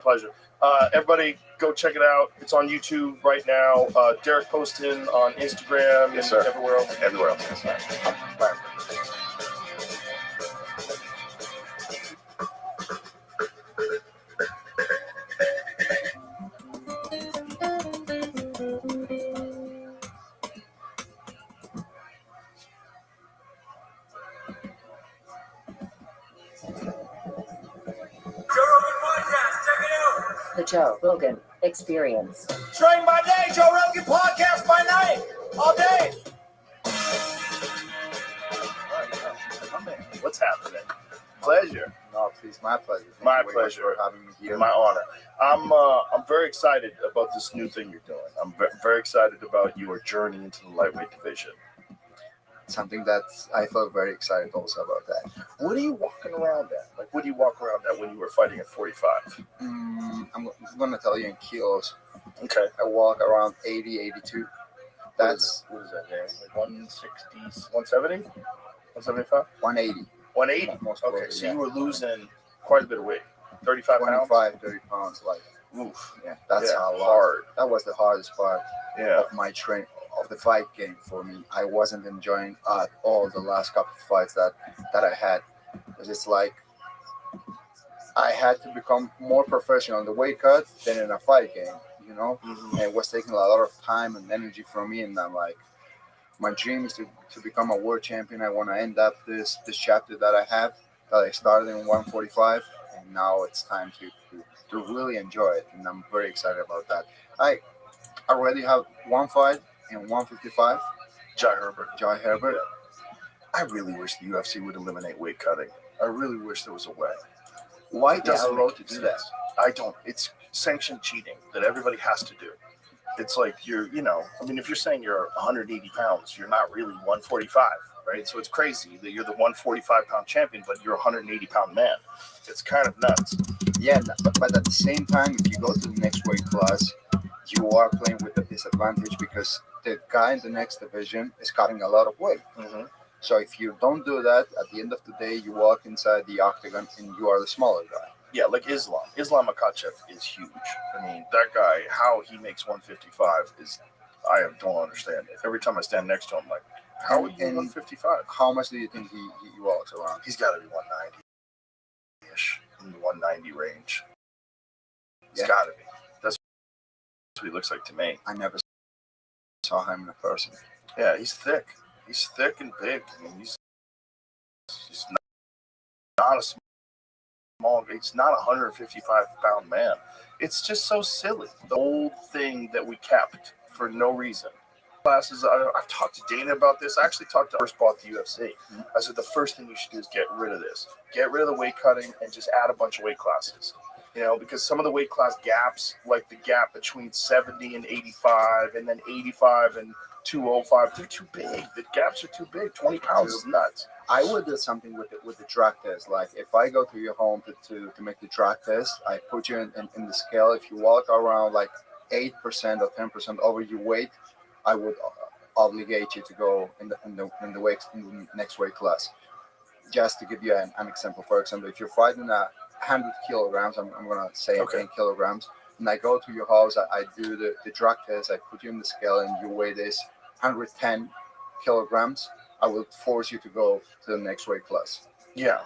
Pleasure. Everybody, go check it out. It's on YouTube right now. Derek posting on Instagram Yes, and sir. everywhere else. Everywhere else. Yes, sir. Bye. The Joe Rogan Experience. Train by day, Joe Rogan podcast by night, all day. What's happening? Pleasure. No, please, my pleasure. Thank My you very much pleasure. for having me here. My honor. I'm very excited about this new thing you're doing. I'm very excited about your journey into the lightweight division. Something that I felt very excited also about that. What are you walking around at? Like, what do you walk around at when you were fighting at 45? I'm going to tell you in kilos. Okay. I walk around 80, 82. That's what is that, man? Like 160, 170? 175? 180. 180? Most Okay, probably, so yeah. you were losing quite a bit of weight. 35 pounds? 25, 30 pounds. Like, oof. Yeah, that's Yeah, a lot. hard. That was the hardest part Yeah. of my of the fight game for me. I wasn't enjoying at all the last couple of fights that I had. Because it's like I had to become more professional in the weight cut than in a fight game, you know? Mm-hmm. And it was taking a lot of time and energy from me. And I'm like, my dream is to become a world champion. I want to end up this chapter that I have, that I started in 145. And now it's time to really enjoy it. And I'm very excited about that. I already have one fight in 155. Jai Herbert. Yeah. I really wish the UFC would eliminate weight cutting. I really wish there was a way. Why doesn't allowed it to do do that? that? I don't. It's sanctioned cheating that everybody has to do. It's like if you're saying you're 180 pounds, you're not really 145, right? So it's crazy that you're the 145-pound champion, but you're a 180-pound man. It's kind of nuts. Yeah, but at the same time, if you go to the next weight class, you are playing with a disadvantage because the guy in the next division is cutting a lot of weight. Mm-hmm. So if you don't do that, at the end of the day, you walk inside the octagon and you are the smaller guy. Yeah, like Islam. Islam Makhachev is huge. I mean, that guy, how he makes 155 is, I don't understand it. Every time I stand next to him, like, how are you 155? How much do you think he walks around? He's got to be 190-ish, in the 190 range. He's got to be. That's what he looks like to me. I never saw him in person. Yeah, he's thick. He's thick and big. I mean, he's not a small. He's not a 155-pound man. It's just so silly. The old thing that we kept for no reason. Classes. I've talked to Dana about this. I actually talked to first bought the UFC. I said the first thing you should do is get rid of this. Get rid of the weight cutting and just add a bunch of weight classes. You know, because some of the weight class gaps, like the gap between 70 and 85, and then 85 and 205, they're too big. The gaps are too big. 20 pounds is nuts. I would do something with the drug test. Like if I go to your home to make the drug test, I put you in the scale. If you walk around like 8% or 10% over your weight, I would obligate you to go in the next weight class. Just to give you an example, for example, if you're fighting 100 kilograms, I'm gonna say 10 kilograms, and I go to your house, I do the drug test, I put you in the scale, and your weight is 110 kilograms. I will force you to go to the next weight class. Yeah,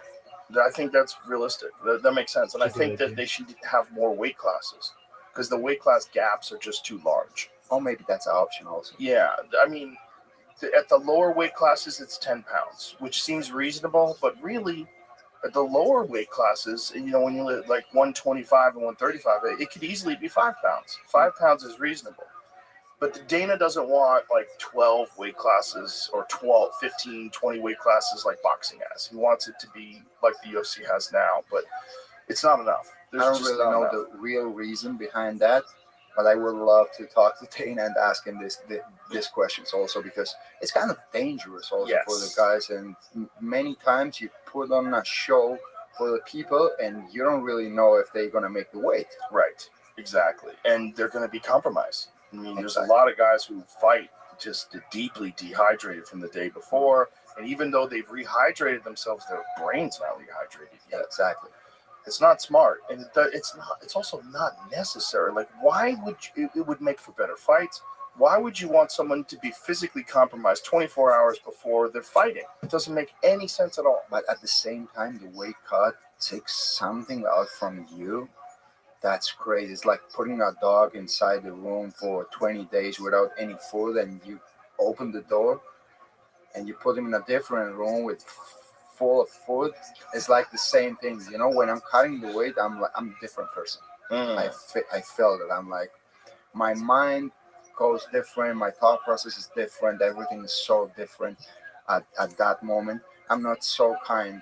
I think that's realistic. That makes sense. And I think that they should have more weight classes because the weight class gaps are just too large. Or maybe that's an option also. Yeah, I mean, at the lower weight classes, it's 10 pounds, which seems reasonable, but really, at the lower weight classes, you know, when you live like 125 and 135, it could easily be 5 pounds. 5 pounds is reasonable. But Dana doesn't want like 12 weight classes or 12, 15, 20 weight classes like boxing has. He wants it to be like the UFC has now, but it's not enough. I don't really know the real reason behind that, but I would love to talk to Dana and ask him this questions also, because it's kind of dangerous also for the guys. And many times you put on a show for the people and you don't really know if they're going to make the weight. Right, exactly. And they're going to be compromised. I mean, there's a lot of guys who fight just deeply dehydrated from the day before, and even though they've rehydrated themselves, their brain's not rehydrated yet. Yeah, exactly. It's not smart, and it's not. It's also not necessary. Like, why would you, it would make for better fights? Why would you want someone to be physically compromised 24 hours before they're fighting? It doesn't make any sense at all. But at the same time, the weight cut takes something out from you. That's crazy. It's like putting a dog inside the room for 20 days without any food, and you open the door and you put him in a different room with full of food. It's like the same thing. You know, when I'm cutting the weight, I'm a different person. I feel that I'm like, my mind goes different, my thought process is different, everything is so different at that moment. I'm not so kind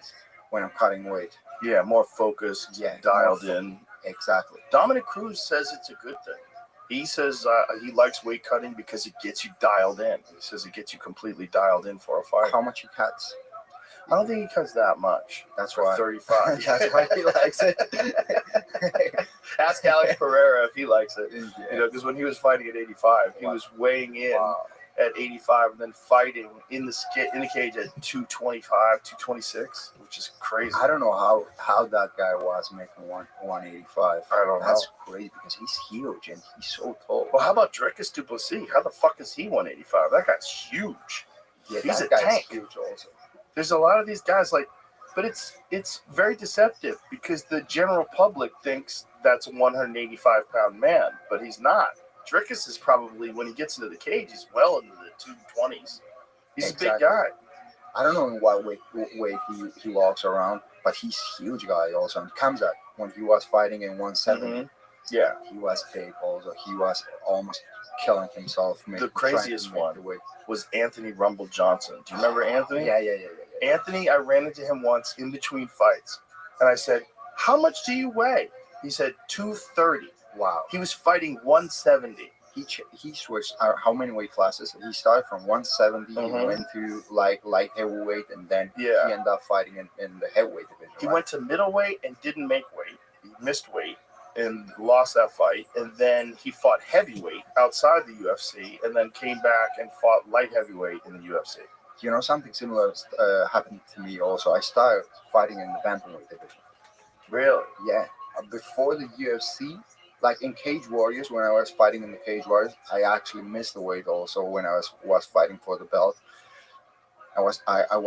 when I'm cutting weight. Yeah, more focused, Yeah, dialed in. Exactly. Dominic Cruz says it's a good thing. He says he likes weight cutting because it gets you dialed in. He says it gets you completely dialed in for a fight. How much he cuts? I don't think he cuts that much. That's for why 35. That's why he likes it. Ask Alex Pereira if he likes it. Yeah. You know, because when he was fighting at 85, he was weighing in at 85 and then fighting in the cage at 225, 226, which is crazy. I don't know how that guy was making 185. I don't know. That's crazy because he's huge and he's so tall. Well, how about Dricus du Plessis? How the fuck is he 185? That guy's huge. Yeah, he's that a guy's tank. huge also. There's a lot of these guys but it's very deceptive because the general public thinks that's a 185-pound man, but he's not. Dricus is probably, when he gets into the cage, he's well into the 220s. He's a big guy. I don't know in what weight he walks around, but he's a huge guy also. And Kamzat, when he was fighting in 170, yeah, he was big also. He was almost killing himself. The craziest one was Anthony Rumble Johnson. Do you remember Anthony? Yeah. Anthony, I ran into him once in between fights, and I said, "How much do you weigh?" He said 230. Wow. He was fighting 170. He switched how many weight classes? He started from 170, he went to light heavyweight, and then he ended up fighting in the heavyweight division. He went to middleweight and didn't make weight. He missed weight and lost that fight, and then he fought heavyweight outside the UFC, and then came back and fought light heavyweight in the UFC. You know, something similar happened to me also. I started fighting in the bantamweight division. Really? Yeah. Before the UFC, like in Cage Warriors, when I was fighting in the Cage Warriors, I actually missed the weight also when I was fighting for the belt. I was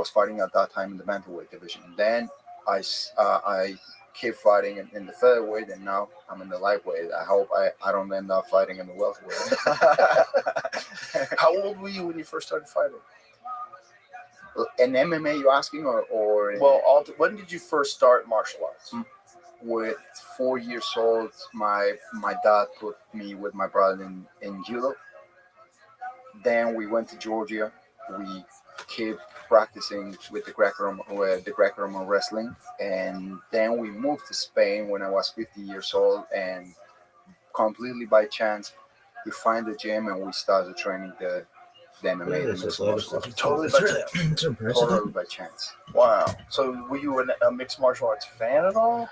fighting at that time in the bantamweight division. Then I kept fighting in the featherweight, and now I'm in the lightweight. I hope I don't end up fighting in the welterweight. How old were you when you first started fighting? In MMA, you asking, or when did you first start martial arts? With 4 years old, my dad put me with my brother in judo. Then we went to Georgia. We kept practicing with the Greco-Roman wrestling, and then we moved to Spain when I was 50 years old, and completely by chance, we find the gym and we started training the MMA. Totally by chance. Wow. So were you a mixed martial arts fan at all?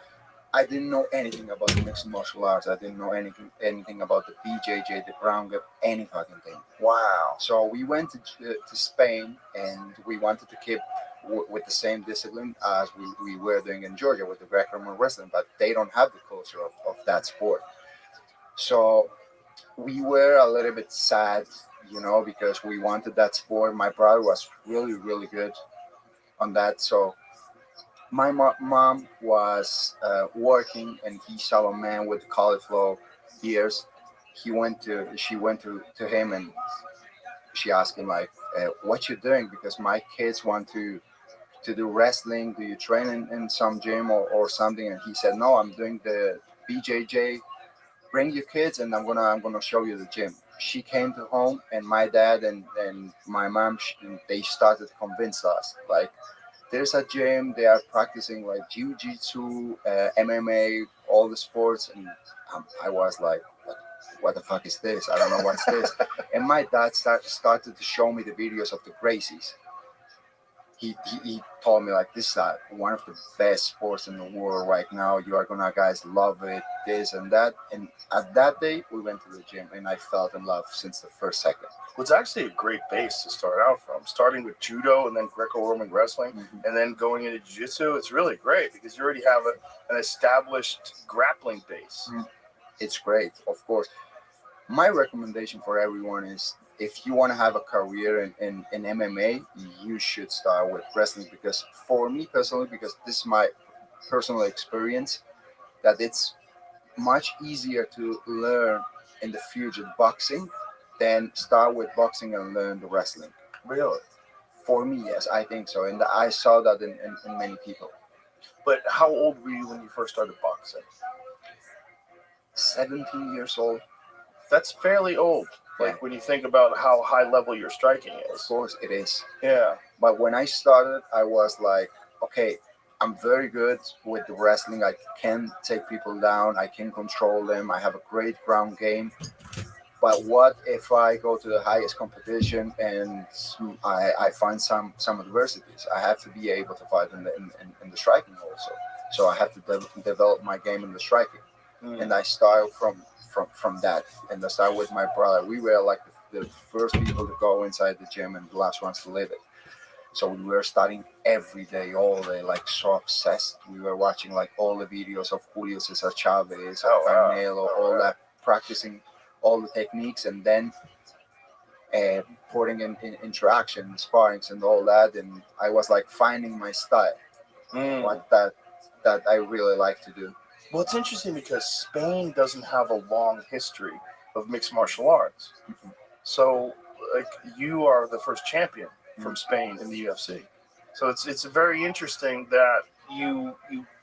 I didn't know anything about the mixed martial arts. I didn't know anything about the BJJ, the ground grip, any fucking thing. Wow. So we went to Spain, and we wanted to keep with the same discipline as we were doing in Georgia with the Greco-Roman wrestling, but they don't have the culture of that sport. So we were a little bit sad, you know, because we wanted that sport. My brother was really, really good on that. So my mom was working, and he saw a man with cauliflower ears. She went to him, and she asked him like, "What you doing? Because my kids want to do wrestling. Do you train in some gym or something?" And he said, "No, I'm doing the BJJ. Bring your kids, and I'm gonna show you the gym." She came to home, and my dad and my mom, they started to convince us like, there's a gym, they are practicing like jiu-jitsu, MMA, all the sports, and I was like, what the fuck is this? I don't know what's this. And my dad started to show me the videos of the Gracies. he told me like, this is one of the best sports in the world right now. You are gonna guys love it, this and that. And at that day, we went to the gym, and I felt in love since the first second. Well, it's actually a great base to start out from. Starting with judo and then Greco-Roman wrestling, and then going into jiu-jitsu, it's really great because you already have an established grappling base. It's great, of course. My recommendation for everyone is, if you want to have a career in MMA, you should start with wrestling, because for me personally, because this is my personal experience, that it's much easier to learn in the future boxing than start with boxing and learn the wrestling. Really? For me, yes, I think so. And I saw that in many people. But how old were you when you first started boxing? 17 years old. That's fairly old. Like when you think about how high level your striking Of is. course it is. Yeah. But when I started, I was like, okay, I'm very good with the wrestling. I can take people down. I can control them. I have a great ground game. But what if I go to the highest competition and I find some adversities? I have to be able to fight in the striking also. So I have to develop my game in the striking. And I started from that. And I started with my brother. We were like the first people to go inside the gym and the last ones to leave it. So we were studying every day, all day, like so obsessed. We were watching like all the videos of Julio Cesar Chavez, Canelo, all that, practicing all the techniques, and then putting in interaction, sparrings, and all that. And I was like finding my style, what that I really like to do. Well, it's interesting because Spain doesn't have a long history of mixed martial arts. So, like, you are the first champion from Spain in the UFC. So it's very interesting that you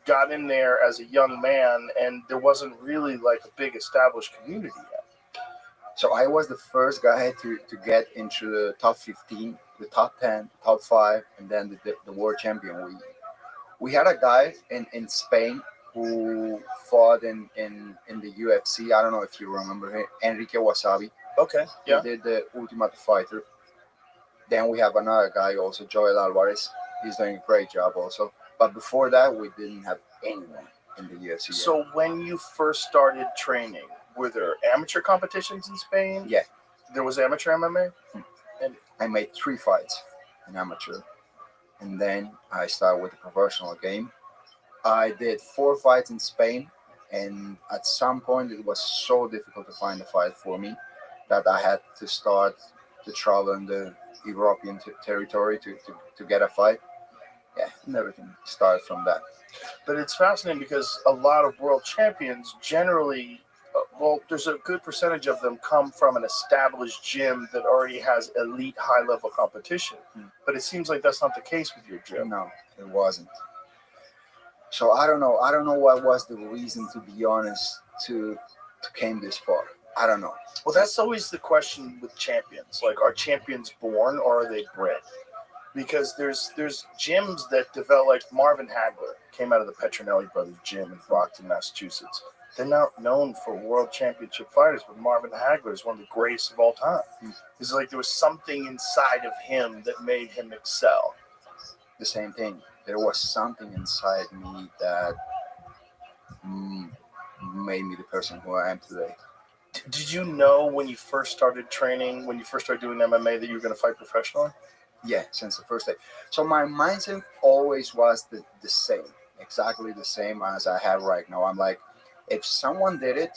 got in there as a young man, and there wasn't really like a big established community yet. So I was the first guy to get into the top 15, the top 10, top 5, and then the world champion. We had a guy in Spain who fought in the UFC. I don't know if you remember him, Enrique Wasabi. Okay, yeah. He did the Ultimate Fighter. Then we have another guy also, Joel Alvarez. He's doing a great job also. But before that, we didn't have anyone in the UFC. So when you first started training, were there amateur competitions in Spain? Yeah. There was amateur MMA? And I made 3 fights in amateur. And then I started with the professional game. I did 4 fights in Spain. And at some point, it was so difficult to find a fight for me that I had to start to travel in the European territory to get a fight. Yeah, and everything started from that. But it's fascinating because a lot of world champions generally, there's a good percentage of them come from an established gym that already has elite high-level competition. But it seems like that's not the case with your gym. No, it wasn't. So I don't know what was the reason, to be honest, to came this far. I don't know. Well, that's always the question with champions. Like, are champions born or are they bred? Because there's gyms that develop, like Marvin Hagler came out of the Petronelli Brothers gym in Brockton, Massachusetts. They're not known for world championship fighters, but Marvin Hagler is one of the greatest of all time. It's like there was something inside of him that made him excel. The same thing. There was something inside me that made me the person who I am today. Did you know when you first started training, when you first started doing MMA, that you were going to fight professionally? Yeah, since the first day. So my mindset always was the same, exactly the same as I have right now. I'm like, if someone did it,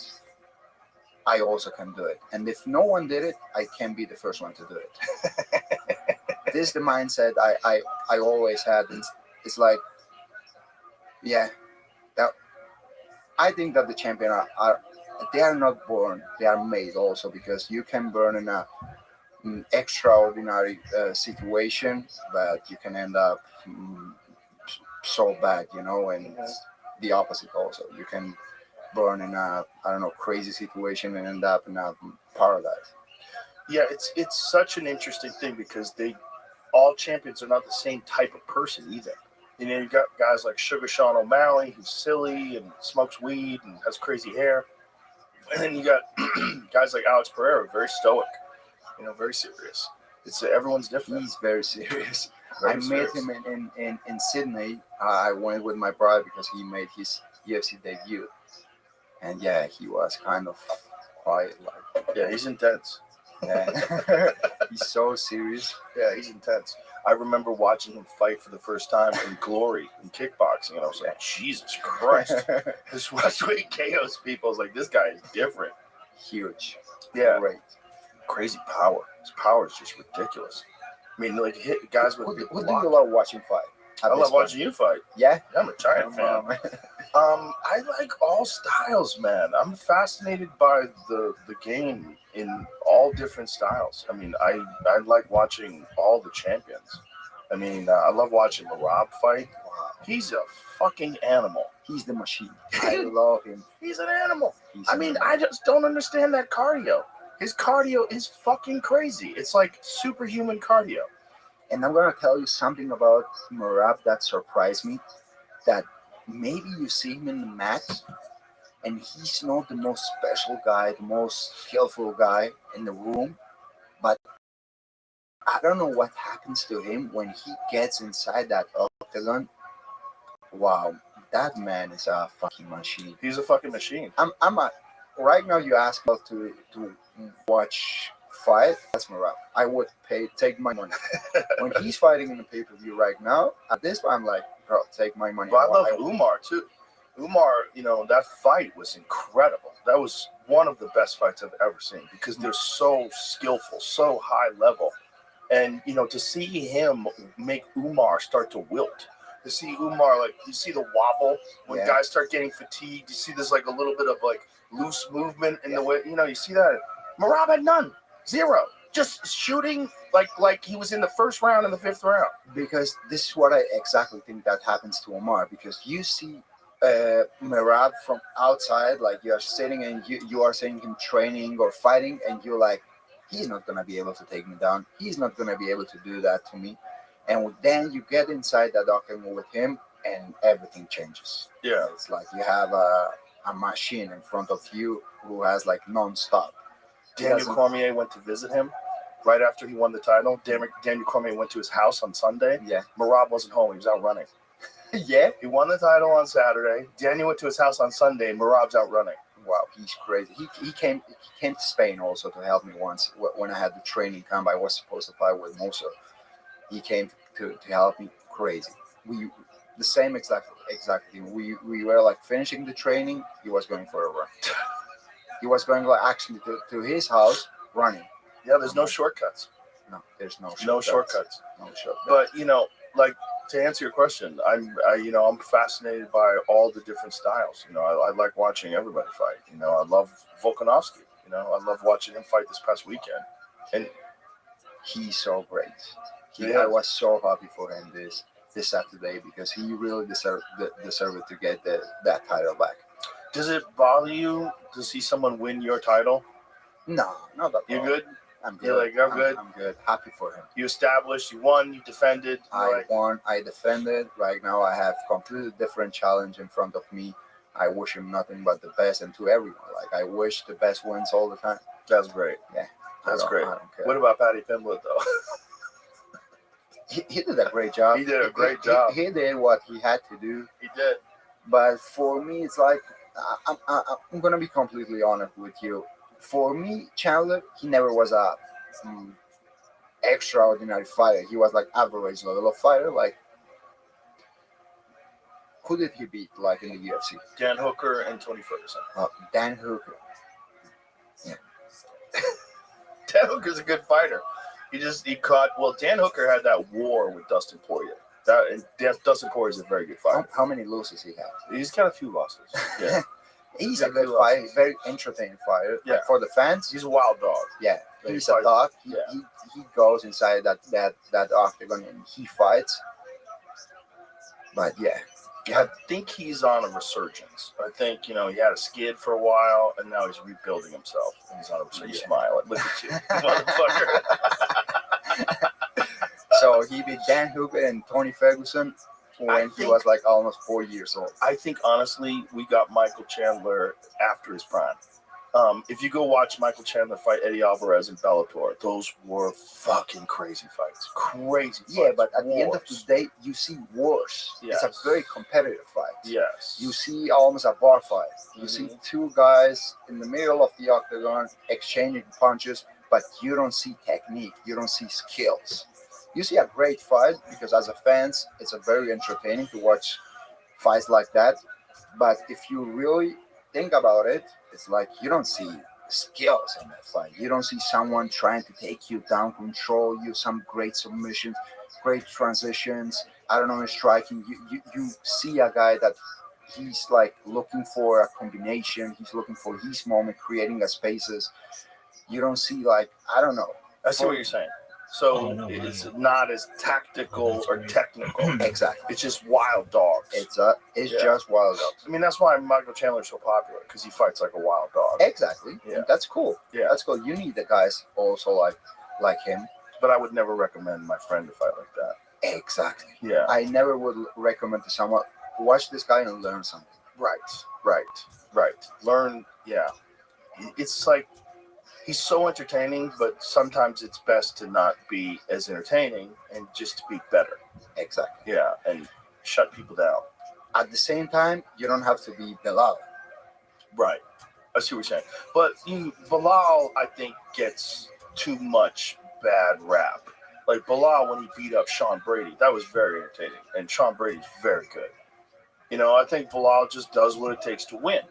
I also can do it. And if no one did it, I can be the first one to do it. This is the mindset I always had. It's like, yeah, that, I think that the champion they are not born, they are made also, because you can burn in an extraordinary situation, but you can end up so bad, and the opposite also. You can burn in a, I don't know, crazy situation and end up in a paradise. Yeah, it's such an interesting thing because all champions are not the same type of person either. You got guys like Sugar Sean O'Malley, who's silly and smokes weed and has crazy hair. And then you got guys like Alex Pereira, very stoic, very serious. Everyone's different. He's very serious. I Very met serious. him in Sydney. I went with my brother because he made his UFC debut, and yeah, he was kind of quiet, like Yeah, he's intense. yeah. He's so serious. Yeah, he's intense. I remember watching him fight for the first time in Glory in kickboxing, and I was like, Jesus Christ. This way he KOs people. I was like, this guy is different. Huge. Yeah, Great. crazy power. His power is just ridiculous. I mean, like hit guys with Who do block. you love watching fight? I love watching you fight. Yeah. Yeah, I'm a giant fan. I like all styles, man. I'm fascinated by the game in all different styles. I mean, I like watching all the champions. I mean, I love watching the Rob fight. Wow. He's a fucking animal. He's the machine. I love him. He's an animal. He's I an mean, animal. I just don't understand that cardio. His cardio is fucking crazy. It's like superhuman cardio. And I'm gonna tell you something about Murab that surprised me. That maybe you see him in the match, and he's not the most special guy, the most skillful guy in the room, but I don't know what happens to him when he gets inside that octagon. Wow, that man is a fucking machine. He's a fucking machine. Right now you ask us to watch fight. That's Murab. I would take my money. When he's fighting in the pay-per-view right now, at this point I'm like, bro, take my money. But I love Umar too. Umar, that fight was incredible. That was one of the best fights I've ever seen because they're so skillful, so high level. And, to see him make Umar start to wilt, to see Umar, like, you see the wobble when guys start getting fatigued. You see there's like a little bit of like loose movement in the way, you see that. Merab had none. Zero. Just shooting like he was in the first round and the fifth round. Because this is what I exactly think that happens to Omar. Because you see Merab from outside, like you are sitting and you are seeing him training or fighting, and you're like, he's not gonna be able to take me down. He's not gonna be able to do that to me. And then you get inside that octagon with him, and everything changes. Yeah, it's like you have a machine in front of you who has like non-stop. Daniel Cormier went to visit him right after he won the title. Daniel Cormier went to his house on Sunday. Yeah. Merab wasn't home. He was out running. Yeah. He won the title on Saturday. Daniel went to his house on Sunday, and Merab's out running. Wow, he's crazy. He came to Spain also to help me once when I had the training camp. I was supposed to fight with Mosa. He came to help me. Crazy. The same exactly. We were like finishing the training. He was going for a run. He was going like actually to his house running. Yeah, there's no shortcuts. No, there's no shortcuts. No shortcuts. But like to answer your question, I'm fascinated by all the different styles. I like watching everybody fight. I love Volkanovski. I love watching him fight this past weekend, and he's so great. I was so happy for him this Saturday because he really deserved to get that title back. Does it bother you to see someone win your title? No, not at all. You're good? I'm good. You're like, I'm good? I'm good. Happy for him. You established, you won, you defended. I won, I defended. Right now I have completely different challenge in front of me. I wish him nothing but the best, and to everyone. Like, I wish the best wins all the time. That's great. Yeah. That's great. I don't care. What about Paddy Pimblett, though? He did a great job. He did a great job. He did what he had to do. He did. But for me, it's like, I'm going to be completely honest with you. For me, Chandler, he never was a extraordinary fighter. He was like average level of fighter. Like, who did he beat like in the UFC? Dan Hooker and Tony Ferguson. Dan Hooker. Yeah. Dan Hooker's a good fighter. Dan Hooker had that war with Dustin Poirier. Dustin Poirier is a very good fighter. How many losses he had? He's got a few losses. Yeah. He's a good fighter, very entertaining fighter. Yeah. Like for the fans, he's a wild dog. Yeah, he's a dog. He goes inside that octagon and he fights. But yeah, I think he's on a resurgence. I think he had a skid for a while and now he's rebuilding himself. And he's on a resurgence. You smile. Look at you, motherfucker. So he beat Dan Hooker and Tony Ferguson when he was like almost 4 years old. I think honestly we got Michael Chandler after his prime. If you go watch Michael Chandler fight Eddie Alvarez in Bellator, those were fucking crazy fights. Crazy fights. Yeah, but at the end of the day, you see wars. Yes. It's a very competitive fight. Yes. You see almost a bar fight. You see two guys in the middle of the octagon exchanging punches, but you don't see technique. You don't see skills. You see a great fight because as a fans, it's a very entertaining to watch fights like that. But if you really think about it, it's like you don't see skills in that fight. You don't see someone trying to take you down, control you, some great submissions, great transitions. I don't know, striking. You see a guy that he's like looking for a combination. He's looking for his moment, creating a spaces. You don't see like, I don't know. I see what you're saying. So it's not as tactical or technical. Exactly. It's just wild dogs. It's just wild dogs. I mean, that's why Michael Chandler's so popular, because he fights like a wild dog. Exactly. Yeah. And that's cool. Yeah. That's cool. You need the guys also like him. But I would never recommend my friend to fight like that. Exactly. Yeah. I never would recommend to someone, watch this guy and learn something. Right. Learn, yeah. It's like, he's so entertaining, but sometimes it's best to not be as entertaining and just to be better. Exactly. Yeah, and shut people down. At the same time, you don't have to be Bilal. Right. I see what you're saying. But Bilal, I think, gets too much bad rap. Like Bilal, when he beat up Sean Brady, that was very entertaining. And Sean Brady's very good. You know, I think Bilal just does what it takes to win.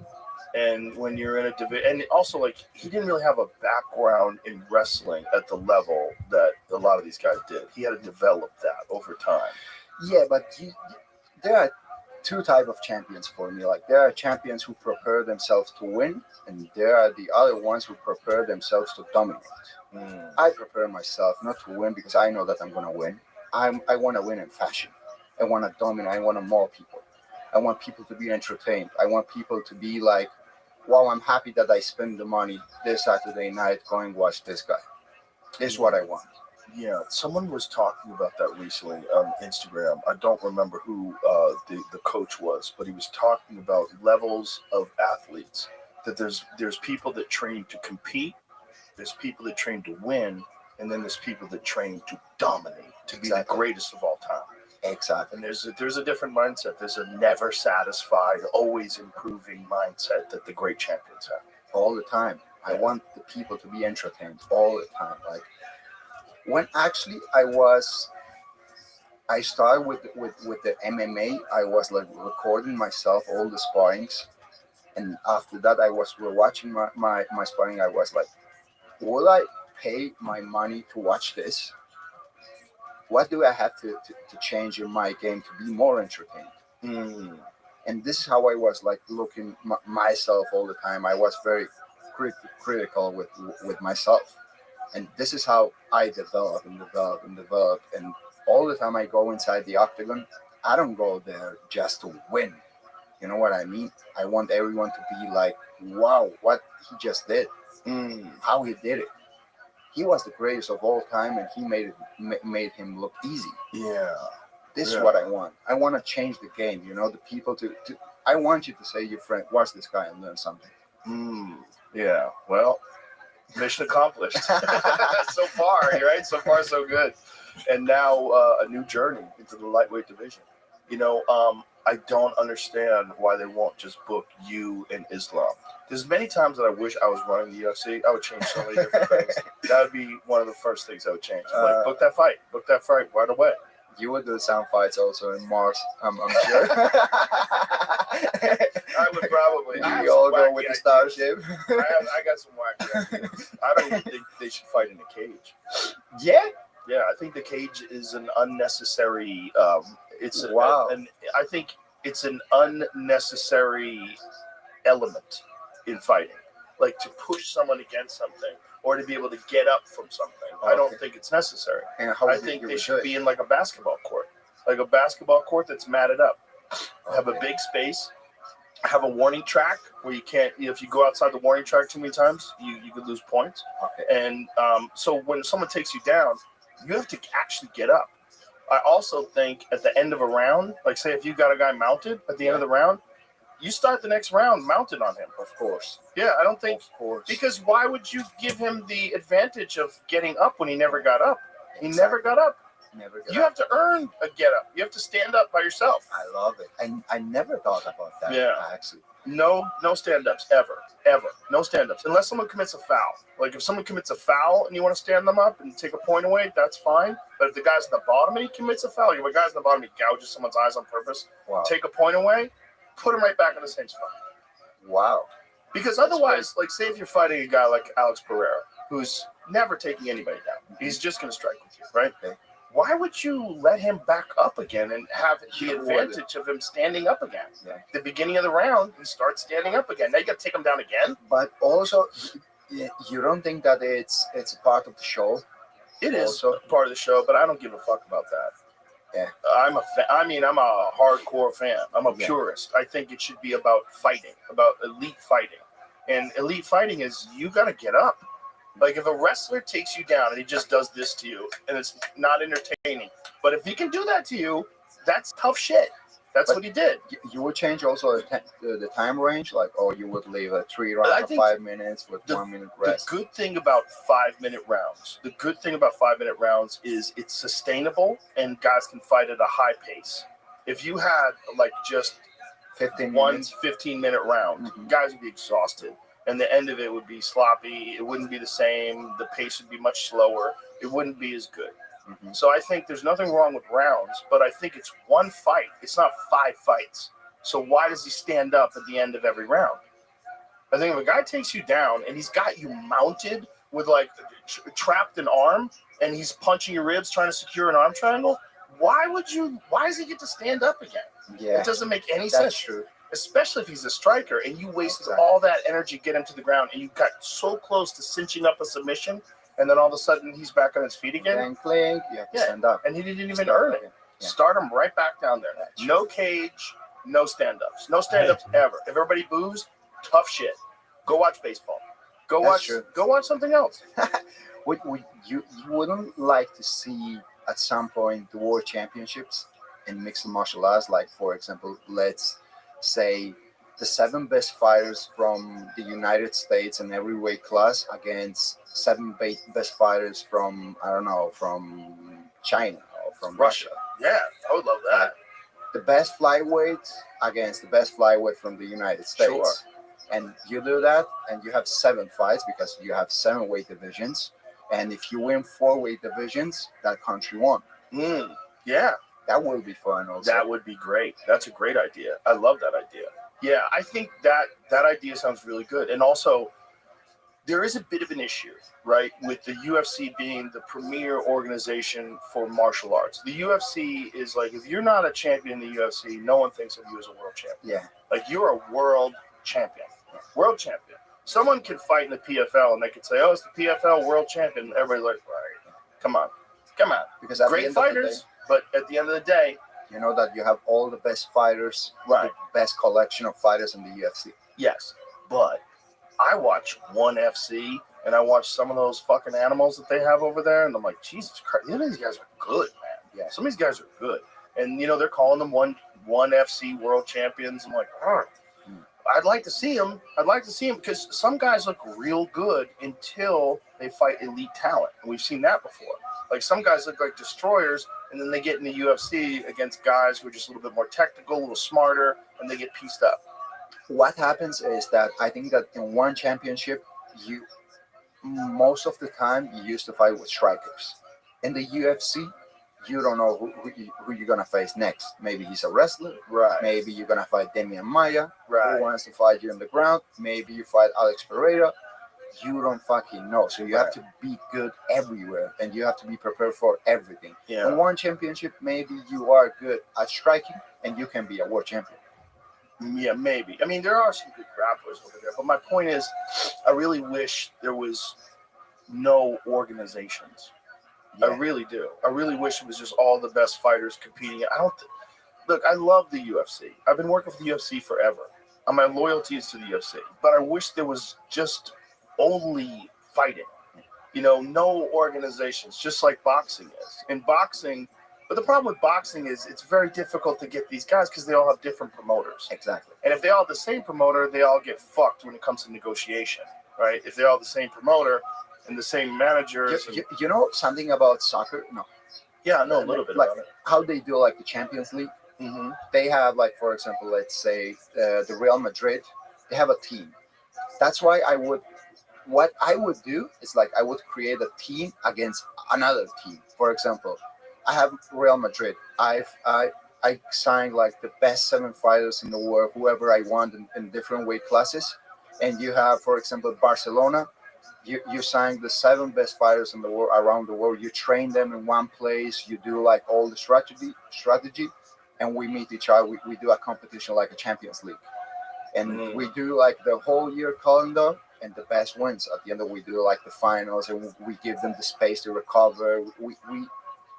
And when you're in a division, and also like he didn't really have a background in wrestling at the level that a lot of these guys did. He had to develop that over time. Yeah, but there are two type of champions for me. Like there are champions who prepare themselves to win, and there are the other ones who prepare themselves to dominate. I prepare myself not to win because I know that I'm gonna win. I want to win in fashion. I want to dominate. I want to maul people. I want people to be entertained. I want people to be like, wow, I'm happy that I spent the money this Saturday night going watch this guy. This is what I want. Yeah, someone was talking about that recently on Instagram. I don't remember who the coach was, but he was talking about levels of athletes. That there's people that train to compete, there's people that train to win, and then there's people that train to dominate, to be the greatest of all time. Exactly. And there's a different mindset. There's a never satisfied, always improving mindset that the great champions have. All the time. I want the people to be entertained all the time. Like when actually I started with the MMA, I was like recording myself all the sparrings, and after that I was watching my sparring. I was like, will I pay my money to watch this? What do I have to change in my game to be more entertaining? And this is how I was like looking myself all the time. I was very critical with myself, and this is how I develop. And all the time I go inside the octagon, I don't go there just to win. You know what I mean? I want everyone to be like, wow, what he just did, how he did it. He was the greatest of all time, and he made him look easy. Yeah. This is what I want. I want to change the game. You know, the people to I want you to say, your friend, watch this guy and learn something. Yeah. Well, mission accomplished. So far, right? So far, so good. And now a new journey into the lightweight division. You know, I don't understand why they won't just book you in Islam. There's many times that I wish I was running the UFC. I would change so many different things. That would be one of the first things I would change. Like, book that fight right away. You would do some fights also in Mars, I'm sure. I would probably. We all go with the Starship. I got some wacky ideas. I don't even think they should fight in a cage. Yeah? Yeah, I think the cage is an unnecessary. I think it's an unnecessary element in fighting, like to push someone against something or to be able to get up from something. I don't think it's necessary. And how I think they should be in like a basketball court that's matted up. Have a big space. Have a warning track where you can't. If you go outside the warning track too many times, you could lose points. Okay. And so when someone takes you down, you have to actually get up. I also think at the end of a round, like say if you got a guy mounted at the end of the round, You start the next round mounted on him. Of course. Yeah, I don't think Of course. because why would you give him the advantage of getting up when he never got up? He Exactly. never got up. Never get You up. have to earn a get up. You have to stand up by yourself. I love it. I never thought about that. Yeah. Actually. No stand-ups ever. No stand-ups unless someone commits a foul. Like if someone commits a foul and you want to stand them up and take a point away, that's fine. But if the guy's in the bottom and he commits a foul, if a guy's in the bottom and he gouges someone's eyes on purpose, Wow. take a point away, put him right back in the same spot. Wow. Because otherwise, like say if you're fighting a guy like Alex Pereira, who's never taking anybody down, he's just going to strike with you, right? Okay. Why would you let him back up again and have the Sure. advantage of him standing up again? Yeah. The beginning of the round, he starts standing up again. Now you got to take him down again. But also, you don't think that it's a part of the show? It is Also- part of the show, but I don't give a fuck about that. Yeah. I'm a hardcore fan. I'm a Yeah. purist. I think it should be about fighting, about elite fighting. And elite fighting is you got to get up. Like if a wrestler takes you down and he just does this to you and it's not entertaining, but if he can do that to you, that's tough shit. That's But what he did. You would change also the time range, like, or you would leave a 3 round I of think 5 minutes with the- 1 minute The rest. good thing about 5-minute rounds, is it's sustainable and guys can fight at a high pace. If you had like just 15 one minutes. 15-minute round, Mhm. guys would be exhausted. And the end of it would be sloppy. It wouldn't be the same. The pace would be much slower. It wouldn't be as good. Mhm. So I think there's nothing wrong with rounds, but I think it's one fight. It's not 5 fights. So why does he stand up at the end of every round? I think if a guy takes you down and he's got you mounted with like trapped an arm and he's punching your ribs trying to secure an arm triangle, why does he get to stand up again? Yeah, It doesn't make any that's sense. true. Especially if he's a striker and you wasted Exactly. all that energy to get him to the ground and you got so close to cinching up a submission and then all of a sudden he's back on his feet again Then clink, you have to Yeah. stand up. and he didn't even Stand earn up it. again. Yeah. Start him right back down there. That's No cage, no stand-ups. No stand-ups ever. If everybody boos, tough shit. Go watch baseball. That's true. Go watch something else. You wouldn't like to see at some point the world championships in mixed martial arts, like for example, let's say the 7 best fighters from the United States in every weight class against 7 best fighters from, I don't know, from China or from Russia. Yeah, I would love that. The best flyweight against the best flyweight from the United States. Sure. And you do that, and you have 7 fights because you have 7 weight divisions. And if you win 4 weight divisions, that country won. Yeah, That will be fun also. that would be great. That's a great idea. I love that idea. Yeah, I think that idea sounds really good. And also, there is a bit of an issue, right, with the UFC being the premier organization for martial arts. The UFC is like, if you're not a champion in the UFC, no one thinks of you as a world champion. Yeah. Like, you're a world champion. World champion. Someone can fight in the PFL and they could say, oh, it's the PFL world champion. Everybody's like, right, come on. Because at the Great end of the fighters, day, but at the end of the day, you know that you have all the best fighters, right, the best collection of fighters in the UFC. yes. But I watch ONE FC and I watch some of those fucking animals that they have over there, and I'm like, Jesus Christ, these guys are good, man. Yeah. Some of these guys are good. And, you know, they're calling them ONE FC world champions. I'm like, I'd like to see them. Because some guys look real good until they fight elite talent. And we've seen that before. Like, some guys look like destroyers, and then they get in the UFC against guys who are just a little bit more technical, a little smarter, and they get pieced up. What happens is that I think that in one championship, most of the time you used to fight with strikers. In the UFC, you don't know who you're gonna face next. Maybe he's a wrestler. Right. Maybe you're gonna fight Demian Maia, Right. who wants to fight you on the ground. Maybe you fight Alex Pereira. You don't fucking know. So you have Right. to be good everywhere, and you have to be prepared for everything. Yeah. In one championship, maybe you are good at striking, and you can be a world champion. Yeah, maybe. I mean, there are some good grapplers over there, but my point is, I really wish there was no organizations. I Yeah. really do. I really wish it was just all the best fighters competing. Look, I love the UFC. I've been working for the UFC forever. And my loyalty is to the UFC. But I wish there was just only fighting. You know, no organizations, just like boxing is. In boxing, But the problem with boxing is it's very difficult to get these guys because they all have different promoters. Exactly. And if they all have the same promoter, they all get fucked when it comes to negotiation, right? If they all have the same promoter and the same managers. You know something about soccer? No. Yeah, I know a little bit like about it. how they do like the Champions League. Mm-hmm. They have like, for example, let's say the Real Madrid. They have a team. That's why what I would do is like I would create a team against another team. For example, I have Real Madrid. I signed like the best 7 fighters in the world, whoever I want in different weight classes. And you have, for example, Barcelona. You sign the 7 best fighters in the world around the world. You train them in one place. You do like all the strategy, and we meet each other. We do a competition like a Champions League, and we do like the whole year calendar, and the best wins. At the end, we do like the finals, and we give them the space to recover. We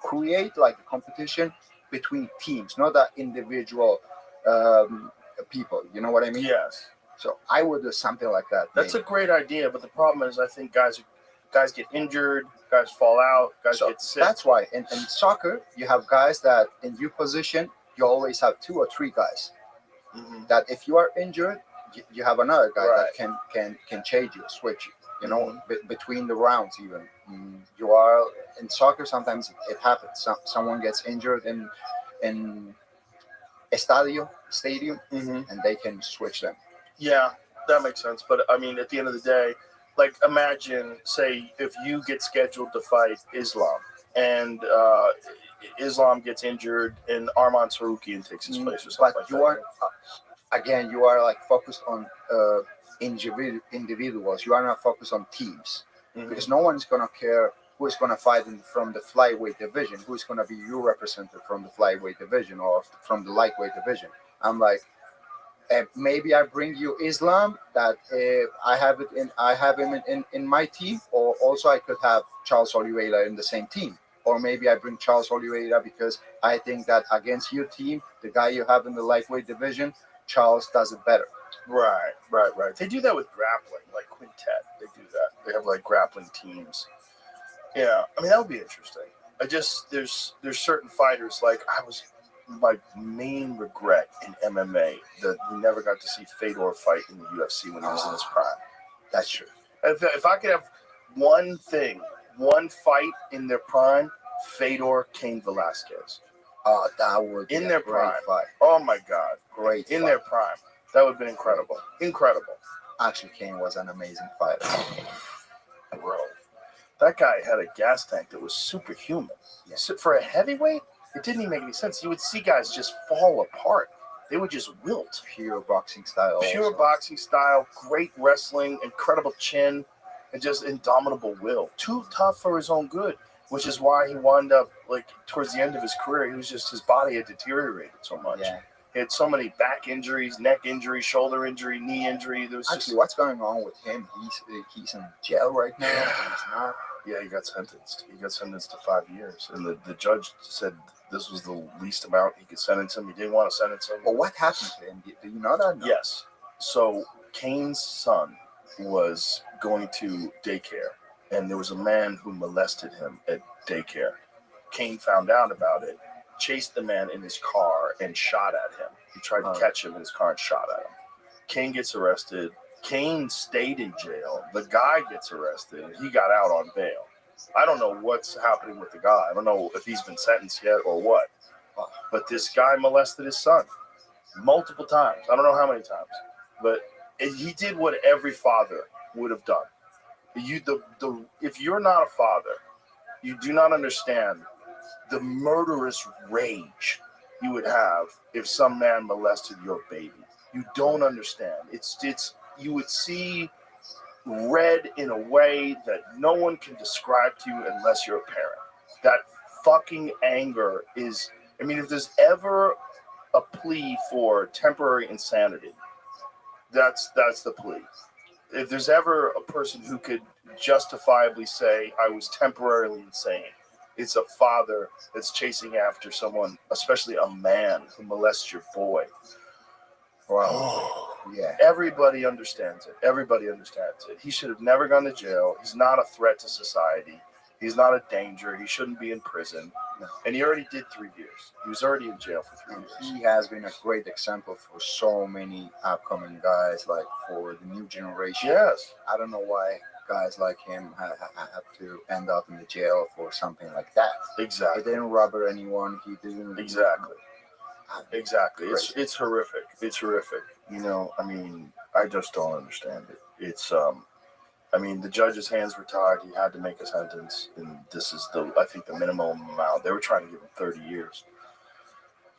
create like a competition between teams, not that individual people. You know what I mean? Yes. So I would do something like that. That's a great idea, but the problem is I think guys get injured, guys fall out, guys get sick. That's why in soccer you have guys that in your position you always have 2 or 3 guys. Mm-hmm. That if you are injured, you have another guy Right. that can change you, switch you. You know, between the rounds even. You are in soccer. Sometimes it happens. Someone gets injured in a stadium, Mm-hmm. and they can switch them. Yeah, that makes sense. But I mean, at the end of the day, like imagine, say, if you get scheduled to fight Islam and Islam gets injured and Arman Sarukian takes his place or something But like you are again, you are like focused on individuals. You are not focused on teams, that. because no one is gonna care who is gonna fight from the flyweight division, who is gonna be your representative from the flyweight division or from the lightweight division. I'm like, maybe I bring you Islam that I have him in my team, or also I could have Charles Oliveira in the same team, or maybe I bring Charles Oliveira because I think that against your team, the guy you have in the lightweight division, Charles does it better. Right. They do that with grappling, like Quintet. They do that. They have like grappling teams. Yeah, I mean that would be interesting. There's certain fighters like my main regret in MMA that we never got to see Fedor fight in the UFC when he was in his prime. That's true. If I could have one fight in their prime, Fedor Cain Velasquez. That would be In a their great prime. fight. Oh my God. Great In fight. their prime. That would have been incredible. Incredible. Actually, Kane was an amazing fighter. Bro. That guy had a gas tank that was superhuman. Yeah. So for a heavyweight, it didn't even make any sense. You would see guys just fall apart. They would just wilt. Pure boxing style. Pure also. boxing style, great wrestling, incredible chin, and just indomitable will. Too tough for his own good, which is why he wound up, like, towards the end of his career, his body had deteriorated so much. Yeah. He had so many back injuries, neck injury, shoulder injury, knee injury. There was Actually, what's going on with him? He's in jail right now. He's not. Yeah, he got sentenced. He got sentenced to 5 years. And the judge said this was the least amount he could sentence him. He didn't want to sentence him. But what happened to him? Do you know that? No. Yes. So Kane's son was going to daycare, and there was a man who molested him at daycare. Kane found out about it, chased the man in his car, and shot at him. He tried to catch him in his car and shot at him. Kane gets arrested. Kane stayed in jail. The guy gets arrested. He got out on bail. I don't know what's happening with the guy. I don't know if he's been sentenced yet or what. But this guy molested his son multiple times. I don't know how many times. But he did what every father would have done. If you're not a father, you do not understand the murderous rage you would have if some man molested your baby. You don't understand. You would see red in a way that no one can describe to you unless you're a parent. That fucking anger is, I mean, if there's ever a plea for temporary insanity, that's the plea. If there's ever a person who could justifiably say, I was temporarily insane, it's a father that's chasing after someone, especially a man who molests your boy. Wow. Yeah. Everybody understands it. Everybody understands it. He should have never gone to jail. He's not a threat to society. He's not a danger. He shouldn't be in prison. No. And he already did 3 years. He was already in jail for 3 And years. he has been a great example for so many upcoming guys, like for the new generation. Yes. I don't know why guys like him have to end up in the jail for something like that. He Exactly. didn't rob anyone. He didn't. Exactly. Exactly. Crazy. It's horrific. It's horrific. You know, I mean, I just don't understand it. It's I mean, the judge's hands were tied. He had to make a sentence, and this is I think the minimum amount. They were trying to give him 30 years.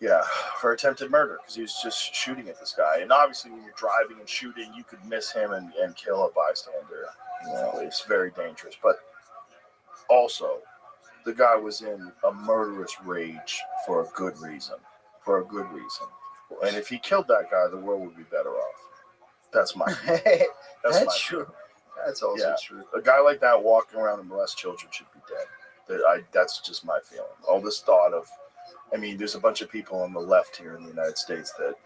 Yeah, for attempted murder, because he was just shooting at this guy. And obviously, when you're driving and shooting, you could miss him and kill a bystander. You know, it's very dangerous. But also, the guy was in a murderous rage for a good reason. For a good reason. And if he killed that guy, the world would be better off. That's my That's my true. That's also true. A guy like that walking around and molest children should be dead. That's just my feeling. All this thought of, I mean, there's a bunch of people on the left here in the United States that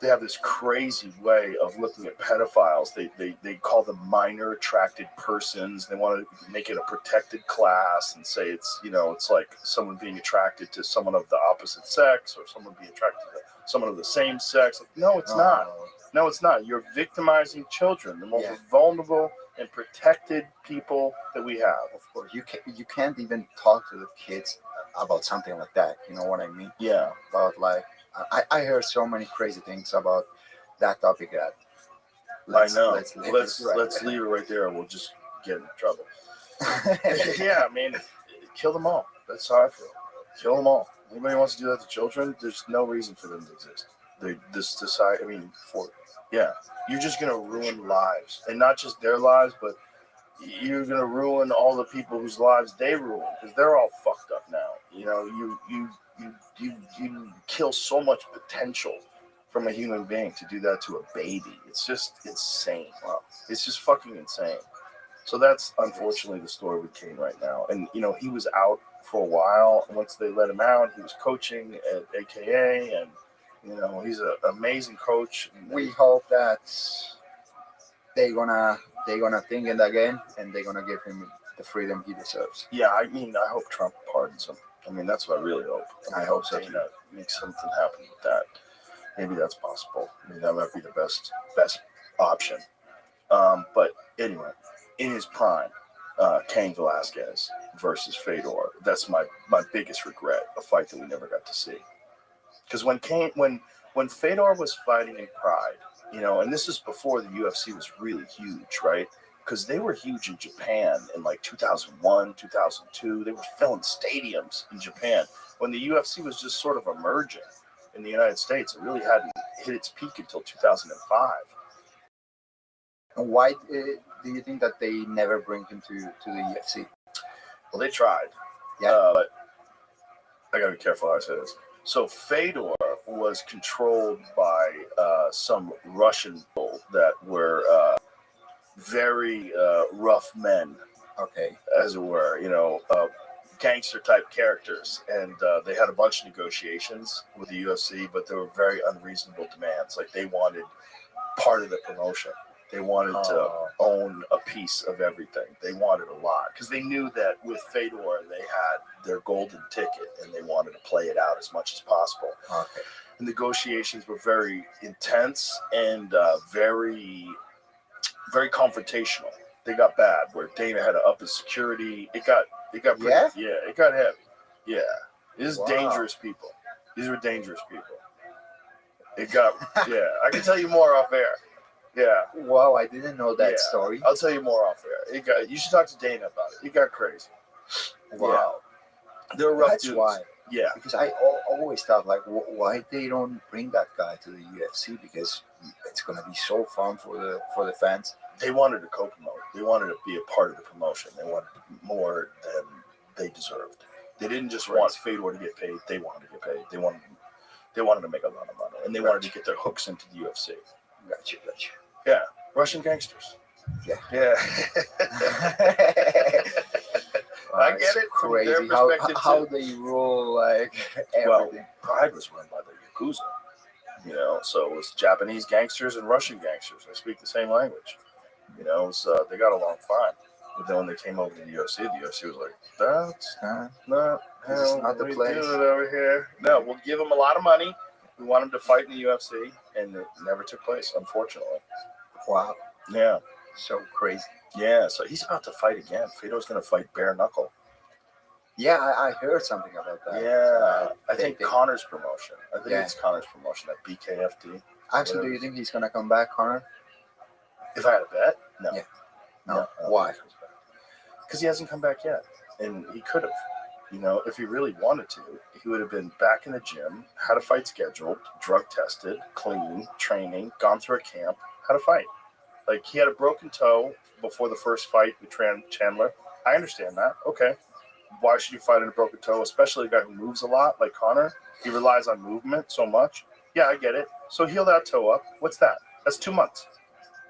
they have this crazy way of looking at pedophiles. They call them minor attracted persons. They want to make it a protected class and say it's, you know, it's like someone being attracted to someone of the opposite sex or someone being attracted to someone of the same sex. No, it's not. No, it's not. You're victimizing children, the most vulnerable and protected people that we have. Of course, you can't even talk to the kids about something like that. You know what I mean? Yeah. About like, I heard so many crazy things about that topic that. Let's leave it right there. We'll just get in trouble. Yeah, I mean, kill them all. That's how I feel. Kill them all. Anybody wants to do that to children, there's no reason for them to exist. You're just gonna ruin lives, and not just their lives, but you're gonna ruin all the people whose lives they ruin, because they're all fucked up now. You know, you kill so much potential from a human being to do that to a baby. It's just insane. Wow, it's just fucking insane. So that's unfortunately the story with Kane right now. And you know, he was out for a while. Once they let him out, he was coaching at AKA, and you know, he's an amazing coach. We hope that they're gonna think it again, and they're gonna give him the freedom he deserves. Yeah, I mean, I hope Trump pardons him. I mean, that's what I really hope. I hope so too. Makes something happen with that. Maybe that's possible. I mean, that might be the best option. But anyway, in his prime, Cain Velasquez versus Fedor. That's my biggest regret. A fight that we never got to see. Because when Fedor was fighting in Pride, you know, and this is before the UFC was really huge, right? Because they were huge in Japan in like 2001, 2002. They were filling stadiums in Japan when the UFC was just sort of emerging in the United States. It really hadn't hit its peak until 2005. And why do you think that they never bring him to the UFC? Well, they tried. Yeah. But I gotta be careful how I say this. So Fedor was controlled by some Russian people that were very rough men, okay, as it were, you know, gangster type characters, and they had a bunch of negotiations with the UFC, but they were very unreasonable demands. Like they wanted part of the promotion. They wanted to own a piece of everything. They wanted a lot because they knew that with Fedor, they had their golden ticket and they wanted to play it out as much as possible. Okay. The negotiations were very intense and very, very confrontational. They got bad where Dana had to up his security. It got pretty, it got heavy. Yeah. These are dangerous people. These were dangerous people. It got, I can tell you more off air. Yeah. Wow, I didn't know that story. I'll tell you more off air. You should talk to Dana about it. It got crazy. Wow. Yeah. They're rough That's dudes. why. Yeah. Because I always thought, like, why they don't bring that guy to the UFC? Because it's going to be so fun for the fans. They wanted to co-promote. They wanted to be a part of the promotion. They wanted more than they deserved. They didn't just want Fedor to get paid. They wanted to get paid. They wanted to make a lot of money. And they wanted to get their hooks into the UFC. Gotcha. Yeah. Russian gangsters. Yeah. I get it from crazy their perspective how too. they rule like everything. Well, Pride was run by the Yakuza, you know, so it was Japanese gangsters and Russian gangsters. They speak the same language, you know, so they got along fine. But then when they came over to the UFC was like, that's not This is how not the we place. do it over here. No, we'll give him a lot of money. We want him to fight in the UFC, and it never took place, unfortunately. Wow. Yeah. So crazy. Yeah, so he's about to fight again. Fedor's going to fight bare knuckle. Yeah, I heard something about that. Yeah, I they- think Connor's promotion. I think Yeah. it's Connor's promotion at BKFD. Actually, do you think he's gonna come back, Connor? If I had a bet, no. Yeah. No. I don't Why? think he comes back. Because he hasn't come back yet, and he could have. You know, if he really wanted to, he would have been back in the gym, had a fight scheduled, drug tested, clean, training, gone through a camp, had a fight. Like, he had a broken toe before the first fight with Chandler. I understand that. Okay. Why should you fight in a broken toe, especially a guy who moves a lot like Connor? He relies on movement so much. Yeah, I get it. So heal that toe up. What's that? That's 2 months.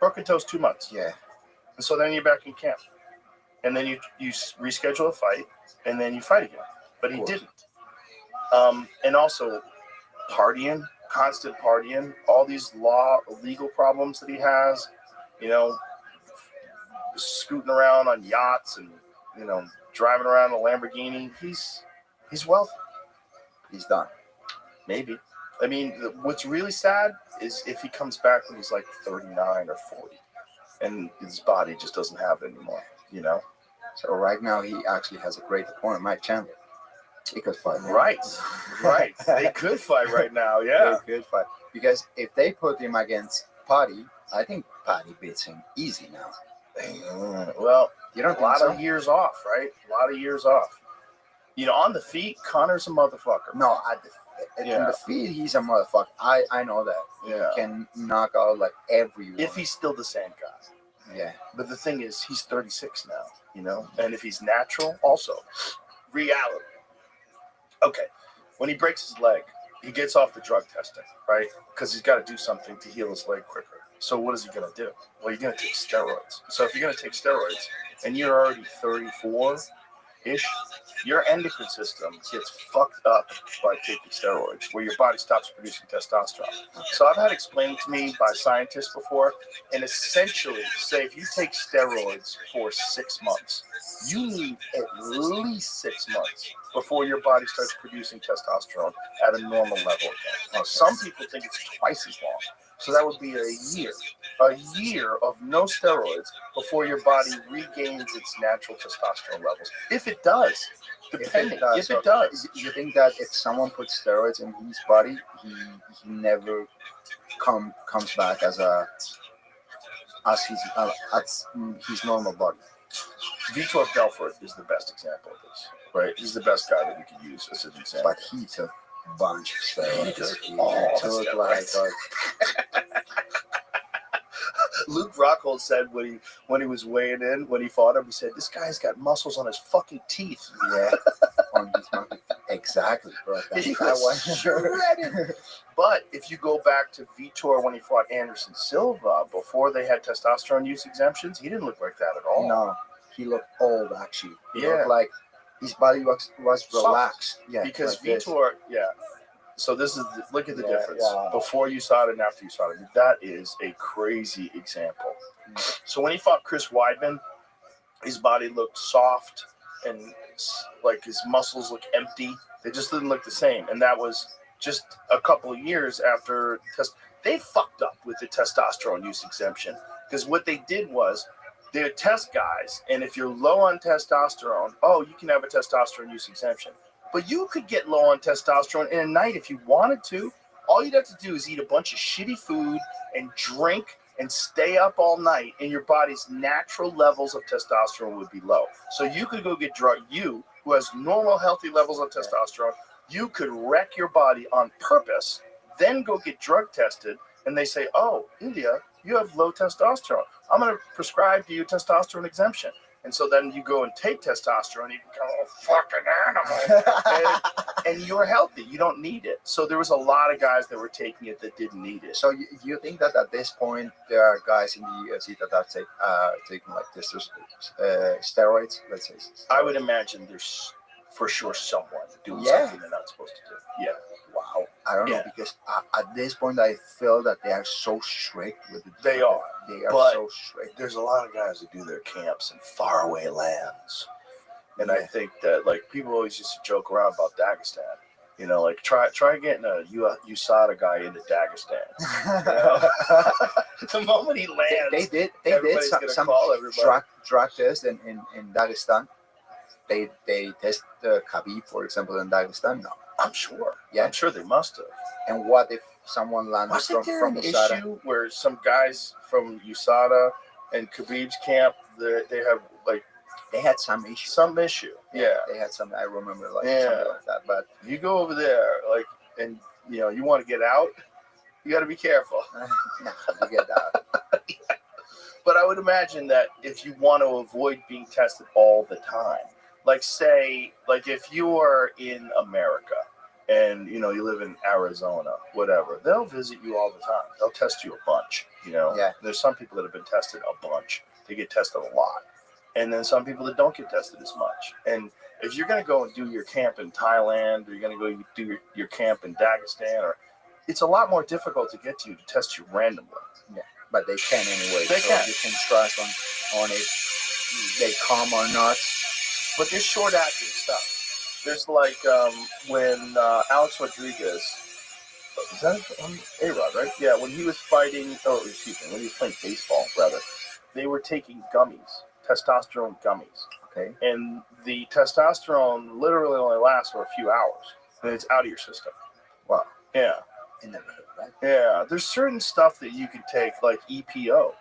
Broken toe's 2 months. Yeah. And so then you're back in camp. And then you reschedule a fight, and then you fight again. But he didn't. And also, partying, constant partying, all these legal problems that he has, you know, scooting around on yachts and, you know, driving around a Lamborghini. He's wealthy. He's done. Maybe. I mean, what's really sad is if he comes back when he's like 39 or 40 and his body just doesn't have it anymore, you know? So right now he actually has a great opponent, Mike Chandler. He could fight. Right. They could fight right now, yeah. They could fight. Because if they put him against Paddy, I think Paddy beats him easy now. Well, You don't a lot think of years off, right? A lot of years off. You know, on the feet, Connor's a motherfucker. No, in Yeah. the feet, he's a motherfucker. I know that. Yeah. He can knock out like everyone. If he's still the same guy. Yeah. But the thing is, he's 36 now, you know? And if he's natural, also, reality. Okay, when he breaks his leg, he gets off the drug testing, right? Because he's got to do something to heal his leg quicker. So what is he going to do? Well, you're going to take steroids. So if you're going to take steroids and you're already 34-ish, your endocrine system gets fucked up by taking steroids, where your body stops producing testosterone. So I've had explained to me by scientists before, and essentially say if you take steroids for 6 months, you need at least 6 months before your body starts producing testosterone at a normal level again. Now, some people think it's twice as long. So that would be a year of no steroids before your body regains its natural testosterone levels. If it does, depending. If it does. You think that if someone puts steroids in his body, he never comes back as his normal body? Vitor Belfort is the best example of this, right? He's the best guy that we could use as an example. But he took a bunch of steroids. He took He all the took like steroids. Luke Rockhold said when he was weighing in, when he fought him, he said, "This guy's got muscles on his fucking teeth." yeah, on his fucking exactly, bro. He was shredded. But if you go back to Vitor when he fought Anderson Silva before they had testosterone use exemptions, he didn't look like that at all. No, he looked old actually. He Yeah. looked like his body was relaxed. Yeah, Because like this. Vitor, So this is look at the difference yeah. before you saw it and after you saw it. That is a crazy example. So when he fought Chris Weidman, his body looked soft and like his muscles look empty. They just didn't look the same, and that was just a couple of years after they fucked up with the testosterone use exemption, because what they did was they test guys, and if you're low on testosterone, you can have a testosterone use exemption. But you could get low on testosterone in a night if you wanted to. All you'd have to do is eat a bunch of shitty food and drink and stay up all night, and your body's natural levels of testosterone would be low. So you could go get drug. You, who has normal, healthy levels of testosterone, you could wreck your body on purpose, then go get drug tested, and they say, "Oh, India, you have low testosterone. I'm going to prescribe you testosterone exemption." And so then you go and take testosterone, you become a fucking animal, and you're healthy. You don't need it. So there was a lot of guys that were taking it that didn't need it. So you think that at this point there are guys in the UFC that are taking like this steroids? Let's say. Steroids. I would imagine there's for sure someone doing something they're not supposed to do. Yeah. Wow. I don't know, Yeah. because at this point I feel that they are so strict with it. They are. They are But so strict. there's a lot of guys that do their camps in faraway lands. And I Yeah. think that, like, people always used to joke around about Dagestan. You know, like, try getting a USADA guy into Dagestan. You know? The moment he lands, They did everybody's some, gonna some call everybody. drug tests in Dagestan. They test Khabib, for example, in Dagestan. No. I'm sure. Yeah. I'm sure they must have. And what if someone landed Wasn't there from an USADA? issue where some guys from USADA and Khabib's camp, they have, like, They had some issue. some issue? Yeah. They had some. I remember like Yeah. something like that. But You go over there, like, and, you know, you want to get out, you got to be careful. nah, you get that. But I would imagine that if you want to avoid being tested all the time, like, say, like, if you're in America and, you know, you live in Arizona, whatever, they'll visit you all the time. They'll test you a bunch, you know. Yeah. There's some people that have been tested a bunch. They get tested a lot. And then some people that don't get tested as much. And if you're going to go and do your camp in Thailand, or you're going to go do your camp in Dagestan, or it's a lot more difficult to get to you to test you randomly. But they can anyway. They so can. You can trust on if they come or not. But there's short acting stuff. There's like when Alex Rodriguez, is that A-Rod, right? Yeah, when he was fighting, when he was playing baseball, rather, they were taking gummies, testosterone gummies. Okay. And the testosterone literally only lasts for a few hours, and it's out of your system. Wow. Yeah. I never heard that. Yeah, there's certain stuff that you can take, like EPO,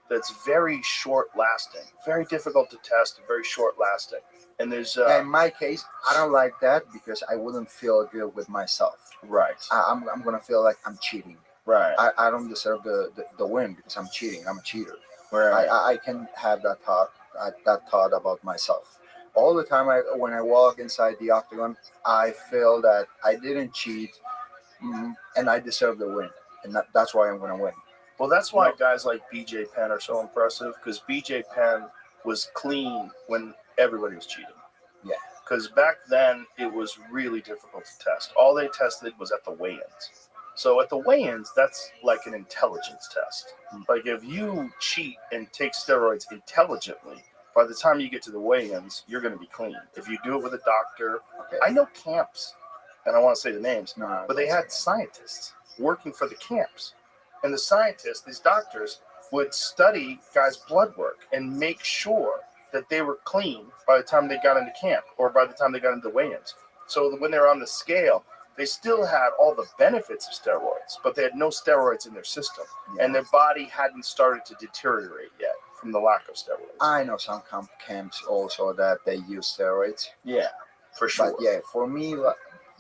that's very short lasting, very difficult to test, very short lasting. And there's In my case, I don't like that because I wouldn't feel good with myself. right, I'm gonna feel like I'm cheating. right, I don't deserve the win because I'm cheating. I'm a cheater. right. I can have that thought about myself. All the time when I walk inside the octagon, I feel that I didn't cheat, and I deserve the win, and that's why I'm gonna win. Well, that's why guys like BJ Penn are so impressive, because BJ Penn was clean when everybody was cheating. Yeah. Because back then it was really difficult to test. All they tested was at the weigh-ins. So at the weigh-ins, that's like an intelligence test. Like if you cheat and take steroids intelligently, by the time you get to the weigh-ins, you're going to be clean. If you do it with a doctor, Okay. I know camps, and I want to say the names, No, but they had scientists working for the camps. And the scientists, these doctors, would study guys' blood work and make sure that they were clean by the time they got into camp or by the time they got into weigh-ins. So when they were on the scale, they still had all the benefits of steroids, but they had no steroids in their system. Yeah. And their body hadn't started to deteriorate yet from the lack of steroids. I know some camps also that they use steroids. Yeah, for sure. But yeah, for me,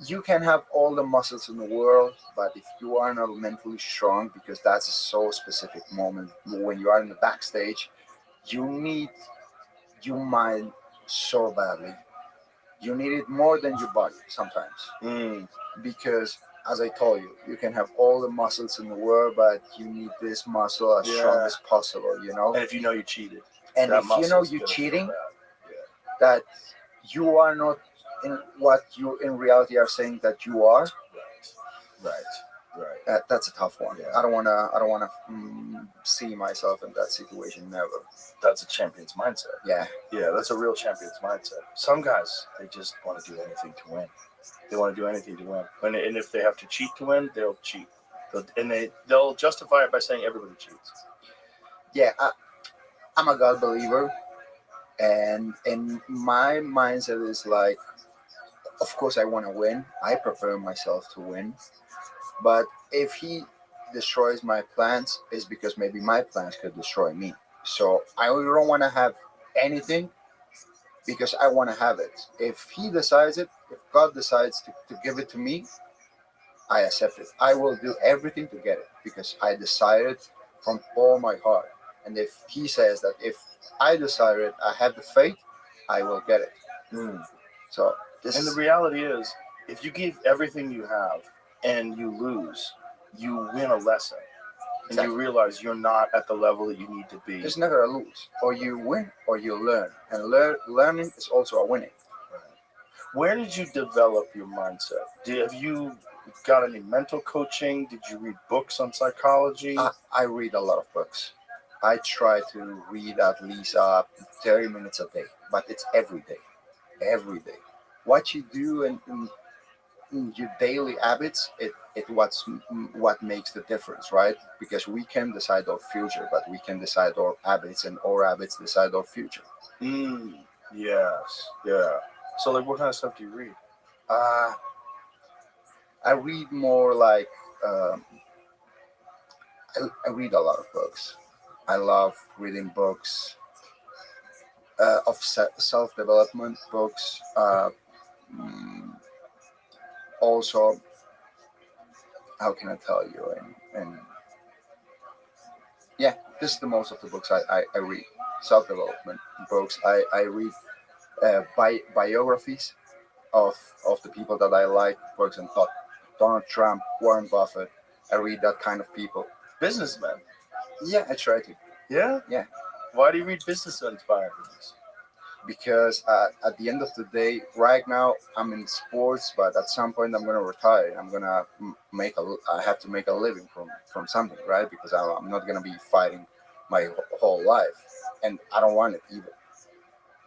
you can have all the muscles in the world, but if you are not mentally strong, because that's a so specific moment when you are in the backstage, you need your mind so badly. You need it more than your body sometimes. Because as I told you, you can have all the muscles in the world, but you need this muscle as strong as possible, you know? And if you know you cheated. And that if you know muscle's you're gonna feel cheating, bad. that you are not in what you in reality are saying that you are, Right. that's a tough one. Yeah. I don't wanna see myself in that situation, never. That's a champion's mindset. Yeah. Yeah, that's a real champion's mindset. Some guys, they just want to do anything to win. They want to do anything to win. And if they have to cheat to win, they'll cheat. They'll justify it by saying everybody cheats. Yeah, I'm a God believer, and my mindset is like, of course I want to win. I prepare myself to win, but if he destroys my plans, it's because maybe my plans could destroy me. So I don't want to have anything because I want to have it. If he decides it, if God decides to give it to me, I accept it. I will do everything to get it because I decided from all my heart. And if he says that if I decided I have the faith, I will get it. So And the reality is, if you give everything you have and you lose, you win a lesson. And Exactly. you realize you're not at the level that you need to be. there's never a lose. Or you win or you learn. And learning is also a winning. Where did you develop your mindset? Have you got any mental coaching? Did you read books on psychology? I read a lot of books. I try to read at least 30 minutes a day, but it's every day. Every day. What you do in your daily habits, what makes the difference, right? Because we can decide our future, but we can decide our habits, and our habits decide our future. Yes. Yeah. So, like, what kind of stuff do you read? Uh, I read more like um, I read a lot of books. I love reading books of self development books. Mm, Also, how can I tell you? And yeah, this is the most of the books I read. Self development books. I read biographies of the people that I like. For example, Donald Trump, Warren Buffett. I read that kind of people. Businessmen. Yeah, I try to. Yeah? Yeah. Why do you read businessmen's biographies? Because at the end of the day, right now I'm in sports, but at some point I'm gonna retire. I'm gonna I have to make a living from something, right? Because I'm not gonna be fighting my whole life, and I don't want it either.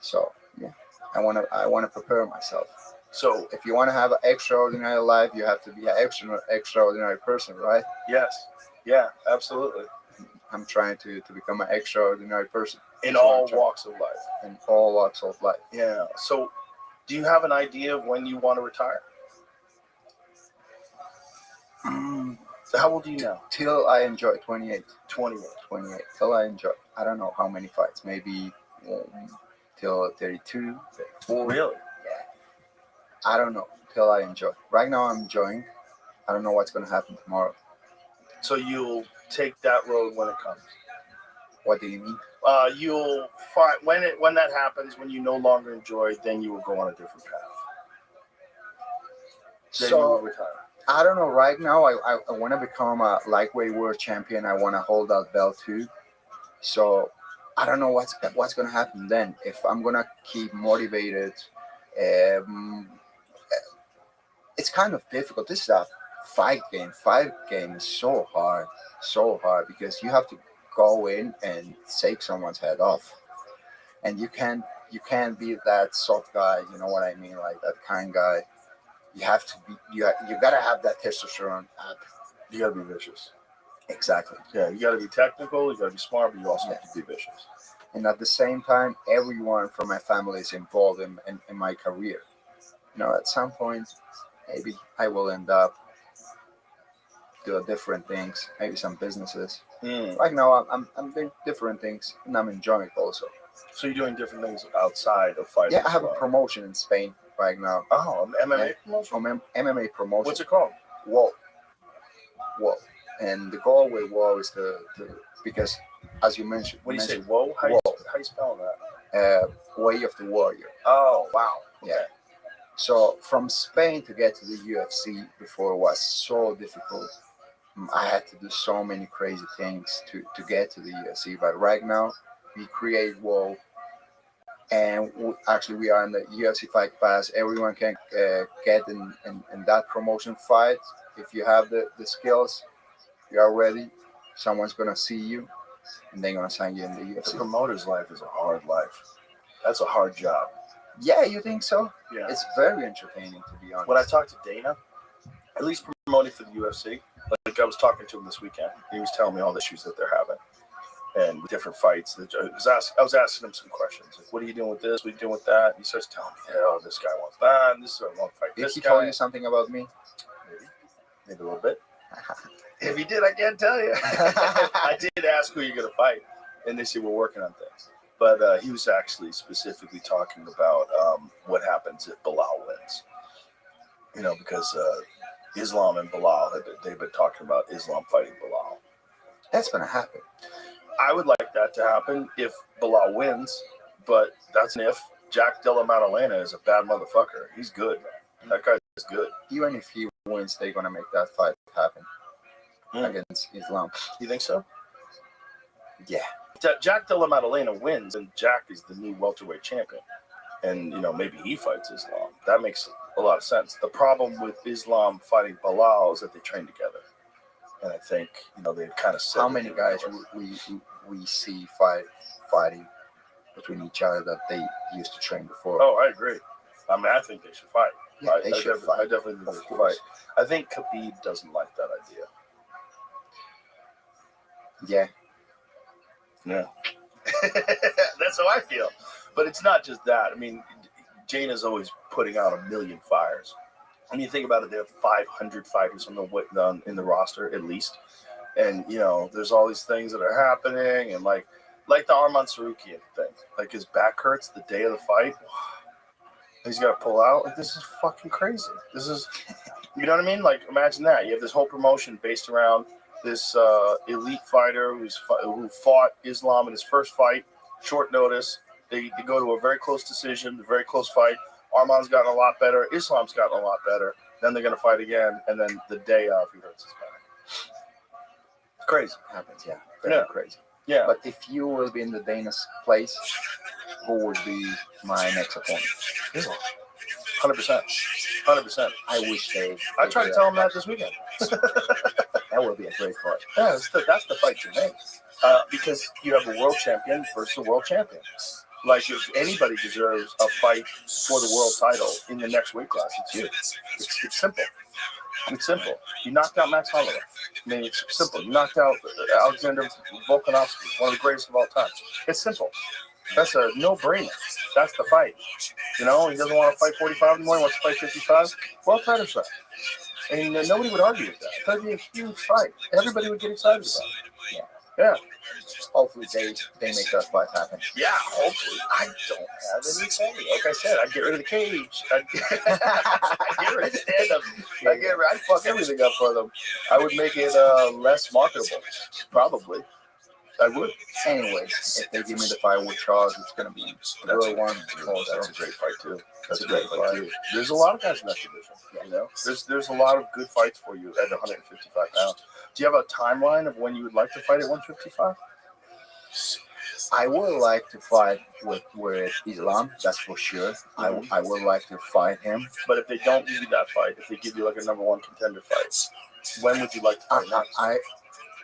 So yeah, I wanna prepare myself. So, If you want to have an extraordinary life, you have to be an extraordinary person, right? yes. Yeah, absolutely. I'm trying to become an extraordinary person In That's what all I'm trying- walks of life. in all walks of life. Yeah. So, do you have an idea of when you want to retire? So, how old are you now? Till I enjoy 28. 28. 28. Till I enjoy. I don't know how many fights. Maybe till 32, 34. Really? Yeah. I don't know. Till I enjoy. Right now I'm enjoying. I don't know what's going to happen tomorrow. So, you'll take that road when it comes. What do you mean? You'll find when that happens, when you no longer enjoy, then you will go on a different path. Then you will So retire. I don't know. Right now, I want to become a lightweight world champion. I want to hold that belt too. So I don't know what's gonna happen then. If I'm gonna keep motivated, um, it's kind of difficult. This is a fight game. Fight game is so hard because you have to go in and take someone's head off, and you can't be that soft guy. You know what I mean? Like that kind guy. You have to be. You gotta have that testosterone up. You gotta be vicious. Exactly. Yeah, you gotta be technical. You gotta be smart, but you also have to be vicious. And at the same time, everyone from my family is involved in my career. At some point, maybe I will end up doing different things, maybe some businesses. Right now, I'm doing different things, and I'm enjoying it also. So you're doing different things outside of fighting. Yeah, I have a promotion in Spain right now. Oh, an MMA Yeah. promotion? MMA promotion. What's it called? Whoa. And the goal with Whoa is because, as you mentioned, When you say whoa, how Whoa. you spell that? Way of the Warrior. Oh, wow. Yeah. So from Spain to get to the UFC before was so difficult. I had to do so many crazy things to get to the UFC. But right now, we create Whoa, and actually we are in the UFC Fight Pass. Everyone can get in that promotion fight. If you have the skills, you are ready. Someone's gonna see you, and they're gonna sign you in the The UFC. promoter's life is a hard life. That's a hard job. Yeah, you think so? Yeah. It's very entertaining, to be honest. When I talked to Dana, at least promoting for the UFC, like I was talking to him this weekend. He was telling me all the issues that they're having and with different fights. I was asking him some questions. Like, what are you doing with this? What are you doing with that? And he starts telling me, oh, this guy wants that. And this is I want to fight Did this he guy. told you something about me? Maybe a little bit. If he did, I can't tell you. I did ask who you're going to fight, and they said we're working on things. But he was actually specifically talking about what happens if Bilal wins. Because Islam and Bilal, they've been talking about Islam fighting Bilal. That's gonna happen. I would like that to happen if Bilal wins, but that's an if. Jack Della Maddalena is a bad motherfucker. He's good. That guy is good. Even if he wins, they're gonna make that fight happen against Islam. You think so? Yeah. Jack Della Maddalena wins, and Jack is the new welterweight champion. And maybe he fights Islam. That makes a lot of sense. The problem with Islam fighting Bilal is that they train together, and I think they kind of said How many guys we see fighting between each other that they used to train before? Oh, I agree. I mean, I think they should fight. Yeah, they should fight. I definitely think they should fight. I think Khabib doesn't like that idea. Yeah. Yeah. That's how I feel. But it's not just that. I mean, Jaina's always putting out a million fires. I mean, think about it. They have 500 fighters in the roster at least, and there's all these things that are happening, and like the Arman Sarukian thing. Like his back hurts the day of the fight. He's got to pull out. Like, this is fucking crazy. This is, you know what I mean? Like, imagine that. You have this whole promotion based around this elite fighter who fought Islam in his first fight, short notice. They go to a very close decision, a very close fight. Arman's gotten a lot better. Islam's gotten a lot better. Then they're going to fight again, and then the day of, he hurts his back. It's crazy. Happens, yeah. Very crazy. Yeah. But if you will be in the Dana's place, who would be my next opponent? Islam. 100%. 100%. I wish they. I tried to tell him that this weekend. That would be a great fight. Yeah, that's the fight to make. Because you have a world champion versus a world champion. Like, if anybody deserves a fight for the world title in the next weight class, it's you. It's simple. It's simple. You knocked out Max Holloway. I mean, it's simple. You knocked out Alexander Volkanovski, one of the greatest of all time. It's simple. That's a no-brainer. That's the fight. He doesn't want to fight 45 anymore. He wants to fight 55. World title shot. And nobody would argue with that. That'd be a huge fight. Everybody would get excited about it. Yeah. Hopefully they make that fight happen. Yeah, hopefully. I don't have anything. Like I said, I'd get rid of the cage. I'd get rid of the stand-up. I'd fuck everything up for them. I would make it less marketable. Probably. I would. Anyways, if they give me the fight with Charles, it's going to be a good one. That's a great fight, too. That's a great fight, too. There's a lot of guys in that division, There's a lot of good fights for you at 155 pounds. Do you have a timeline of when you would like to fight at 155? I would like to fight with Islam, that's for sure. Mm-hmm. I would like to fight him. But if they don't give you that fight, if they give you like a number one contender fight, when would you like to fight next?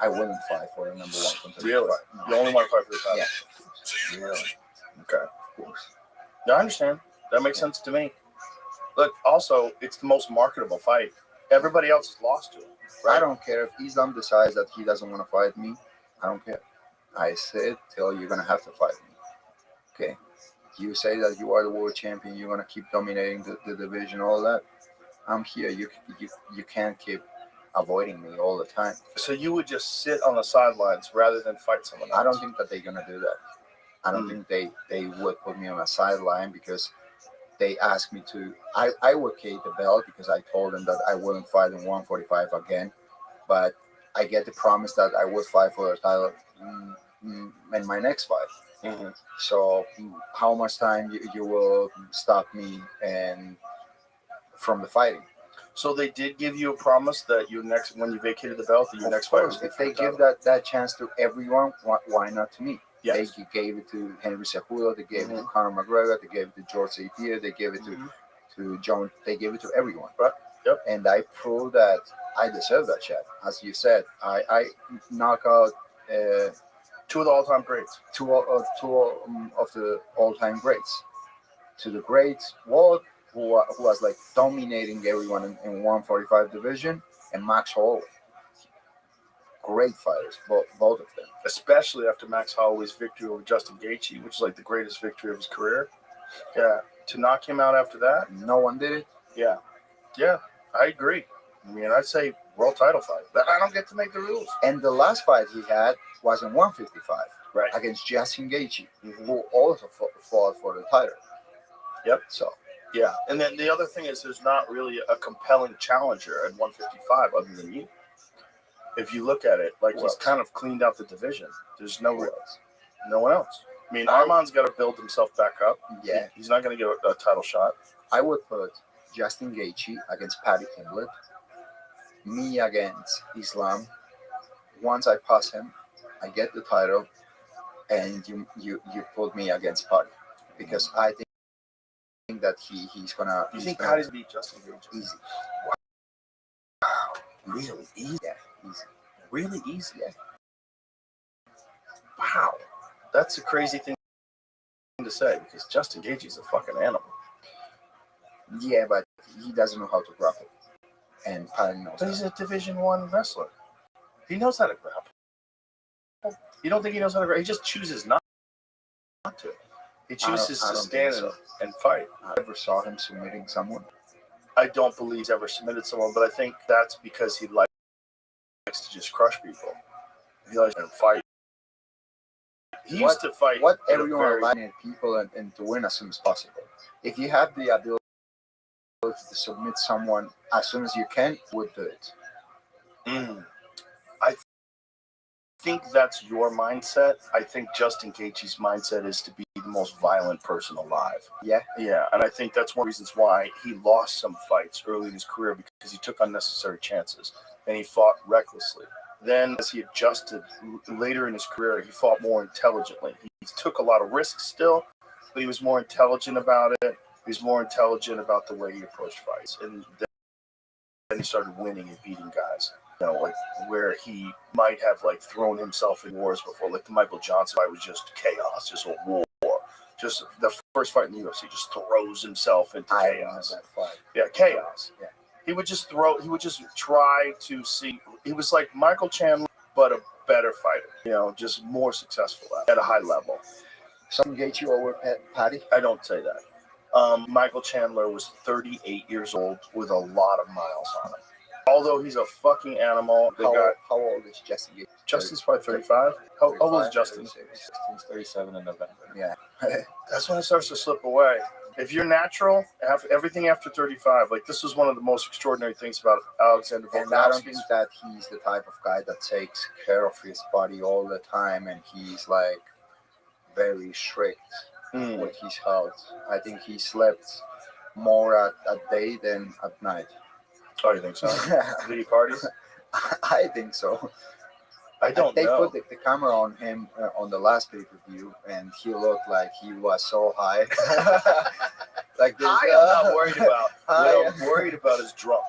I wouldn't fight for a number one contender. Really? Fight. You only want to fight for the title? Yeah. Really? Okay. Of course. Yeah, I understand. That makes sense to me. Look, also, it's the most marketable fight. Everybody else is lost to it. Right? I don't care if Islam decides that he doesn't want to fight me. I don't care. I said, till you're going to have to fight me. Okay? You say that you are the world champion. You're going to keep dominating the division, all that. I'm here. You can't keep avoiding me all the time. So you would just sit on the sidelines rather than fight someone else? I don't think that they're going to do that. I don't think they would put me on a sideline because they asked me to. I would vacate the belt because I told them that I wouldn't fight in 145 again. But I get the promise that I would fight for the title in my next fight. Mm-hmm. So how much time you will stop me and from the fighting? So they did give you a promise that when you vacated the belt, that your next fight was if they give that chance to everyone, why not to me? Yes. They gave it to Henry Cejudo, they gave it to Conor McGregor, they gave it to George St. Pierre, they gave it to John, they gave it to everyone. Right. Yep. And I proved that I deserve that shot. As you said, I knock out two of the all-time greats. Two of the all-time greats. To the greats, Walt, who was like dominating everyone in 145 division, and Max Holloway. Great fighters, both of them. Especially after Max Holloway's victory over Justin Gaethje, which is like the greatest victory of his career. Yeah, to knock him out after that, no one did it. Yeah, I agree. I mean, I'd say world title fight. But I don't get to make the rules. And the last fight he had was in 155, right, against Justin Gaethje, who also fought for the title. Yep. So. Yeah, and then the other thing is there's not really a compelling challenger at 155 other than you. If you look at it, like he's kind of cleaned out the division. There's no one else. I mean, Arman's got to build himself back up. Yeah. He's not going to get a title shot. I would put Justin Gaethje against Paddy Pimblett, me against Islam. Once I pass him, I get the title, and you put me against Paddy. Because I think that he's gonna. You he's think gonna Patty's beat Justin Gage? easy? Wow, really easy. Yeah, easy. Really easy. Yeah. Wow, that's a crazy thing to say because Justin Gage is a fucking animal. Yeah, but he doesn't know how to grapple, and Patty knows But he's that. a Division I wrestler. He knows how to grapple. You don't think he knows how to grapple? He just chooses not to. He chooses I to don't stand think so. and fight. I never saw him submitting someone. I don't believe he's ever submitted someone, but I think that's because he likes to just crush people. He likes to fight. He used to fight. What in a everyone very- likes people and to win as soon as possible. If you have the ability to submit someone as soon as you can, would do it. I think that's your mindset. I think Justin Gaethje's mindset is to be the most violent person alive. Yeah. Yeah, and I think that's one of the reasons why he lost some fights early in his career because he took unnecessary chances and he fought recklessly. Then, as he adjusted later in his career, he fought more intelligently. He took a lot of risks still, but he was more intelligent about it. He was more intelligent about the way he approached fights, and then he started winning and beating guys. You know, like where he might have like thrown himself in wars before, like the Michael Johnson fight was just chaos, just a war. Just the first fight in the UFC, just throws himself into I chaos. remember that fight. Yeah, chaos. Yeah. He would just try to see. He was like Michael Chandler, but a better fighter. You know, just more successful at a high level. Some gate you over Patty? I don't say that. Michael Chandler was 38 years old with a lot of miles on him. Although he's a fucking animal, How old is Justin Gage? Justin's probably 35. How old is 35, Justin? 36. He's 37 in November. Yeah. That's when it starts to slip away. If you're natural, everything after 35, like this was one of the most extraordinary things about Alexander And I don't Volkanovski. think that he's the type of guy that takes care of his body all the time and he's like very strict with his health. I think he slept more at day than at night. Oh, you think so? Did he parties? I think so. I don't they know. put the camera on him on the last pay-per-view and he looked like he was so high. Like this, High I'm not worried about. High. What I'm worried about is drunk.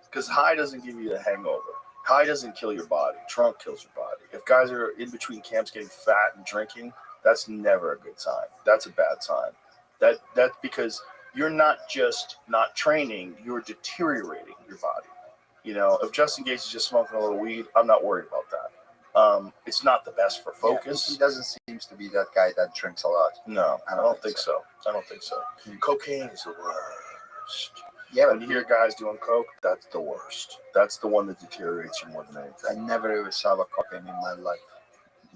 Because high doesn't give you a hangover. High doesn't kill your body. Drunk kills your body. If guys are in between camps getting fat and drinking, that's never a good sign. That's a bad sign. That's because you're not just not training, you're deteriorating your body. You know, if Justin Gates is just smoking a little weed, I'm not worried about that. It's not the best for focus. Yeah, he doesn't seem to be that guy that drinks a lot. No, I don't think so. I don't think so. Cocaine is the worst. Yeah, When you hear guys doing coke, that's the worst. That's the one that deteriorates you more than I anything. never ever saw a cocaine in my life.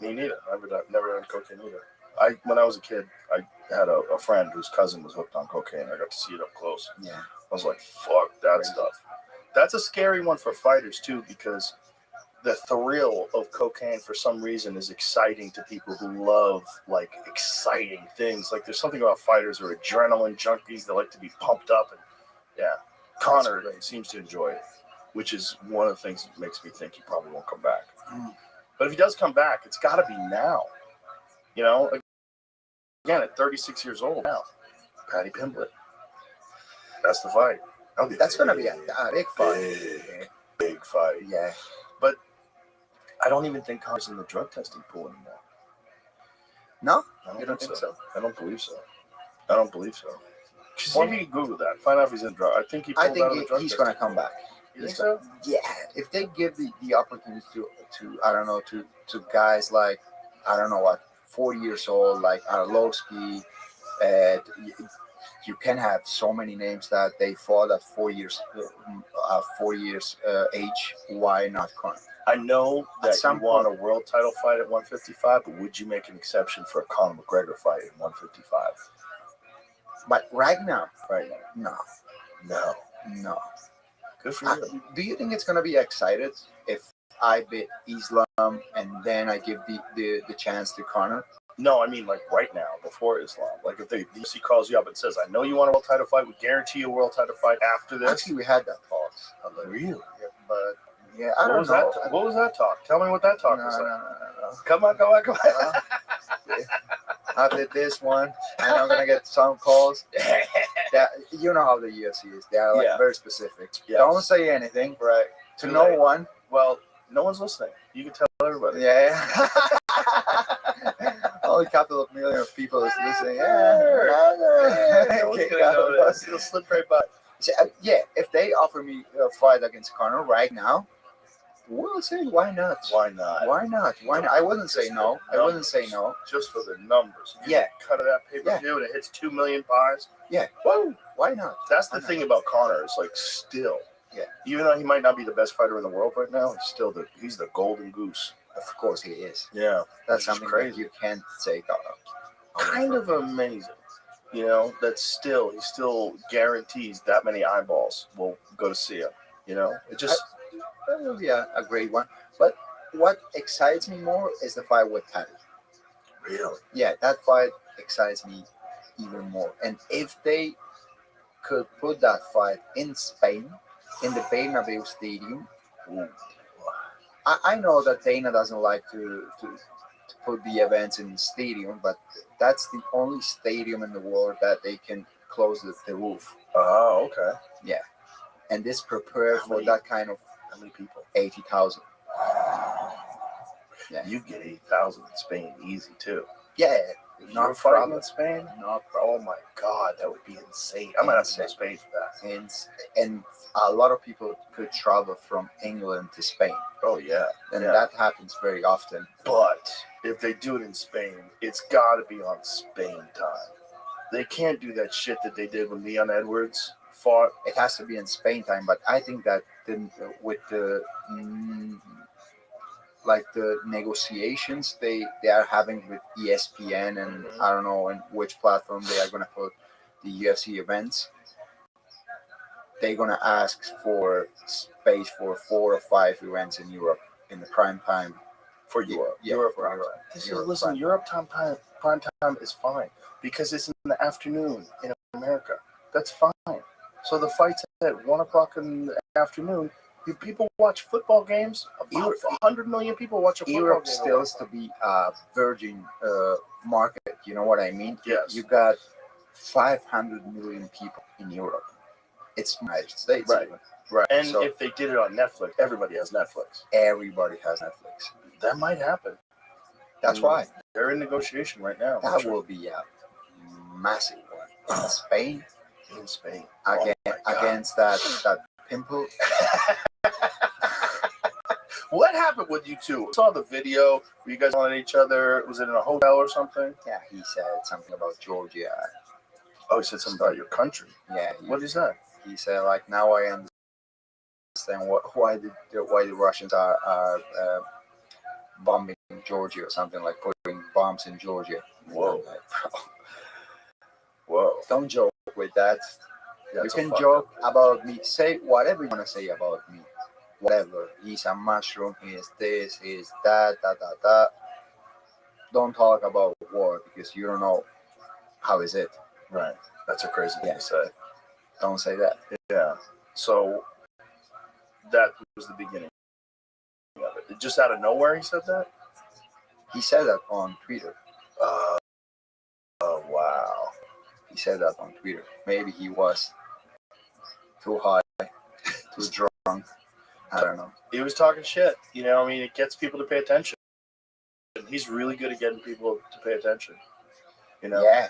Me neither. I've never done cocaine either. When I was a kid, I had a friend whose cousin was hooked on cocaine. I got to see it up close. Yeah. I was like, fuck that stuff. That's a scary one for fighters too, because the thrill of cocaine for some reason is exciting to people who love like exciting things. Like there's something about fighters who are adrenaline junkies that like to be pumped up. And yeah, Connor seems to enjoy it, which is one of the things that makes me think he probably won't come back. But if he does come back, it's got to be now. You know, again, at 36 years old now, Paddy Pimblett. That's the fight. That's going to be a big fight. Big fight. Yeah. But I don't even think Connor's in the drug testing pool anymore. No? I don't think so. I don't believe so. I don't believe so. See if you can Google that. Find out if he's in drug. I think I think he's going to come back. You think so? Yeah. If they give the opportunity to I don't know, to guys like, I don't know what, 40 years old, like Arlovsky, you can have so many names that they fought at 4 years age. Why not Conor? I know that some you want a world title fight at 155, but would you make an exception for a Conor McGregor fight at 155? But right now, No. Good for you. Do you think it's going to be excited if I beat Islam and then I give the chance to Conor? No, I mean like right now, before Islam. Like if the UFC calls you up and says, I know you want a world title fight, we guarantee you a world title fight after this. Actually, we had that talk. Really? Yeah, but yeah, I don't know. What was that talk? Tell me what that talk was like. No. Come on. After this one, and I'm going to get some calls. that you know how the UFC is. They are like Yeah. very specific. Yes. Don't say anything Right. to Too no late. one. Well, no one's listening. You can tell everybody. Yeah. Only a couple of million of people is listening. Whatever. Yeah. No one's Okay, gonna notice. It'll slip right by. Yeah, if they offer me a fight against Conor right now, we'll say why not? Why not? Why not? Why not? I wouldn't say no. I wouldn't say no. Just for the numbers. You Yeah. Cut of that pay-per-view and it hits 2 million buys. Yeah. Whoa. Why not? That's Why the not? thing about Conor. It's like still. Yeah. Even though he might not be the best fighter in the world right now, he's the golden goose. Of course he is. Yeah. That's Which is something crazy. that you can't take out. Kind of amazing. You know, that he still guarantees that many eyeballs will go to see him. You know, it just That will be a great one. But what excites me more is the fight with Paddy. really. Yeah, that fight excites me even more. And if they could put that fight in Spain, in the Bernabeu Stadium, Ooh. I know that Dana doesn't like to put the events in the stadium, but that's the only stadium in the world that they can close the roof. Oh, okay. And this prepared How for many? that kind of How many people? 80,000. Yeah. You get 8,000 in Spain easy too. Yeah, You're not fighting problem. in Spain? Not Oh my God, that would be insane. I might have to go to Spain for that. and a lot of people could travel from England to Spain, Oh yeah. and Yeah. that happens very often. But if they do it in Spain, it's got to be on Spain time. They can't do that shit that they did when Leon Edwards fought. It has to be in Spain time, but I think that with the like the negotiations they are having with ESPN and I don't know in which platform they are going to put the UFC events, they're going to ask for space for 4 or 5 events in Europe in the prime time. For Europe. Yeah, Europe for prime Europe. time. This is, Europe listen, prime Europe prime time is fine because it's in the afternoon in America. That's fine. So the fight's at 1 o'clock in the afternoon. People watch football games. About 100 million people watch a football Europe game. still is to be a virgin market. You know what I mean? Yes. You got 500 million people in Europe. It's United States. Right. Even. Right. And So- if they did it on Netflix, everybody has Netflix. Everybody has Netflix. That might happen. That's why. They're in negotiation right now. That will be a massive one. In Spain, in Spain. again, Oh my God. against that pimple. What happened with you two? I saw the video where you guys on each other. Was it in a hotel or something? Yeah, he said something about Georgia. Oh, he said something about your country. Yeah, What is that? he said like now I understand why the Russians are bombing Georgia or something, like putting bombs in Georgia. Whoa. I'm like, bro, Whoa. don't joke with that. That's You a can fucked joke up- about me. Say whatever you want to say about me. Whatever. He's a mushroom. He is this. He is that. That. Don't talk about war because you don't know how is it. Right. That's a crazy thing Yeah. to say. Don't say that. Yeah. So that was the beginning of it. Just out of nowhere, he said that? He said that on Twitter. Oh, wow. He said that on Twitter. Maybe he was too high, too drunk. I don't know. He was talking shit. You know, I mean, it gets people to pay attention. He's really good at getting people to pay attention. You know? Yeah,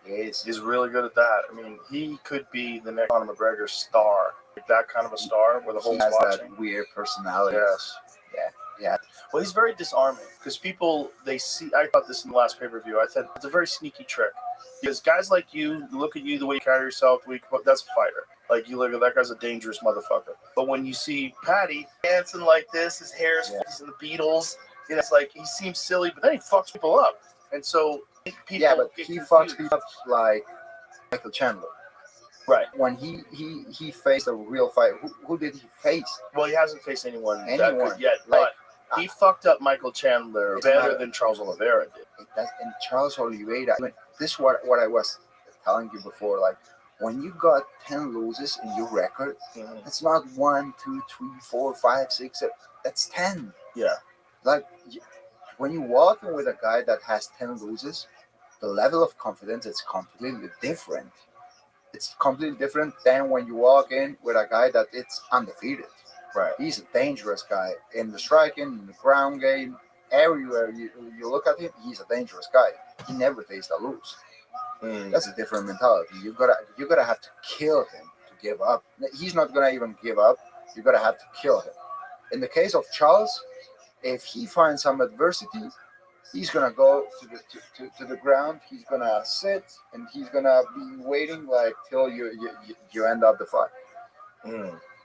he is. He's really good at that. I mean, he could be the next Conor McGregor star. Like that kind of a star where the whole He has watching. that weird personality. Yes. Yeah. Well, he's very disarming because people, they see, I thought this in the last pay-per-view, I thought it's a very sneaky trick. Because guys like you look at you the way you carry yourself, that's a fighter. Like, you look at that guy's a dangerous motherfucker. But when you see Paddy dancing like this, his hair's he's in the Beatles, you know, it's like he seems silly, but then he fucks people up. And so people Yeah, but get he confused. fucks people up like Michael Chandler. Right. When he faced a real fight, who did he face? Well, he hasn't faced anyone that Anyone. good yet, Like, but he fucked up Michael Chandler It's better not- than Charles Oliveira did. And Charles Oliveira. This is what I was telling you before. Like when you got 10 losses in your record, it's not 1, 2, 3, 4, 5, 6. That's 10. Yeah. Like when you walk in with a guy that has 10 losses, the level of confidence is completely different. It's completely different than when you walk in with a guy that it's undefeated. Right. He's a dangerous guy in the striking, in the ground game, everywhere you look at him. He's a dangerous guy. He never takes a lose. That's a different mentality. You gotta have to kill him to give up. He's not gonna even give up. You gotta have to kill him. In the case of Charles, if he finds some adversity, he's gonna go to the ground. He's gonna sit and he's gonna be waiting like till you end up the fight.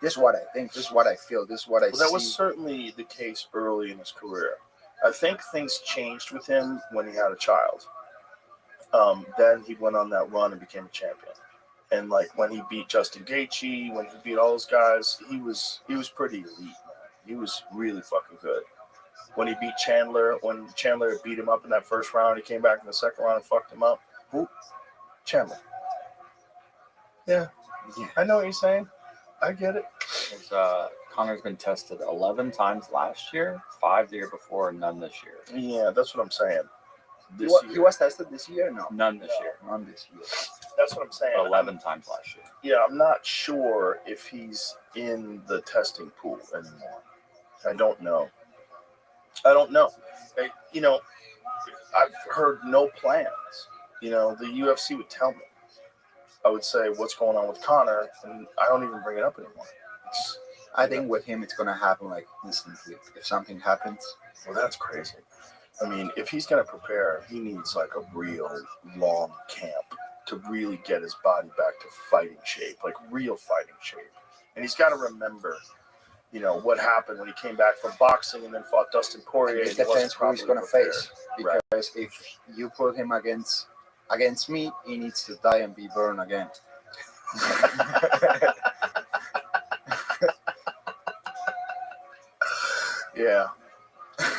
This is what I think. This is what I feel. This is what I see. That was certainly the case early in his career. I think things changed with him when he had a child. Then he went on that run and became a champion. And like when he beat Justin Gaethje, when he beat all those guys, he was pretty elite, man. He was really fucking good. When he beat Chandler, when Chandler beat him up in that first round, he came back in the second round and fucked him up. Who? Chandler. Yeah. I know what you're saying. I get it. Connor's been tested 11 times last year, 5 the year before, and none this year. Yeah, that's what I'm saying. He was tested this year? No. None this year. None this year. That's what I'm saying. 11 times last year. Yeah, I'm not sure if he's in the testing pool anymore. I don't know. I've heard no plans. The UFC would tell me. I would say, what's going on with Connor? And I don't even bring it up anymore. I think with him, it's going to happen like instantly. If something happens. Well, that's crazy. I mean, if he's going to prepare, he needs like a real long camp to really get his body back to fighting shape, like real fighting shape. And he's got to remember, what happened when he came back from boxing and then fought Dustin Poirier. It depends who he's going to face. Because if you put him against me, he needs to die and be burned again. Yeah.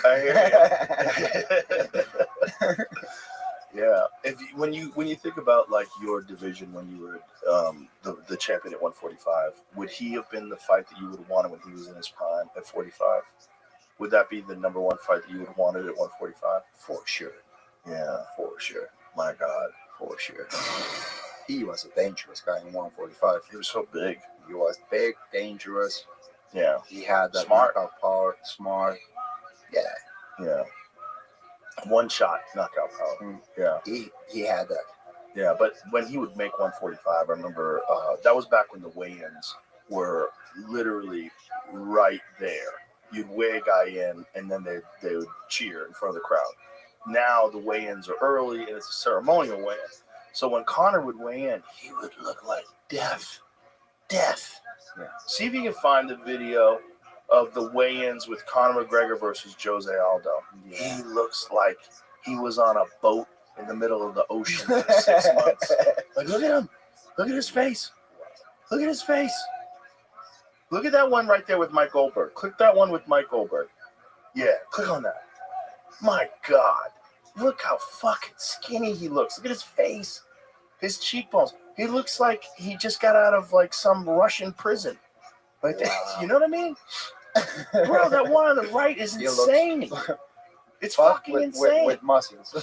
I hear you. Yeah. When you think about like your division when you were the champion at 145, would he have been the fight that you would have wanted when he was in his prime at 45? Would that be the number one fight that you would have wanted at 145? For sure. Yeah, for sure. My God, for sure. He was a dangerous guy in 145. He was so big. He was big, dangerous. Yeah. He had that Smart. knockout power, smart. Yeah. Yeah. One shot knockout power. Yeah. He had that. Yeah, but when he would make 145, I remember that was back when the weigh-ins were literally right there. You'd weigh a guy in, and then they would cheer in front of the crowd. Now the weigh-ins are early, and it's a ceremonial weigh-in. So when Conor would weigh in, he would look like death. Death. Yeah. See if you can find the video of the weigh-ins with Conor McGregor versus Jose Aldo. Yeah. He looks like he was on a boat in the middle of the ocean for 6 months. Like, look at him. Look at his face. Look at his face. Look at that one right there with Mike Goldberg. Click that one with Mike Goldberg. Yeah, click on that. My God. Look how fucking skinny he looks. Look at his face. His cheekbones. He looks like he just got out of like some Russian prison. Like that. You know what I mean? Bro, that one on the right is insane. It's fucking insane. With muscles.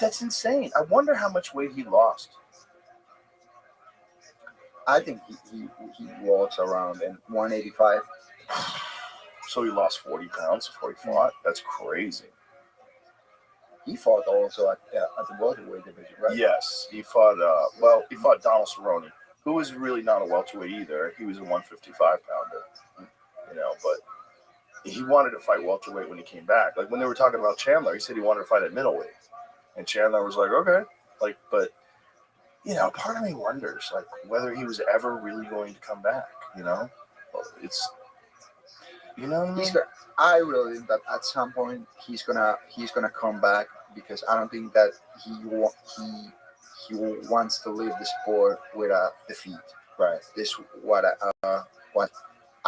That's insane. I wonder how much weight he lost. I think he walks around in 185. So he lost 40 pounds before he fought? That's crazy. He fought also at the welterweight division, right? Yes. He fought Donald Cerrone, who was really not a welterweight either. He was a 155 pounder. But he wanted to fight welterweight when he came back. Like when they were talking about Chandler, he said he wanted to fight at middleweight. And Chandler was like, okay. But part of me wonders, like, whether he was ever really going to come back, It's, I really think that at some point he's gonna come back, because I don't think that he wants to leave the sport with a defeat. Right. This what I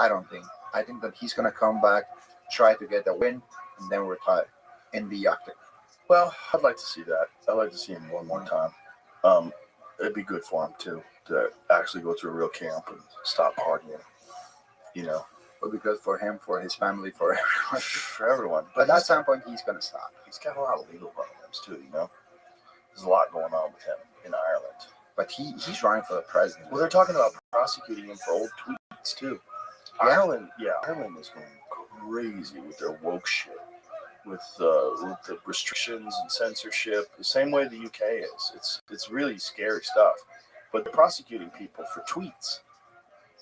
don't think. I think that he's gonna come back, try to get a win, and then retire and be active. Well, I'd like to see that. I'd like to see him one more time. It'd be good for him too to actually go to a real camp and stop partying. It would be good for him, for his family, for everyone. For everyone. But at some point, he's gonna stop. He's got a lot of legal problems too. There's a lot going on with him in Ireland. But he's running for the president. Well, they're talking about prosecuting him for old tweets too. Yeah. Ireland is going crazy with their woke shit, with the restrictions and censorship, the same way the UK is. It's really scary stuff. But they're prosecuting people for tweets.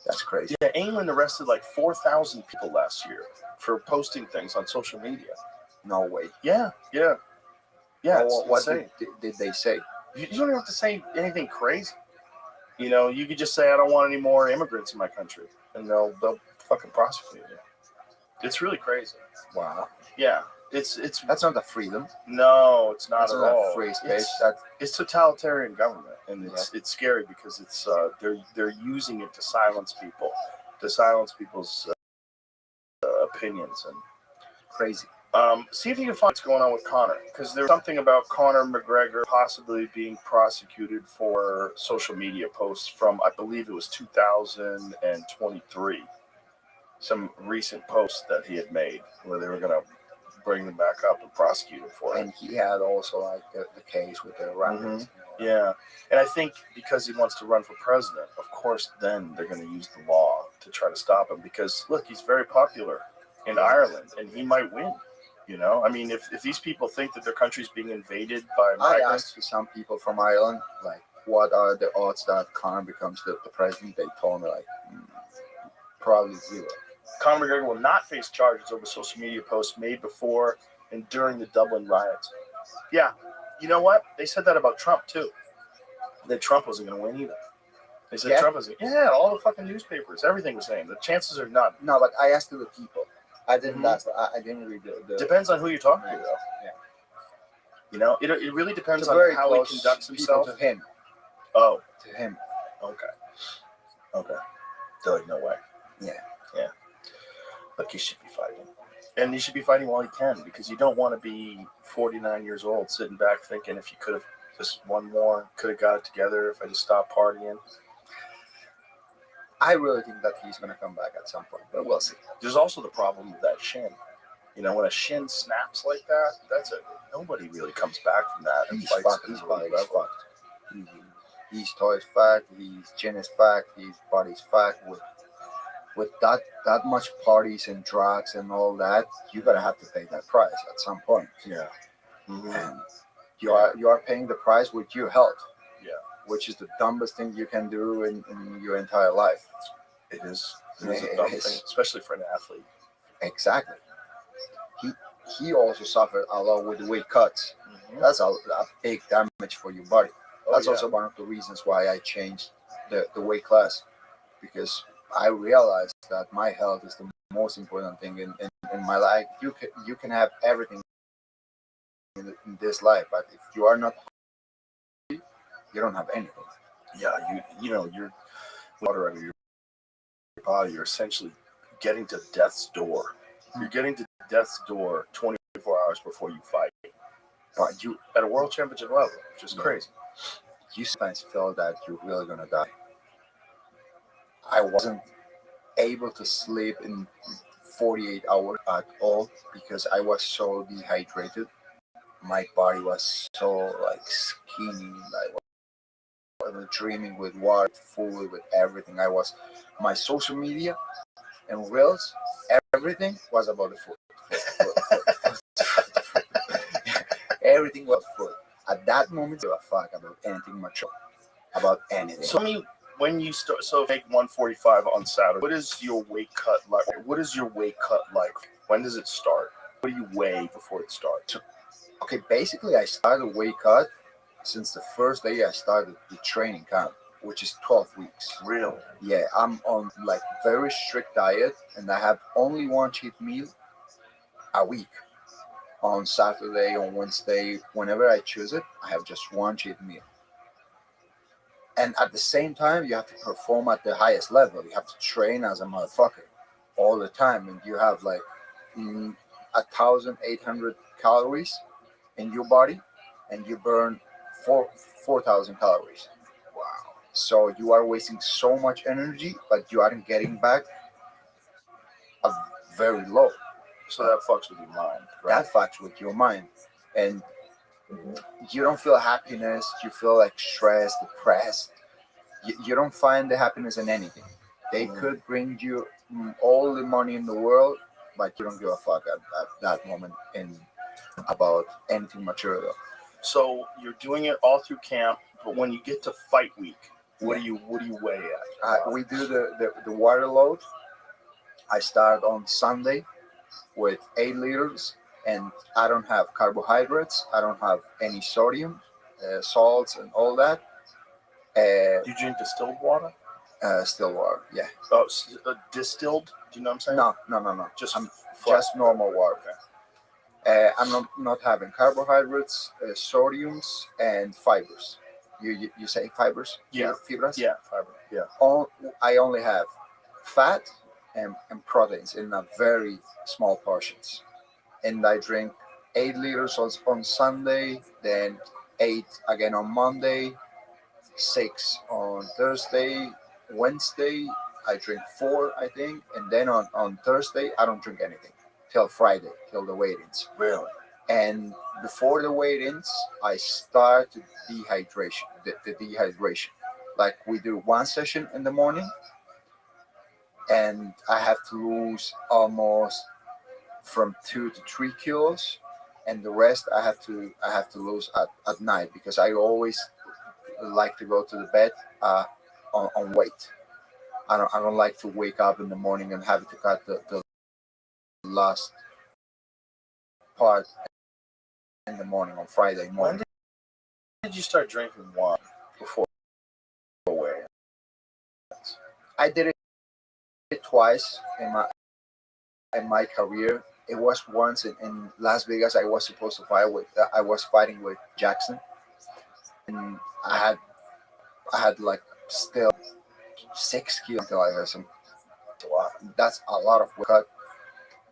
That's crazy. Yeah, England arrested like 4,000 people last year for posting things on social media. No way. Yeah. Well, what insane. did they say? You don't even have to say anything crazy. You know, you could just say, I don't want any more immigrants in my country, and they'll fucking prosecute you. It's really crazy. Wow. Yeah, it's That's not a freedom. no, it's not That's at not all. a free space. It's totalitarian government, and it's scary because it's they're using it to silence people, to silence people's opinions, and Crazy. see if you can find what's going on with Conor, because there's something about Conor McGregor possibly being prosecuted for social media posts from, I believe it was 2023. Some recent posts that he had made where they were going to bring him back up and prosecute him for it. And he had also like the case with the rabbits. Yeah, and I think because he wants to run for president, of course, then they're going to use the law to try to stop him, because look, he's very popular in Ireland, and he might win. You know, I mean, if these people think that their country's being invaded by I migrants, asked some people from Ireland, like, what are the odds that Conor becomes the president? They told me, like, probably zero. Conor McGregor will not face charges over social media posts made before and during the Dublin riots. Yeah, you know what? They said that about Trump too. That Trump wasn't going to win either. They said Trump wasn't. Yeah, all the fucking newspapers, everything was saying the chances are none. No, but I asked the people. I didn't ask. I didn't read the. Depends on who you're talking to, though. Yeah. You know, it really depends To on very how he close conducts himself. people to him. Oh, To him. okay. They're like, no way. Yeah. Look, he should be fighting. And he should be fighting while he can, because you don't want to be 49 years old sitting back thinking, if you could have just one more, could have got it together, if I just stopped partying. I really think that he's going to come back at some point, but we'll see. There's also the problem with that shin. You know, when a shin snaps like that, nobody really comes back from that. And He's fights fucked. at His the body's level. fucked. His toe is fucked. His chin is fucked. His body's fucked. With that much parties and drugs and all that, you're gonna have to pay that price at some point. Yeah. Mm-hmm. And you are paying the price with your health. Yeah. Which is the dumbest thing you can do in your entire life. It is. Yeah, It's a dumb it is. thing, especially for an athlete. Exactly. He also suffered a lot with weight cuts. Mm-hmm. That's a big damage for your body. That's yeah. also one of the reasons why I changed the weight class, because I realized that my health is the most important thing in my life. You can have everything in this life, but if you are not healthy, you don't have anything. Yeah, you know, you're water out of your body. You're essentially getting to death's door. You're getting to death's door 24 hours before you fight. But you at a world championship level, which is crazy. You sometimes feel that you're really gonna die. I wasn't able to sleep in 48 hours at all because I was so dehydrated. My body was so like skinny. I was dreaming with water, food, with everything. My social media and reels, everything was about the food. Everything was food. At that moment, I gave a fuck about anything much, about anything. So, I mean, when you start, so make 145 on Saturday, what is your weight cut like? What is your weight cut like? When does it start? What do you weigh before it starts? Okay, basically, I started weight cut since the first day I started the training camp, which is 12 weeks. Really? Yeah, I'm on like very strict diet, and I have only one cheat meal a week. On Saturday, on Wednesday, whenever I choose it, I have just one cheat meal. And at the same time, you have to perform at the highest level. You have to train as a motherfucker all the time, and you have like 1,800 calories in your body, and you burn 4,000 calories. Wow. So you are wasting so much energy, but you aren't getting back a very low. So that fucks with your mind, right? That fucks with your mind. And You don't feel happiness. You feel like stressed, depressed. You don't find the happiness in anything. They could bring you all the money in the world, but you don't give a fuck at that moment in about anything material. So you're doing it all through camp, but when you get to fight week, what do you weigh at? We do the water load. I start on Sunday with 8 liters, and I don't have carbohydrates. I don't have any sodium, salts, and all that. You drink distilled water? Still water, yeah. Oh, distilled? Do you know what I'm saying? No. Just Just normal water. I'm not having carbohydrates, sodiums, and fibers. You say fibers? Yeah. Fibras? Yeah, fiber. Yeah. I only have fat and proteins in a very small portions. And I drink 8 liters on Sunday, then 8 again on Monday, 6 on Thursday, Wednesday I drink 4, I think, and then on Thursday I don't drink anything till Friday, till the weigh-ins. Really? And before the weigh-ins, I start dehydration. The dehydration, like we do one session in the morning, and I have to lose almost from 2 to 3 kilos, and the rest I have to lose at night because I always like to go to the bed on weight. I don't like to wake up in the morning and have to cut the last part in the morning on Friday When morning. did you start drinking wine before weigh? I did it twice in my career. It was once in Las Vegas. I was supposed to fight with. I was fighting with Jackson, and I had like still 6 kilos until I had some. That's a lot of weight cut.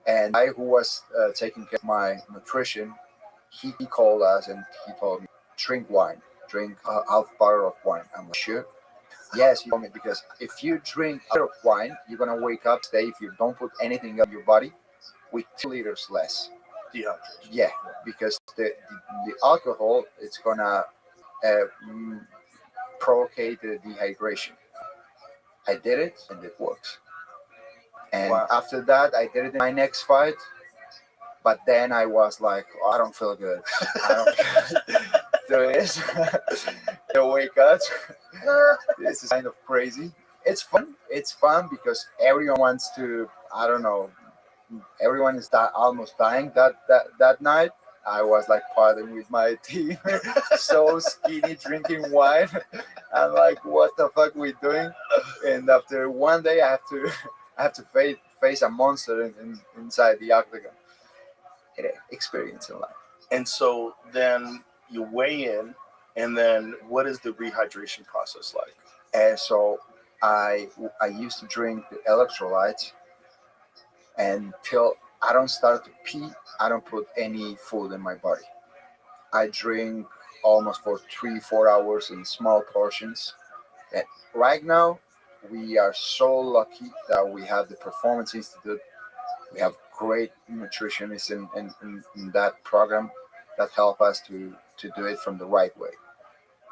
And the guy who was taking care of my nutrition, he called us and he told me, drink wine, drink a half bottle of wine. I'm like, sure. Yes, he told me, because if you drink a bottle of wine, you're gonna wake up today if you don't put anything in your body with 2 liters less. Dehydration. Yeah, because the alcohol, it's gonna uh, provocate the dehydration. I did it and it works. And Wow. after that, I did it in my next fight. But then I was like, oh, I don't feel good. I don't do this. The weight cut. This is kind of crazy. It's fun. It's fun because everyone wants to. I don't know. Everyone is almost dying that night. I was like partying with my team, so skinny, drinking wine. I'm like, what the fuck we doing? And after one day, I have to face a monster inside the octagon. Experience in life. And so then you weigh in, and then what is the rehydration process like? And so I used to drink the electrolytes until I don't start to pee. I don't put any food in my body. I drink almost for 3-4 hours in small portions. And right now, we are so lucky that we have the Performance Institute. We have great nutritionists in that program that help us to do it from the right way.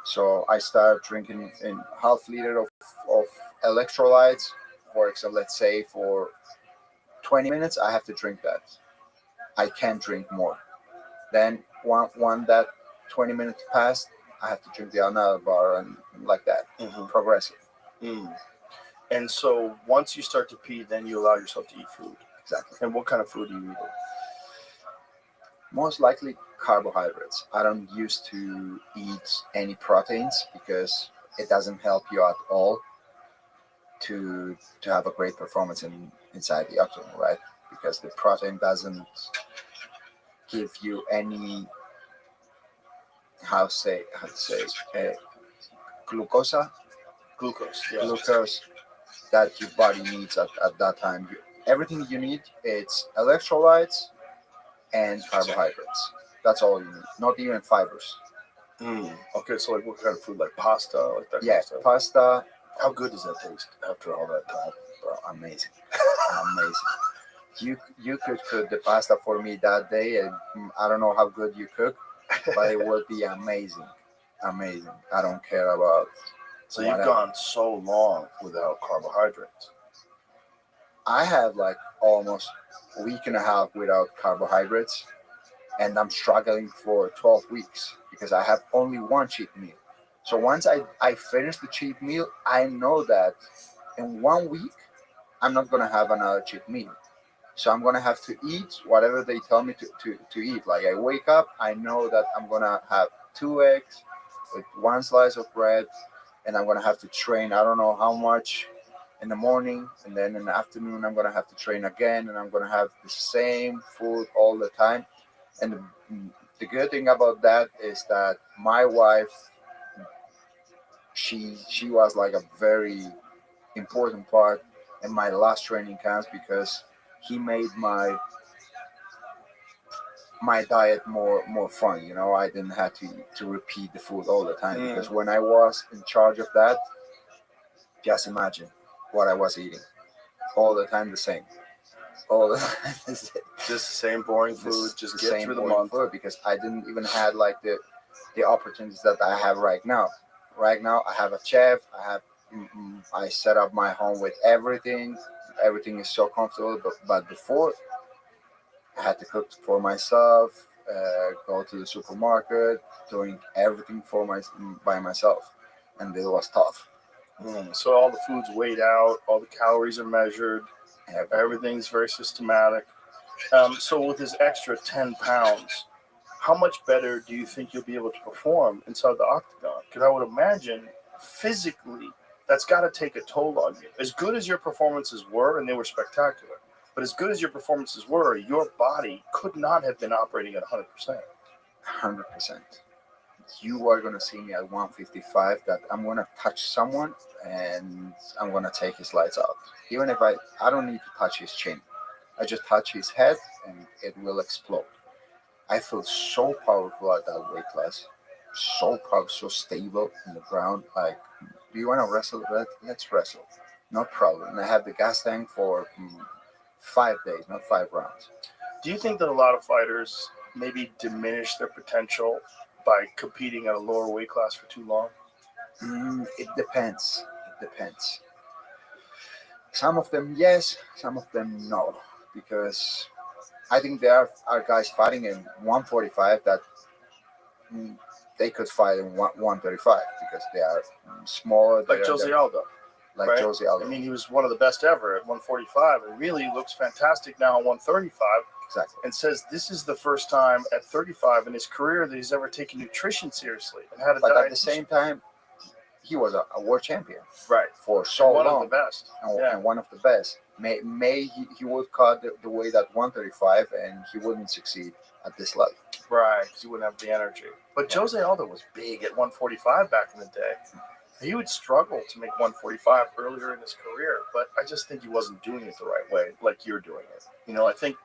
So I start drinking in half liter of electrolytes. For example, let's say for 20 minutes, I have to drink that. I can't drink more. Then one that 20 minutes passed, I have to drink the another bar and like that, progressive. Mm. And so once you start to pee, then you allow yourself to eat food. Exactly. And what kind of food do you eat? Most likely carbohydrates. I don't used to eat any proteins because it doesn't help you at all to have a great performance inside the octagon, right? Because the protein doesn't give you any how to say glucose Glucose. Yeah. glucose that your body needs at that time. Everything you need, it's electrolytes and carbohydrates. That's all you need. Not even fibers. Okay, so like what kind of food? Like pasta, like that kind Yeah, of stuff? pasta. How good does that taste after all that time? Bro, amazing, amazing. You could cook the pasta for me that day, and I don't know how good you cook, but it will be amazing. Amazing. I don't care about. So you've whatever. gone so long without carbohydrates. I have like almost a week and a half without carbohydrates, and I'm struggling for 12 weeks because I have only one cheat meal. So once I finish the cheat meal, I know that in 1 week, I'm not going to have another cheat meal. So I'm going to have to eat whatever they tell me to eat. Like I wake up, I know that I'm going to have 2 eggs with one slice of bread, and I'm going to have to train, I don't know how much in the morning, and then in the afternoon, I'm going to have to train again, and I'm going to have the same food all the time. And the good thing about that is that my wife, she was like a very important part in my last training camps because he made my diet more fun. I didn't have to repeat the food all the time because when I was in charge of that, just imagine what I was eating all the time, the same, all the time the same. Just the same boring food. Just the get same through the boring month. food because I didn't even had like the opportunities that I have right now. Right now, I have a chef. I set up my home with everything. Everything is so comfortable. But before, I had to cook for myself, go to the supermarket, doing everything by myself, and it was tough. So all the food's weighed out, all the calories are measured, Everything. everything's very systematic. So with this extra 10 pounds, how much better do you think you'll be able to perform inside the octagon? Because I would imagine physically that's got to take a toll on you. As good as your performances were, and they were spectacular, but as good as your performances were, your body could not have been operating at 100%. 100%. You are gonna see me at 155. That I'm gonna touch someone and I'm gonna take his lights out. Even if I don't need to touch his chin. I just touch his head and it will explode. I feel so powerful at that weight class. So powerful, so stable in the ground. Like, do you want to wrestle? Let's wrestle. No problem. And I have the gas tank for 5 days, not 5 rounds. Do you think that a lot of fighters maybe diminish their potential by competing at a lower weight class for too long? It depends. It depends. Some of them, yes. Some of them, no. Because I think there are guys fighting in 145 that mm, they could fight in 135 because they are smaller. Like Jose Aldo, like right? Jose Aldo. I mean, he was one of the best ever at 145 and really looks fantastic now at 135 exactly. and says this is the first time at 35 in his career that he's ever taken nutrition seriously and had a But diet. at the same time, he was a world champion Right. for so one long. of the best. And one of the best. May he would cut the weight at 135 and he wouldn't succeed at this level. Right, because he wouldn't have the energy. But Jose Aldo was big at 145 back in the day. He would struggle to make 145 earlier in his career, but I just think he wasn't doing it the right way, like you're doing it. I think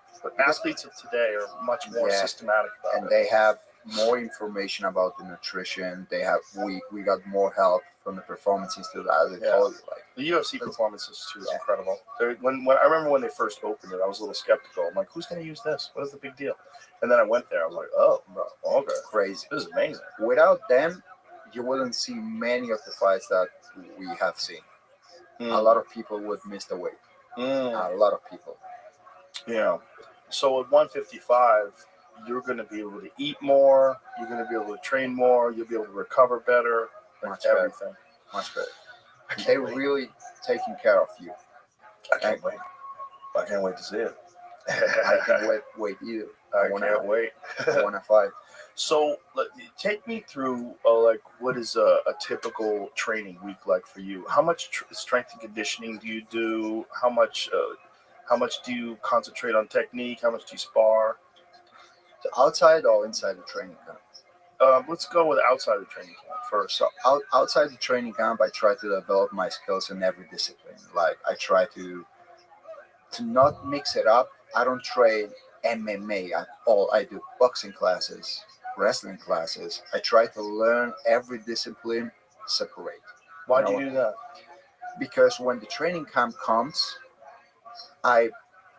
athletes of today are much more systematic about and it. they have more information about the nutrition. We got more help from the Performance Institute, as I told you. Like The UFC performances too is incredible. When I remember when they first opened it, I was a little skeptical. I'm like, who's going to use this? What is the big deal? And then I went there. I was like, oh, bro, okay, crazy. this is amazing. Without them, you wouldn't see many of the fights that we have seen. A lot of people would miss the weight. A lot of people. So at 155, you're going to be able to eat more. You're going to be able to train more. You'll be able to recover better. Much everything. Much better. They're really taking care of you. I can't wait. I can't wait to see it. I can't wait either. I can't wait. I want to fight. So, take me through what is a typical training week like for you? How much strength and conditioning do you do? How much do you concentrate on technique? How much do you spar? So outside or inside the training camp? Let's go with outside the training camp first. So outside the training camp, I try to develop my skills in every discipline. Like I try to not mix it up. I don't train MMA at all. I do boxing classes, wrestling classes. I try to learn every discipline separate. Why do you do that? Because when the training camp comes, I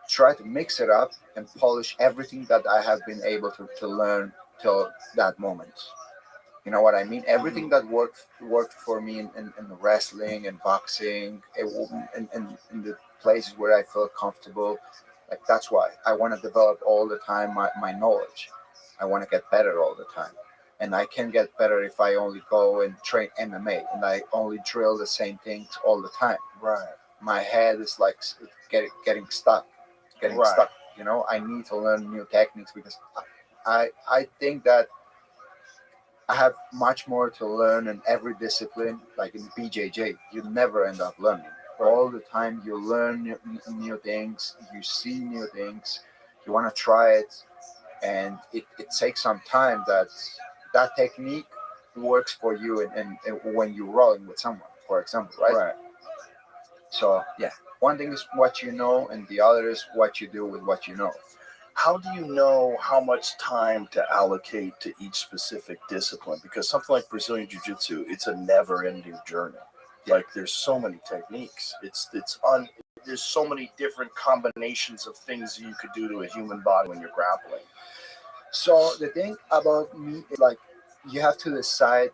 try to mix it up and polish everything that I have been able to learn till that moment. You know what I mean? Everything that worked for me in wrestling and boxing, in the places where I felt comfortable, like that's why I want to develop all the time my knowledge. I want to get better all the time. And I can get better if I only go and train MMA and I only drill the same things all the time. Right. My head is like getting stuck, Right. stuck. You know, I need to learn new techniques because I think that I have much more to learn in every discipline. Like in BJJ, you never end up learning. All the time, you learn new things, you see new things, you want to try it, and it takes some time that technique works for you and when you're rolling with someone, for example, right? Right. So, yeah, one thing is what you know, and the other is what you do with what you know. How do you know how much time to allocate to each specific discipline? Because something like Brazilian Jiu-Jitsu, it's a never-ending journey. Yeah. Like there's so many techniques. There's so many different combinations of things you could do to a human body when you're grappling. So, the thing about me is like you have to decide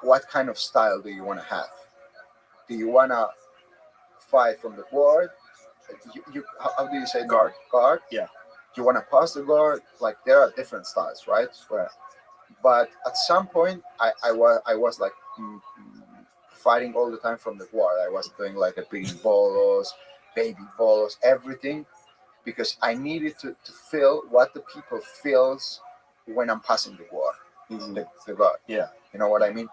what kind of style do you want to have. Do you want to fight from the guard? How do you say Guard. Guard. Yeah. You want to pass the guard? Like there are different styles, right? Right. But at some point, I was like fighting all the time from the guard. I was doing like a beating bolos, baby bolos, everything, because I needed to feel what the people feels when I'm passing the guard, Mhm. the guard. Yeah. You know what I mean?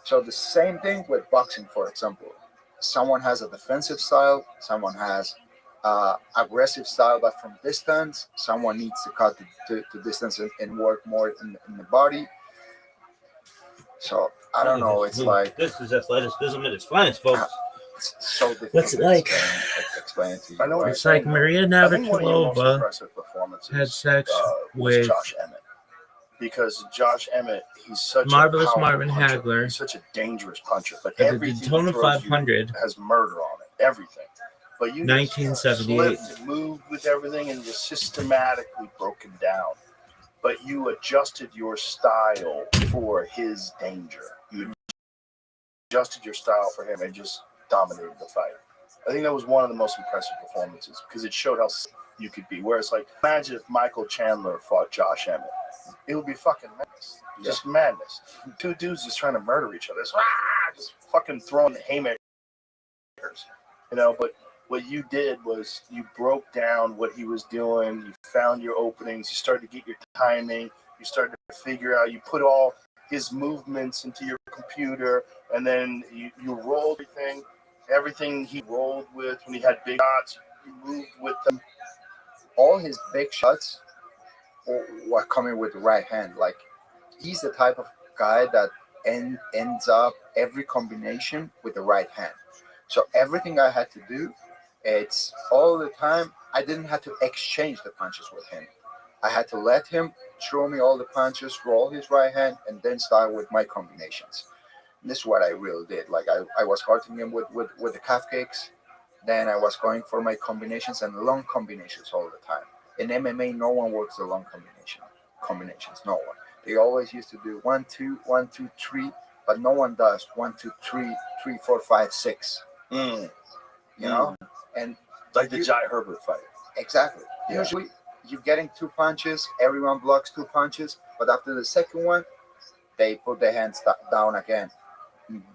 So the same thing with boxing, for example. Someone has a defensive style, someone has aggressive style, but from distance. Someone needs to cut to distance and work more in the body. So I don't know. It's like this is athleticism at its finest, folks. it's so difficult What's it to like? explain it to you. I know what right? you're It's like saying. Maria I think one of your most Navratilova impressive performances had sex was with Josh Emmett. Because Josh Emmett, he's such Marvelous a powerful Marvin puncher. Hagler He's such a dangerous puncher. But at the everything Daytona he throws 500, you has murder on it. Everything. But you just 1978. slipped and moved with everything and just systematically broken down. But you adjusted your style for his danger. You adjusted your style for him and just dominated the fight. I think that was one of the most impressive performances because it showed how you could be. Whereas, like, imagine if Michael Chandler fought Josh Emmett. It would be fucking madness. Just madness. Two dudes just trying to murder each other. Just fucking throwing haymakers. You know, but what you did was you broke down what he was doing. You found your openings. You started to get your timing. You started to figure out. You put all his movements into your computer, and then you rolled everything. Everything he rolled with when he had big shots, you moved with them. All his big shots were coming with the right hand. Like he's the type of guy that ends up every combination with the right hand. So everything I had to do, it's all the time. I didn't have to exchange the punches with him. I had to let him throw me all the punches, roll his right hand, and then start with my combinations. And this is what I really did. Like I was hurting him with the calf kicks. Then I was going for my combinations and long combinations all the time. In MMA, no one works the long combinations. No one. They always used to do 1, 2, 1, 2, 3, but no one does 1, 2, 3, 3, 4, 5, 6. You know, and like the Jai Herbert fight. Exactly. Yeah. Usually, you're getting 2 punches. Everyone blocks 2 punches, but after the second one, they put their hands down again.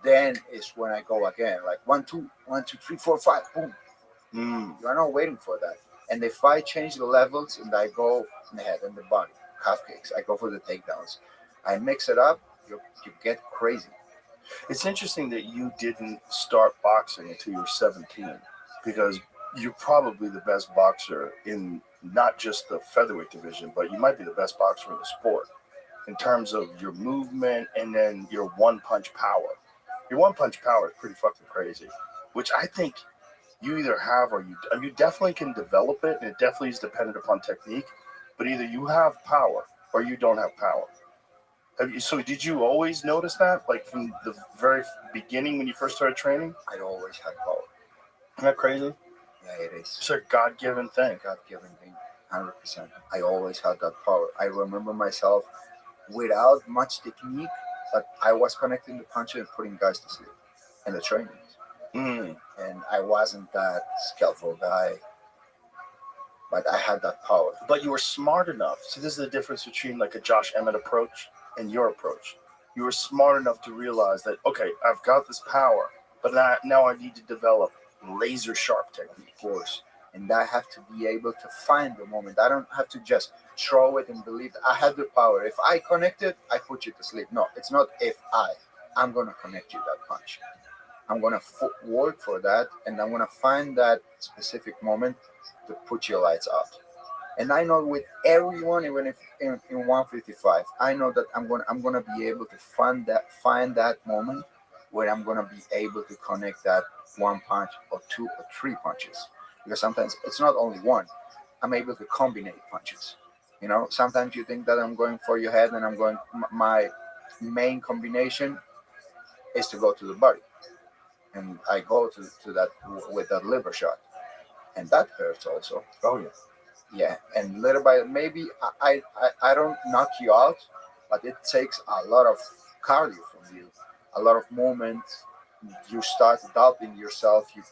Then is when I go again, like 1, 2, 1, 2, 3, 4, 5, boom. You are not waiting for that. And if I change the levels and I go in the head and the body, calf kicks, I go for the takedowns. I mix it up, you get crazy. It's interesting that you didn't start boxing until you were 17 because you're probably the best boxer in not just the featherweight division, but you might be the best boxer in the sport in terms of your movement and then your one-punch power. Your one-punch power is pretty fucking crazy, which I think you either have or you definitely can develop it, and it definitely is dependent upon technique, but either you have power or you don't have power. So did you always notice that, like from the very beginning when you first started training? I always had power. Isn't that crazy? Yeah, it is. It's a God-given thing. God-given thing, 100%. I always had that power. I remember myself without much technique, but I was connecting the punches and putting guys to sleep in the trainings. Mm. And I wasn't that skillful guy, but I had that power. But you were smart enough. See, this is the difference between like a Josh Emmett approach and your approach. You were smart enough to realize that, okay, I've got this power, but now I need to develop laser sharp technique. Of course. And I have to be able to find the moment. I don't have to just throw it and believe that I have the power. If I connect it, I put you to sleep. No, it's not if I'm going to connect you that punch. I'm going to work for that, and I'm going to find that specific moment to put your lights out. And I know with everyone, even if in 155, I know that I'm gonna be able to find that moment where I'm gonna be able to connect that one punch or two or three punches. Because sometimes it's not only one. I'm able to combine punches. You know, sometimes you think that I'm going for your head, and I'm going. My main combination is to go to the body, and I go to that with that liver shot, and that hurts also. Oh, yeah. Yeah, and little by maybe I don't knock you out, but it takes a lot of cardio from you, a lot of moments. You start doubting yourself. You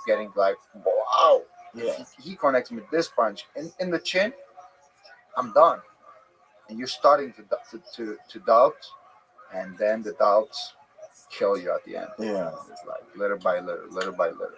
getting like, wow, Yeah. if he connects me with this punch in the chin, I'm done. And you're starting to doubt, and then the doubts kill you at the end. Yeah. It's like little by little, little by little.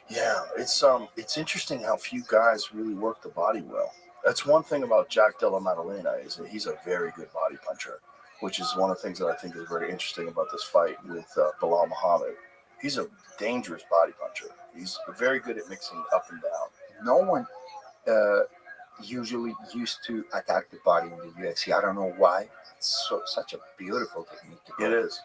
Yeah, it's interesting how few guys really work the body well. That's one thing about Jack Della Maddalena is that he's a very good body puncher, which is one of the things that I think is very interesting about this fight with Bilal Muhammad. He's a dangerous body puncher. He's very good at mixing up and down. No one usually used to attack the body in the UFC. I don't know why. It's such a beautiful technique to go, It is.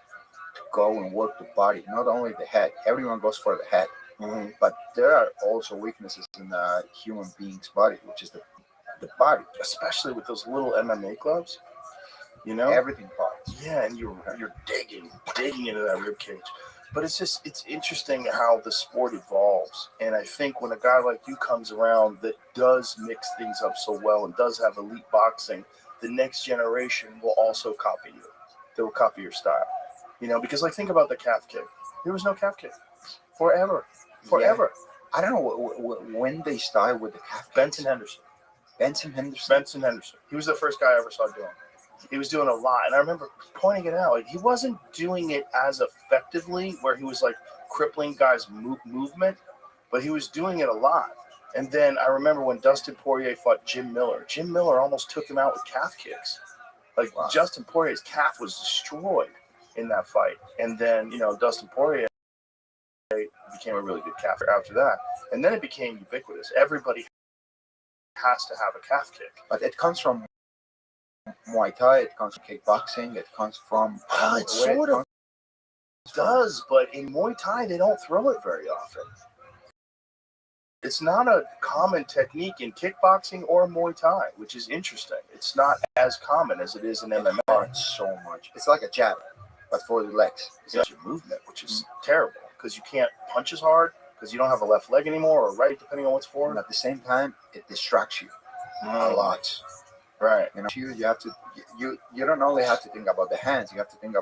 to go and work the body, not only the head. Everyone goes for the head. Mm-hmm. But there are also weaknesses in the human being's body, which is the body. Especially with those little MMA gloves, you know? Everything parts. Yeah, and you're digging into that rib cage. But it's interesting how the sport evolves. And I think when a guy like you comes around that does mix things up so well and does have elite boxing, the next generation will also copy you. They will copy your style. You know, because like think about the calf kick. There was no calf kick. Forever. Yeah. I don't know when they started with the calf. Benson Henderson. Benson Henderson. He was the first guy I ever saw doing it. He was doing a lot. And I remember pointing it out. Like, he wasn't doing it as effectively where he was like crippling guys' movement, but he was doing it a lot. And then I remember when Dustin Poirier fought Jim Miller. Jim Miller almost took him out with calf kicks. Like, wow. Justin Poirier's calf was destroyed in that fight. And then, you know, Dustin Poirier became a really good calf after that. And then it became ubiquitous. Everybody has to have a calf kick. But it comes from Muay Thai, it comes from kickboxing, it comes from... Well, it sort of does, but in Muay Thai, they don't throw it very often. It's not a common technique in kickboxing or Muay Thai, which is interesting. It's not as common as it is in MMA. It hurts so much. It's like a jab, but for the legs. It's your movement, which is terrible. Because you can't punch as hard, because you don't have a left leg anymore, or right, depending on what's forward. And at the same time, it distracts you a lot. Right. You know, you have to. You don't only have to think about the hands. You have to think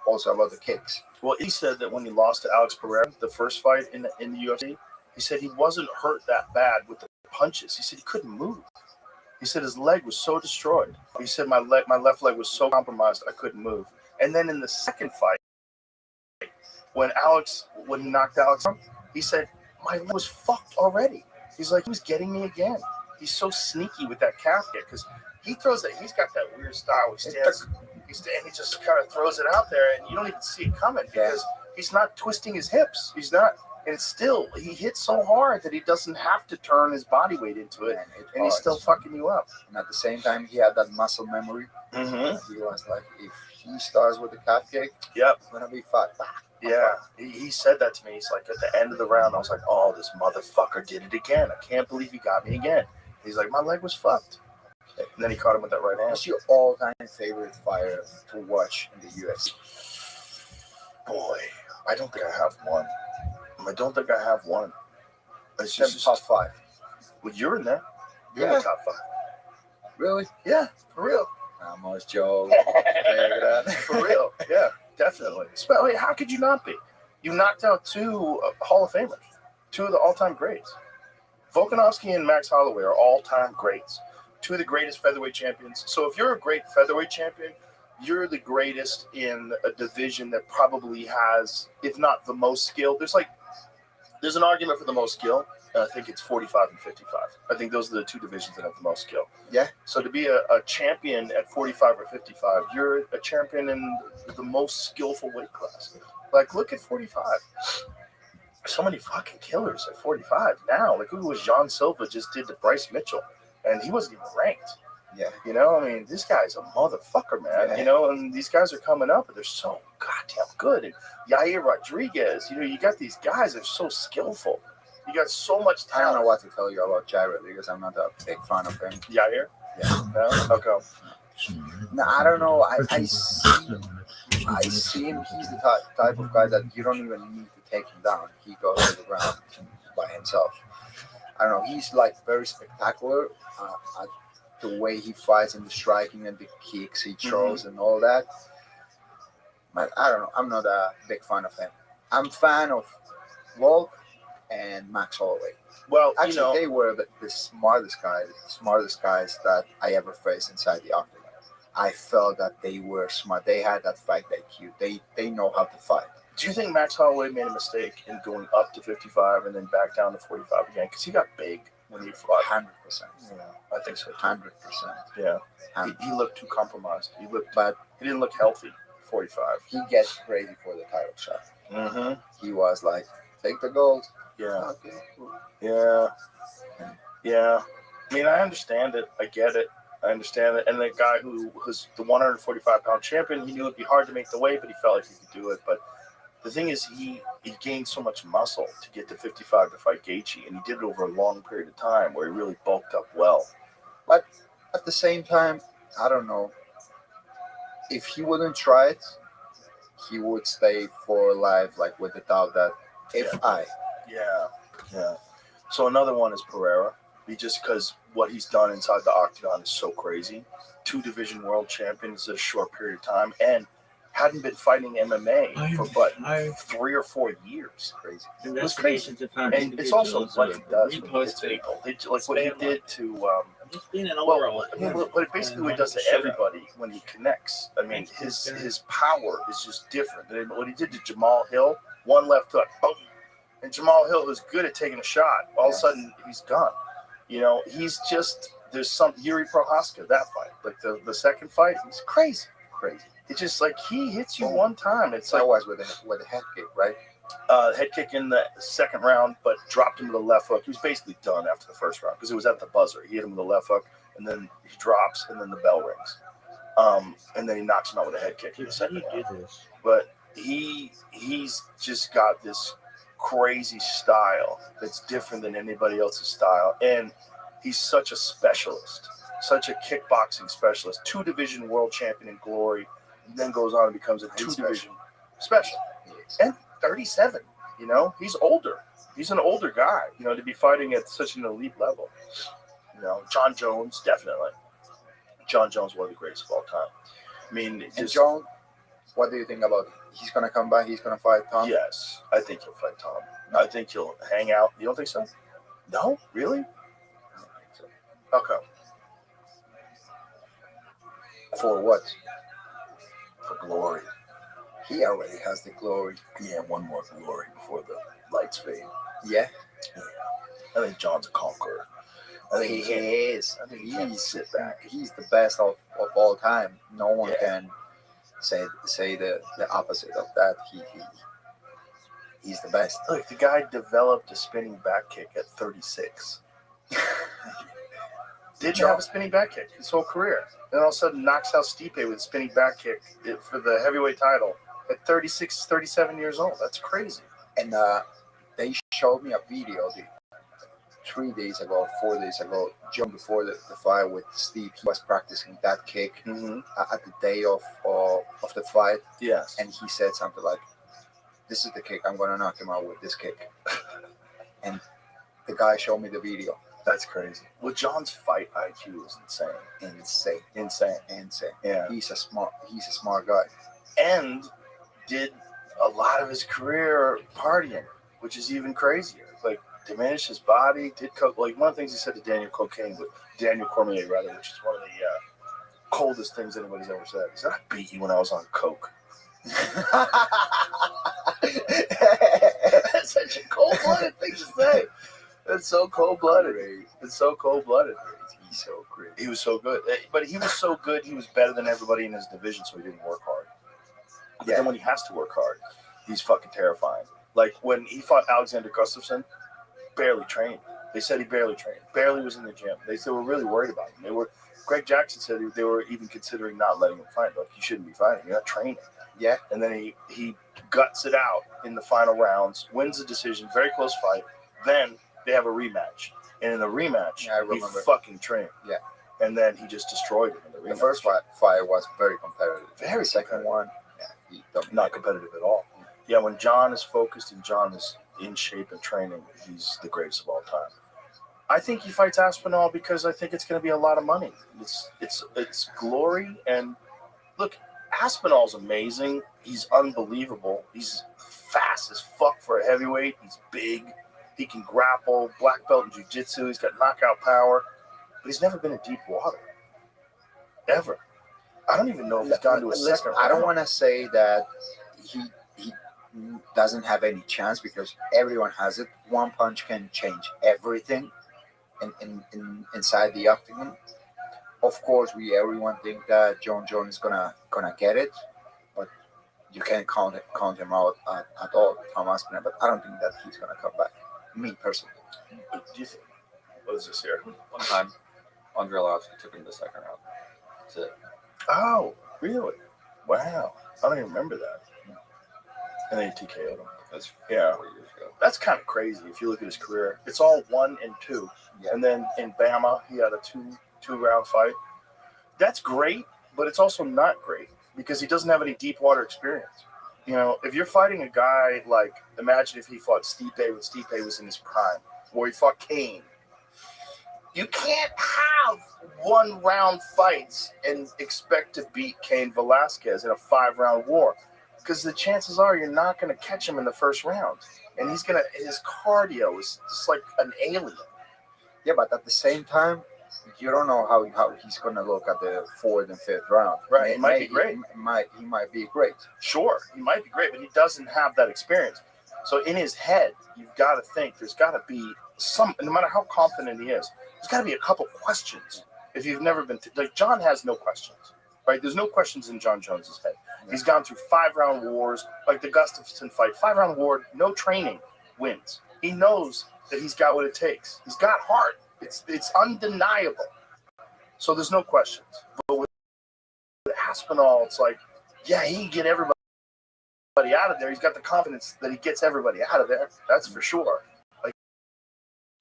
also about the kicks. Well, he said that when he lost to Alex Pereira, the first fight in the UFC, he said he wasn't hurt that bad with the punches. He said he couldn't move. He said his leg was so destroyed. He said my left leg was so compromised I couldn't move. And then in the second fight, when he knocked Alex out, he said, my leg was fucked already. He's like, he was getting me again. He's so sneaky with that calf kick because he throws it. He's got that weird style. He just kind of throws it out there, and you don't even see it coming because he's not twisting his hips. He's not, and it's still, he hits so hard that he doesn't have to turn his body weight into it, and he's still fucking you up. And at the same time, he had that muscle memory. Mm-hmm. He was like, if he starts with the calf kick, yep, it's gonna be fun. Yeah, he said that to me. He's like, at the end of the round, I was like, oh, this motherfucker did it again. I can't believe he got me again. He's like, my leg was fucked. And then he caught him with that right hand. What's your all-time favorite fighter to watch in the UFC? Boy, I don't think I have one. It's just top five. Well, you're in there. You're in Yeah. the top five. Really? Yeah, for real. Ramos, Joe. Take that. For real. Yeah, definitely. Wait, how could you not be? You knocked out two Hall of Famers, two of the all-time greats. Volkanovski and Max Holloway are all-time greats. Two of the greatest featherweight champions. So if you're a great featherweight champion, you're the greatest in a division that probably has, if not the most skill. There's an argument for the most skill. I think it's 45 and 55. I think those are the two divisions that have the most skill. Yeah. So to be a champion at 45 or 55, you're a champion in the most skillful weight class. Like, look at 45. So many fucking killers at 45 now. Like, who was John Silva just did to Bryce Mitchell, and he wasn't even ranked. Yeah. You know, I mean, this guy's a motherfucker, man. Yeah. You know, and these guys are coming up, and they're so goddamn good. And Yair Rodriguez, you got these guys that are so skillful. You got so much I don't know talent. what to tell you about Jared because I'm not a big fan of him. Yair? Yeah. No? How come? No, I don't know. I see him. He's the type of guy that you don't even need to take him down. He goes to the ground by himself. I don't know. He's like very spectacular at the way he fights and the striking and the kicks he throws and all that. But I don't know. I'm not a big fan of him. I'm a fan of Volk and Max Holloway. Well, Actually, they were the smartest guys that I ever faced inside the octagon. I felt that they were smart. They had that fight IQ. They know how to fight. do you think Max Holloway made a mistake in going up to 55 and then back down to 45 again? Because he got big when he fought. 100%. Yeah, I think so. 100%. Yeah. He looked too compromised. He didn't look healthy. 45. He gets crazy for the title shot. Mm-hmm. He was like, take the gold. Yeah. Okay. Yeah. Yeah. I mean, I understand it. I get it. I understand it. And the guy who was the 145-pound champion, he knew it'd be hard to make the weight, but he felt like he could do it. But the thing is, he gained so much muscle to get to 55 to fight Gaethje, and he did it over a long period of time where he really bulked up well. But at the same time, I don't know. If he wouldn't try it, he would stay for life, like with the doubt that Yeah. So another one is Pereira. Because what he's done inside the octagon is so crazy. 2 division world champions in a short period of time, and hadn't been fighting MMA for 3 or 4 years. crazy. It was crazy. And it's also what he does when he hits people. Like what he did to Just being an well, overall. I mean, what basically what he does to everybody when he connects. I mean, his power is just different. And what he did to Jamal Hill, one left hook, boom. And Jamal Hill, who's good at taking a shot, all of a sudden he's gone. You know, he's just, there's some Yuri Prohaska, that fight. Like the second fight, he's crazy. It's just like he hits you one time. It's like Likewise with a head kick, right? head kick in the second round, but dropped him with a left hook. He was basically done after the first round because it was at the buzzer. He hit him with a left hook, and then he drops, and then the bell rings. And then he knocks him out with a head kick in the second round. But he's just got this crazy style that's different than anybody else's style, and he's such a specialist, such a kickboxing specialist. 2 division world champion in Glory, and then goes on and becomes a 2 division special. And 37, you know, he's older. He's an older guy, you know, to be fighting at such an elite level. You know, John Jones, definitely. John Jones, one of the greatest of all time. I mean, And John, what do you think about it? He's going to come back, he's going to fight Tom? Yes, I think he'll fight Tom. I think he'll hang out. You don't think so? No? Really? I don't think so. How come? For what? For glory. He already has the glory. Yeah, one more glory before the lights fade. Yeah. I think John's a conqueror. I think He is. I think he can sit back. He's the best of all time. No one can say the opposite of that. He's the best. Look, the guy developed a spinning back kick at 36. Didn't have a spinning back kick his whole career. Then all of a sudden knocks out Stipe with a spinning back kick for the heavyweight title at 36, 37 years old. That's crazy. And they showed me a video 3 days ago, 4 days ago, John before the fight with Steve. He was practicing that kick at the day of the fight. Yes. And he said something like, "This is the kick. I'm going to knock him out with this kick." And the guy showed me the video. That's crazy. Well, John's fight IQ is insane. Yeah. He's a smart guy. And did a lot of his career partying, which is even crazier. Like, diminished his body, did coke. Like, one of the things he said to Daniel Cormier, which is one of the coldest things anybody's ever said. He said, I beat you when I was on coke. That's such a cold-blooded thing to say. That's so cold-blooded. It's so cold-blooded. He's so great. He was so good. But he was so good, he was better than everybody in his division, so he didn't work hard. But then when he has to work hard, he's fucking terrifying. Like, when he fought Alexander Gustafsson, barely trained. They said he barely trained. Barely was in the gym. They were really worried about him. Greg Jackson said they were even considering not letting him fight. Like, you shouldn't be fighting. You're not training. Yeah. And then he guts it out in the final rounds, wins the decision, very close fight. Then they have a rematch. And in the rematch, he fucking trained. Yeah. And then he just destroyed him in the rematch. The first fight was very competitive. Very the second one, not competitive at all. Yeah, when John is focused and John is in shape and training, he's the greatest of all time. I think he fights Aspinall because I think it's going to be a lot of money. It's glory. And look, Aspinall's amazing. He's unbelievable. He's fast as fuck for a heavyweight. He's big. He can grapple, black belt in jiu-jitsu. He's got knockout power. But he's never been in deep water. Ever. I don't even know if he's gone to a second round. I don't want to say that he doesn't have any chance because everyone has it. One punch can change everything inside the octagon. Of course, everyone think that John Jones is gonna get it, but you can't count him out at all, Tom Aspinall. But I don't think that he's gonna come back. Me personally. What do you think? What is this here? One time, Andre Arlovski took him to the second round. That's it. Oh, really? Wow. I don't even remember that. And then he TKO'd him. That's 4 years ago. That's kind of crazy if you look at his career. It's all 1 and 2. Yeah. And then in Bama, he had a two-round fight. That's great, but it's also not great because he doesn't have any deep water experience. You know, if you're fighting a guy like, imagine if he fought Stipe when Stipe was in his prime, or he fought Kane. You can't have 1-round fights and expect to beat Cain Velasquez in a 5-round war because the chances are you're not going to catch him in the first round. And his cardio is just like an alien. Yeah, but at the same time, you don't know how he's going to look at the 4th and 5th round. Right, he might be great. He might be great. Sure, he might be great, but he doesn't have that experience. So in his head, you've got to think there's got to be some, no matter how confident he is, there's got to be a couple questions. If you've never been, like John has no questions, right? There's no questions in John Jones's head. He's gone through 5-round wars, like the Gustafsson fight, 5-round war, no training, wins. He knows that he's got what it takes. He's got heart. It's undeniable. So there's no questions. But with Aspinall, it's like, yeah, he can get everybody out of there. He's got the confidence that he gets everybody out of there. That's for sure. Like,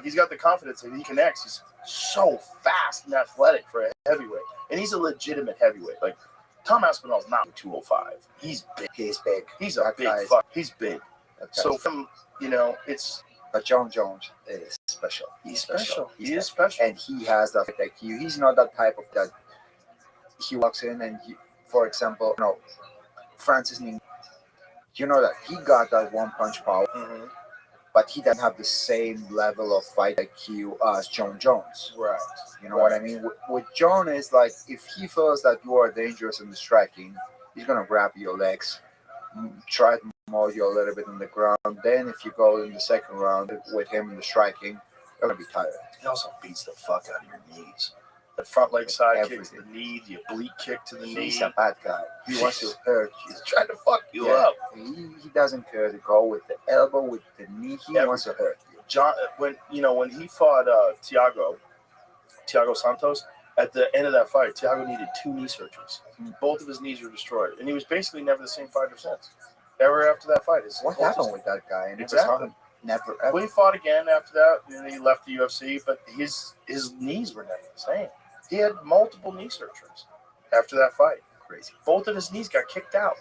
he's got the confidence that he connects. He's so fast and athletic for a heavyweight. And he's a legitimate heavyweight. Like, Tom Aspinall's not 205. He's big. He's big. He's a big fuck. He's big. So from, it's... But John Jones is special. He's special. He is special. And he has that IQ. He's not that type of that. He walks in and, for example, Francis Ngannou, that he got that one-punch power, but he doesn't have the same level of fight IQ as John Jones. Right. You know what I mean? With John, is like if he feels that you are dangerous in the striking, he's going to grab your legs, try to maul you a little bit on the ground. Then if you go in the second round with him in the striking, you're going to be tired. He also beats the fuck out of your knees. The front leg side kick to the knee, the oblique kick to the knee. He's a bad guy. He wants to hurt you. He's trying to fuck you up. He doesn't care to go with the elbow, with the knee. He wants to hurt you. John, when he fought Thiago Santos, at the end of that fight, Thiago needed 2 knee surgeries. Both of his knees were destroyed, and he was basically never the same fighter since. Ever after that fight, what happened with that guy? Exactly. Never ever. Well, he fought again after that, and then he left the UFC, but his knees were never the same. He had multiple knee surgeries after that fight. Crazy. Both of his knees got kicked out.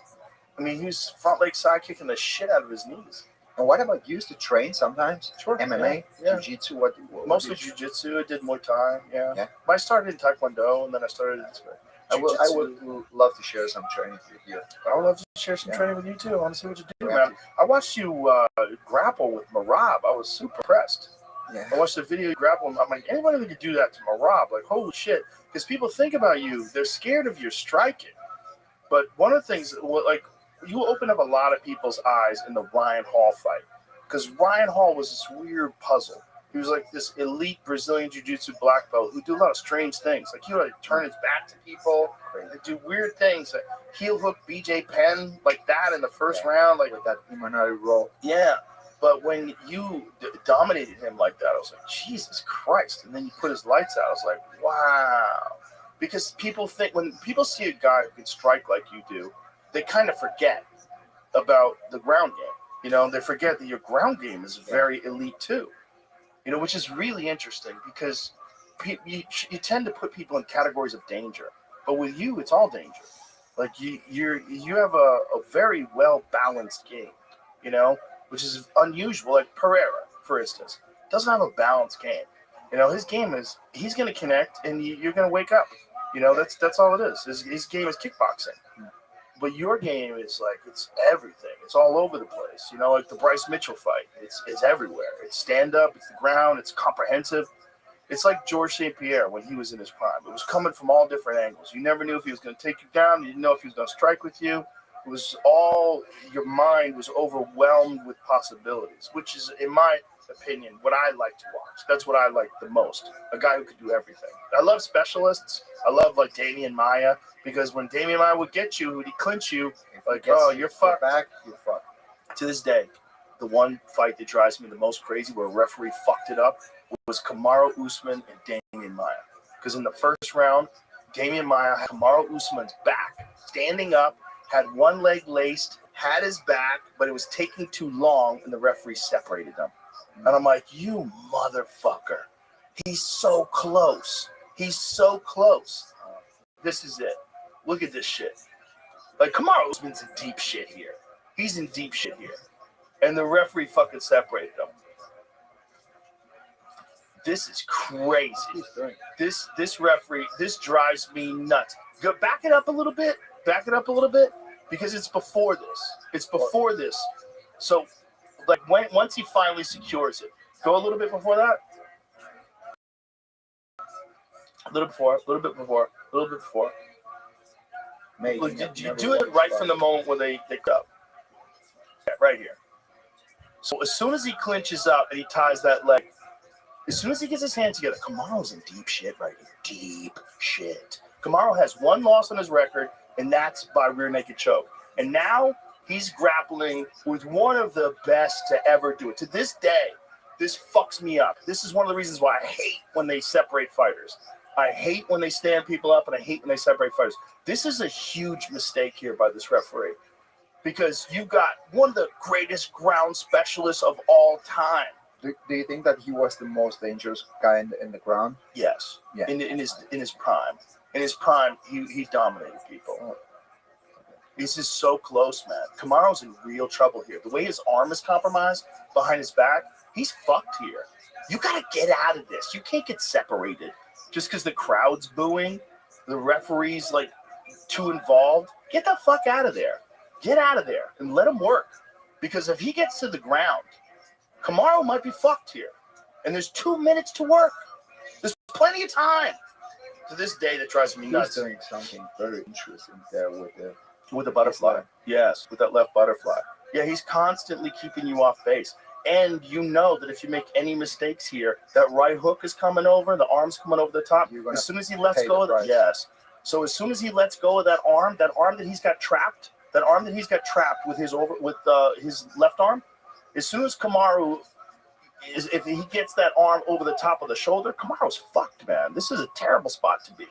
I mean, he was front leg side kicking the shit out of his knees. And what about you used to train sometimes? Sure. MMA, Yeah. jiu-jitsu, what Mostly did you- jiu-jitsu. I did Muay Thai. Yeah. Yeah. But I started in Taekwondo, and then I started in I jiu-jitsu. would love to share some training with you. I would love to share some Yeah. training with you too. I want to see what you do, We man. have to- I watched you grapple with Marab. I was super impressed. Yeah. I watched the video you grapple. I'm like, anybody that could do that to Marab, like, holy shit. Because people think about you, they're scared of your striking. But one of the things, like, you opened up a lot of people's eyes in the Ryan Hall fight. Because Ryan Hall was this weird puzzle. He was like this elite Brazilian Jiu-Jitsu black belt who do a lot of strange things. Like, he would turn his back to people and do weird things. Like heel hook BJ Penn like that in the first round. Like, With that Imanari roll. yeah. But when you dominated him like that, I was like, Jesus Christ. And then you put his lights out. I was like, wow. Because people think, when people see a guy who can strike like you do, they kind of forget about the ground game. You know, they forget that your ground game is very elite too. You know, which is really interesting because you tend to put people in categories of danger. But with you, it's all danger. Like, you have a very well-balanced game, you know, which is unusual. Like Pereira, for instance, doesn't have a balanced game. You know, his game is, he's going to connect and you're going to wake up. You know, that's all it is. His game is kickboxing. But your game is like, it's everything. It's all over the place. You know, like the Bryce Mitchell fight. It's everywhere. It's stand-up. It's the ground. It's comprehensive. It's like George St. Pierre when he was in his prime. It was coming from all different angles. You never knew if he was going to take you down. You didn't know if he was going to strike with you. It was all, your mind was overwhelmed with possibilities, which is, in my opinion, what I like to watch. That's what I like the most. A guy who could do everything. I love specialists. I love like Damian Maia, because when Damian Maia would get you, he'd clinch you, like, oh, you're fucked. Back, you're fucked. To this day, the one fight that drives me the most crazy where a referee fucked it up was Kamaru Usman and Damian Maia. Because in the first round, Damian Maia had Kamaru Usman's back, standing up, had one leg laced, had his back, but it was taking too long, and the referee separated them. And I'm like, you motherfucker. He's so close. He's so close. This is it. Look at this shit. Like, Kamaru Usman's in deep shit here. He's in deep shit here. And the referee fucking separated them. This is crazy. This referee, this drives me nuts. Go back it up a little bit. Back it up a little bit, because it's before this. It's before this. So, like, once he finally secures it, go a little bit before that. A little bit before. Maybe. Look, did you do it right from the moment where they picked up? Yeah, right here. So as soon as he clinches up and he ties that leg, as soon as he gets his hands together, Kamaru's in deep shit right here. Deep shit. Kamaru has one loss on his record, and that's by rear naked choke. And now he's grappling with one of the best to ever do it. To this day, this fucks me up. This is one of the reasons why I hate when they separate fighters. I hate when they stand people up, and I hate when they separate fighters. This is a huge mistake here by this referee, because you've got one of the greatest ground specialists of all time. Do you think that he was the most dangerous guy in the ground? Yes. Yeah. In his prime. In his prime, he dominated people. This is so close, man. Kamaru's in real trouble here. The way his arm is compromised behind his back, he's fucked here. You got to get out of this. You can't get separated just because the crowd's booing, the referee's like too involved. Get the fuck out of there. Get out of there and let him work. Because if he gets to the ground, Kamaru might be fucked here. And there's 2 minutes to work. There's plenty of time. To this day, that drives me nuts. He's doing something very interesting there with the butterfly. Yes, with that left butterfly. Yeah, he's constantly keeping you off base. And you know that if you make any mistakes here, that right hook is coming over, the arm's coming over the top. As soon as he lets go of it, yes. So as soon as he lets go of that arm that he's got trapped, with his left arm, as soon as Kamaru if he gets that arm over the top of the shoulder, Kamaru's fucked, man. This is a terrible spot to be.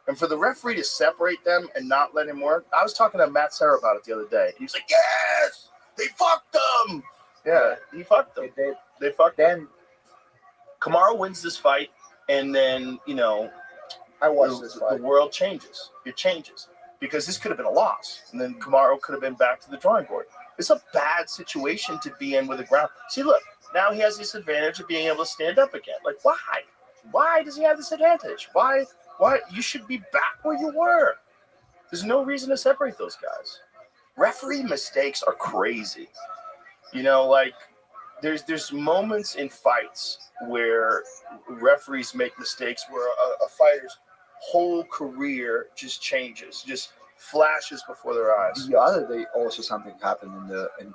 And for the referee to separate them and not let him work, I was talking to Matt Serra about it the other day. He was like, yes, they fucked them. Yeah, he fucked them. They fucked them. Kamaru wins this fight, and then, I watched this fight. The world changes. It changes. Because this could have been a loss. And then Kamaru could have been back to the drawing board. It's a bad situation to be in with the ground. See, look, now he has this advantage of being able to stand up again. Like, why? Why does he have this advantage? Why? You should be back where you were. There's no reason to separate those guys. Referee mistakes are crazy. You know, like there's moments in fights where referees make mistakes where a fighter's whole career just changes, just flashes before their eyes. The other day, also something happened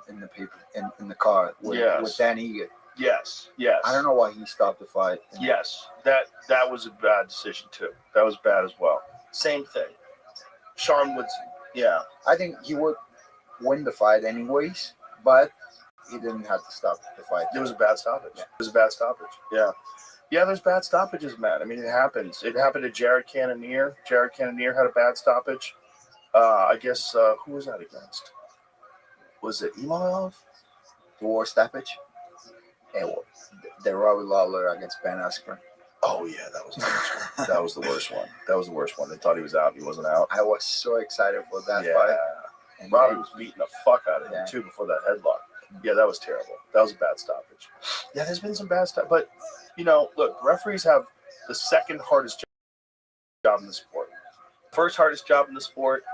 in the paper in the car with Dan Egan. Yes. I don't know why he stopped the fight. Yes, that was a bad decision too. That was bad as well. Same thing. Sean Woods. Yeah. I think he would win the fight anyways, but he didn't have to stop the fight. It was a bad stoppage. Yeah. It was a bad stoppage. Yeah. Yeah, there's bad stoppages, man. I mean, it happens. It happened to Jared Cannonier. Jared Cannonier had a bad stoppage. I guess, who was that against? Was it Imavov? The war stoppage. The Robbie Lawler against Ben Askren. Oh, yeah, that was the worst one. That was the worst one. That was the worst one. They thought he was out. He wasn't out. I was so excited for that Yeah. fight. And Robbie was beating the fuck out of him, too, before that headlock. Yeah, that was terrible. That was a bad stoppage. Yeah, there's been some bad stuff. But, you know, look, referees have the second hardest job in the sport. First hardest job in the sport.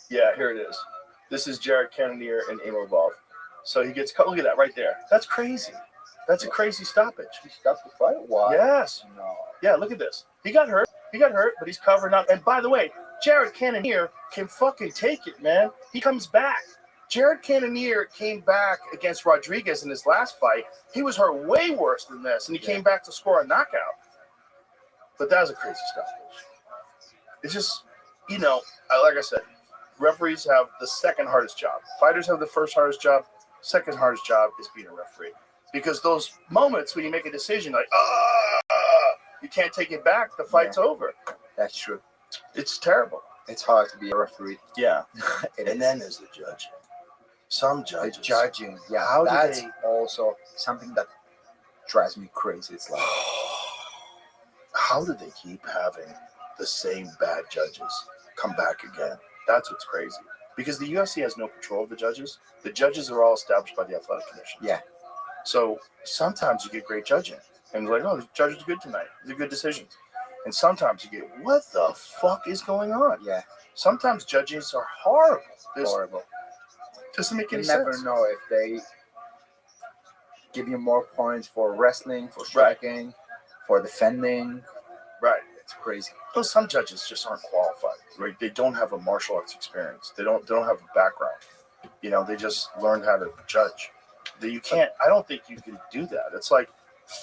Yeah, here it is. This is Jared Cannonier and Imavov. So he gets cut. Look at that right there. That's crazy. That's a crazy stoppage. He stopped the fight? Why? Yes. No. Yeah, look at this. He got hurt, but he's covering up. And by the way, Jared Cannonier can fucking take it, man. He comes back. Jared Cannonier came back against Rodriguez in his last fight. He was hurt way worse than this, and he came back to score a knockout. But that was a crazy stoppage. It's just, you know, like I said, referees have the second hardest job. Fighters have the first hardest job. Second hardest job is being a referee. Because those moments when you make a decision like, you can't take it back, the fight's over. That's true. It's terrible. It's hard to be a referee. Yeah. And then there's the judging. Some judges. The judging. Yeah, How do that's they- also something that drives me crazy. It's like, How do they keep having the same bad judges come back again? That's what's crazy. Because the UFC has no control of the judges. The judges are all established by the athletic commission. yeah, So sometimes you get great judging. And it's like, oh, the judges are good tonight. These are good decisions. And sometimes you get, what the fuck is going on? yeah, Sometimes judges are horrible. horrible. Doesn't make You any never sense. know if they give you more points for wrestling, for striking, for defending. Right. It's crazy. Well, some judges just aren't qualified. Right? They don't have a martial arts experience. They don't have a background. You know, they just learned how to judge. You can't. I don't think you can do that. It's like,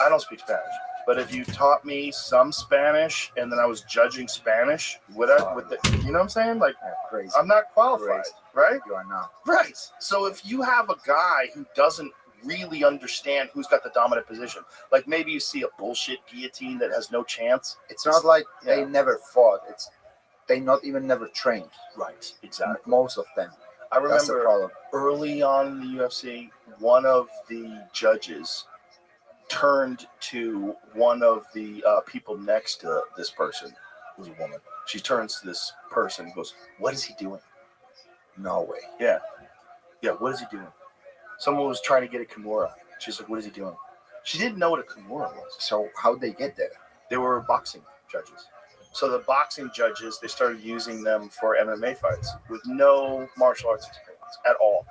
I don't speak Spanish, but if you taught me some Spanish and then I was judging Spanish, you know what I'm saying? Like, Yeah, crazy. I'm not qualified, Crazy. right? You are not. Right. So if you have a guy who doesn't really understand who's got the dominant position, like maybe you see a bullshit guillotine that has no chance. It's not like Yeah. they never fought. It's they not even never trained. Right. Exactly. Most of them. I That's the remember problem. early on in the UFC, one of the judges turned to one of the people next to this person, who's a woman. She turns to this person and goes, "What is he doing?" No way. Yeah, what is he doing? Someone was trying to get a Kimura. She's like, "What is he doing?" She didn't know what a Kimura was. So how'd they get there? They were boxing judges. So the boxing judges, they started using them for MMA fights with no martial arts experience at all.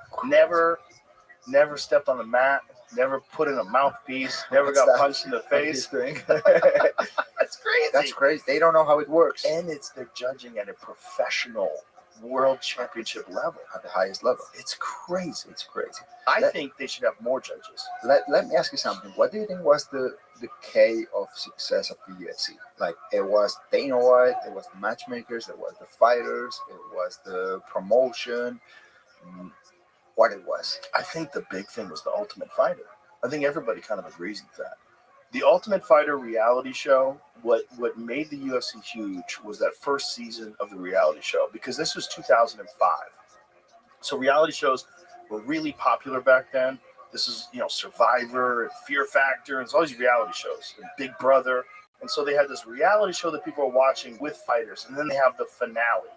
Never stepped on the mat, never put in a mouthpiece, never What's got that? punched in the face. Thing? That's crazy. That's crazy. They don't know how it works And they're judging at a professional world championship level. at the highest level. It's crazy. It's crazy. I think they should have more judges. Let me ask you something. What do you think was the key of success of the UFC? Like, it was Dana White, it was the matchmakers, it was the fighters, it was the promotion. What it was? I think the big thing was the Ultimate Fighter. I think everybody kind of agrees with that. The Ultimate Fighter reality show, what made the UFC huge was that first season of the reality show, because this was 2005. So reality shows were really popular back then. This is, Survivor and Fear Factor, and it's all these reality shows, and Big Brother. And so they had this reality show that people are watching with fighters, and then they have the finale.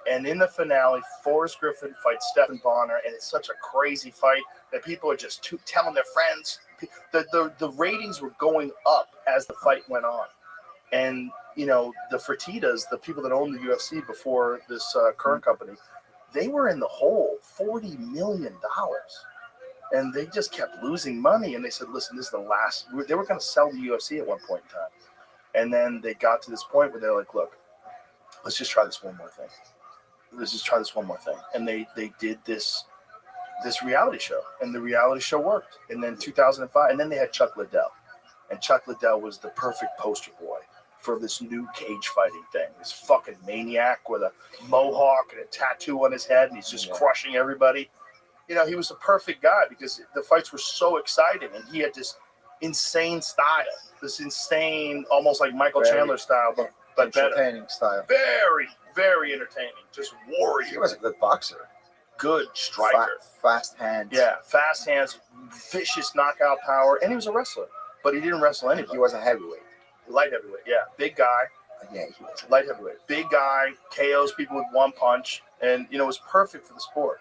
And in the finale, Forrest Griffin fights Stephen Bonner, and it's such a crazy fight that people are just telling their friends. The ratings were going up as the fight went on. And, you know, the Fertittas, the people that owned the UFC before this current company, they were in the hole, $40 million. And they just kept losing money. And they said, listen, this is the last. They were going to sell the UFC at one point in time. And then they got to this point where they're like, look, let's just try this one more thing. Let's just try this one more thing. And they did this reality show. And the reality show worked. And then 2005, and then they had Chuck Liddell. And Chuck Liddell was the perfect poster boy for this new cage fighting thing. This fucking maniac with a mohawk and a tattoo on his head, and he's just crushing everybody. You know, he was a perfect guy because the fights were so exciting, and he had this insane style, this insane, almost like Michael Chandler style, but better. Entertaining style. Very, very entertaining. Just warrior. He was a good boxer. Good striker. Fast hands. Yeah, fast hands, vicious knockout power, and he was a wrestler, but he didn't wrestle anybody. He was a heavyweight. Light heavyweight, yeah. Big guy. Yeah, he was. Light heavyweight. Big guy, KOs people with one punch, and, you know, it was perfect for the sport.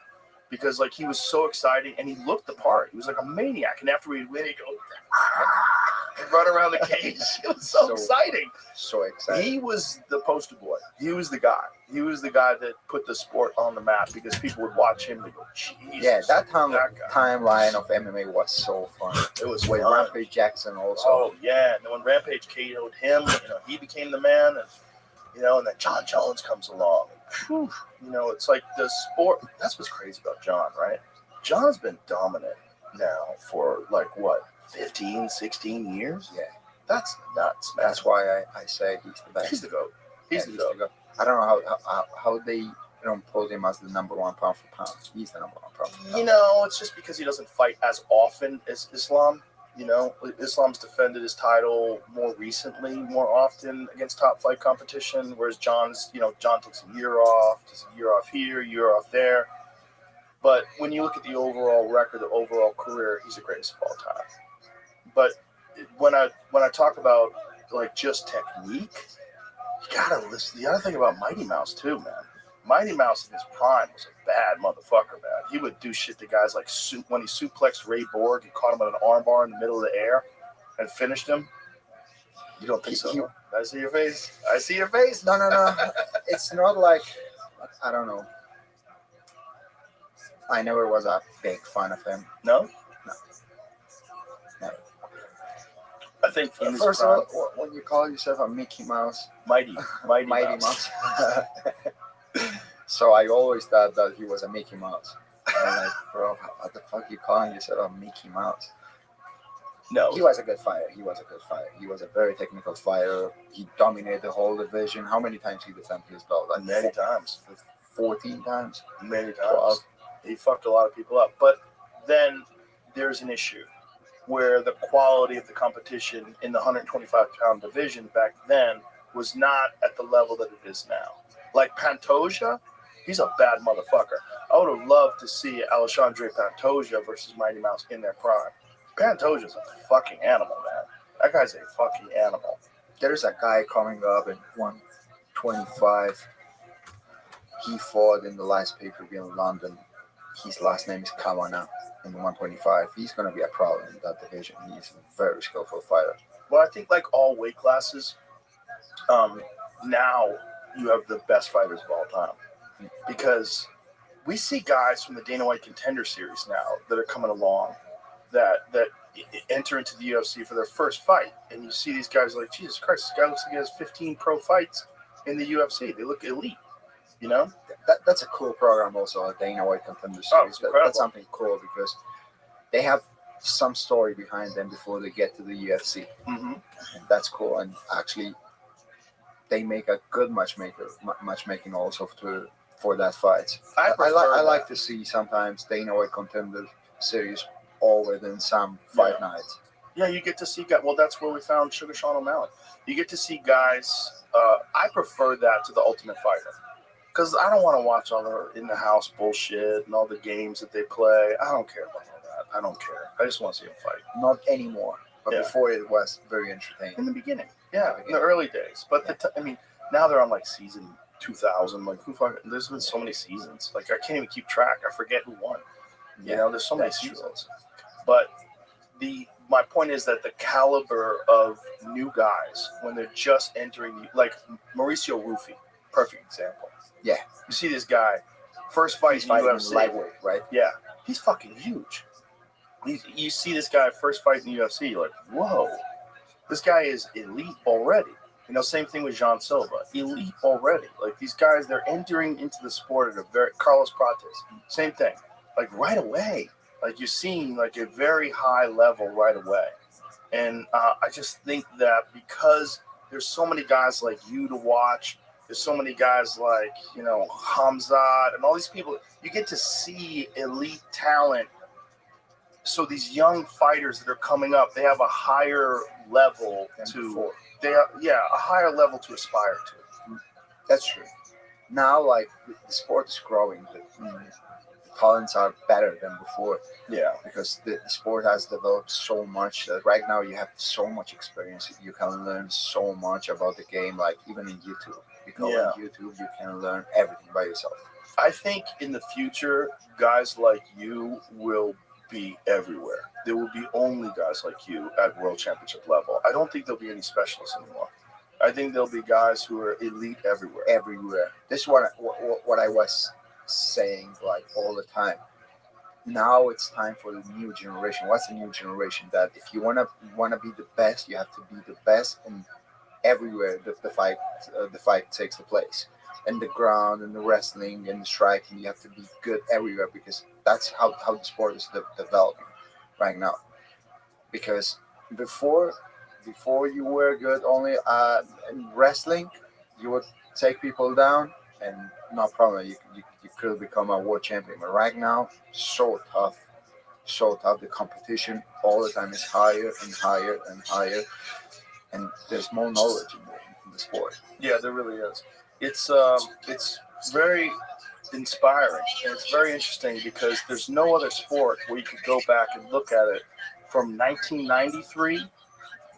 Because, like, he was so exciting, and he looked the part. He was like a maniac. And after we'd win, he'd go and run around the cage. It was so exciting. So exciting. He was the poster boy. He was the guy. He was the guy that put the sport on the map because people would watch him and go, Jesus. Yeah, that timeline of MMA was so fun. It was with fun. Rampage Jackson also. Oh, yeah. And then when Rampage KO'd him, you know, he became the man. And, you know, and then John Jones comes along. Whew, you know, it's like the sport. That's what's crazy about John, right? John's been dominant now for like what, 15, 16 years? Yeah. That's nuts, man. That's why I say he's the best. He's the GOAT. He's the GOAT. I don't know how they don't put him as the number one pound for pound. He's the number one pound for pound. You know, it's just because he doesn't fight as often as Islam. You know, Islam's defended his title more recently, more often against top flight competition, whereas John's, you know, John takes a year off, just a year off here, a year off there. But when you look at the overall record, the overall career, he's the greatest of all time. But when I talk about like just technique, you gotta listen. You gotta think about Mighty Mouse too, man. Mighty Mouse in his prime was a bad motherfucker, man. He would do shit to guys like when he suplexed Ray Borg, he caught him at an armbar in the middle of the air and finished him. You don't think so? I see your face. I see your face. No. It's not like, I don't know. I never was a big fan of him. No? No. I think first of all, when you call yourself a Mickey Mouse, Mighty Mouse. So I always thought that he was a Mickey Mouse. I'm like, bro, what the fuck you calling yourself a Mickey Mouse? No. He was a good fighter. He was a very technical fighter. He dominated the whole division. How many times he defended his belt? Like many times. 14 times? Many times. 12. He fucked a lot of people up. But then there's an issue where the quality of the competition in the 125-pound division back then was not at the level that it is now. Like Pantoja, he's a bad motherfucker. I would have loved to see Alexandre Pantoja versus Mighty Mouse in their prime. Pantoja's a fucking animal, man. That guy's a fucking animal. There's a guy coming up in 125. He fought in the last pay-per-view in London. His last name is Kawana in 125. He's going to be a problem in that division. He's a very skillful fighter. Well, I think like all weight classes, now you have the best fighters of all time. Because we see guys from the Dana White Contender Series now that are coming along that enter into the UFC for their first fight. And you see these guys like, Jesus Christ, this guy looks like he has 15 pro fights in the UFC. They look elite, you know? That's a cool program also, a Dana White Contender Series. Oh, it's incredible. That's something cool because they have some story behind them before they get to the UFC. Mm-hmm. And that's cool. And actually, they make a good matchmaking also for that fight. I like to see sometimes Dana White Contender Series all within some fight nights. Yeah, you get to see guys. Well, that's where we found Sugar Sean O'Malley. You get to see guys. I prefer that to the Ultimate Fighter because I don't want to watch all the in the house bullshit and all the games that they play. I don't care about all that. I don't care. I just want to see them fight. Not anymore, but before it was very entertaining. In the beginning, in the early days. But I mean, now they're on like season 2000. Like, who fucking? There's been so many seasons. Like, I can't even keep track. I forget who won. You know, there's so many seasons. But my point is that the caliber of new guys when they're just entering, like Mauricio Ruffi, perfect example. Yeah. You see this guy, first fight in UFC, lightweight, right? Yeah, he's fucking huge. You see this guy first fight in the UFC, you're like, whoa, this guy is elite already. You know, same thing with Jean Silva, elite already. Like, these guys, they're entering into the sport at a very Carlos Prates, same thing, like right away. Like, you're seeing like a very high level right away. And I just think that because there's so many guys like you to watch, there's so many guys like, you know, Hamzat and all these people, you get to see elite talent. So these young fighters that are coming up, they have a higher level a higher level to aspire to. That's true. Now, like, the sport is growing. The talents are better than before. Yeah. Because the sport has developed so much that right now you have so much experience. You can learn so much about the game, like even in YouTube. Because on YouTube, you can learn everything by yourself. I think in the future, guys like you will be everywhere. There will be only guys like you at world championship level. I don't think there'll be any specialists anymore. I think there'll be guys who are elite everywhere. Everywhere. This is what I was saying, like, all the time. Now it's time for the new generation. What's the new generation? That if you wanna be the best, you have to be the best in everywhere that the fight takes the place. In the ground, in the wrestling, in the striking, you have to be good everywhere, because that's how the sport is developing right now. Because before you were good only in wrestling, you would take people down and no problem, you could become a world champion. But right now, so tough. The competition all the time is higher and higher and higher, and there's more knowledge in the sport. Yeah, there really is. It's very inspiring, and it's very interesting because there's no other sport where you could go back and look at it from 1993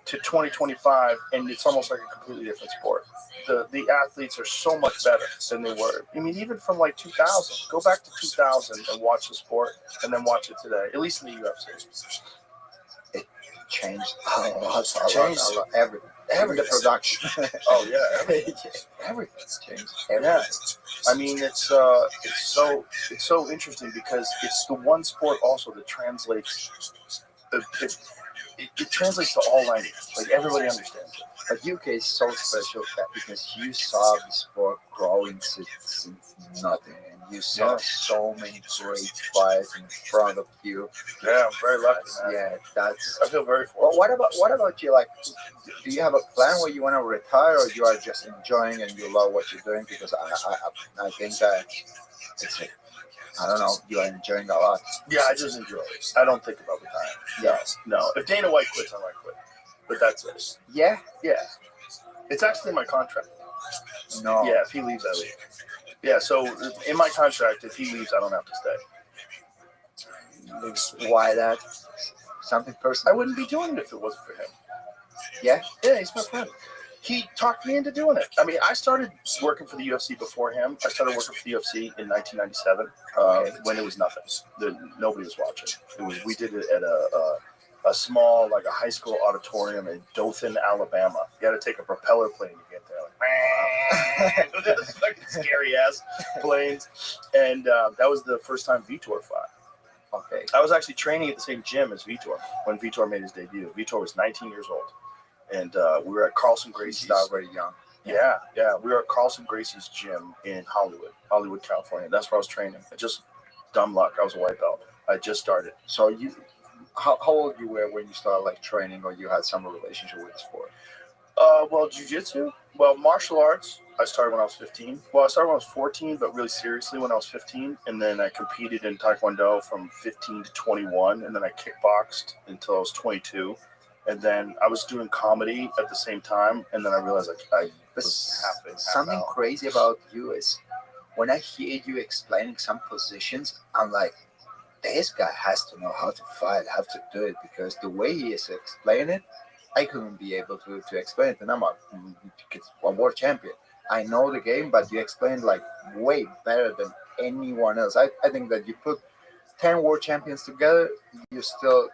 to 2025, and it's almost like a completely different sport. The athletes are so much better than they were. I mean, even from like 2000, go back to 2000 and watch the sport, and then watch it today, at least in the UFC. It changed a lot, everything. Everything. The production. Oh yeah, everything. Everything's changed. Yeah, I mean, it's so interesting because it's the one sport also that translates. It translates to all languages. Like, everybody understands it. But UK is so special because you saw the sport growing since nothing, and you saw so many great fights in front of you. Yeah, I'm very lucky, man. Yeah, I feel very fortunate. Well, what about you? Like, do you have a plan where you want to retire, or you are just enjoying and you love what you're doing? Because I think that it's like, I don't know, you are enjoying a lot. Yeah, I just enjoy it. I don't think about retiring. No. If Dana White quits, I might quit. But that's it. Yeah? Yeah. It's actually in my contract. No. Yeah, if he leaves, I leave. Yeah, so in my contract, if he leaves, I don't have to stay. Why that? Something personal? I wouldn't be doing it if it wasn't for him. Yeah? Yeah, he's my friend. He talked me into doing it. I mean, I started working for the UFC before him. I started working for the UFC in 1997 when it was nothing. Nobody was watching. We did it at a small, like a high school auditorium in Dothan, Alabama. You had to take a propeller plane to get there. Like, that's fucking scary ass planes. And that was the first time Vitor fought. Okay. I was actually training at the same gym as Vitor when Vitor made his debut. Vitor was 19 years old. And we were at Carlson Gracie's. Started very young. Yeah. We were at Carlson Gracie's gym in Hollywood, California. That's where I was training. Just dumb luck. I was a white belt. I just started. So how old you were when you started like training, or you had some relationship with the sport? Well, jiu-jitsu. Well, martial arts. I started when I was 15. Well, I started when I was 14, but really seriously when I was 15. And then I competed in Taekwondo from 15 to 21. And then I kickboxed until I was 22. And then I was doing comedy at the same time, and then I realized I was half something out. Crazy about you is when I hear you explaining some positions, I'm like, this guy has to know how to fight, how to do it, because the way he is explaining it, I couldn't be able to explain it. And I'm a world champion. I know the game, but you explain like way better than anyone else. I think that you put 10 world champions together, you still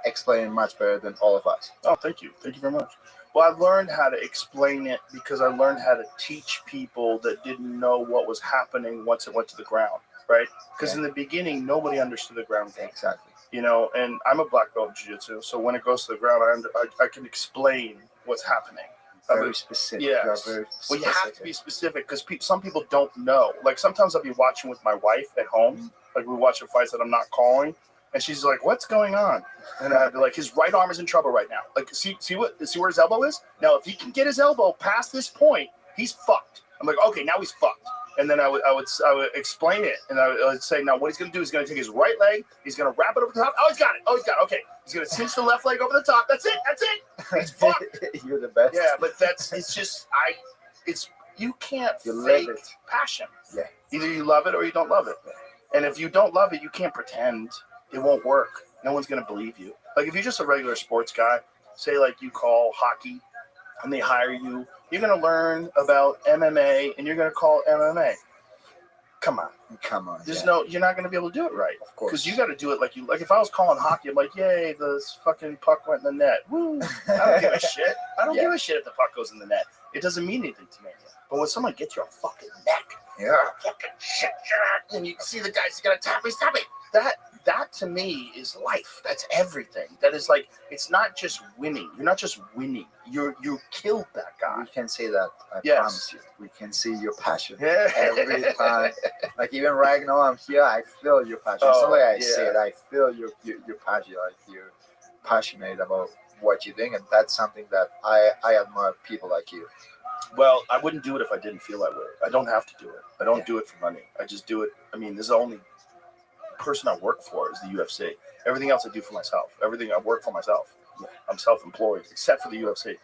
explain much better than all of us. Oh, thank you. Thank you very much. Well, I learned how to explain it because I learned how to teach people that didn't know what was happening once it went to the ground, right? Because in the beginning, nobody understood the ground game. Exactly. You know, and I'm a black belt in jiu-jitsu, so when it goes to the ground, I can explain what's happening. Very specific. Yeah. You are very Well, you have to be specific because some people don't know. Like sometimes I'll be watching with my wife at home, like we watch fights that I'm not calling, and she's like, "What's going on?" And I'd be like, "His right arm is in trouble right now. Like, see where his elbow is? Now, if he can get his elbow past this point, he's fucked." I'm like, "Okay, now he's fucked." And then I would explain it, and I would say, "Now what he's going to do is going to take his right leg, he's going to wrap it over the top. Oh, he's got it. Okay. He's going to cinch the left leg over the top. That's it. He's fucked." You're the best. Yeah, but you can't You fake live it. passion. Yeah. Either you love it or you don't love it. And if you don't love it, you can't pretend. It won't work. No one's going to believe you. Like if you're just a regular sports guy, say like you call hockey and they hire you, you're going to learn about MMA and you're going to call MMA. Come on. You're not going to be able to do it right. Of course. Because you got to do it like if I was calling hockey, I'm like, yay, the fucking puck went in the net. Woo. I don't give a shit. I don't give a shit if the puck goes in the net. It doesn't mean anything to me. But when someone gets your fucking neck, fucking shit, and you see the guy's going to tap me. That to me is life. That's everything. That is like, it's not just winning. You're not just winning. You killed that guy. We can say that. I Yes. promise you. We can see your passion Yeah. every time. Like even right now, I'm here. I feel your passion. Oh, It's not like I yeah. say it. I feel your passion. Like you're passionate about what you're doing, and that's something that I admire people like you. Well, I wouldn't do it if I didn't feel that way. I don't have to do it. I don't do it for money. I just do it. I mean, this is the only person I work for is the UFC. Everything else I do for myself. Everything I work for myself. I'm self-employed, except for the UFC.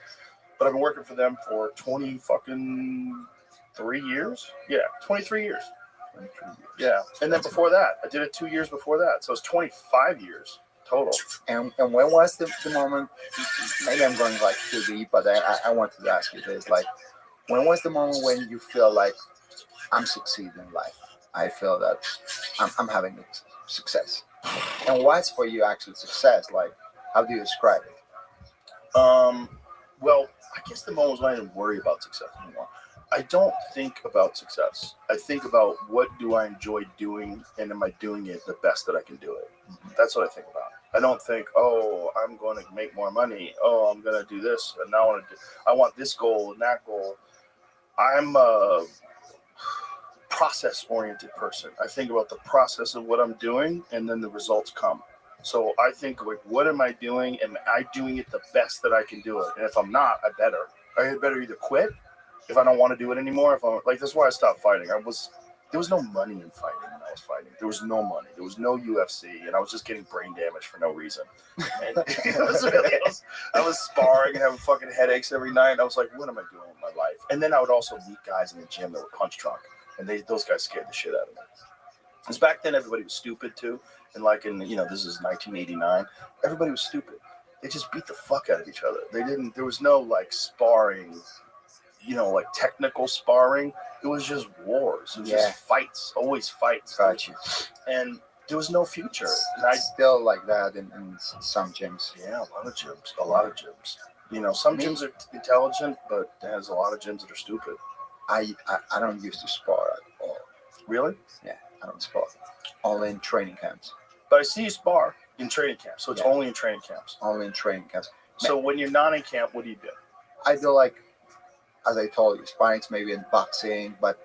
But I've been working for them for 23 years. Yeah, 23 years. 23 years. Yeah, and then before that, I did it 2 years before that. So it's 25 years total. And when was the moment? Maybe I'm going like too deep, but I wanted to ask you this: like, when was the moment when you feel like I'm succeeding in life? I feel that I'm having success. And what's for you actually success? Like, how do you describe it? Well, I guess the moment when I didn't worry about success anymore. I don't think about success. I think about what do I enjoy doing, and am I doing it the best that I can do it. That's what I think about. I don't think, oh, I'm going to make more money. Oh, I'm going to do this, and I want this goal and that goal. I'm a process-oriented person. I think about the process of what I'm doing, and then the results come. So I think, like, what am I doing? Am I doing it the best that I can do it? And if I'm not, I better either quit if I don't want to do it anymore. If I'm like, that's why I stopped fighting. There was no money in fighting when I was fighting. There was no money. There was no UFC, and I was just getting brain damage for no reason. And I was sparring and having fucking headaches every night. I was like, what am I doing with my life? And then I would also meet guys in the gym that were punch drunk, and those guys scared the shit out of me. Because back then everybody was stupid too, and like this is 1989. Everybody was stupid. They just beat the fuck out of each other. There was no like sparring, like technical sparring. It was just wars. It was just fights, always fights. Got you. And there was no future. And I still like that in some gyms. Yeah, a lot of gyms. Some gyms are intelligent, but there's a lot of gyms that are stupid. I don't used to spar at all. Really? Yeah, I don't spar. Only in training camps. But I see you spar in training camps, so it's only in training camps. Only in training camps. So when you're not in camp, what do you do? I do like, as I told you, sparrings maybe in boxing, but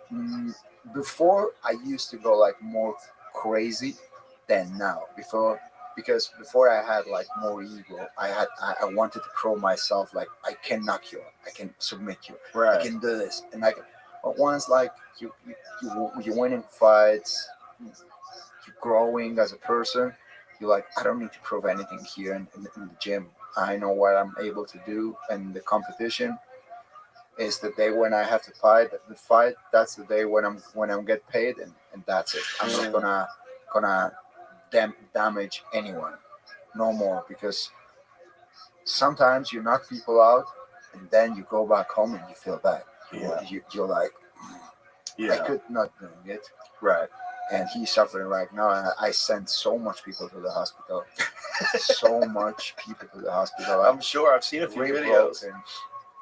before I used to go like more crazy than now. Because before I had like more ego, I wanted to prove myself like I can knock you out, I can submit you, Right. I can do this, and I can. But once like you winning fights, you're growing as a person, you're like, I don't need to prove anything here in the gym. I know what I'm able to do, and the competition is the day when I have to fight. The fight, that's the day when I'm get paid, and that's it. I'm not gonna damage anyone no more, because sometimes you knock people out and then you go back home and you feel bad. Yeah. You're like, I could not do it. Right. And he's suffering right now. And I sent so much people to the hospital. So much people to the hospital. I'm sure I've seen a few Rib videos. broken,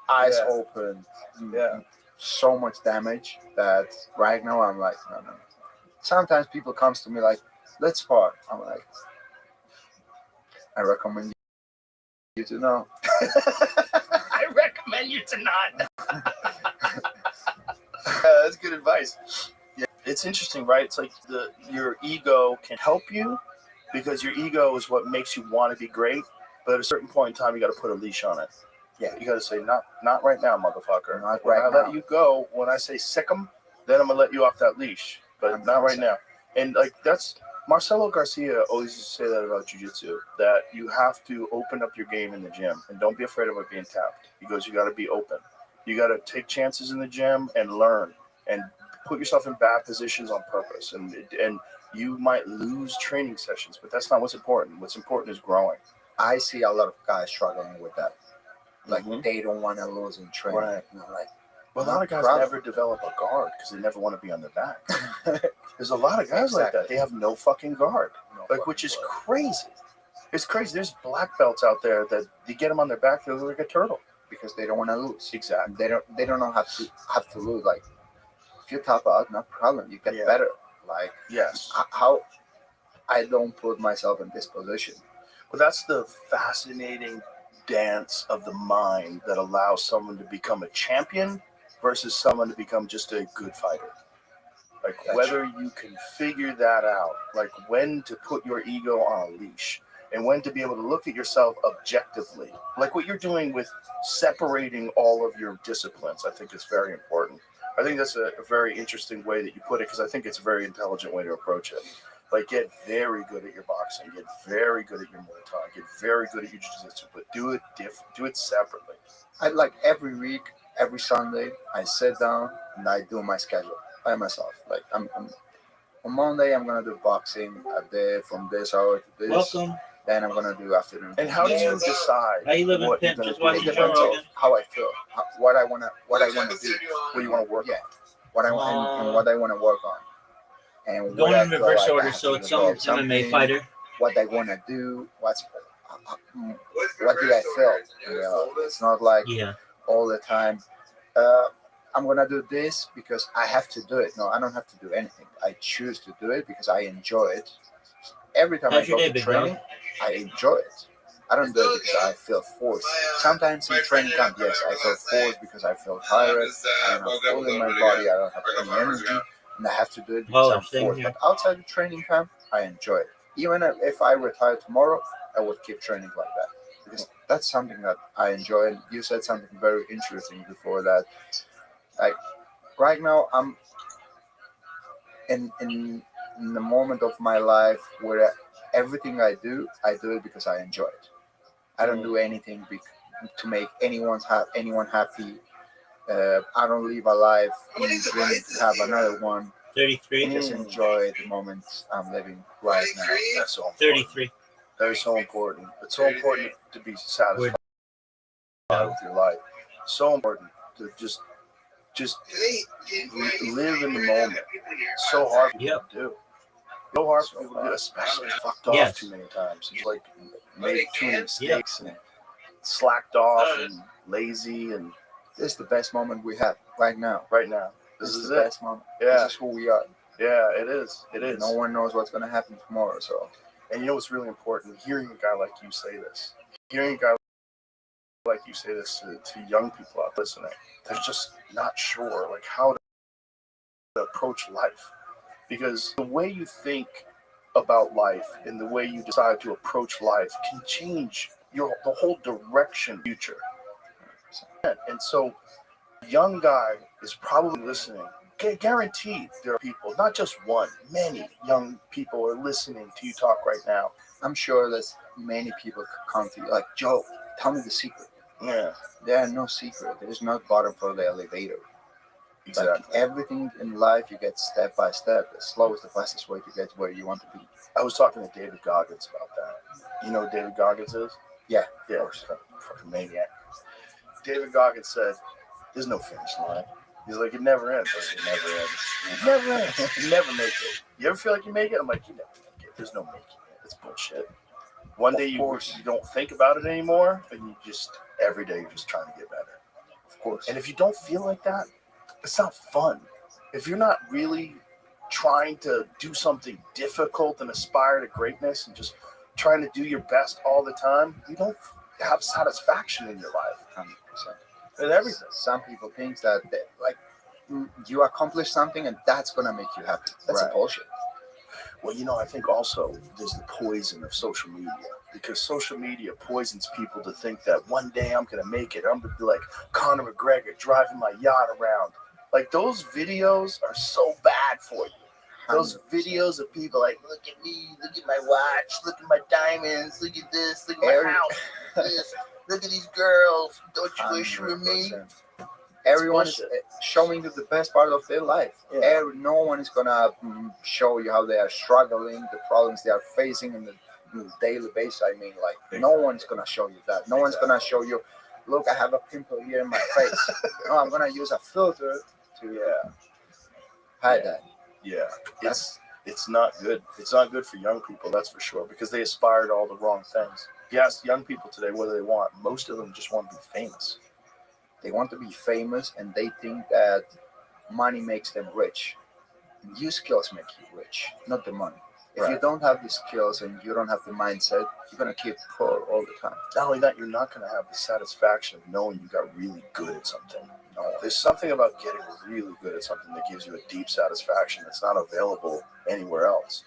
eyes Yeah. open. Yeah. So much damage that right now I'm like, no. Sometimes people comes to me like, let's spar. I'm like, I recommend you to know. I recommend you to not. That's good advice. Yeah, it's interesting, right? It's like your ego can help you because your ego is what makes you want to be great. But at a certain point in time, you got to put a leash on it. Yeah. You got to say, not right now, motherfucker. Not when right I let now. you go, when I say sick 'em, then I'm gonna let you off that leash. But not right now. And like that's Marcelo Garcia always used to say that about jiu-jitsu, that you have to open up your game in the gym and don't be afraid of it being tapped. He goes, you got to be open. You got to take chances in the gym and learn and put yourself in bad positions on purpose. And you might lose training sessions, but that's not what's important. What's important is growing. I see a lot of guys struggling with that. Like Mhm. they don't want to lose in training. Right. You know, like, Well, a lot of guys never develop a guard because they never want to be on their back. There's a lot of guys like that. They have no fucking guard, which is crazy. It's crazy. There's black belts out there that you get them on their back, they look like a turtle because they don't want to lose. Exactly. They don't know how to lose. Like if you top out, no problem. You get better. Like yes. How I don't put myself in this position. But that's the fascinating dance of the mind that allows someone to become a champion versus someone to become just a good fighter. Like whether you can figure that out, like when to put your ego on a leash and when to be able to look at yourself objectively, like what you're doing with separating all of your disciplines, I think is very important. I think that's a very interesting way that you put it because I think it's a very intelligent way to approach it. Like get very good at your boxing, get very good at your Muay Thai, get very good at your jiu-jitsu, but do it different, do it separately. I like every week, every Sunday, I sit down and I do my schedule by myself. Like I'm on Monday, I'm gonna do boxing a day from this hour to this. Welcome. Then I'm gonna do afternoon. And how do you decide? How you living, what pimp? you're Just gonna watching do? Joe Rogan. How I feel, what I wanna do, What you want to work yeah, what I want and what I wanna work on. And Going what in I feel reverse like I order, have so to it's develop some MMA something, fighter. what I wanna do, what do I feel? You know, it's not like all the time. I'm gonna do this because I have to do it. No, I don't have to do anything. I choose to do it because I enjoy it. Every time I go to training, I enjoy it. I don't do it because I feel forced. Sometimes in training camp, yes, I feel forced because I feel tired. I don't have food in my body. I don't have any energy, and I have to do it because I'm forced. But outside the training camp, I enjoy it. Even if I retire tomorrow, I would keep training like that because that's something that I enjoy. And you said something very interesting before that. Like right now, I'm in the moment of my life where everything I do it because I enjoy it. I don't do anything to make anyone happy. I don't live a life in dreaming to have another one. 33. I just enjoy the moments I'm living right now. That's so important. 33. That is so important. It's so important to be satisfied with your life. So important to just live in the moment. It's so hard for people to do. So hard for people to do, especially fucked off too many times. It's like made too many mistakes and slacked off and lazy. And this is the best moment we have right now. Right now. This is the best moment. Yeah. This is who we are. Yeah, it is. It is. No one knows what's going to happen tomorrow. So, and you know what's really important? Hearing a guy like you say this. Hearing a guy like you say this to young people out listening. They're just not sure like how to approach life. Because the way you think about life and the way you decide to approach life can change the whole direction future. And so a young guy is probably listening. Guaranteed there are people, not just one, many young people are listening to you talk right now. I'm sure that many people come to you like, Joe, tell me the secret. Yeah. There are no secret. There is no bottom for the elevator. Exactly. Like everything in life, you get step by step. The slowest, the fastest way to get to where you want to be. I was talking to David Goggins about that. You know who David Goggins is? Yeah. Yeah, fucking maniac. David Goggins said, there's no finish line. He's like, it never ends. Like, it never ends. It never ends. You never make it. You ever feel like you make it? I'm like, you never make it. There's no making it. It's bullshit. One day you don't think about it anymore, and you just, every day you're just trying to get better. Of course. And if you don't feel like that, it's not fun. If you're not really trying to do something difficult and aspire to greatness and just trying to do your best all the time, you don't have satisfaction in your life. 100%. And everything. Some people think that you accomplish something and that's gonna make you happy. That's a bullshit. Well, I think also there's the poison of social media, because social media poisons people to think that one day I'm gonna make it. I'm gonna be like Conor McGregor driving my yacht around. Like, those videos are so bad for you. Those 100%. videos of people like, look at me, look at my watch, look at my diamonds, look at this, look at my house, this, look at these girls. Don't you wish you were me? Everyone is showing you the best part of their life. Yeah. No one is gonna show you how they are struggling, the problems they are facing on the daily basis. I mean, like, no one's gonna show you that. No one's gonna show you, look, I have a pimple here in my face. No, I'm gonna use a filter to hide that. Yeah, it's not good. It's not good for young people, that's for sure, because they aspire to all the wrong things. If you ask young people today what do they want, most of them just want to be famous. They want to be famous, and they think that money makes them rich. And your skills make you rich, not the money. If you don't have the skills and you don't have the mindset, you're going to keep poor all the time. Not only that, you're not going to have the satisfaction of knowing you got really good at something. No, there's something about getting really good at something that gives you a deep satisfaction that's not available anywhere else.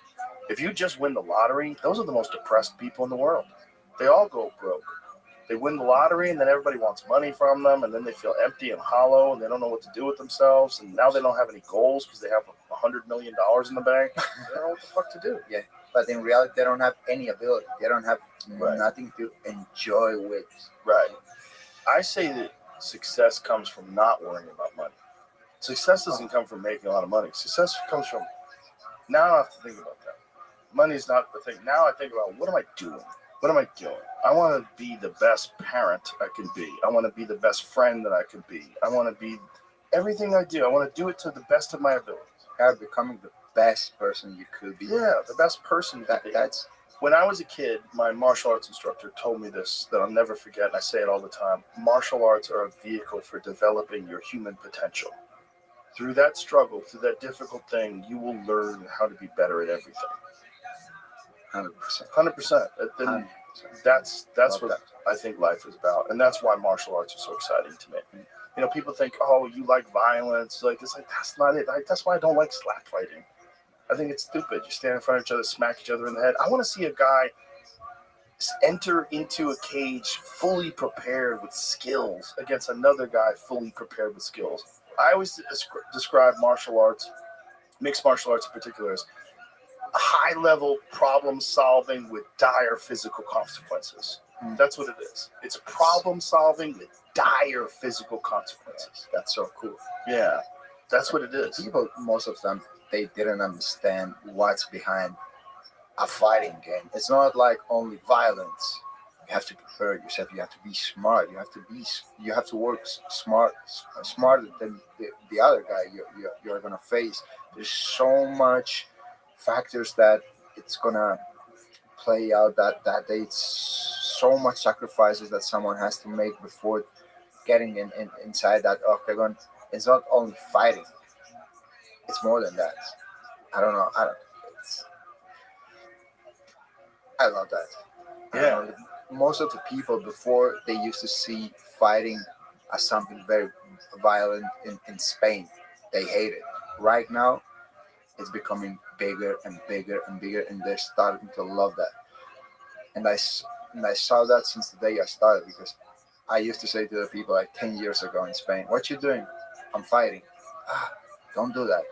If you just win the lottery, those are the most depressed people in the world. They all go broke. They win the lottery, and then everybody wants money from them, and then they feel empty and hollow, and they don't know what to do with themselves, and now they don't have any goals because they have $100 million in the bank. They don't know what the fuck to do. Yeah, but in reality, they don't have any ability. They don't have nothing to enjoy with. Right. I say that success comes from not worrying about money. Success doesn't come from making a lot of money. Success comes from, now I don't have to think about that. Money's not the thing. Now I think about, what am I doing? What am I doing? I want to be the best parent I can be. I want to be the best friend that I can be. I want to be everything I do. I want to do it to the best of my abilities. You're becoming the best person you could be. Yeah, the best person. That's when I was a kid, my martial arts instructor told me this that I'll never forget, and I say it all the time. Martial arts are a vehicle for developing your human potential. Through that struggle, through that difficult thing, you will learn how to be better at everything. 100%. 100%. That's what I think life is about, and that's why martial arts are so exciting to me. People think, oh, you like violence, it's like that's not it. That's why I don't like slap fighting. I think it's stupid. You stand in front of each other, smack each other in the head. I want to see a guy enter into a cage fully prepared with skills against another guy fully prepared with skills. I always describe martial arts, mixed martial arts in particular, as high-level problem-solving with dire physical consequences. That's what it is. It's problem-solving with dire physical consequences. That's so cool. Yeah, that's what it is. People, most of them, they didn't understand what's behind a fighting game. It's not like only violence. You have to prepare yourself. You have to be smart. You have to work smarter than the other guy you're gonna face. There's so much factors that it's gonna play out that it's so much sacrifices that someone has to make before getting inside that octagon. It's not only fighting, it's more than that. I love that. Yeah. Most of the people before, they used to see fighting as something very violent in Spain. They hate it. Right now it's becoming bigger and bigger and bigger, and they're starting to love that. And I saw that since the day I started, because I used to say to the people like 10 years ago in Spain, what you doing? I'm fighting. Don't do that.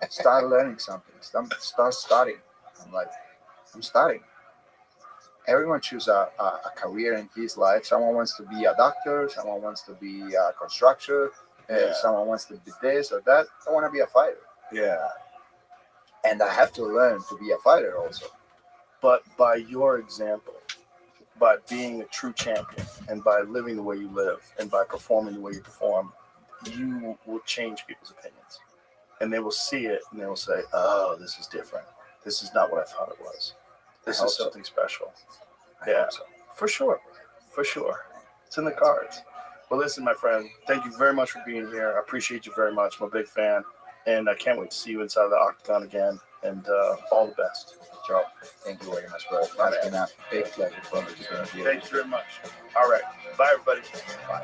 Start learning something. Start studying. I'm like, I'm studying. Everyone chooses a career in his life. Someone wants to be a doctor. Someone wants to be a constructor. Someone wants to be this or that. I want to be a fighter. Yeah. And I have to learn to be a fighter also. But by your example, by being a true champion, and by living the way you live, and by performing the way you perform, you will change people's opinions. And they will see it and they will say, oh, this is different. This is not what I thought it was. This is something special. Yeah, for sure. For sure. It's in the cards. Well, listen, my friend, thank you very much for being here. I appreciate you very much. I'm a big fan. And I can't wait to see you inside the octagon again. And all the best. Joe, thank you very much, bro. It's been a big pleasure for me to be here. Thank you very much. All right. Bye, everybody. Bye.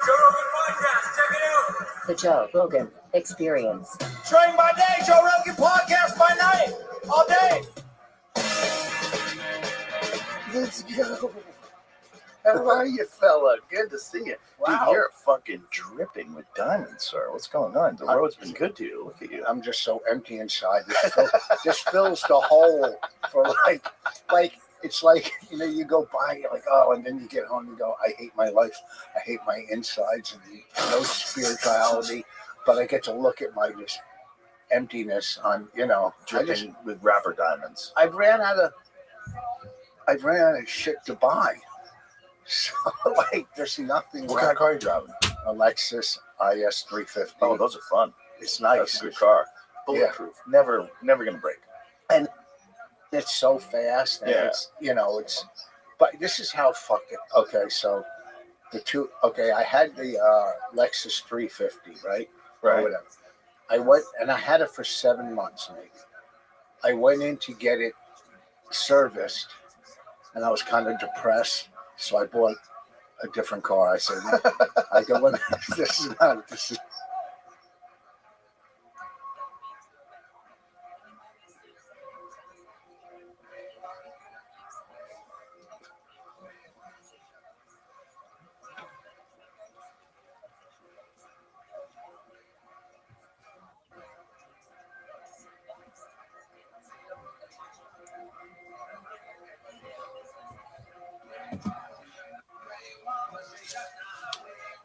Joe Rogan Podcast. Check it out. The Joe Rogan Experience. Train by day, Joe Rogan Podcast by night. All day. Let's go. How are you, fella? Good to see you. Wow. Dude, you're fucking dripping with diamonds, sir. What's going on? The road's been good to you. Look at you. I'm just so empty inside. This fills the hole for like it's like, you know, you go by, you're like, oh, and then you get home, you go, I hate my life. I hate my insides and no spirituality. But I get to look at my just emptiness on, you know, Dripping with rapper diamonds. I ran out of shit to buy. So like, there's nothing. What kind of car are you driving? A Lexus IS 350. Oh, those are fun. It's nice. That's a good car. Bulletproof. Never gonna break. And it's so fast. And it's, you know, it's, but this is how fucking, okay, so I had the Lexus 350, right? Or whatever. I went, and I had it for 7 months, maybe. I went in to get it serviced, and I was kind of depressed, so I bought a different car. I said, I go, well, this is.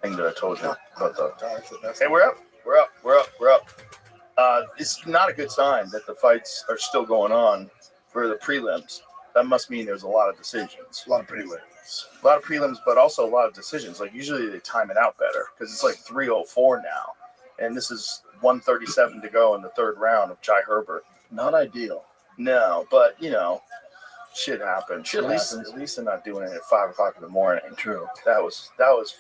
Thing that I told you about the. Hey, we're up. It's not a good sign that the fights are still going on for the prelims. That must mean there's a lot of decisions. A lot of prelims. A lot of prelims, but also a lot of decisions. Like usually they time it out better because it's like 3:04 now, and this is 1:37 to go in the third round of Jai Herbert. Not ideal. No, but you know, shit happens. Shit at least they're not doing it at 5 o'clock in the morning. True. That was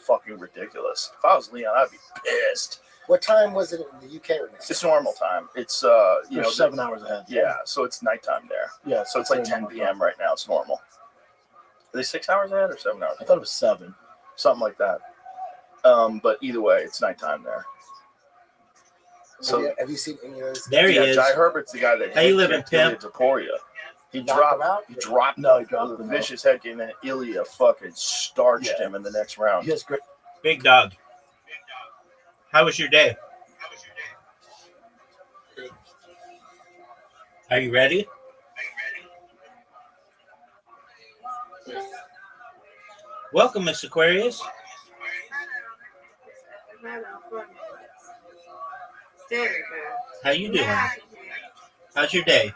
fucking ridiculous. If I was Leon, I'd be pissed. What time was it in the UK? It's normal time. It's you know, 7 hours ahead. Yeah, so it's nighttime there. Yeah, So it's like 10 p.m. right now. It's normal. Are they 6 hours ahead or 7 hours? I thought it was 7. Something like that. But either way, it's nighttime there. So have you seen any of those? There he is. Jai Herbert's the guy that How you living, pimp? Taporia. He Knocked him dropped. out? He dropped. No, he dropped with a him vicious head kick, and then Ilya fucking starched him in the next round. Yes, great. Big dog. How was your day? Are you ready? Welcome, Miss Aquarius. How you doing? How's your day?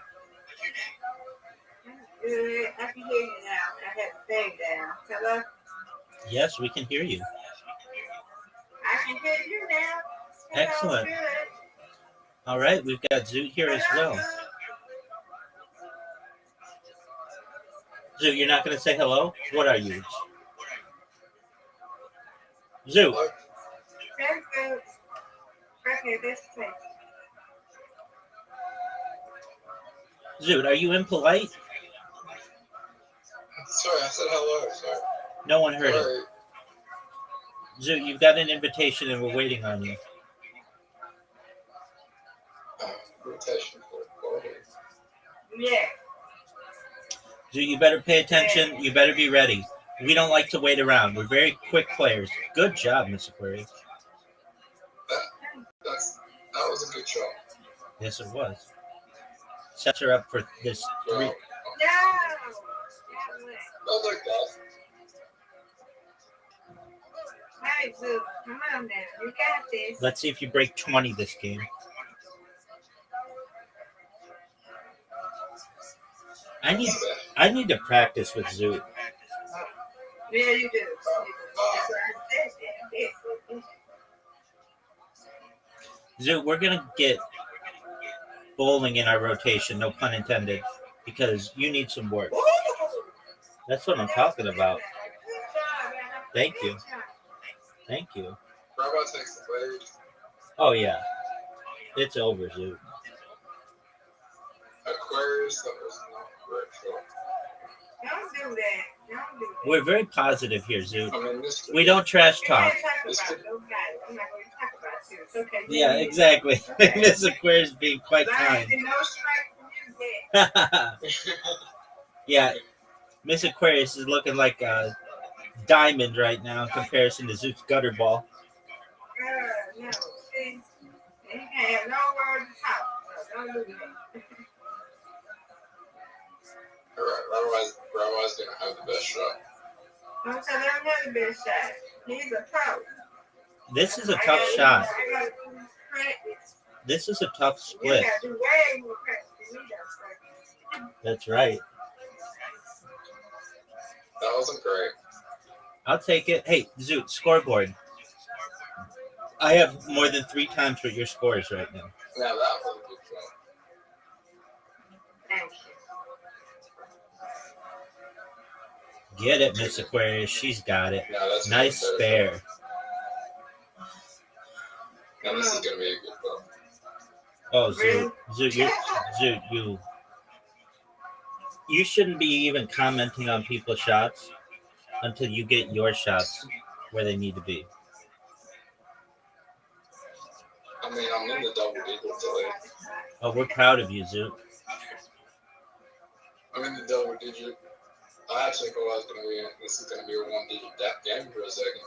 Good. I can hear you now. I had the thing down. Hello? Yes, we can hear you. I can hear you now. Hello, Excellent. good. All right, we've got Zoot here as well. Zoot, you're not going to say hello? What are you? Zoot. Very good. Okay, this thing. Zoot, are you impolite? Sorry, I said hello. Sorry. No one heard it. Sorry. Zoot, you've got an invitation and we're waiting on you. Invitation for Yeah. Zoot, you better pay attention. You better be ready. We don't like to wait around. We're very quick players. Good job, Miss Aquarius. That was a good show. Yes, it was. Set her up for this Well, three. No. not like that. Hey, Zoo, come on now. You got this. Let's see if you break 20 this game. I need to practice with Zoot. Yeah, you do. That's what I said. Zoot, we're gonna get bowling in our rotation, no pun intended, because you need some work. That's what I'm talking about. Thank you. Thank you. Rabbi takes the lead. Oh yeah. It's over, Zoot. Aquarius, that was not correct. So, Don't do that. Don't do that. We're very positive here, Zoot. I mean, this We don't trash We're not talk. talking about nobody. I'm not going to talk about you. It's okay. Yeah, exactly. Miss Aquarius being quite But I kind. ain't been no strike from you yet. Yeah, Miss Aquarius is looking like a diamond right now in comparison to Zoot's gutter ball. No. See, you can't have no words to talk. So don't do that. Rabbi's gonna have the best shot. Don't tell him have the best shot. He's a pro. This is a tough shot. I gotta do practice. This is a tough You split. gotta do way more practice than me, though. That's right. That wasn't great. I'll take it. Hey, Zoot, scoreboard. I have more than 3 times what your score is right now. Now that was a good shot. Thank you. Get it, Miss Aquarius. She's got it. Now that's Nice even better. spare. Now this is gonna be a good one. Oh, Zoot, you shouldn't be even commenting on people's shots until you get your shots where they need to be. I mean, I'm in the double digit delay. Oh, we're proud of you, Zoot. I'm in the double digit. I actually thought I was gonna be. This is gonna be a 1-digit game for a second.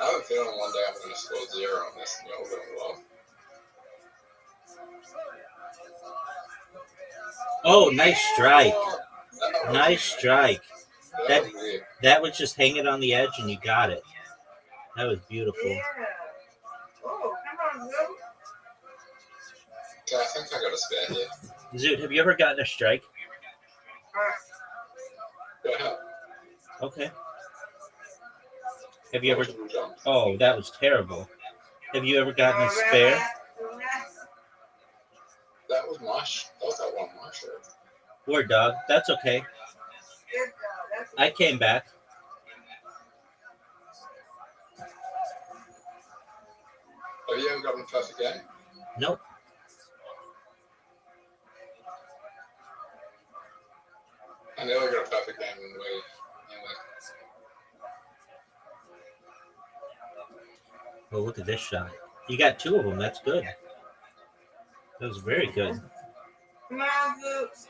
I have a feeling one day I'm gonna score 0 on this and y'all gonna love. Oh, nice strike. That was- Nice strike. That was weird. That was just hanging on the edge and you got it. That was beautiful. Yeah. Oh, come on, Will. Okay, I think I got a spare here. Zoot, have you ever gotten a strike? Yeah. Okay. Have you ever? Multiple jumps. Oh, that was terrible. Have you ever gotten a spare? That was my. That was that one my shirt. Word dog. That's okay. I came back. Have you ever gotten a perfect game? Nope. I never got a perfect game in the way. Anyway. Oh, look at this shot. You got 2 of them. That's good. That was very good. Come on, Zoot.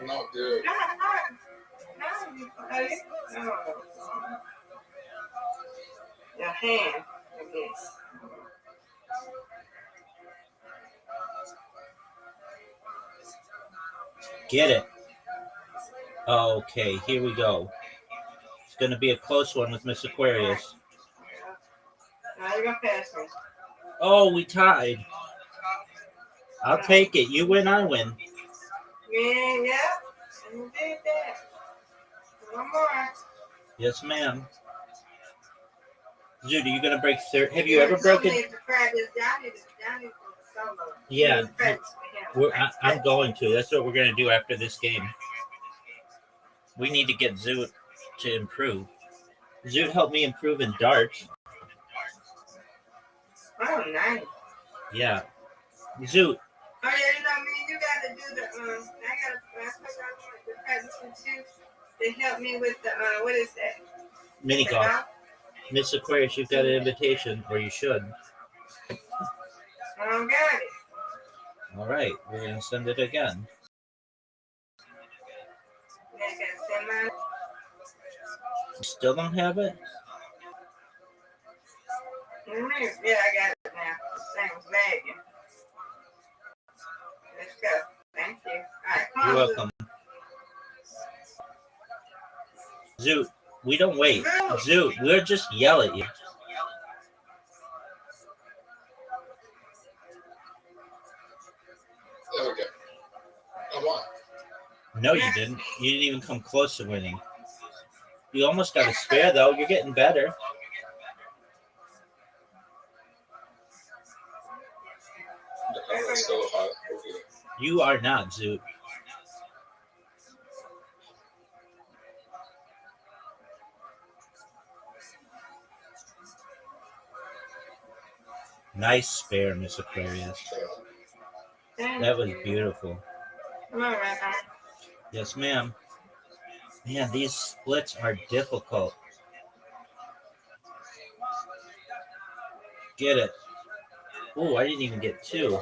Not good. No. Your hand, I guess. Get it. Okay, here we go. It's going to be a close one with Miss Aquarius. Now you're gonna pass me. Oh, we tied. I'll take it. You win, I win. Yeah. You did that. One more. Yes, ma'am. Zoot, are you going to break 30? Have you ever broken? Yeah, I'm going to. That's what we're going to do after this game. We need to get Zoot to improve. Zoot helped me improve in darts. Oh, nice. Yeah. Zoot. Oh, yeah, you know me. You got to do the, I want to practice with you. They help me with the, what is that? Mini golf. Miss Aquarius, you've got an invitation, or you should. I don't got it. All right, we're going to send it again. You still don't have it? Yeah, I got it now. This thing's lagging. Let's go. Thank you. All right, come You're on, welcome. Zoot, we don't wait. Zoot, we'll just yell at you. There we go. I won. No, you didn't. You didn't even come close to winning. You almost got a spare, though. You're getting better. I'm still hot. You are not, Zoot. Nice spare, Miss Aquarius. That was beautiful. Come on, Rabbi. Yes, ma'am. Man, these splits are difficult. Get it. Oh, I didn't even get two.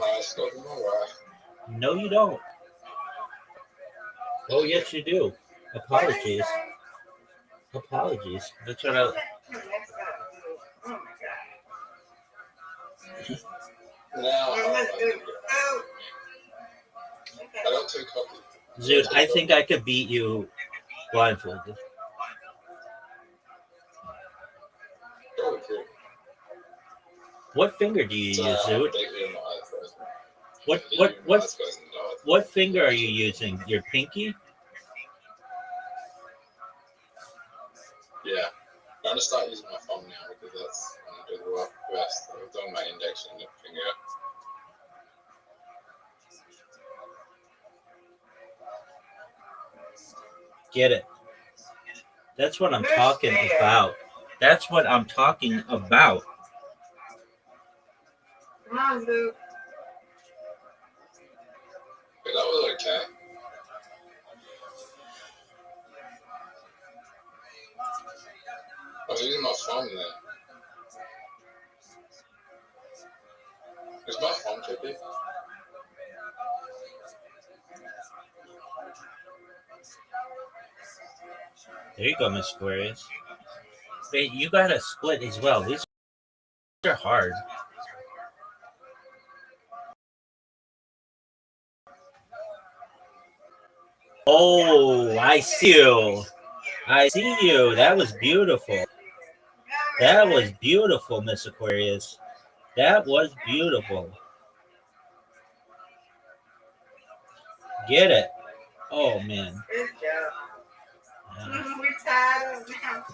No, you don't. Oh, yes, you do. Apologies. Apologies. That's what I... Oh my God. Now, Let's do it. Oh. I don't take coffee. Zoot, I think I could beat you blindfolded. Go with it. What finger do you use, Zoot? They hear my eyes first. What They what hear my what eyes first and know it. what finger are you using? Your pinky? Yeah. I'm gonna start using my phone now because that's when I do the work best. I'm doing my index and the finger. Get it. That's what I'm talking about. That's what I'm talking about. Come on, Zoot. But that was okay. I was using my phone then. Is my phone too big? There you go, Miss Aquarius. Wait, you got a split as well. These are hard. Oh, I see you. I see you. That was beautiful. That was beautiful, Miss Aquarius. That was beautiful. Get it. Oh, man. Good job. Yeah. We're tired of now.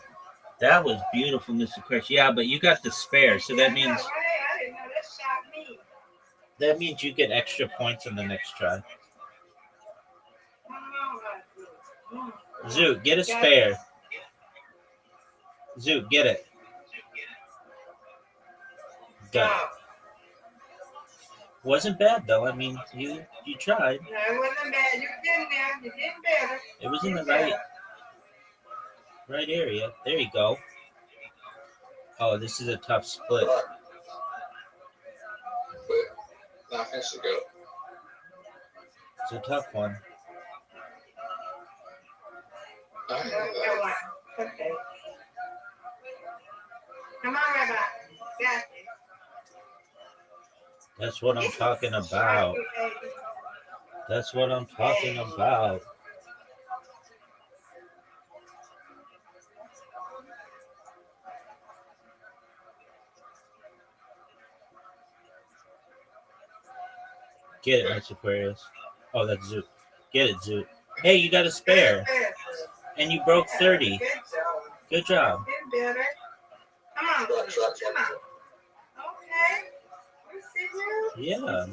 That was beautiful, Mr. Aquarius. Yeah, but you got the spare, so that means I didn't know that shot me. that means you get extra points on the next try. Zoot, get a spare. Zoot, get it. Got it. Wasn't bad though. I mean, you tried. No, it wasn't bad. You're getting there. You're getting better. It was in the right area. There you go. Oh, this is a tough split. Right. But now has to go. It's a tough one. I know that. Okay. Come on, Rabbi. Got it. That's what I'm talking about. That's what I'm talking about. Get it, Miss Aquarius. Oh, that's Zoot. Get it, Zoot. Hey, you got a spare. And you broke 30. Good job. Getting better. Come on. Come on. Okay. You see you? Yeah.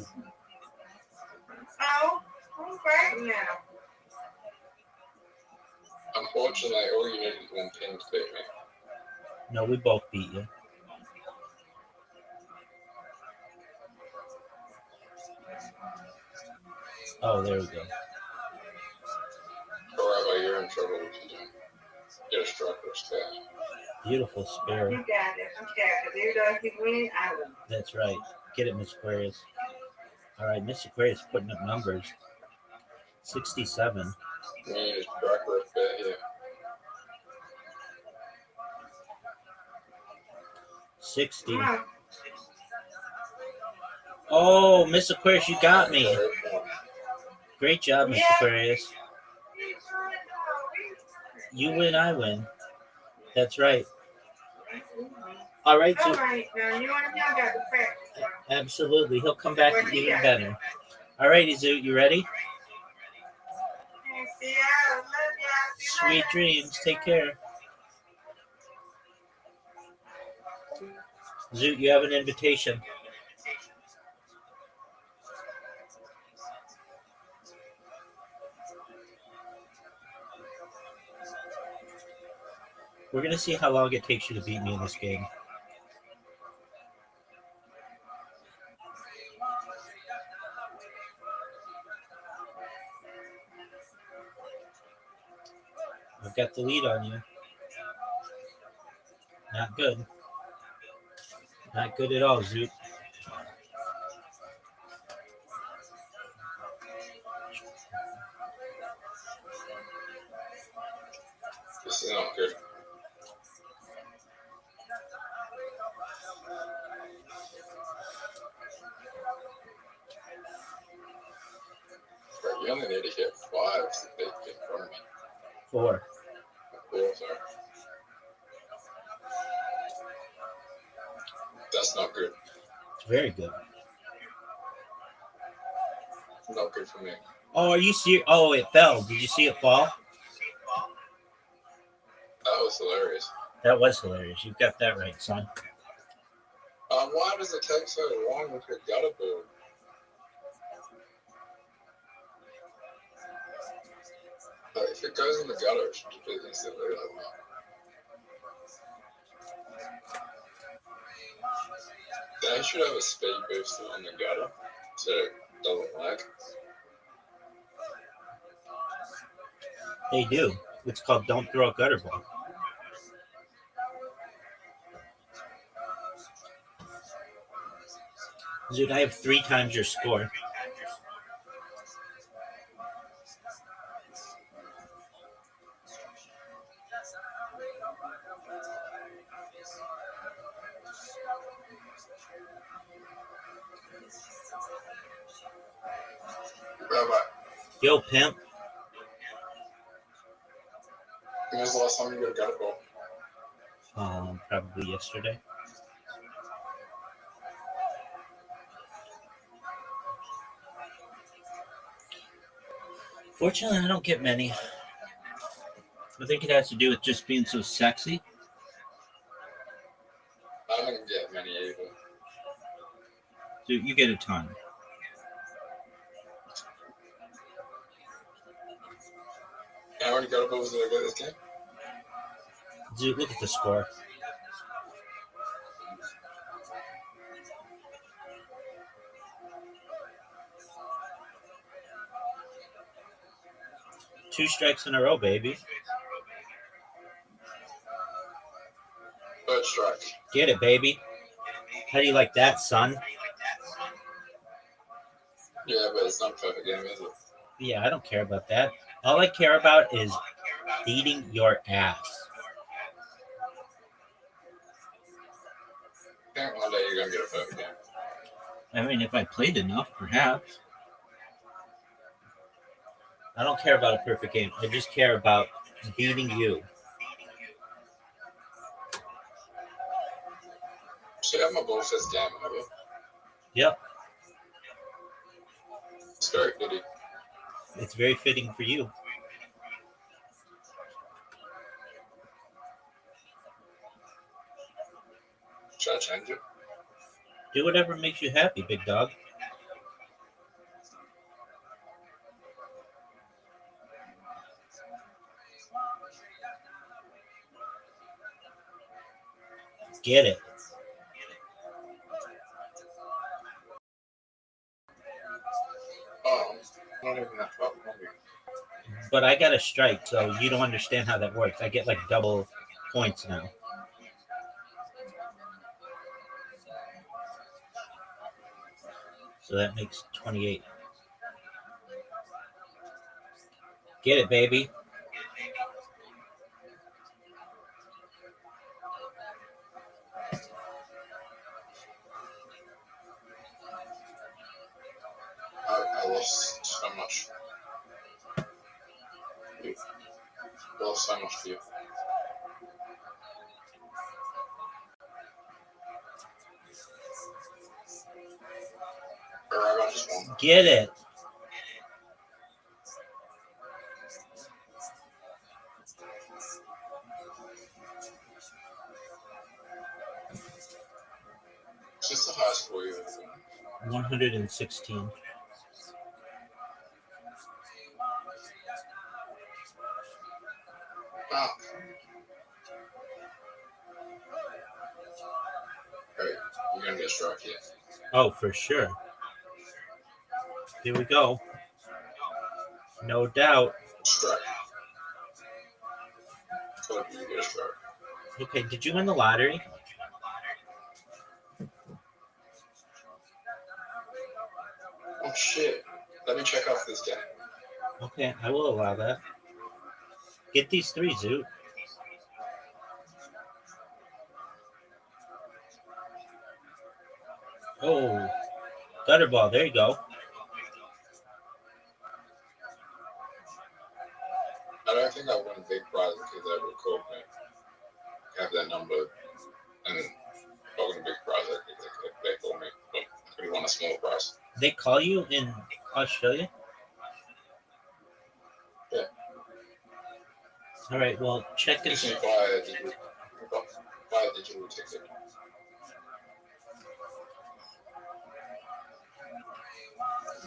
Oh, who's right now? Unfortunately, all you needed was one pin to beat me. No, we both beat you. Oh, there we go. Or Rabbi, you're in trouble with you. Get a strike or a spare. Beautiful spare. You got it. I'm scared. If you don't keep winning, I will. That's right. Get it, Miss Aquarius. All right, Miss Aquarius putting up numbers. 67. You need a strike or a spare here. 60. Come on. Oh, Miss Aquarius, you got me. Great job, Miss Yeah. Aquarius. You win, I win. That's right. All right, All so right, now you want to know about the practice. absolutely. He'll come back even better. All righty, Zoot, you ready? See ya. Love y'all. See you Sweet later. dreams. Take care. Zoot, you have an invitation. We're going to see how long it takes you to beat me in this game. I've got the lead on you. Not good. Not good at all, Zoot. This is not good. But you only need to hit 5 so they get in front of me. 4. Cool, sorry. That's not good. It's very good. Not good for me. Oh, are you serious? Oh, it fell. Did you see it fall? That was hilarious. That was hilarious. You got that right, son. Why does it take so long with your gutter build? If it goes in the gutter, it should just be instantly like that. They should have a speed booster on the gutter so it doesn't lag. They do. It's called Don't Throw a Gutter Ball. Dude, I have 3 times your score. Rabbi, Yo, pimp. when was the last time you got a gutter ball? Probably yesterday. Fortunately, I don't get many. I think it has to do with just being so sexy. I don't get many either. Dude, you get a ton. How many gutter balls did I get this game? Dude, look at the score. Two strikes in a row, baby. Third strike. Get it, baby. How do you like that, son? Yeah, but it's not a perfect game, is it? Yeah, I don't care about that. All I care about is beating your ass. I think one day you're going to get a perfect game. I mean, if I played enough, perhaps. I don't care about a perfect game. I just care about beating you. Should have my ball first game, have you? Yep, It's very fitting. it's very fitting for you. Should I change it? Do whatever makes you happy, big dog. Get it. Oh, not even that far from you. But I got a strike, so you don't understand how that works. I get like double points now. So that makes 28. Get it, baby. Well, so much for you. Or I got just one. Get it. It's just the high score you ever done. 116. Ah. Hey, you're gonna get struck here. Oh, for sure. Here we go. No doubt. Strike. Told you get a strike. Okay, did you win the lottery? Oh shit. Let me check off this guy. Okay, I will allow that. Get these three, Zoot. Oh, gutter ball. There you go. I don't think I won a big prize because they ever called me. I have that number. And if I won a big prize, I think they called me. But I could have won a small prize. They call you in Australia? Yeah. All right, well, check If this. you buy a digital ticket.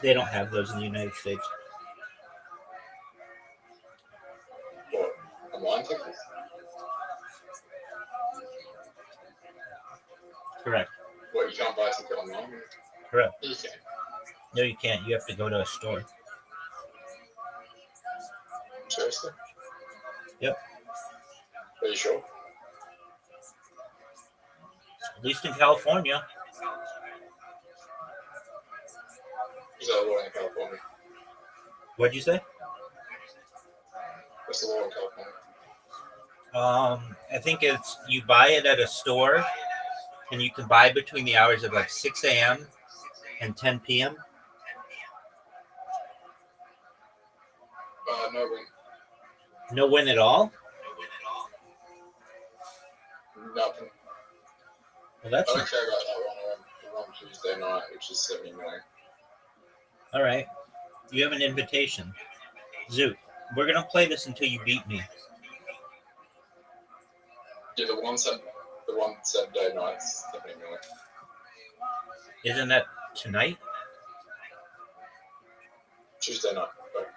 They don't have those in the United States. What? Online ticket? Correct. What, you can't buy a ticket online? Correct. You can. No, you can't. You have to go to a store. Seriously? Yep. Are you sure? At least in California. Is that a law in California? What'd you say? What's the law in California? I think it's you buy it at a store, and you can buy between the hours of like 6 a.m. and 10 p.m. No win. No win at all? Nothing. Well, that's I don't care about that one on Tuesday night, which is 70 million. all right. You have an invitation. Zoot, we're going to play this until you beat me. Yeah, the one Saturday night's 70 million. Isn't that tonight? Tuesday night. But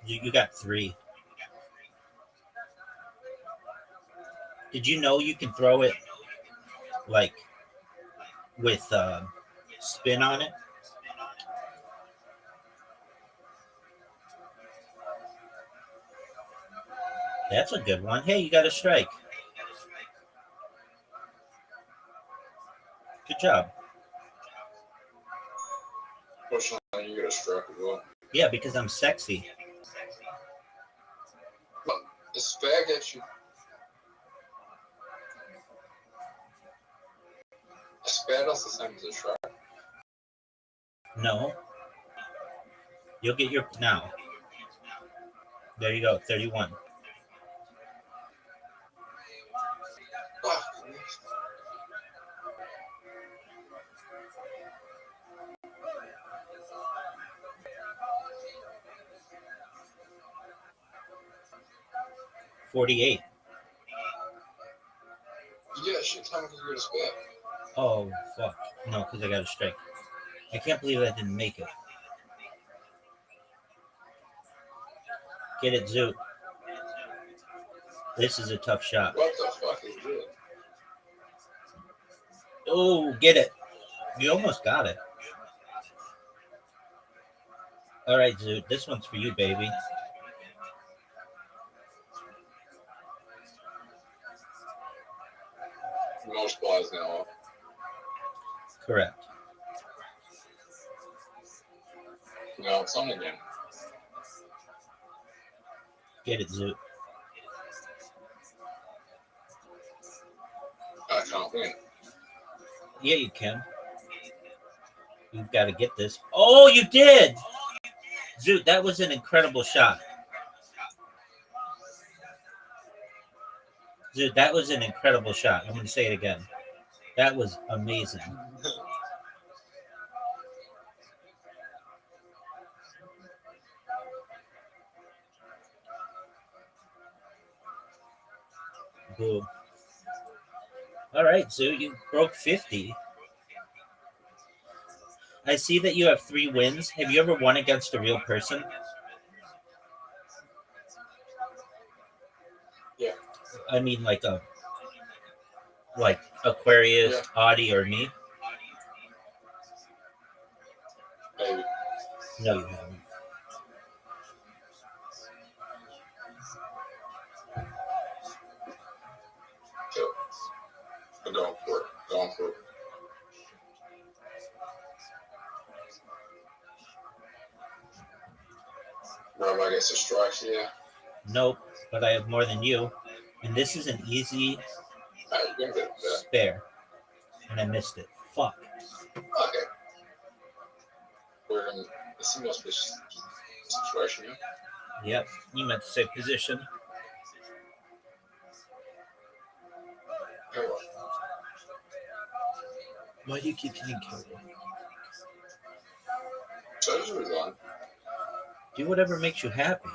You got 3. Did you know you can throw it like with spin on it? That's a good one. Hey, you got a strike. Good job. fortunately, you got a strike as well. Yeah, because I'm sexy. But the spare gets you. A spare does the same as a strike. No. You'll get your now. There you go. 31. Oh, 48. you get a shit ton because you got a spare. Oh, fuck. No, because I got a strike. I can't believe I didn't make it. Get it, Zoot. This is a tough shot. What the fuck is this? Oh, get it. You almost got it. All right, Zoot. This one's for you, baby. Most bars now. Correct. No, it's on again. Get it, Zoot. I can't win. Yeah, you can. You've got to get this. Oh, you did! Zoot, that was an incredible shot. Zoot, that was an incredible shot. I'm going to say it again. That was amazing. Boo. All right, Zoot, you broke 50. I see that you have 3 wins. Have you ever won against a real person? Yeah. I mean, like Aquarius, Yeah. Audie, or me? Maybe. No, you haven't. So, I'm going for it. Going for it. Rabbi gets a strike here. Nope, but I have more than you. And this is an easy You can get that. spare. And I missed it. Fuck. Okay. We're in a similar situation here. Yep, you meant to say position. Oh, well. Why do you keep hitting Kelly? So just resign. Do whatever makes you happy.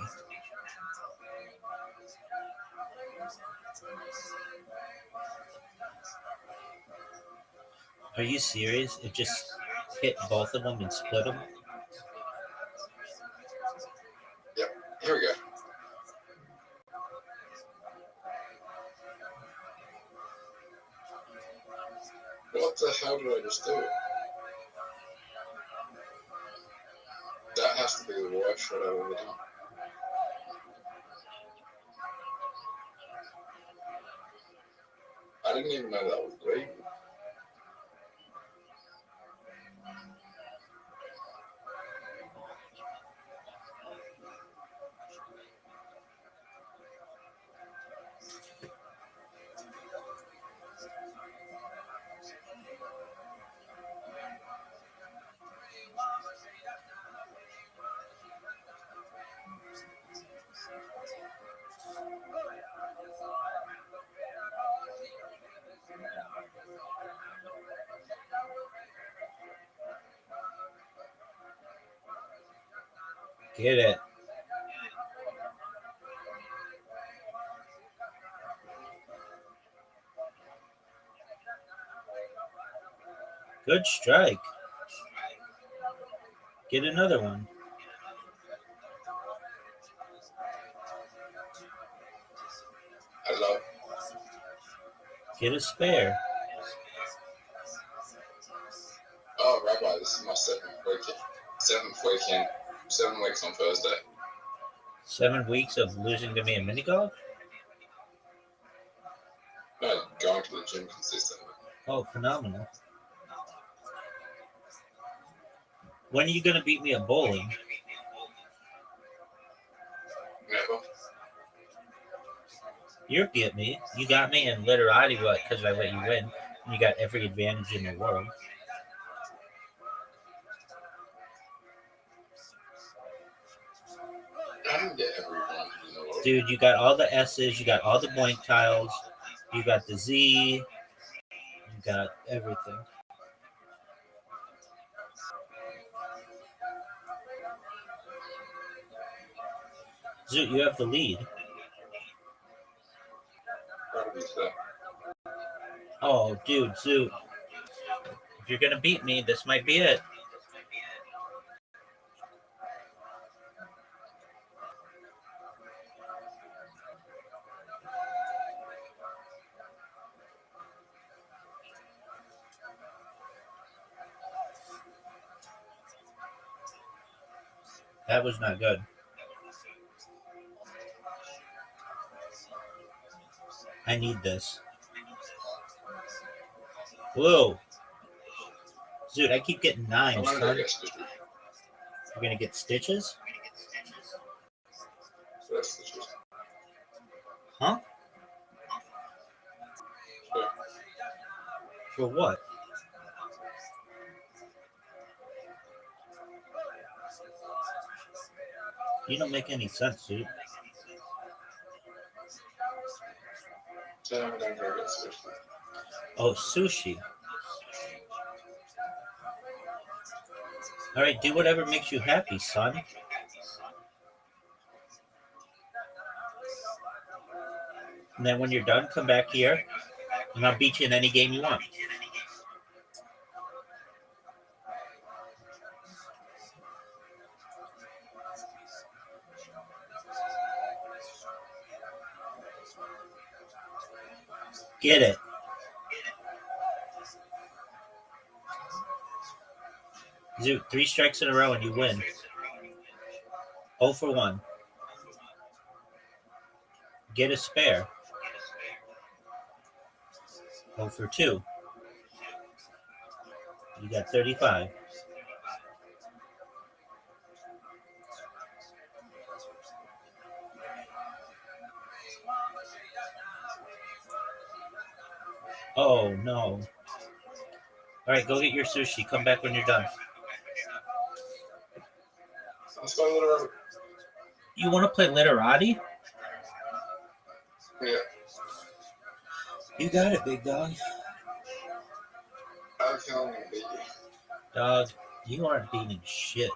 Are you serious? It just hit both of them and split them? Yep. Here we go. What the hell did I just do? That has to be the worst shot I've ever done. I didn't even know that was legal. Get it. Good strike. Get another one. I love it. Get a spare. Oh, Rabbi, this is my 7th weekend. 7th weekend. 7 weeks on Thursday. 7 weeks of losing to me in mini golf? No, going to the gym consistently. Oh, phenomenal. When are you going to beat me at bowling? Never. You're beat me. You got me in literati because I let you win. And you got every advantage in the world. I didn't get every one in the world. Dude, you got all the S's. You got all the blank tiles. You got the Z. You got everything. Zoot, you have the lead. Probably so. Oh, dude, Zoot. If you're going to beat me, this might be it. That was not good. I need this. Whoa. Dude, I keep getting 9s. I'm gonna go Son. get stitches. You're going to get stitches? So that's stitches. For what? You don't make any sense, dude. So I'm gonna go get sushi. Oh, sushi. All right, do whatever makes you happy, son. And then when you're done, come back here, and I'll beat you in any game you want. Get it. Do 3 strikes in a row and you win. 0 for 1. Get a spare. 0 for 2. You got 35. Oh, no. All right, go get your sushi. Come back when you're done. Let's go literally. You want to play Literati? Yeah. You got it, big dog. I'm feeling beat you. Dog, you aren't beating shit.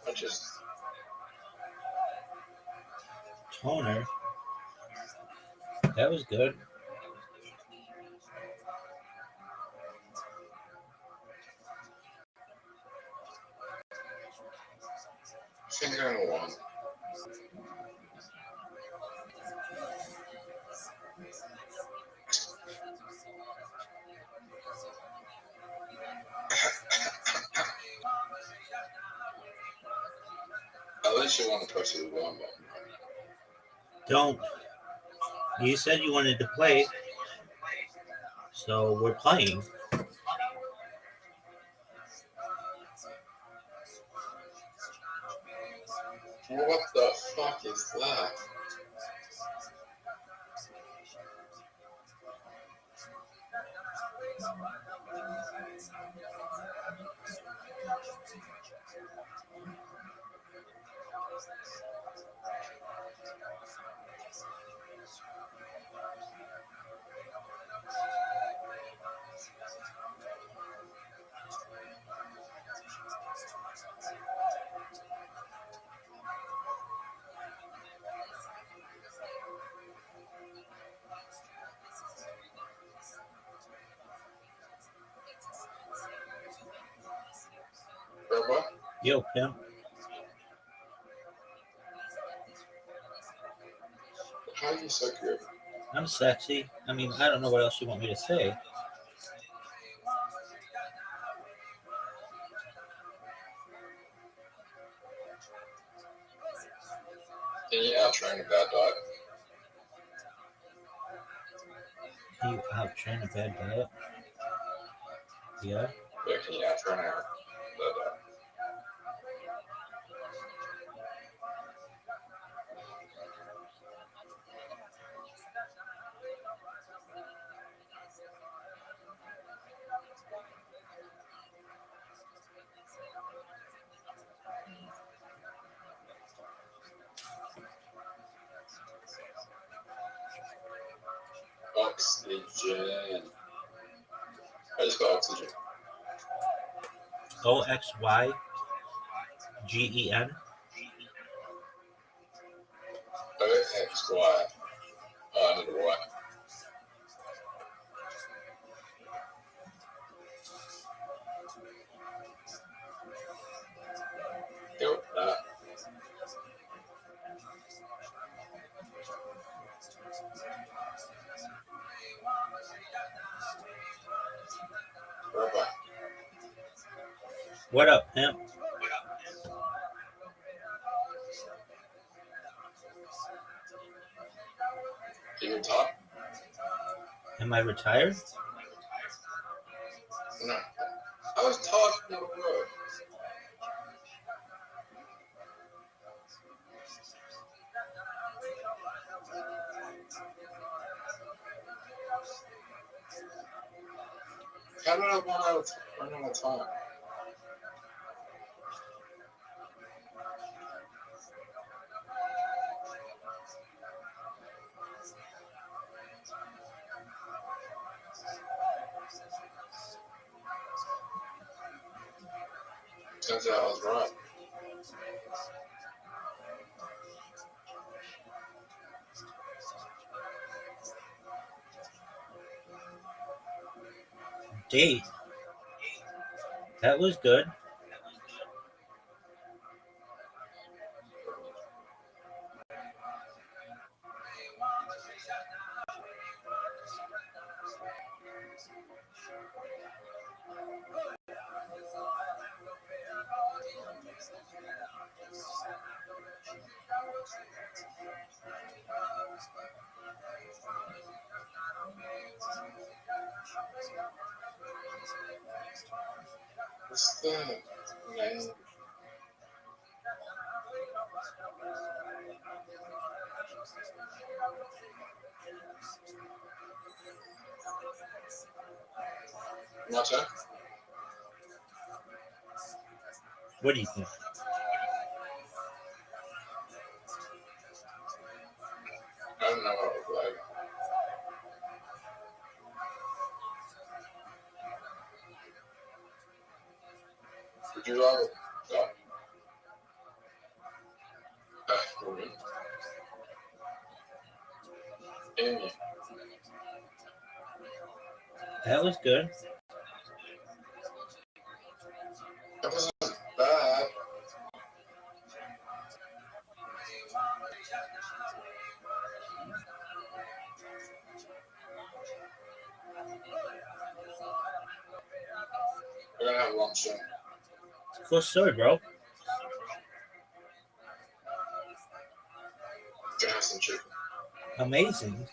I just Toner. That was good. finger in one. At least you want to push the one button. Don't. You said you wanted to play, so we're playing. What the fuck is that? Rabbi? Yo, pimp. How are you so good? I'm sexy. I mean, I don't know what else you want me to say. And you out trying a bad dog. You out trying to bed up? Yeah. Yeah, can you try to but oxygen. I just got oxygen. OXYGEN. XY. Another Y. Go. Rabbi. What up, pimp? You can talk? Am I retired? No. I was talking over. How did I run out of time? Turns out I was right. Date. That was good. What's the name? What's that? What do you think? I don't know what it was like. Would you rather go? For me. Amy. That was good. That wasn't bad. We're gonna have lunch soon. For sure, bro. Gonna have some chicken. Amazing.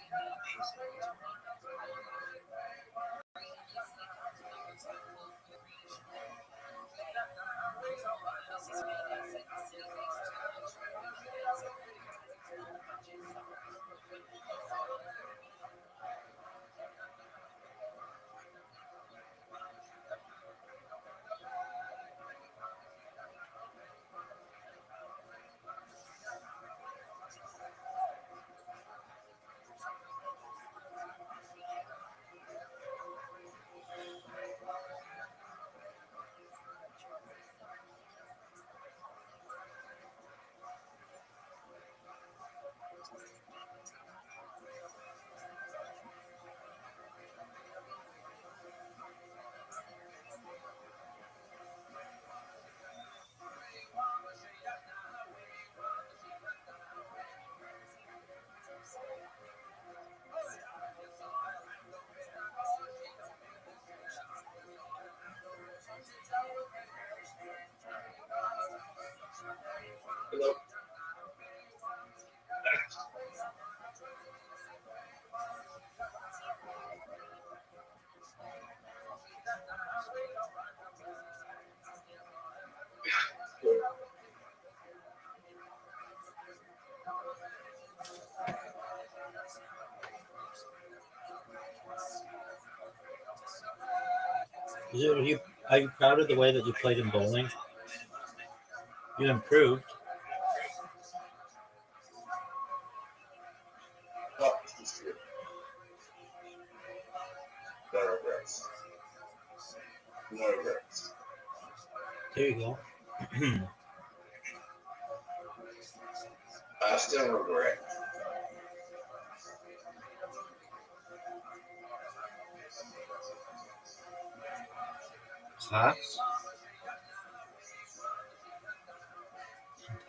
Are you proud of the way that you played in bowling? You improved. Oh, this year. No regrets. No regrets. There you go. I still regret. Hops.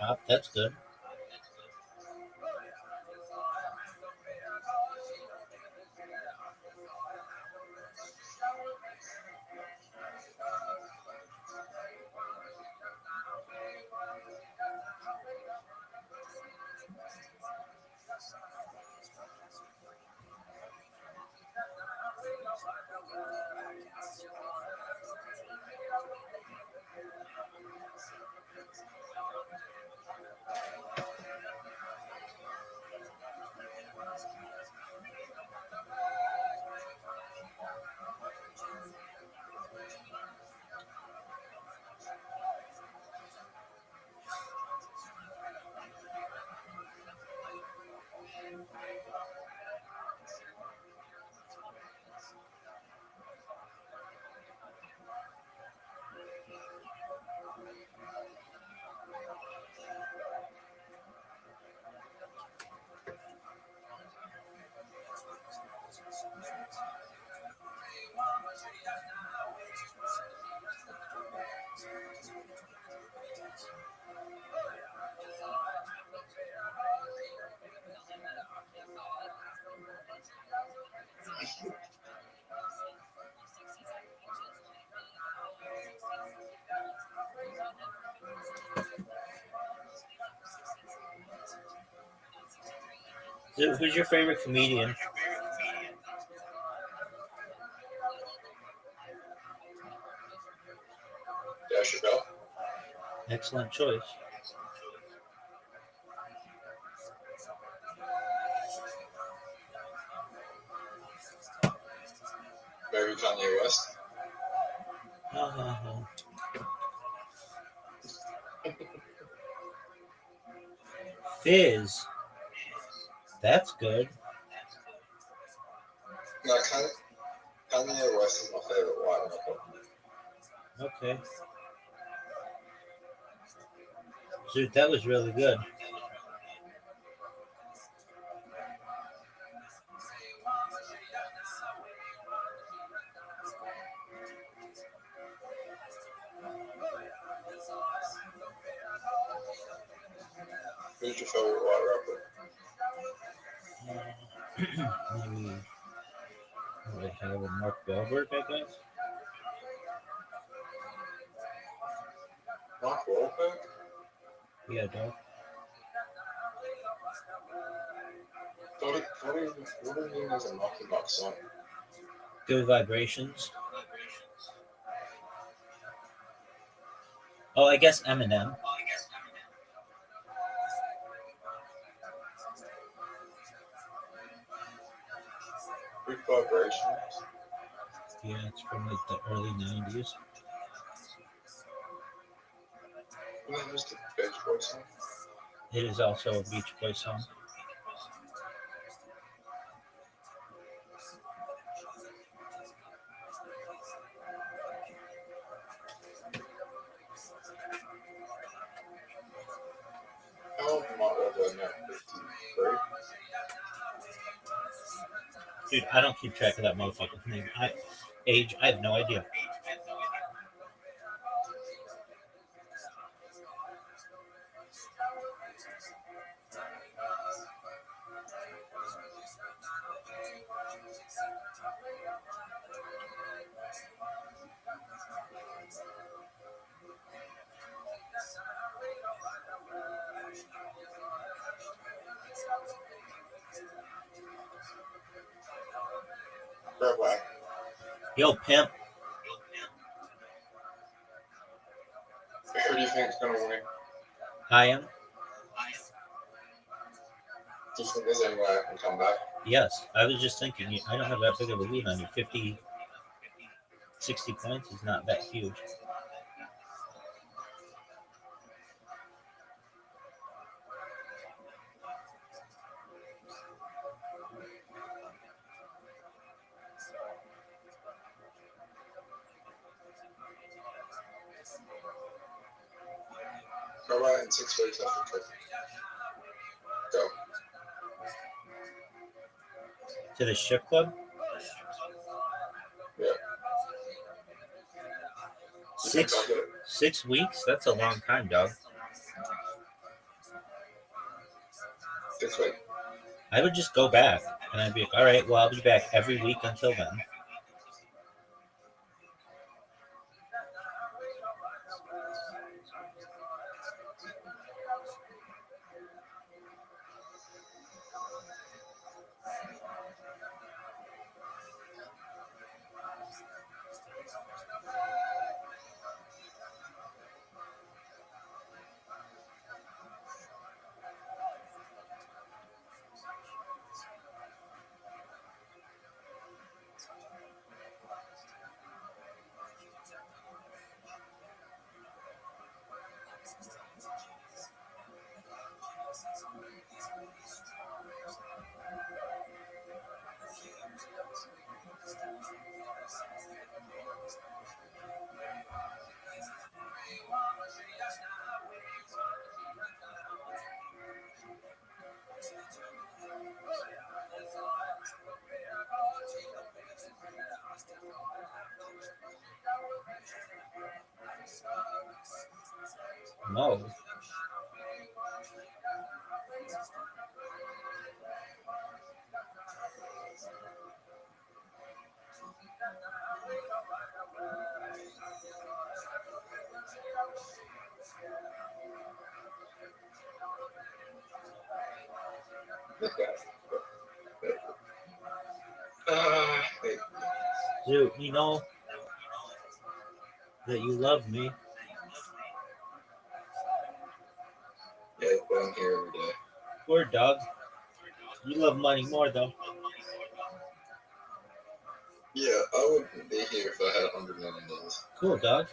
Top. That's good. Who's your favorite comedian? Dave Chappelle. Excellent choice. Maybe Kanye West. Fizz. That's good. No, Kanye West is my favorite white rapper. Okay. Dude, that was really good. Who's your favorite white Maybe what I have with Mark Wahlberg, I guess. rapper? Mark Wahlberg? Yeah, dog. What do you mean as a Marky Mark song? Good vibrations. Oh, I guess Eminem. Big Vibrations. Yeah, it's from like the early 90s. And then there's the Beach Boys song. It is also a Beach Boys song. How old am I over now? 53? Dude, I don't keep track of that motherfucker's name. Age, I have no idea. Rabbi. Yo, pimp. Who do you think is going to win? I am. Do you think there's any way I can come back? Yes, I was just thinking. I don't have that big of a lead on you. 50. 60 points is not that huge. All right, in 6 weeks after go. To the strip club? Yeah. 6 weeks? That's a long time, dog. 6 weeks. I would just go back, and I'd be like, all right, well, I'll be back every week until then. No. Hey, Dude, you know that you love me. yeah, but I'm here every day. Word, dog. You love money more, though. Yeah, I wouldn't be here if I had $100 million. Cool, dog.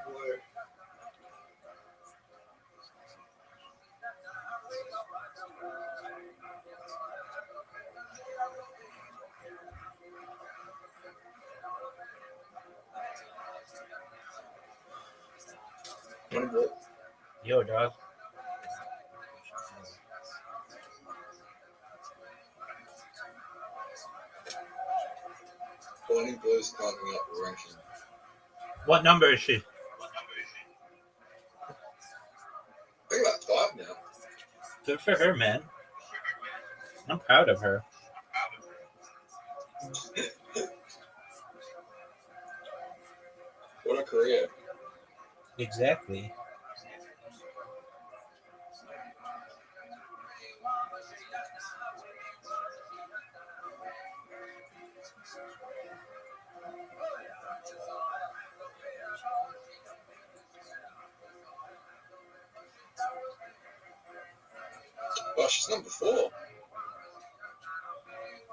Boy. Yo, dog. Bonnie Blue's climbing up the ranking. What number is she? I think about 5 now. Good for her, man. I'm proud of her. What a career. Exactly. Oh, she's number 4.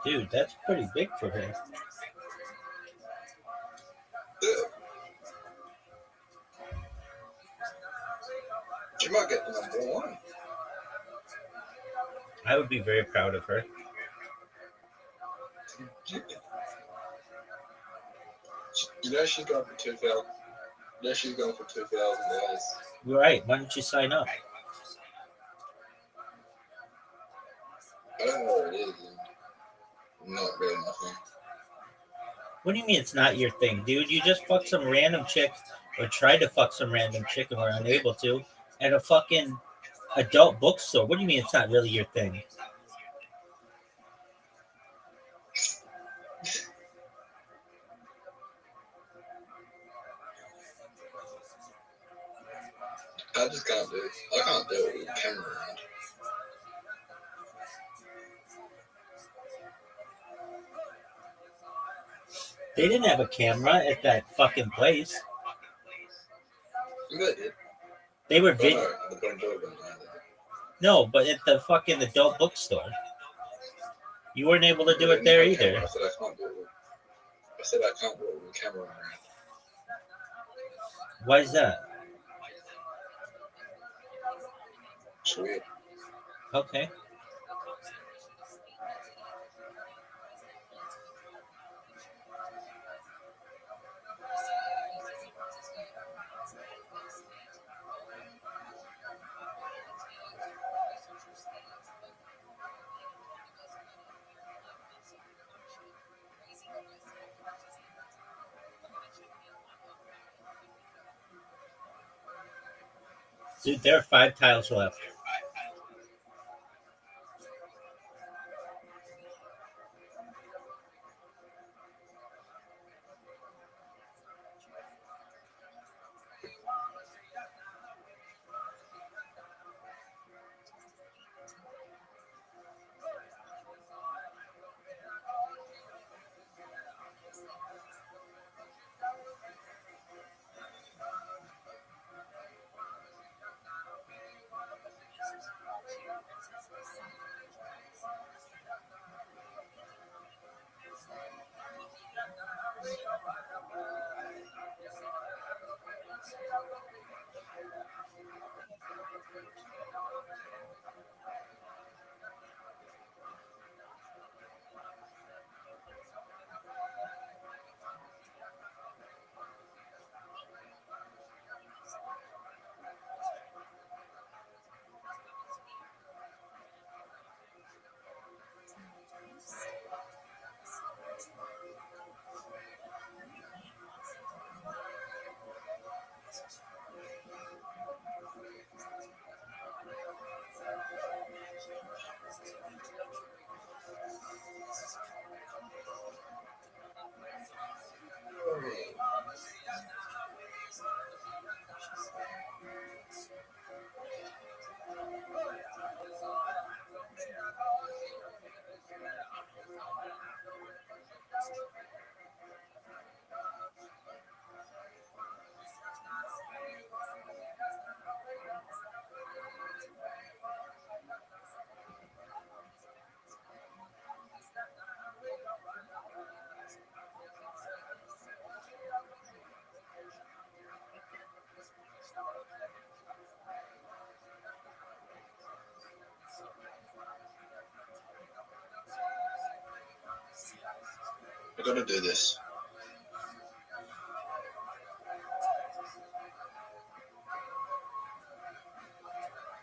Dude, that's pretty big for her. Yeah. She might get the number 1. I would be very proud of her. You know she's going for 2,000. You know she's going for 2,000 guys. You're right. Why don't you sign up? I don't know where it is. And not really nothing. What do you mean it's not your thing, dude? You just fucked some random chick or tried to fuck some random chick and were unable to at a fucking adult bookstore. What do you mean it's not really your thing? I just can't do it. I can't do it with the camera around. They didn't have a camera at that fucking place. You bet it. They were But vid. no, the point of it. No, but at the fucking adult bookstore. You weren't able to do it there either. I said I can't do it. I said I can't do it with the camera around. Why is that? It's weird. Okay. Dude, there are 5 tiles left. I gotta do this.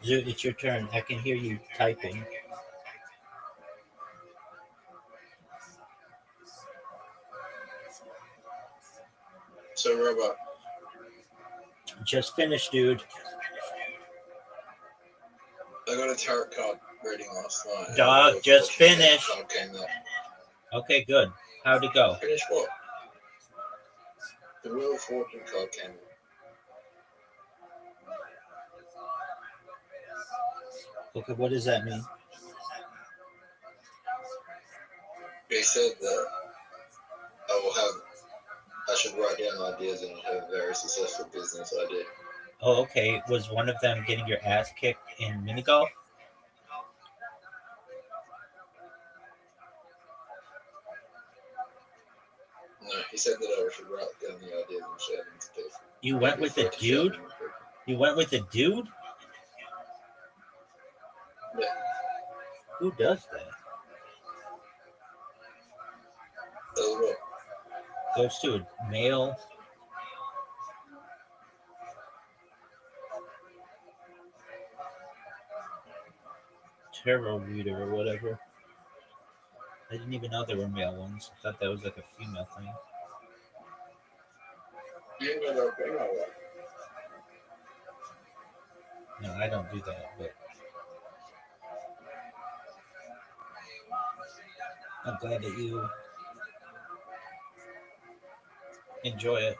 Dude, it's your turn. I can hear you typing. So, Rabbi, Just finished, dude. I got a tarot card reading last night. Dog, just finished. Card came up. Okay, good. How'd it go? Finish what? The Wheel of Fortune card came up. Okay, what does that mean? They said that I should write down ideas and have a very successful business idea. Oh, okay. Was one of them getting your ass kicked in mini golf? No, he said that I should write down the ideas and share them to people. You went with a dude? You went with a dude? Yeah. Who does that? Does what? Goes to a male. Tarot reader or whatever. I didn't even know there were male ones. I thought that was like a female thing. You ain't got no thing like that. No, I don't do that, but I'm glad that you enjoy it.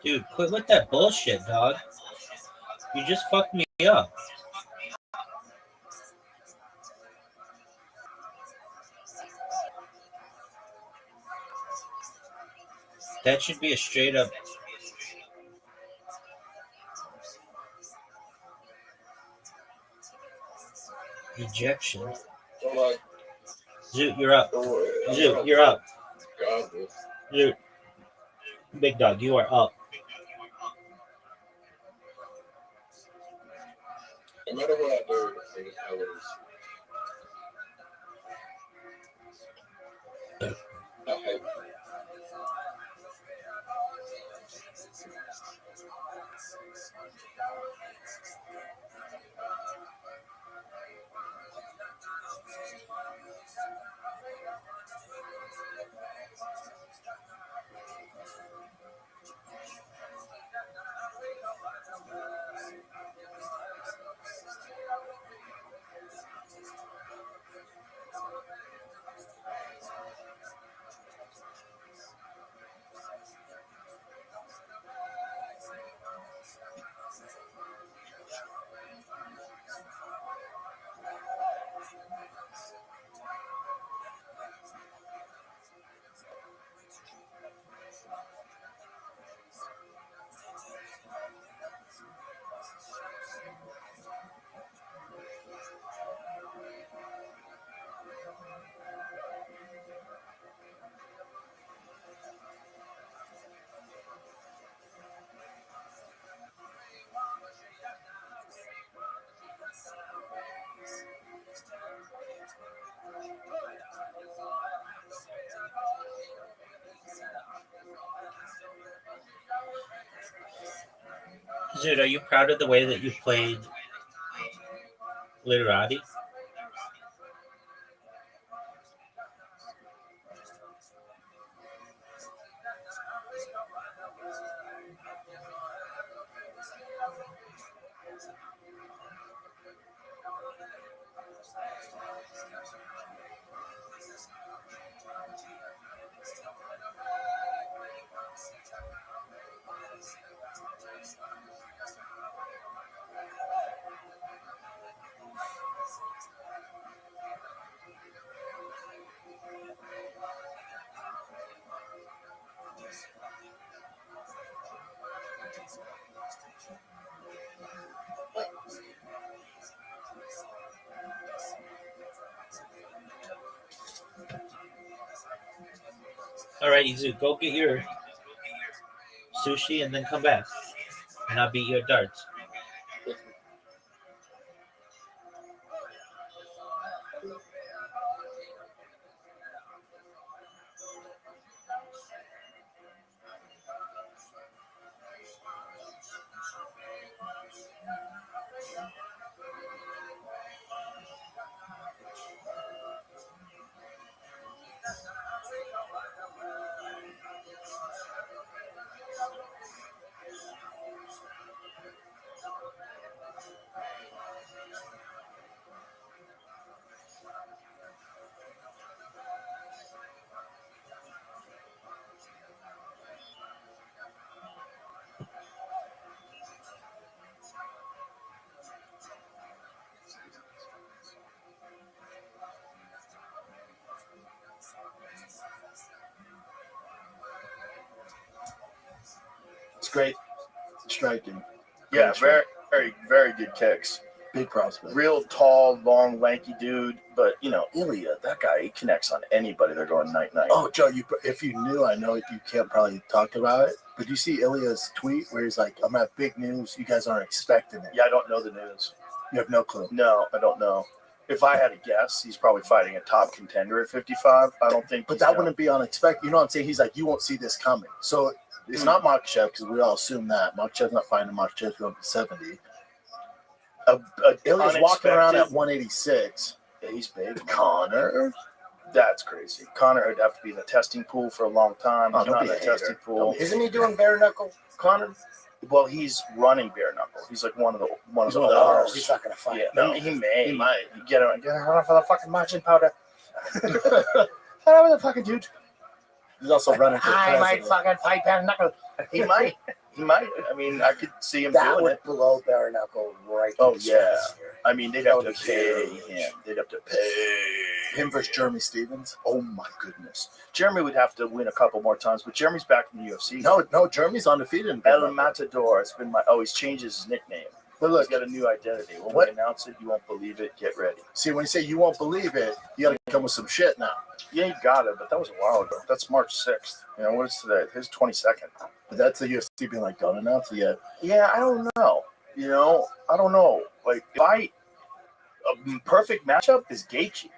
Dude, quit with that bullshit, dog. You just fucked me up. That should be a straight up rejection. So, Zoot, you're up. don't worry. Zoot, you're up. God, this. Zoot. Big dog, you are up. No matter what I do, I lose. I hate Zoot, are you proud of the way that you played Literati? All right, Zoot, go get your sushi and then come back. And I'll beat you at darts. It's great striking. Yeah, Great very, very, very good kicks. big prospect. Real tall, long, lanky dude. But, Ilya, that guy, he connects on anybody. They're going night-night. Oh, Joe, if you knew, I know you can't probably talk about it, but you see Ilya's tweet where he's like, I'm at big news. You guys aren't expecting it. Yeah, I don't know the news. You have no clue. No, I don't know. If I had to guess, he's probably fighting a top contender at 55. I don't think. But that wouldn't be unexpected. You know what I'm saying? He's like, you won't see this coming. So it's not Makhachev because we all assume that. Makhachev's not fighting Makhachev going to 70. Ilya's walking around at 186. Yeah, he's big. Connor. That's crazy. Connor would have to be in the testing pool for a long time. Oh, He's don't not be in a the testing hater. pool. Isn't he doing bare knuckle, Connor? Well, he's running bare knuckle. He's like one of the He's one of the owners. owners. He's not going to fight. Yeah, No. he may. He might. Get him for the fucking margin powder. Whatever the fucking dude. He's also running for I might president. fucking fight bare knuckle. He might. He might. I mean, I could see him That doing would it. blow bare knuckle right. Oh, to the yeah. stratosphere. I mean, they'd have to That would pay be him. They'd have to pay Him versus Jeremy Stevens. Oh my goodness. Jeremy would have to win a couple more times, but Jeremy's back in the UFC. No, Jeremy's undefeated. In bare El knuckle. Matador. It's been he's changed his nickname. But look, He's got a new identity. When What? we announce it, you won't believe it. Get ready. see, when you say you won't believe it, you got to come with some shit now. Yeah, you got it, but that was a while ago. That's March 6th. You know, what is today? His 22nd. But that's the UFC being like, don't announce it yet. Yeah, I don't know. You know, I don't know. Like, a perfect matchup is Gaethje.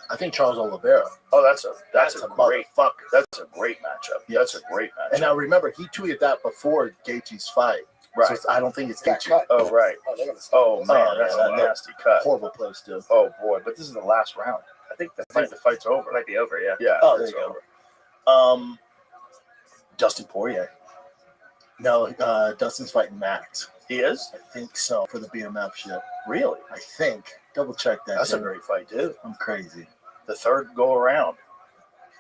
I think Charles Oliveira. Oh, that's a great motherfucker. That's a great matchup. Yeah, that's a great matchup. And now remember, he tweeted that before Gaethje's fight. Right. So I don't think it's Got Gaethje. cut. Oh, right. Oh, they're gonna Oh, man, Oh, that's yeah, a nasty cut. Horrible place too. Oh, boy. But this is the last round. I think the Fight's over. might be over. Yeah. Yeah, Oh, it's there you over. Dustin Poirier. No, Dustin's fighting Max. He is? I think so for the BMF shit. Really? I think. Double check that. That's a shit. great fight, too. I'm crazy. The third go around.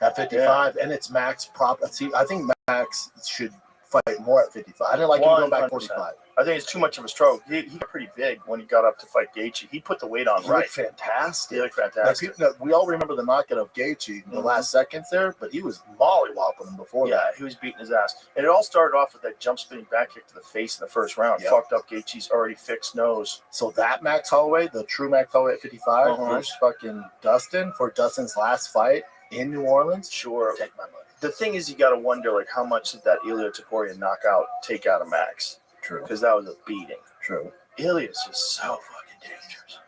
At 55, and it's Max prop. See, I think Max should fight more at 55. I didn't like him going back 100%. 45. I think it's too much of a stroke. He got pretty big when he got up to fight Gaethje. He put the weight on He right. looked fantastic. He looked Like, fantastic. we all remember the knockout of Gaethje in the Mhm. last seconds there, but he was mollywhopping him before Yeah, that. he was beating his ass. And it all started off with that jump spinning back kick to the face in the first round. Yep. Fucked up Gaethje's already fixed nose. So that Max Holloway, the true Max Holloway at 55 Uh-huh. versus fucking Dustin for Dustin's last fight in New Orleans, Sure. take my money. The thing is, you got to wonder, like, how much did that Ilya Topuria knockout take out of Max? True. Because that was a beating. True. Ilya's just so fucking dangerous.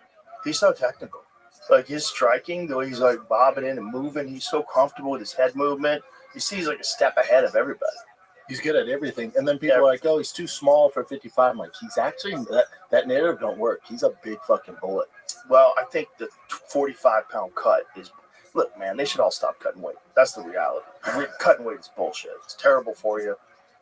He's so technical. Like, his striking, the way he's, like, bobbing in and moving, he's so comfortable with his head movement. You see he's, like, a step ahead of everybody. He's good at everything. And then people are like, oh, he's too small for 55. I'm like, he's actually, that narrative don't work. He's a big fucking bullet. Well, I think the 45-pound cut is... Look, man, they should all stop cutting weight. That's the reality. Cutting weight is bullshit. It's terrible for you.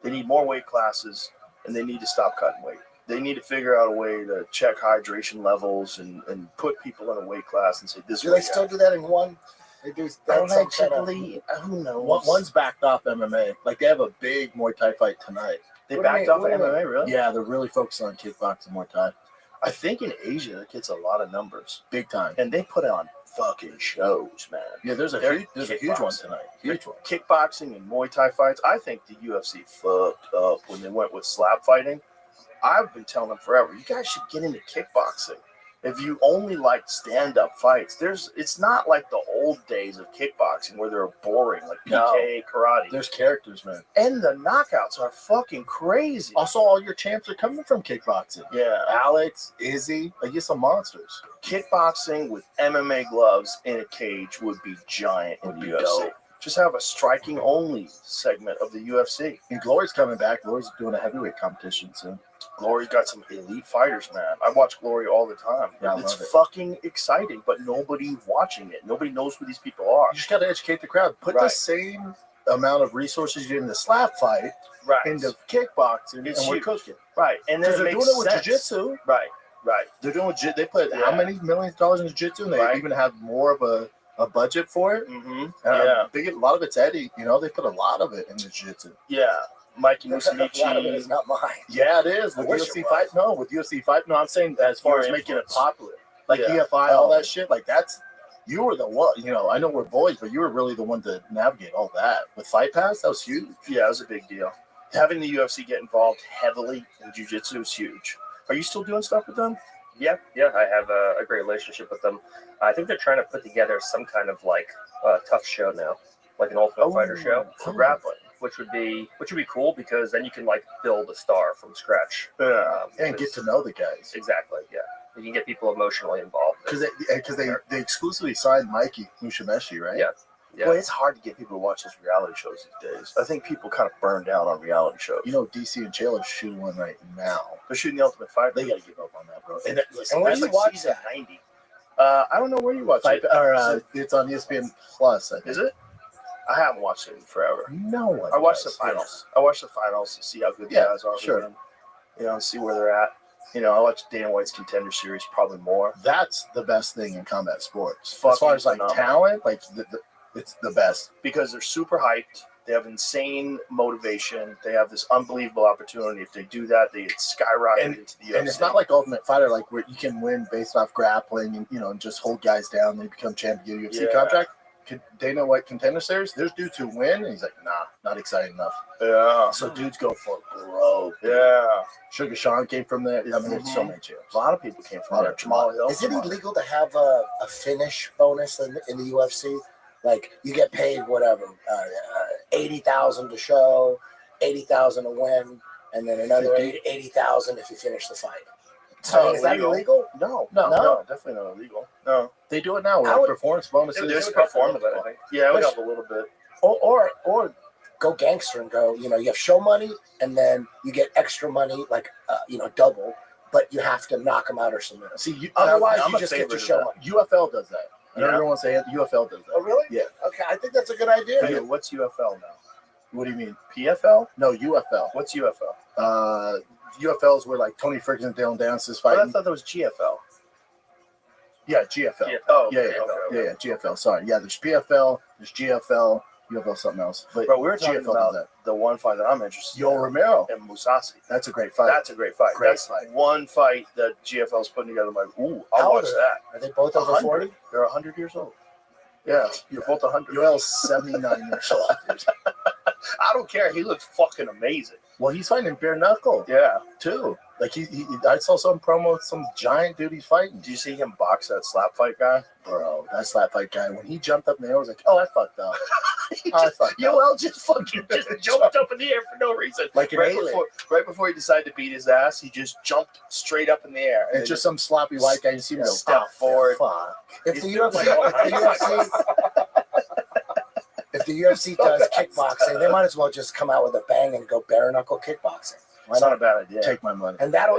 They need more weight classes, and they need to stop cutting weight. They need to figure out a way to check hydration levels and put people in a weight class and say, this Do way they still do that in one? They do that some kind of- Allegedly, who knows? One's backed off MMA. Like, they have a big Muay Thai fight tonight. They What do you backed mean- off what of do you mean? MMA, really? Yeah, they're really focused on kickboxing Muay Thai. I think in Asia, it gets a lot of numbers. Big time. And they put on fucking shows, man. Yeah, there's a They're huge one kickboxing. tonight. Huge one. Kickboxing and Muay Thai fights, I think the UFC fucked up when they went with slap fighting. I've been telling them forever, you guys should get into kickboxing. If you only like stand-up fights, it's not like the old days of kickboxing where they're boring, like PK, karate. There's characters, man. And the knockouts are fucking crazy. Also, all your champs are coming from kickboxing. Yeah. Alex, Izzy, like, you're some monsters. Kickboxing with MMA gloves in a cage would be giant in Would the be UFC. dope. Just have a striking only segment of the UFC. And Glory's coming back. Glory's doing a heavyweight competition soon. Glory's got some elite fighters, man. I watch Glory all the time. Yeah, I It's love it. fucking exciting, but nobody's watching it. Nobody knows who these people are. You just got to educate the crowd. Put the Right. same amount of resources you did in the slap fight Right. into kickboxing, It's and we're huge. cooking. Right. And then Because it they're makes doing it with sense. jiu-jitsu. Right. Right. They're doing they put how Yeah. many millions of dollars in jiu-jitsu, and they Right. even have more of a budget for it. Mm-hmm. A lot of it's Eddie. You know, they put a lot of it in the jiu-jitsu. Yeah. Mikey A lot of it Musumeci. is not mine. Yeah, it is. With I wish UFC it fight, was. no. With UFC fight, no. I'm saying as far Your as making it influence. popular, like Yeah. EFI, all Oh. that shit. Like that's you were the one. You know, I know we're boys, but you were really the one to navigate all that with Fight Pass. That was huge. Yeah, it was a big deal. Having the UFC get involved heavily in jiu-jitsu is huge. Are you still doing stuff with them? Yeah, I have a great relationship with them. I think they're trying to put together some kind of like tough show now, like an Ultimate Fighter show for grappling. which would be cool because then you can like build a star from scratch. Yeah. And get to know the guys Exactly, yeah. You can get people emotionally involved. because they exclusively signed Mikey Musumeci, right? Yeah. Yeah. Well, it's hard to get people to watch those reality shows these days. I think people kind of burned out on reality shows. You know, DC and Chael are shooting one right now. They're shooting the Ultimate Fighter. They got to give up on that, bro. And And where That's do you like watch season that? 90. I don't know where you watch Fight, it. or it's on ESPN Plus. I think. Is it? I haven't watched it in forever. No one. I watched the does. finals. I watched the finals to see how good the Yeah, guys are. sure. Again, and see where they're at. I watch Dana White's Contender Series probably more. That's the best thing in combat sports. Fucking As far as like phenomenal. talent, like it's the best. Because they're super hyped. They have insane motivation. They have this unbelievable opportunity. If they do that, they get skyrocketed into the UFC. And it's not like Ultimate Fighter, like where you can win based off grappling and and just hold guys down and they become champion UFC contract. Dana White Contender Series, there's dudes who win, and he's like, nah, not exciting enough. Yeah. So dudes go for broke. Yeah. Sugar Sean came from there. I mean, there's so many champs. A lot of people came from there. Jamal Hill. Is it illegal to have a finish bonus in the UFC? Like you get paid whatever, $80,000 to show, $80,000 to win, and then another $80,000 if you finish the fight. So is that illegal? No, definitely not illegal. No, they do it now with performance bonuses. There's performance, I think. Yeah, we have a little bit. Or go gangster and go. You have show money, and then you get extra money, like double, but you have to knock them out or something. See, otherwise you just get your show money. UFL does that. I know everyone say it. UFL does that. Oh, really? Yeah. Okay, I think that's a good idea. Hey, what's UFL now? What do you mean? PFL? No, UFL. What's UFL? UFL is where like Tony Ferguson and Dylan Dance is fighting. I thought that was GFL. Yeah, GFL. Oh, yeah, GFL. Sorry. Yeah, there's PFL, there's GFL, UFL, something else. But we were talking about the one fight that I'm interested in. Yoel Romero and Musasi. That's a great fight. That's a great fight. That's one fight that GFL's putting together. I'm like, ooh, I'll watch that. Are they both over 40? They're 100 years old. Yeah, you're both 100. Yoel's 79 years old. I don't care. He looks fucking amazing. Well, he's fighting bare knuckle. Yeah, too. Like I saw some promo with some giant dude he's fighting. Did you see him box that slap fight guy? Bro, that slap fight guy, when he jumped up in the air, I was like, oh, I fucked up. Yoel just jumped up in the air for no reason. Like an alien. Right before he decided to beat his ass, he just jumped straight up in the air. And just some sloppy white guy, you see him go, step forward. Fuck. If the UFC does kickboxing, they might as well just come out with a bang and go bare knuckle kickboxing. It's not a bad idea. Take my money. And that'll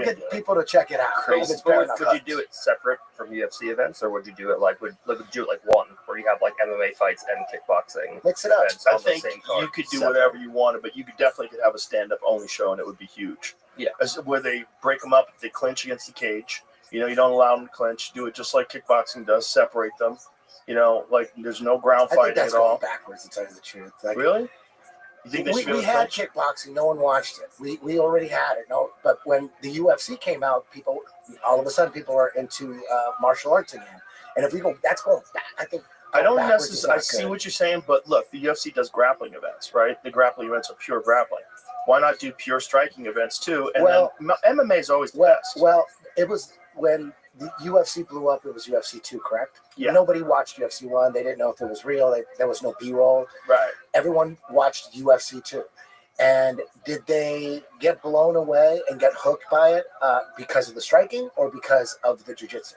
get people to check it out. Crazy. Would you do it separate from UFC events, or would you do it would you do it like one, where you have like MMA fights and kickboxing? Mix it up. I think you could do whatever you wanted, but you could definitely have a stand-up only show, and it would be huge. Yeah, where they break them up, they clinch against the cage. You don't allow them to clinch. Do it just like kickboxing does. Separate them. Like there's no ground fighting at all. Backwards, to tell you the truth. Like, really? You think we had kickboxing, no one watched it. We already had it. No, but when the UFC came out, all of a sudden people are into martial arts again. And if we go, that's going back. I think. I don't necessarily. I see what you're saying, but look, the UFC does grappling events, right? The grappling events are pure grappling. Why not do pure striking events too? And MMA is always the best. Well, it was when the UFC blew up. It was UFC 2, correct? Yeah. Nobody watched UFC 1. They didn't know if it was real. There was no B-roll. Right. Everyone watched UFC 2. And did they get blown away and get hooked by it because of the striking or because of the jiu-jitsu?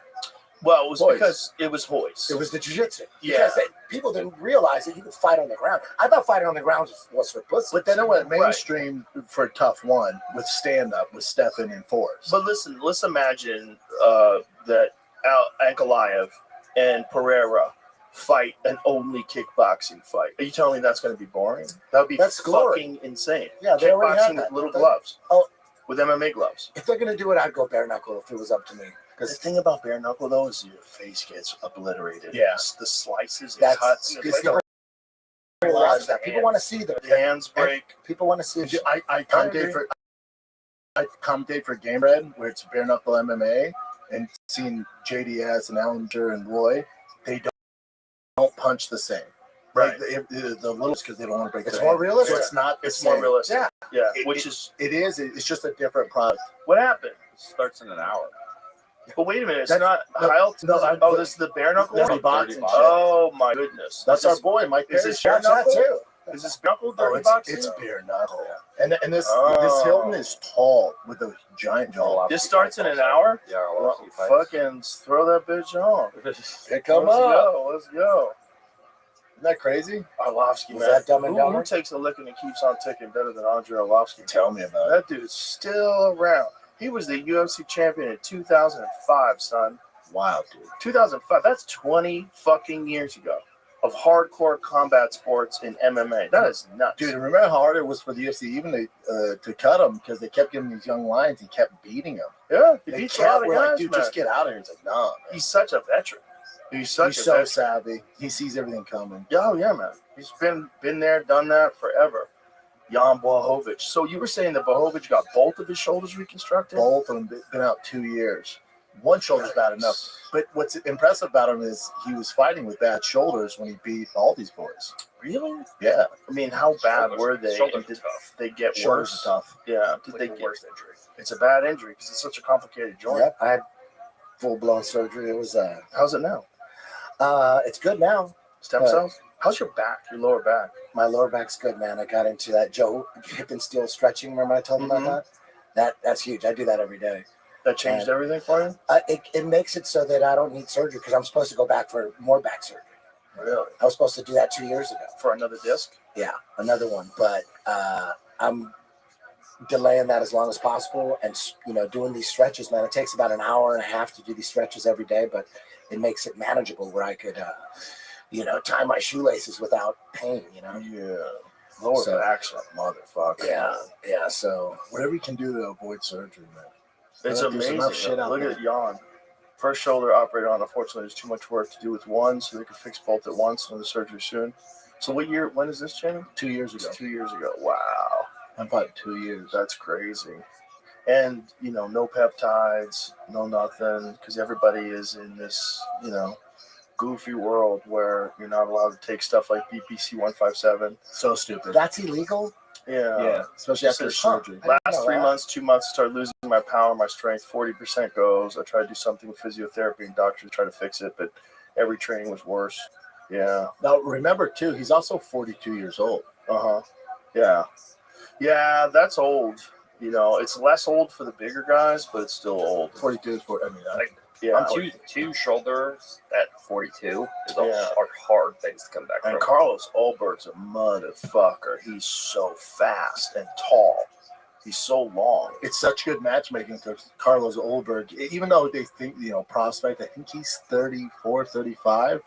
Well, it was because it was Hoist. It was the jiu-jitsu. Yeah. Because people didn't realize that you could fight on the ground. I thought fighting on the ground was for pussy. But then it went mainstream for Tough One with stand-up with Stefan and Forrest. But listen, let's imagine that Ankalaev and Pereira fight an only kickboxing fight. Are you telling me that's going to be boring? That would be fucking insane. Yeah, they already kickboxing have that. with little gloves. With MMA gloves. If they're going to do it, I'd go bare knuckle if it was up to me. The thing about bare knuckle, though, is your face gets obliterated. Yeah. The slices and cuts. People want to see the hands break. People want to see it. I commentate for Game Red, where it's bare knuckle MMA, and seeing JDS and Allinger and Roy, they don't punch the same. Right. Like the little, because they don't want to break. It's more realistic. So it's not. It's more realistic. Yeah. It is. It's just a different product. What happened? It starts in an hour. But wait a minute, it's not Kyle. No, this is the bare knuckle That's one? boxing. Oh my goodness. That's our boy, Mike. Is this bare knuckle too? Is this knuckle dirty boxing? It's bare knuckle. And this Hilton is tall with a giant jaw. This starts in an hour? Yeah, fucking throw that bitch on. Pick him up. Let's go. Isn't that crazy? Arlovsky, man. that Dumb and Who Dumber? takes a licking and keeps on ticking better than Andre Arlovsky? Tell me about it. That dude is still around. He was the UFC champion in 2005, son. Wow, dude. 2005. That's 20 fucking years ago of hardcore combat sports in MMA. That is nuts. Dude, remember how hard it was for the UFC even to cut him because they kept giving these young lions. He kept beating them. Yeah, he They beats a lot kept of were guys, like, dude, man. just get out of here. It's like, no, man. He's such a veteran. He's so savvy. He sees everything coming. Oh yeah, man. He's been there, done that forever. Jan Blachowicz. So you were saying that Blachowicz got both of his shoulders reconstructed? Both of them been out 2 years. One shoulder's bad enough. But what's impressive about him is he was fighting with bad shoulders when he beat all these boys. Really? Yeah. I mean, how bad were they? Shoulders Did are tough. they get Shoulders worse? are tough. Yeah. Did Like they the get worst injury. It's a bad injury because it's such a complicated joint. Yep, I had full-blown surgery. It was How's it now? it's good now. Stem cells? How's your back? Your lower back? My lower back's good, man. I got into that Joe hip and steel stretching. Remember I told you about that? That's huge. I do that every day. That changed everything for you? It makes it so that I don't need surgery because I'm supposed to go back for more back surgery. Really? I was supposed to do that 2 years ago. For another disc? Yeah, another one. But I'm delaying that as long as possible. And, doing these stretches, man, it takes about an hour and a half to do these stretches every day, but it makes it manageable where I could, tie my shoelaces without pain, Yeah. Lower back's a motherfucker. Yeah. So Whatever you can do to avoid surgery, man. It's There's amazing. enough shit out Look there. at Jan. First shoulder operated on. Unfortunately, there's too much work to do with one, so they could fix both at once. Another surgery soon. So when is this, Jamie? 2 years ago. 2 years ago. Wow. I'm fighting 2 years. That's crazy. And, no peptides, no nothing, because everybody is in this, goofy world where you're not allowed to take stuff like BPC 157. So stupid. that's illegal? Yeah. Especially after surgery. Last 3 months, 2 months, started losing my power, my strength, 40% goes. I tried to do something with physiotherapy and doctors try to fix it, but every training was worse. Yeah. Now, remember, too, he's also 42 years old. Uh-huh. Yeah. Yeah, that's old. It's less old for the bigger guys, but it's still old. 42 is Yeah. I'm two shoulders at 42 is Yeah. are hard things to come back And from. Carlos Ulberg's a motherfucker. He's so fast and tall. He's so long. It's such good matchmaking because Carlos Ulberg, even though they think, prospect, I think he's 34, 35,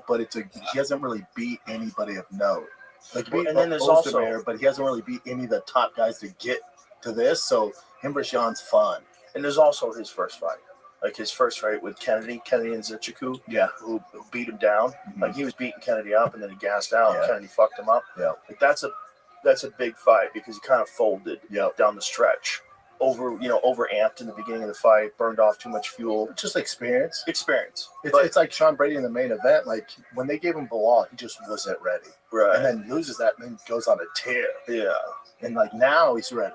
but he hasn't really beat anybody of note. Like, he beat And then there's Ostermeyer, but he hasn't really beat any of the top guys to get to this, so him versus Jan's fun. And there's also his first fight. Like his first fight with Kennedy and Zichiku, who beat him down. Like he was beating Kennedy up and then he gassed out and Kennedy fucked him up. Yeah. Like that's a big fight because he kind of folded down the stretch. Overamped in the beginning of the fight, burned off too much fuel. Just experience. It's like Sean Brady in the main event. Like when they gave him Bilal, he just wasn't ready. right. And then loses that and then goes on a tear. Yeah. And like now he's ready.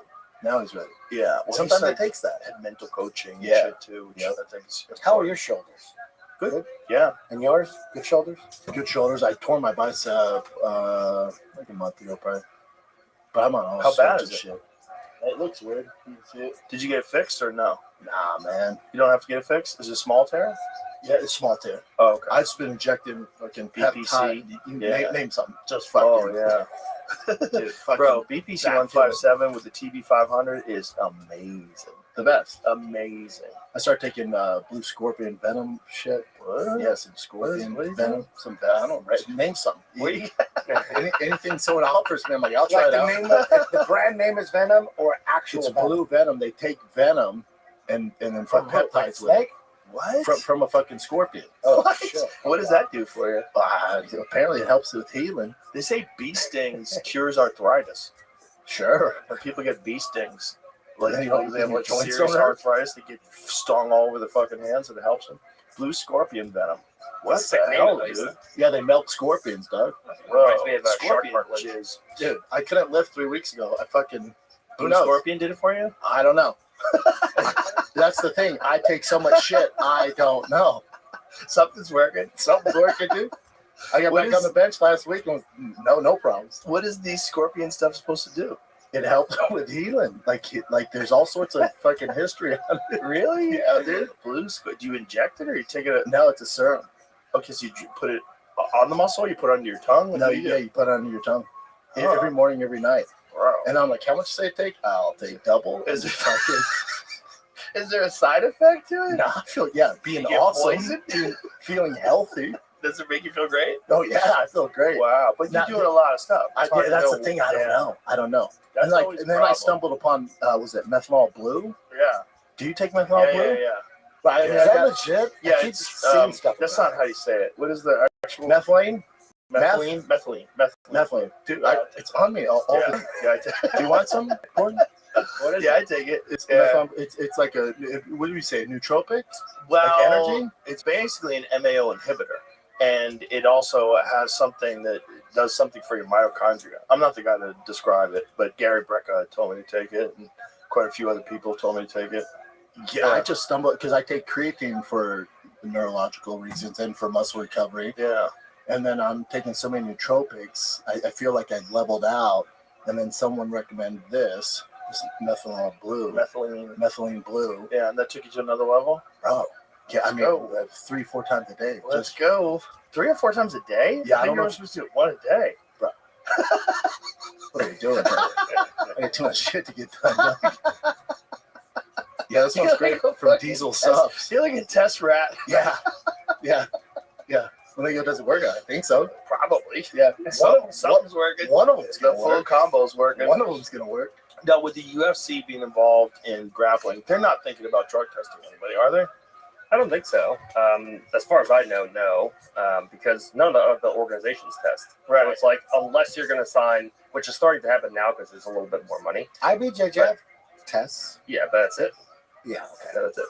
Yeah. Well, Sometimes he it takes that. had mental coaching and Yeah. shit too. Which I think is How are your shoulders? good? Yeah. And yours? Good shoulders? Good shoulders. I tore my bicep like a month ago, probably. But I'm on all How bad sorts is of it? shit. It looks weird. You can see it. Did you get it fixed or no? Nah, man. You don't have to get it fixed? Is it a small tear? Yeah, it's small tear. Oh, okay. I've just been injecting fucking BPC. peptide. You Yeah. name something. Just fucking. Oh, yeah. Dude, fucking Bro, BPC 157 with the TB 500 is amazing. the best. Amazing. I started taking blue scorpion venom shit. What? Yeah, some scorpion What is venom. that? Some I don't know. Name something. What do you- Anything someone offers me, I'm like, I'll try Like it the out. name of the brand name is Venom or actual It's Venom? blue venom. They take venom and then put peptides with it. Snake? What? From a fucking scorpion. Oh, What? shit. What does that do for you? Apparently it helps with healing. They say bee stings cures arthritis. Sure. When people get bee stings, like Yeah, they you have don't- like your joints serious don't hurt? arthritis, they get stung all over the fucking hands and it helps them. Blue scorpion venom. What That's the a sick name, hell, at least. dude? Yeah, they milk scorpions, dog. Reminds me of shark Scorpion cartilage. jizz. Dude, I couldn't lift 3 weeks ago. I fucking Blue knows? scorpion did it for you? I don't know. That's the thing. I take so much shit. I don't know. Something's working. Something's working, dude. I got What back is- on the bench last week and no problems. What is the scorpion stuff supposed to do? It helps with healing. Like there's all sorts of fucking history on it. Really? Yeah, dude. Blue scorpion. Do you inject it or you take it? No, it's a serum. Okay, so you put it on the muscle. You put it under your tongue. What No, do you yeah, do? you put it under your tongue. Huh. Every morning, every night. Bro. And I'm like, how much does it take? I'll take double. Is it- fucking Is there a side effect to it? No, I feel being You get awesome, poisoned? feeling healthy. Does it make you feel great? Oh yeah, I feel great. Wow, but you're Now, doing a lot of stuff. It's hard to that's know. the thing. I don't know. That's And like, always and a then I problem. stumbled upon was it methanol blue? Yeah. Do you take methanol blue? Yeah. Right, I mean, Is I that got legit? Yeah, I keep it's seeing stuff. that's about not how you say it. What is the actual methylene. Methylene. Dude, it's on me all Yeah. the Yeah, I take Do you want some, Gordon? What is it? I take it. It's Yeah. methanol. It's like what do we say? Nootropic? Well, Like energy? It's basically an MAO inhibitor, and it also has something that does something for your mitochondria. I'm not the guy to describe it, but Gary Brecka told me to take it, and quite a few other people told me to take it. Yeah, I just stumbled because I take creatine for neurological reasons and for muscle recovery. Yeah. And then I'm taking so many nootropics, I feel like I leveled out. And then someone recommended this methanol blue, methylene blue. Yeah, and that took you to another level? Oh, yeah. I mean, go. 3-4 times a day. Let's go. 3 or 4 times a day? Yeah, I think don't know. you're supposed to do it one a day. Bro. What are we doing? I got too much shit to get done. Yeah, that sounds great from Diesel Subs. You're like a test rat. Yeah. Well, does it work? I think so. Probably. Yeah. Something's working. One of them's The gonna full work. combo's working. One of them's gonna work. Now, with the UFC being involved in grappling, they're not thinking about drug testing anybody, are they? I don't think so. As far as I know, no, because none of the organizations test. Right. So it's like, unless you're going to sign, which is starting to happen now because there's a little bit more money. IBJJF tests. Yeah, but that's it. Yeah, okay. That's it.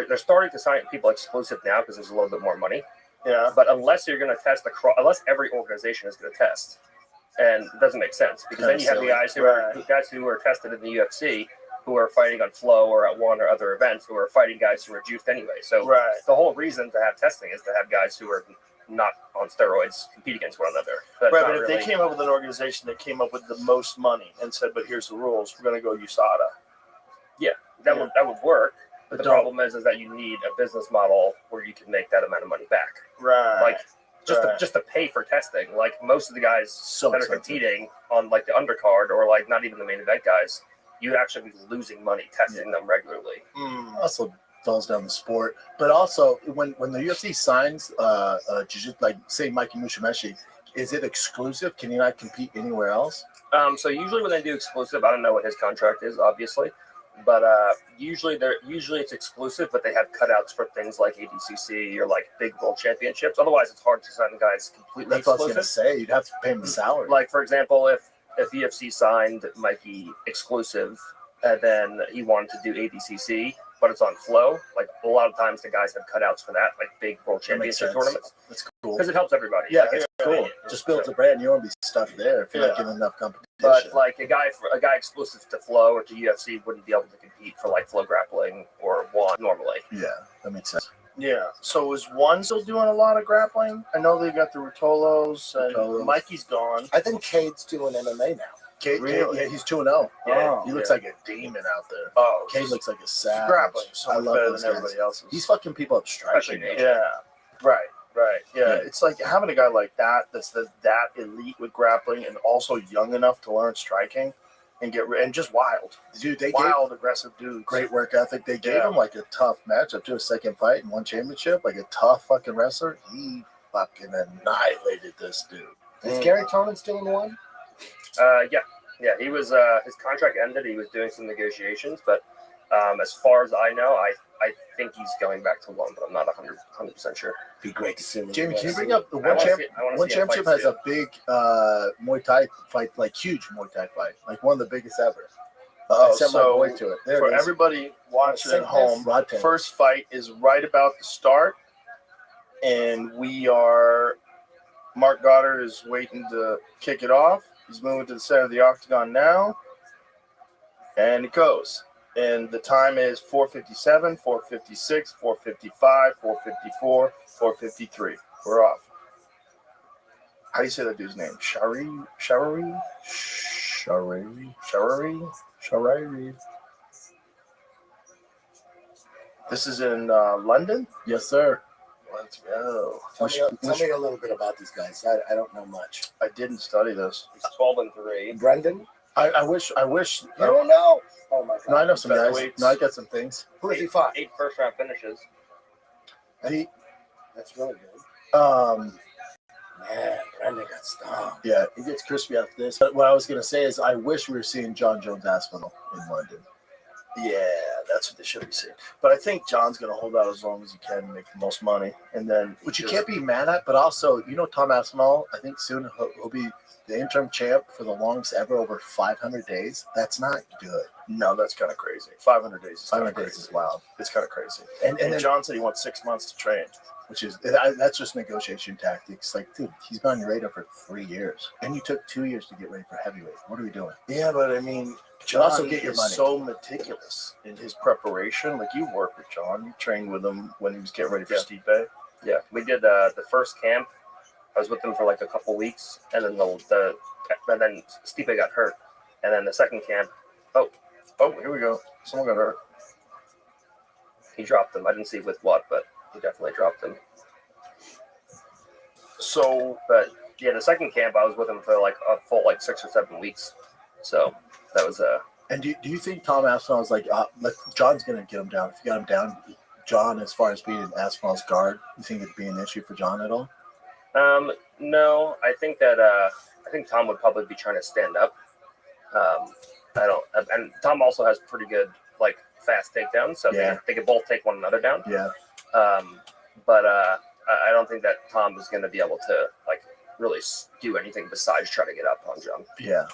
They're starting to sign people exclusive now because there's a little bit more money. Yeah. But unless you're going to test unless every organization is going to test, and it doesn't make sense because then you have the guys who are tested in the UFC who are fighting on Flow or at One or other events who are fighting guys who are juiced anyway. So the whole reason to have testing is to have guys who are not on steroids compete against one another. Right, but if they came up with an organization that came up with the most money and said, "But here's the rules, we're going to go USADA." Yeah, that would work. But the problem is that you need a business model where you can make that amount of money back. Right. Like just to pay for testing. Like most of the guys that are competing on like the undercard or like not even the main event guys, you actually be losing money testing them regularly. Also falls down the sport, but also when the UFC signs like say Mikey Musumeci, is it exclusive? Can you not compete anywhere else? So usually when they do exclusive, I don't know what his contract is, obviously, but usually it's exclusive, but they have cutouts for things like ADCC or like big world championships. Otherwise, it's hard to sign guys completely That's what I was exclusive. gonna say. You'd have to pay him the salary. Like for example, if UFC signed Mikey exclusive and then he wanted to do ADCC, but it's on Flow, like a lot of times the guys have cutouts for that, like big world championship tournaments. That's cool. Because it helps everybody. Yeah, Like, it's it's cool. Just builds a brand. You want to be stuck there if you're not getting enough competition. But like a guy exclusive to Flow or to UFC wouldn't be able to compete for like Flow grappling or One normally. Yeah, that makes sense. Yeah. So is One still doing a lot of grappling? I know they got the Rutolos and Mikey's gone. I think Cade's doing MMA now. Cade, Really? yeah, he's 2-0. Yeah. He looks like a demon out there. Oh, Cade looks like a savage. grappling is so I much love better those than guys. everybody else's. He's fucking people up striking. Yeah. Right. Yeah. It's like having a guy like that's that elite with grappling and also young enough to learn striking and and just wild. Dude, they wild, aggressive dudes. Great work ethic. They gave him like a tough matchup to a second fight and one championship, like a tough fucking wrestler. He fucking annihilated this dude. Is Gary Tonin still in One? Yeah, he was. His contract ended. He was doing some negotiations, but as far as I know, I think he's going back to One, but I'm not 100% sure. Be great to see him. Jamie, can you bring up the one championship has a big Muay Thai fight, like huge Muay Thai fight, like one of the biggest ever. I sent my boy to it. There for it is. everybody watching at home, Rod first fight is right about to start, and Mark Goddard is waiting to kick it off. He's moving to the center of the octagon now, and it goes. And the time is 4:57, 4:56, 4:55, 4:54, 4:53. We're off. How do you say that dude's name? Shari. This is in London? Yes, sir. Let's go. Tell me a little bit about these guys. I don't know much. I didn't study this. He's 12-3. Brendan? I wish. You don't know. Oh my god. No, I know some guys. Featherweights. No, I got some things. Who has he fought? 8 first-round finishes. He, That's really good. Man, Brendan got stung. yeah, it gets crispy after this. But what I was gonna say is, I wish we were seeing John Jones Aspinall in London. Yeah, that's what they should be saying. But I think John's going to hold out as long as he can, make the most money, and then Which you can't be mad at, but also, Tom Aspinall, I think soon he'll be the interim champ for the longest ever, over 500 days. That's not good. No, that's kind of crazy. 500 days. 500 days is wild. It's kind of crazy. And And then, John said he wants 6 months to train. which is that's just negotiation tactics. Like, dude, he's been on your radar for 3 years, and you took 2 years to get ready for heavyweight. What are we doing? Yeah, but I mean, Should John also get your is money. so meticulous in his preparation. Like, you worked with John. You trained with him when he was getting ready for Stipe. Yeah, we did the first camp. I was with him for like a couple weeks, and then and then Stipe got hurt, and then the second camp, Oh, here we go. Someone got hurt. he dropped him. I didn't see with what, but he definitely dropped him. So, But yeah, the second camp I was with him for like a full 6 or 7 weeks. So that was And do you think Tom Aspinall is like John's gonna get him down? If you got him down, John, as far as being Aspinall's guard, you think it'd be an issue for John at all? no. I think that I think Tom would probably be trying to stand up. I don't, and Tom also has pretty good fast takedowns, so Yeah. they could both take one another down. Yeah. But I don't think that Tom is going to be able to really do anything besides try to get up on John. Yeah.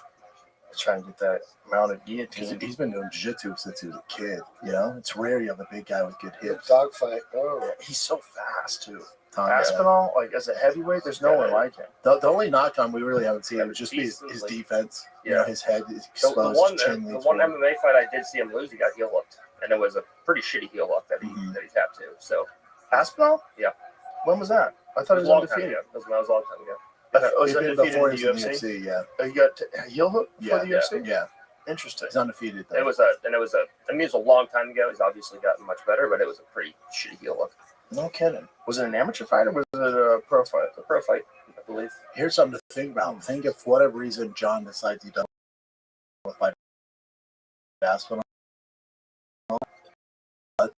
trying to get that mounted Because guillotine. he's been doing jiu-jitsu since he was a kid. It's rare you have a big guy with good hips. Dogfight. Oh. He's so fast, too. Tom, Aspinall, as a heavyweight, there's no one like him. The only knock on we really haven't seen would just be his defense. Yeah. His head is The exposed. one, chin the leads one forward. MMA fight I did see him lose, he got heel hooked, and it was a pretty shitty heel hook that he tapped to. So Aspinall? Yeah. When was that? I thought it he was a was long time undefeated. ago. That was a long time ago. Was He's been undefeated before in he's the in the UFC? UFC, yeah. He got heel hook for Yeah, the UFC? Yeah. Interesting. He's undefeated, though. It was a long time ago. He's obviously gotten much better, but it was a pretty shitty heel hook. No kidding. Was it an amateur fight or was it a pro fight? A pro fight, I believe. Here's something to think about. Think if, for whatever reason, John decides he doesn't want to fight Aspinall. What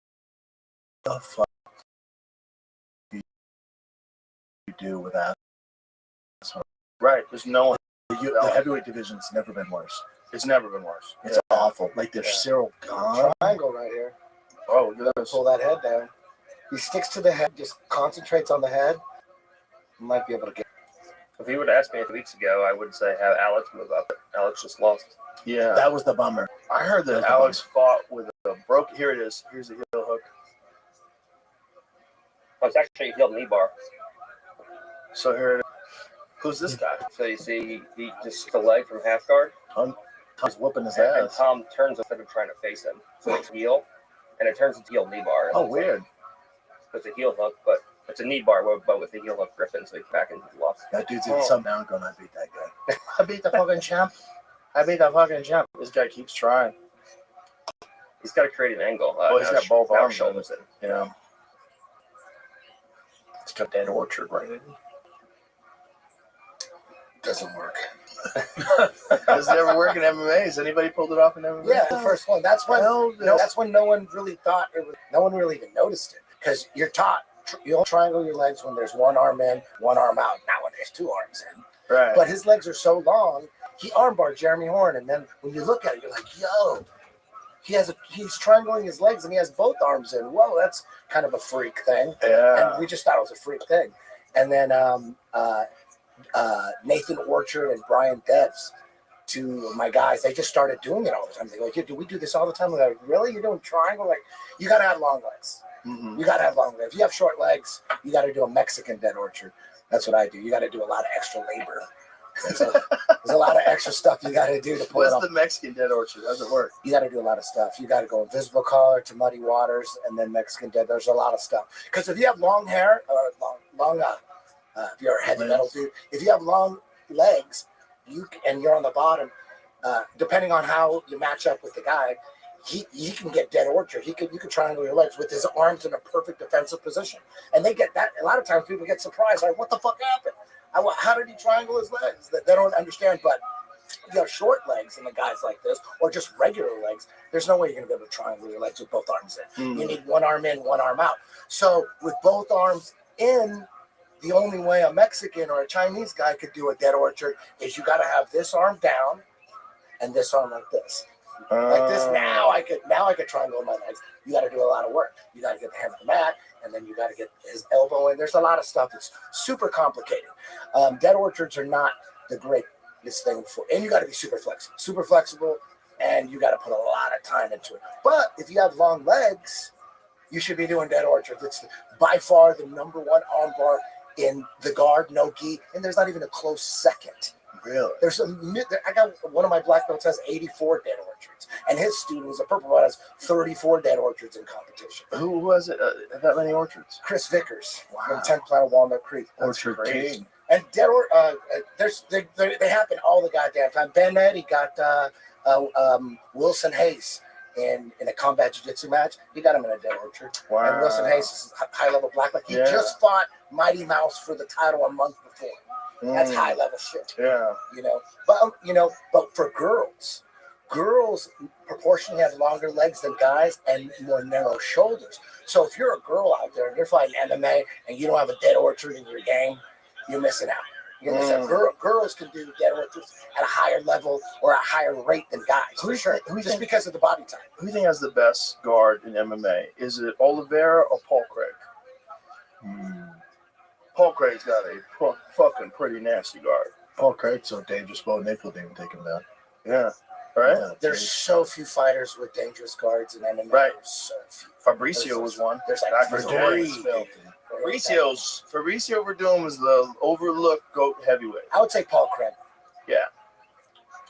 the fuck do you do with that? Right. There's no one. The heavyweight division's never been worse. It's never been worse. It's awful. Like, there's Cyril Gahn. Triangle right here. Oh, look at this. Pull that head down. He sticks to the head, just concentrates on the head. You might be able to get. If you would have asked me 2 weeks ago, I would say have Alex move up. Alex just lost. Yeah. That was the bummer. I heard that Alex fought with a broke. Here it is. Here's the heel hook. Oh, it's actually a heel knee bar. So here it is. Who's this guy? So you see, he just the leg from half guard. Tom's whooping his And ass. Tom turns instead of trying to face him. So it's heel, and it turns into heel knee bar. Oh, weird. It's a heel hook, but it's a knee bar, but with the heel hook gripping, so he's back into the loss. That dude's in some now going, I beat that guy. I beat the fucking champ. I beat the fucking champ. This guy keeps trying. He's got to create an angle. Well, he's got both arms shoulders in. Yeah. It's got that orchard right in it. Doesn't work. Does it ever work in MMA? Has anybody pulled it off in MMA? Yeah, the first one. That's when that's when no one really thought it was. No one really even noticed it because you're taught you don't triangle your legs when there's one arm in, one arm out. Not when there's two arms in. Right. But his legs are so long. He armbarred Jeremy Horn, and then when you look at it, you're like, yo, he's triangling his legs and he has both arms in. Whoa, that's kind of a freak thing. Yeah. And we just thought it was a freak thing. And then Nathan Orchard and Brian Debs, two of my guys, they just started doing it all the time. They go, like, do we do this all the time? We're like, really? You're doing triangle? Like, you got to have long legs. Mm-hmm. You got to have long legs. If you have short legs, you got to do a Mexican dead orchard. That's what I do. You got to do a lot of extra labor. There's a lot of extra stuff you got to do to pull it off. What's the Mexican dead orchard? How does it work? You got to do a lot of stuff. You got to go invisible collar to muddy waters and then Mexican dead. There's a lot of stuff. Because if you have long hair or long if you're a heavy metal dude, if you have long legs, and you're on the bottom, depending on how you match up with the guy, he can get dead orchard. You could triangle your legs with his arms in a perfect defensive position, and they get that. A lot of times people get surprised, like, what the fuck happened? How did he triangle his legs? They don't understand, but if you have short legs and the guy's like this, or just regular legs, there's no way you're going to be able to triangle your legs with both arms in. You need one arm in, one arm out. So with both arms in, the only way a Mexican or a Chinese guy could do a dead orchard is you got to have this arm down and this arm like this. Like this. Now I could triangle my legs. You got to do a lot of work. You got to get the hand on the mat, and then you got to get his elbow in. There's a lot of stuff that's super complicated. Dead orchards are not the greatest thing for, and you got to be super flexible, and you got to put a lot of time into it. But if you have long legs, you should be doing dead orchards. It's by far the number one arm bar in the guard, no gi, and there's not even a close second. Really? I got one of my black belts has 84 dead orchards, and his student was a purple belt has 34 dead orchards in competition. Who was it? That many orchards? Chris Vickers from 10th Planet Walnut Creek. Orchard King. And dead they happen all the goddamn time. Ben Eddy got Wilson Hayes in a combat jiu-jitsu match. He got him in a dead orchard. Wow. And Wilson Hayes is high-level black belt. He just fought Mighty Mouse for the title a month before. That's high-level shit. Yeah. But for girls proportionally have longer legs than guys and more narrow shoulders. So if you're a girl out there and you're fighting MMA and you don't have a dead orchard in your game, you're missing out. Girls can do dead orchards at a higher level or a higher rate than guys. Just because of the body type. Who do you think has the best guard in MMA? Is it Oliveira or Paul Craig? Paul Craig's got a fucking pretty nasty guard. Paul Craig's so dangerous. Bo Nickel didn't take him down. Yeah. Right? Yeah, There's so few fighters with dangerous guards in MMA. Right. So few. Fabricio was one. There's like three. Fabricio Verdum is the overlooked GOAT heavyweight. I would say Paul Craig. Yeah.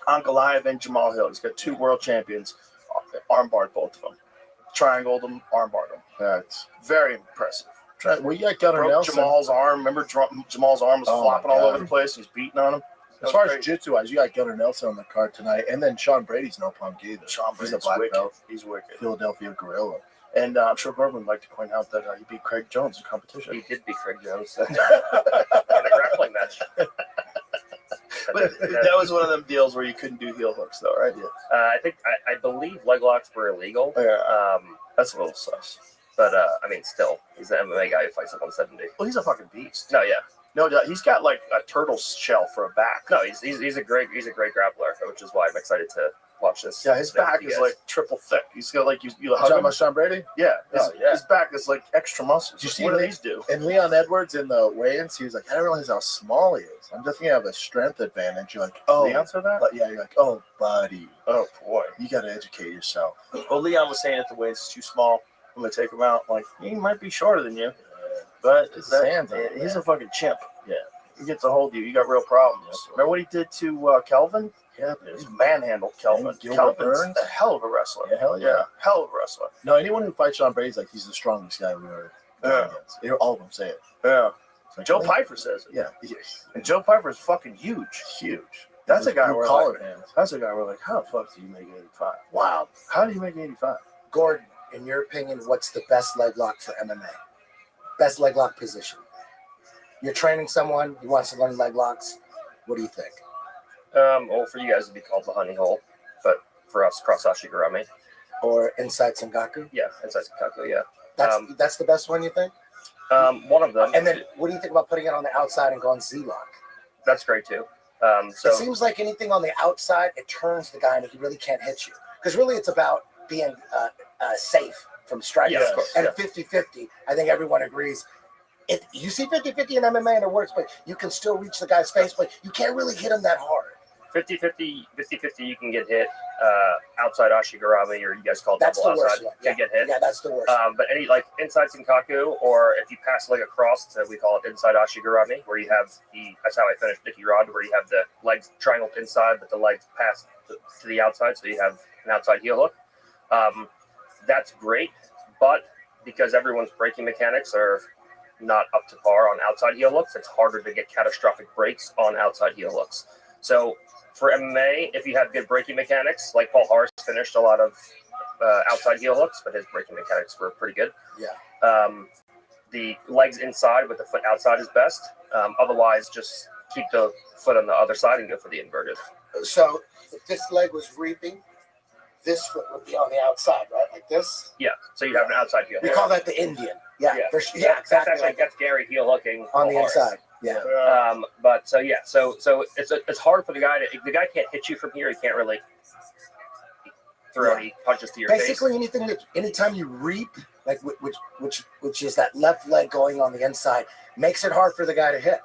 Ankalaev and Jamal Hill. He's got 2 world champions. Armbarred both of them. Triangled them, armbarred them. That's very impressive. well, you got Gunnar Broke Nelson. Jamal's arm. Remember Jamal's arm was flopping all over the place. He's beating on him. As far as jiu-jitsu wise, you got Gunnar Nelson on the card tonight, and then Sean Brady's no punk either. He's a black belt. He's wicked. Philadelphia Gorilla. And I'm sure Gordon would like to point out that he beat Craig Jones in competition. He did beat Craig Jones in a grappling match. But that was one of them deals where you couldn't do heel hooks, though, right? Yeah. I believe leg locks were illegal. Yeah. That's a little sus. But still, he's an MMA guy who fights at 170. Well, he's a fucking beast. No, yeah. No, he's got like a turtle shell for a back. No, he's a great grappler, which is why I'm excited to watch this. Yeah, his back is like triple thick. He's got like you hug talking him. about Sean Brady? Yeah, Yeah. his back is like extra muscles. Did you see what do these do? And Leon Edwards in the weigh-ins, he was like, I didn't realize how small he is. I'm definitely have a strength advantage. You're like, oh, Leon said that? but yeah, you're like, oh, buddy, Oh boy. you got to educate yourself. Well, Leon was saying that the waist is too small. I'm gonna take him out. Like he might be shorter than you, but His hands on he's a fucking chimp. Yeah. He gets a hold of you. You got real problems. Remember what he did to Kelvin? Yeah, He manhandled Kelvin. And Gilbert Kelvin's Burns? a hell of a wrestler. Yeah, hell yeah. Hell of a wrestler. No, anyone who fights Sean Brady's like, he's the strongest guy we ever gone against. All of them say it. Yeah. It's like, Joe man, Piper says it. Yeah. And Joe Piper is fucking huge. Huge. That's a guy Blue where collar like, hands. that's a guy where like, how the fuck do you make 85? Wow. How do you make 85? Gordon, in your opinion, what's the best leg lock for MMA? Best leg lock position. You're training someone, he wants to learn leg locks. What do you think? Well, for you guys, it'd be called the honey hole, but for us, cross ashigurami. Or inside Sengaku? Yeah, inside Senkaku, yeah. That's the best one, you think? One of them. And then what do you think about putting it on the outside and going Z-lock? That's great, too. It seems like anything on the outside, it turns the guy and he really can't hit you. Because really it's about being safe from striking. Yeah, of course, and 50-50, I think everyone agrees. If you see 50-50 in MMA and it works, but you can still reach the guy's face, but you can't really hit him that hard. 50-50, you can get hit outside ashigurami, or you guys call it That's double the worst outside. one. You can get hit. Yeah, that's the worst. But any like inside Senkaku, or if you pass the leg across, we call it inside ashigurami, where you have that's how I finished Nicky Rod, where you have the legs triangled inside, but the legs pass to the outside, so you have an outside heel hook. That's great, but because everyone's braking mechanics are not up to par on outside heel hooks, it's harder to get catastrophic breaks on outside heel hooks. So for MMA, if you have good braking mechanics, like Paul Harris finished a lot of outside heel hooks, but his braking mechanics were pretty good. Yeah. The legs inside with the foot outside is best. Otherwise, just keep the foot on the other side and go for the inverted. So if this leg was reaping, this foot would be on the outside, right? Like this. Yeah. So you'd have an outside heel. We call that the Indian. Yeah. Yeah. Yeah. Exactly. That's actually gets Gary heel hooking on the horse. inside. Yeah. But so it's hard for the guy to. If the guy can't hit you from here, he can't really throw any punches to your Basically, face. anytime you reap, like which is that left leg going on the inside, makes it hard for the guy to hit.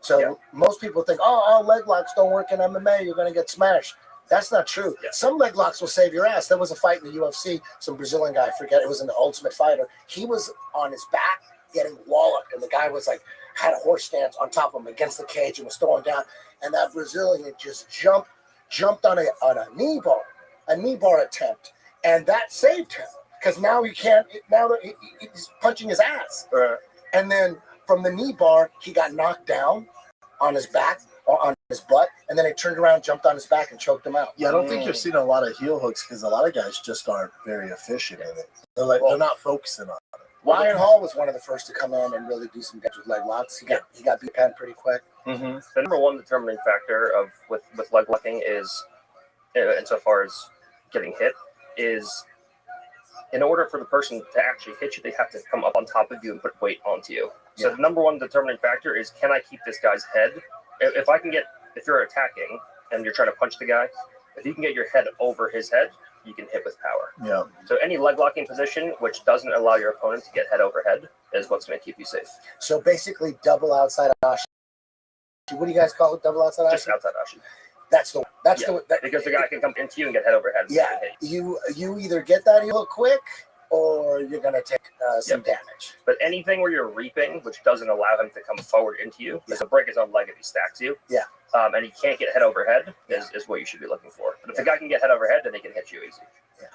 So most people think, oh, leg locks don't work in MMA. You're going to get smashed. That's not true. Yeah. Some leg locks will save your ass. There was a fight in the UFC. Some Brazilian guy, I forget, it was in the Ultimate Fighter. He was on his back getting walloped, and the guy was like, had a horse stance on top of him against the cage and was throwing down. And that Brazilian just jumped on a knee bar attempt, and that saved him because now he can't. Now he's punching his ass. Right. And then from the knee bar, he got knocked down on his back or on his butt, and then he turned around, jumped on his back, and choked him out. Yeah, I don't think you're seeing a lot of heel hooks because a lot of guys just aren't very efficient in it. They're not focusing on it. Ryan Hall was one of the first to come in and really do some damage with leg locks. He got beat pen pretty quick. Mm-hmm. The number one determining factor with leg locking is, insofar as getting hit, is in order for the person to actually hit you, they have to come up on top of you and put weight onto you. So the number one determining factor is, can I keep this guy's head? If you're attacking and you're trying to punch the guy, if you can get your head over his head, you can hit with power. Yeah. So any leg locking position which doesn't allow your opponent to get head over head is what's going to keep you safe. So basically, double outside ashi. What do you guys call it? Double outside ashi? Just outside ashi. Because the guy can come into you and get head over head. Yeah. You either get that heel quick or you're going to take some damage. But anything where you're reaping, which doesn't allow him to come forward into you, because he'll break his own leg if he stacks you. Yeah. And he can't get head over head is what you should be looking for. But if the guy can get head over head, then he can hit you easy. Yeah.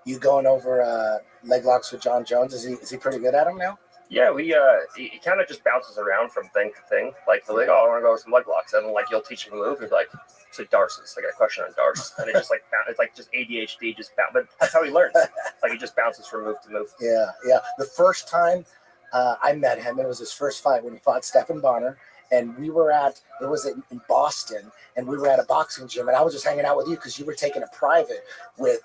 You going over leg locks with John Jones? Is he pretty good at them now? Yeah, he kind of just bounces around from thing to thing. Like, he'll like, I want to go with some leg locks. And like, you'll teach him a move. He's like, so Darces. I got a question on Darce. And it just like, it's like just ADHD, just bounce. But that's how he learns. Like, he just bounces from move to move. Yeah. The first time I met him, it was his first fight when he fought Stephen Bonner. And it was in Boston, and we were at a boxing gym, and I was just hanging out with you because you were taking a private with,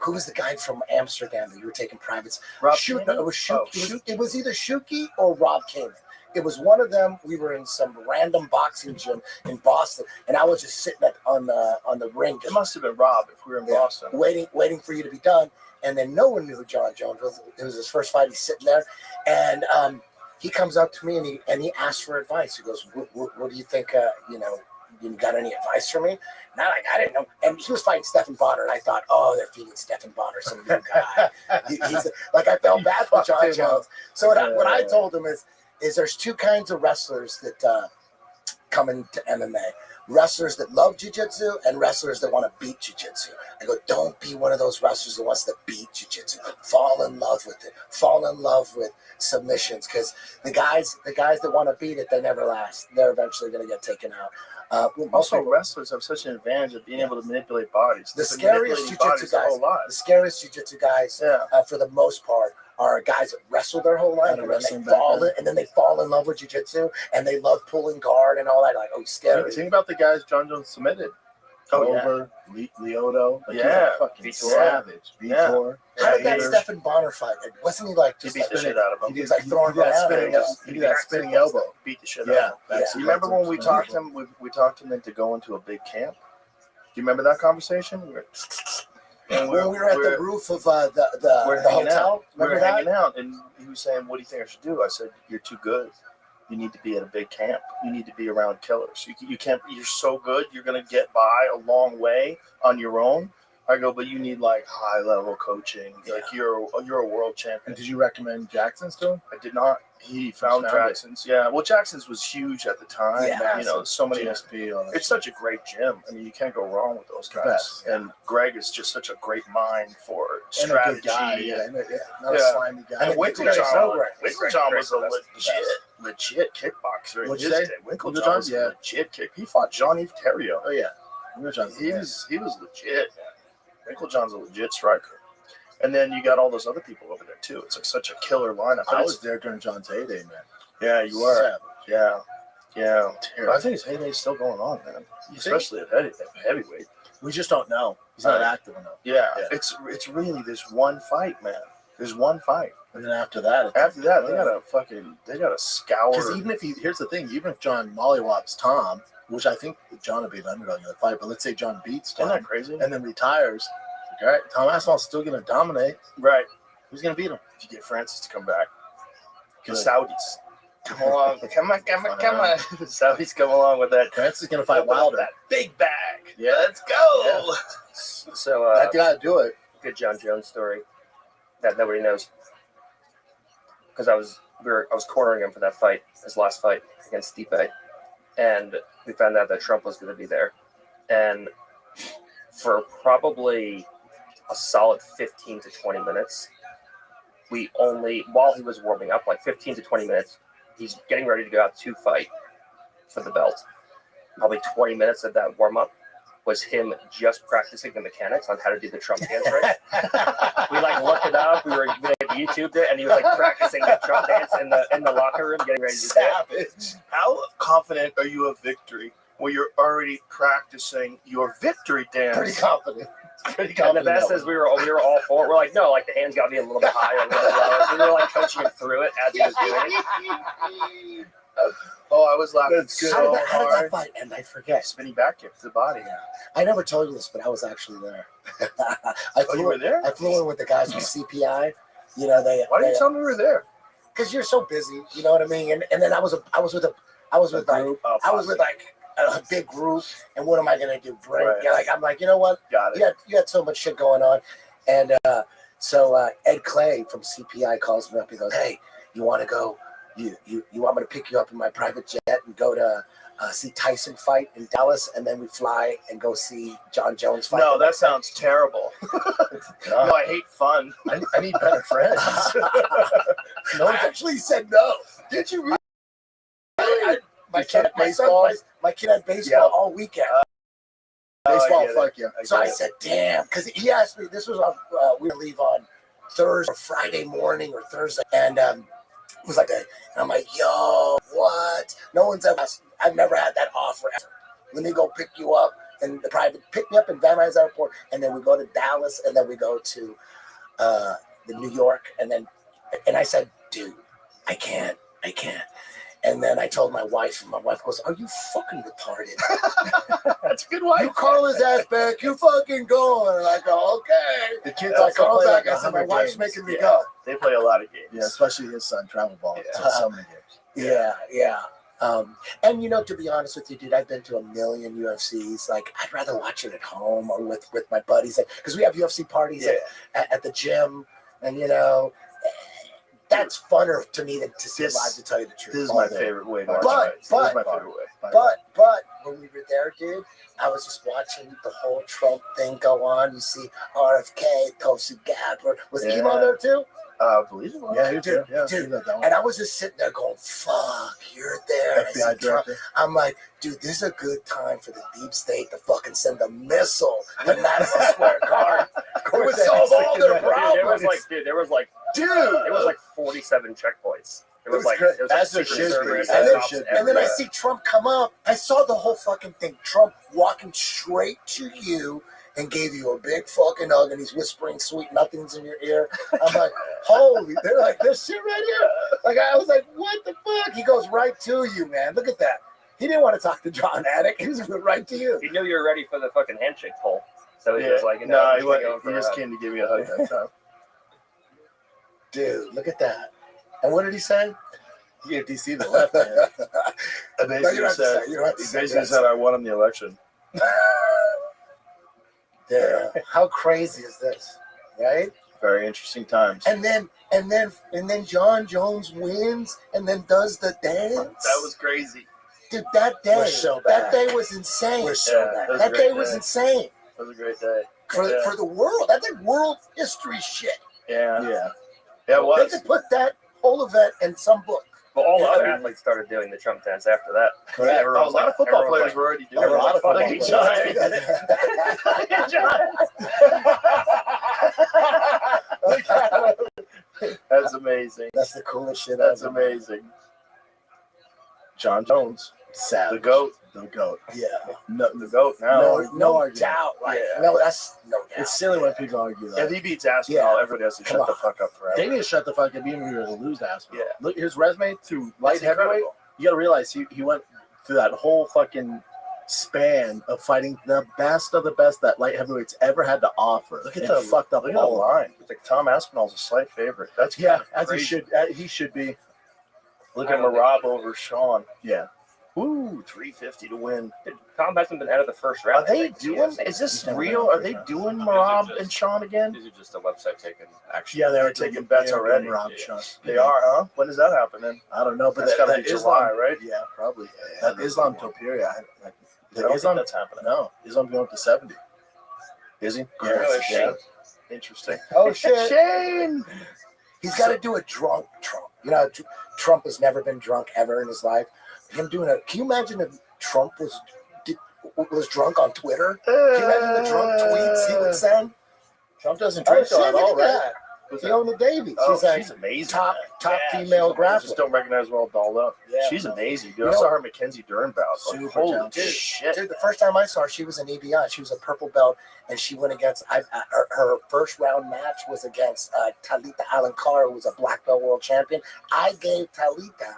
who was the guy from Amsterdam that you were taking privates? Rob No, it was Shuki. It was either Shuki or Rob Kamen. It was one of them. We were in some random boxing gym in Boston, and I was just sitting on the ring. It must have been Rob if we were in Boston. Waiting for you to be done. And then no one knew who John Jones was. It was his first fight. He's sitting there, and he comes up to me and he asks for advice. He goes, "What do you think? You got any advice for me?" And I didn't know. And he was fighting Stephen Bonner, and I thought, "Oh, they're feeding Stephen Bonner some new guy." He's like, I felt bad for John Jones. So what I told him is there's two kinds of wrestlers that come into MMA. Wrestlers that love jiu-jitsu and wrestlers that want to beat jiu-jitsu. I go, don't be one of those wrestlers that wants to beat jiu-jitsu. Fall in love with it. Fall in love with submissions, because the guys that want to beat it, they never last. They're eventually going to get taken out. Also, wrestlers have such an advantage of being able to manipulate bodies. The scariest jiu-jitsu guys, for the most part, are guys that wrestle their whole life and then they fall in love with jiu-jitsu and they love pulling guard and all that. Like, oh, scary. Think about the guys John Jones submitted. Over Lyoto. Like, he's a fucking savage. Vitor. How did that Stephen Bonner fight? Wasn't he like just beat the shit out of him? He was like throwing that spinning elbow. Beat the shit out of him. You remember when we talked him? We talked him into going to a big camp. Do you remember that conversation? And we were at the roof of the hotel. We were hanging out, and he was saying, "What do you think I should do?" I said, "You're too good. You need to be at a big camp. You need to be around killers. You can't. You're so good. You're gonna get by a long way on your own." I go, "But you need like high level coaching. Like you're a world champion." And did you recommend Jackson's to him? I did not. He found Jackson's. Yeah. Well, Jackson's was huge at the time. Yeah. So many. GSP. It's such a great gym. I mean, you can't go wrong with those guys. And Greg is just such a great mind for strategy. And a good guy. Not a slimy guy. And Winklejohn was a legit kickboxer. Winklejohn was a legit kick. He fought Johnny Terrio. Oh yeah. He was legit. Winklejohn's a legit striker. And then you got all those other people over there too. It's like such a killer lineup. I was there during John's heyday, man. Yeah, you were. Savage. Yeah. Yeah. Terrible. I think his headway's still going on, man. Especially at heavyweight. We just don't know. He's not active enough. Yeah. Yeah. It's really this one fight, man. There's one fight. And then after that, they gotta scour. Because here's the thing, even if John mollywops Tom, which I think John would be an underdog in the fight, but let's say John beats Tom, Isn't that crazy? and then retires. All right, Tom Aspinall's still going to dominate. Right. Who's going to beat him? If you get Francis to come back, because Good. Saudis come along, come on. Saudis come along with that. Francis is going to fight Wilder. That big bag. Yeah. Let's go. Yeah. So That got to do it. good John Jones story that nobody knows. Because I was cornering him for that fight, his last fight against Stipe, and we found out that Trump was going to be there, and for probably a solid 15 to 20 minutes, while he was warming up, like 15 to 20 minutes, he's getting ready to go out to fight for the belt. Probably 20 minutes of that warm up was him just practicing the mechanics on how to do the Trump dance right. We looked it up. We YouTubed it, and he was practicing the Trump dance in the locker room, getting ready to do it. How confident are you of victory when you're already practicing your victory dance? Pretty confident. And the best is we were all for it. We're like, no, the hands got to be a little bit higher, a little bit lower. So we were coaching him through it as he was doing it. Oh, I was laughing That's good. so How did that hard. fight end? I forget. Spinning back kick to the body. Yeah. I never told you this, but I was actually there. You were there? I flew in with the guys from CPI. You know, Why didn't you tell me we were there? because you're so busy. You know what I mean? And then I was with a big group. And what am I gonna do? Bring? Right. I'm like, you know what? Got it. You had so much shit going on, and so Ed Clay from CPI calls me up. He goes, "Hey, you want to go? You want me to pick you up in my private jet and go to see Tyson fight in Dallas, and then we fly and go see John Jones fight?" No, that sounds terrible. No, I hate fun. I need better friends. No one actually said no. Did you really? My kid had baseball all weekend. Baseball, fuck yeah. So I said, damn, because he asked me, this was on, we would leave on Thursday or Friday morning or Thursday. And it was and I'm like, yo, what? No one's ever, I've never had that offer. Let me go pick you up in the private, pick me up in Van Nuys Airport. And then we go to Dallas, and then we go to the New York. And I said, dude, I can't. And then I told my wife, and my wife goes, "Are you fucking retarded?" That's a good wife. You call his ass back, you fucking going. And I go, okay. The kids I also call play back. like I said, my 100 wife's games. making me go. They play a lot of games. Yeah, especially his son, Travel Ball. Yeah. So many games. Yeah. And to be honest with you, dude, I've been to a million UFCs. I'd rather watch it at home or with my buddies, because we have UFC parties at the gym, and that's funner to me than to see live, to tell you the truth. This is my favorite way to watch fights. This is my favorite way. But when we were there, dude, I was just watching the whole Trump thing go on. You see RFK, Tulsi Gabbard. Was Emo there too? I believe it was. Yeah, he did. Yeah, dude. he did that one. And I was just sitting there going, fuck, you're there. FBI director. I'm like, dude, this is a good time for the deep state to fucking send a missile to Madison Square Garden. It would solve all their problems. There was 47 checkpoints. It was As there Secret should be. Service, As there cops should be. And then I everywhere. see Trump come up. I saw the whole fucking thing. Trump walking straight to you and gave you a big fucking hug, and he's whispering sweet nothings in your ear. I'm like, holy, they're like, this shit right here. I was like, what the fuck? He goes right to you, man. Look at that. He didn't want to talk to John Attic. He was going right to you. He knew you were ready for the fucking handshake pull. So he was like, he he just came to give me a hug that time. Dude, look at that. And what did he say? He gave DC the left hand. I basically said I won him the election. Yeah. How crazy is this? Right? Very interesting times. And then John Jones wins and then does the dance. That was crazy. Dude, that day, We're so that back. day was insane. We're so back. That day was insane That was a great day. for the world. That's like world history shit. Yeah, Yeah. it They was. could put that whole event in some book. Well, all the other athletes started doing the Trump dance after that. Yeah, Everyone a lot of football players were already doing it. A lot of Look football at players. John. That's amazing. That's the coolest shit That's ever. amazing. John Jones. Savage. The GOAT. The GOAT. Yeah. No, The GOAT now. No argument. doubt. Like, Yeah. no, that's no doubt. It's silly when people argue that. If he beats Aspinall, Yeah. everybody has to Come shut the on. fuck up forever. They need to shut the fuck up even if he were to lose to Aspinall. Yeah. Look, his resume through light It's heavyweight. incredible. You got to realize he went through that whole fucking span of fighting the best of the best that light heavyweights ever had to offer. Look at And the fucked up Look at the all of them. line. It's like Tom Aspinall's a slight favorite. That's Yeah, kinda as crazy. he should be. Look at Marab over Sean. Yeah. Woo, 350 to win. Tom hasn't been out of the first Are round. they doing? Is this real? Are they doing Marab and Sean again? These are just a website taking action. Yeah, they were taking taking bets they were already. doing Rob Yeah. shots. They are, huh? When does that happen then? I don't know, but That's that gotta be July, Islam, right? Yeah, probably. Yeah, That Islam Topuria. I don't think that's happening. No, Islam going up to 70. Is he? Yeah, Really? yeah. Interesting. Oh shit! Shane. He's got to do a drunk Trump. You know, Trump has never been drunk ever in his life. Him doing a. Can you imagine if Trump was drunk on Twitter? Can you imagine the drunk tweets he would send? Trump doesn't Oh drink shit! at all, Look at right? that. Fiona Davies. Oh, She's like she's amazing. top man. female I grappler. just don't recognize her all dolled up. Yeah. She's amazing, dude. You I know- saw her Mackenzie Dern bout. Like, Super holy talented. shit. Dude, the first time I saw her, she was an EBI. She was a purple belt, and she went against her first round match was against Talita Alankar, who was a black belt world champion. I gave Talita,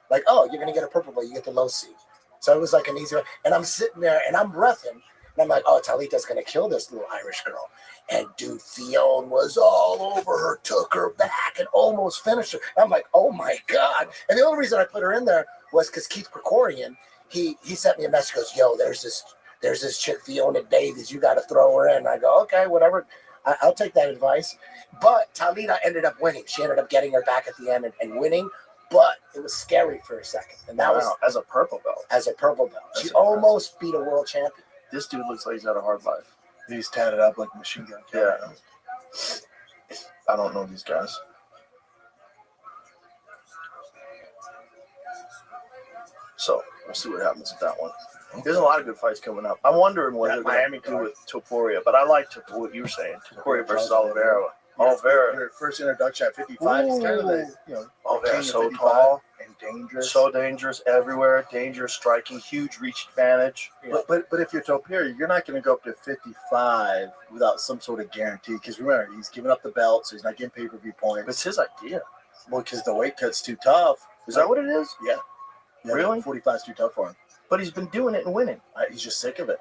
like, oh, you're gonna get a purple belt, you get the low seed. So it was like an easy one. And I'm sitting there and I'm breathing, and I'm like, oh, Talita's gonna kill this little Irish girl. And dude, Fiona was all over her, took her back, and almost finished her. I'm like, oh my god! And the only reason I put her in there was because Keith Krikorian, he sent me a message. Goes, yo, there's this chick Fiona Davies. You got to throw her in. I go, okay, whatever. I'll take that advice. But Talita ended up winning. She ended up getting her back at the end and winning. But it was scary for a second, and that was as a purple belt. as a purple belt. That's She impressive. almost beat a world champion. This dude looks like he's had a hard life. He's tatted up like a machine gun. Yeah. I don't know these guys. So we'll see what happens with that one. There's a lot of good fights coming up. I'm wondering what they're going to do with Topuria, but I like what you were saying. Topuria versus Oliveira. Oliveira. Your first introduction at 55. He's kind of the, Oliveira king of so 55 tall, and dangerous. so dangerous everywhere. Dangerous striking, huge reach advantage. But if you're Topuria, you're not going to go up to 55 without some sort of guarantee. Because remember, he's giving up the belt, so he's not getting pay-per-view points. But it's his idea. Well, because the weight cut's too tough. Is that what it is? Yeah. Really? 45 is too tough for him. But he's been doing it and winning. He's just sick of it.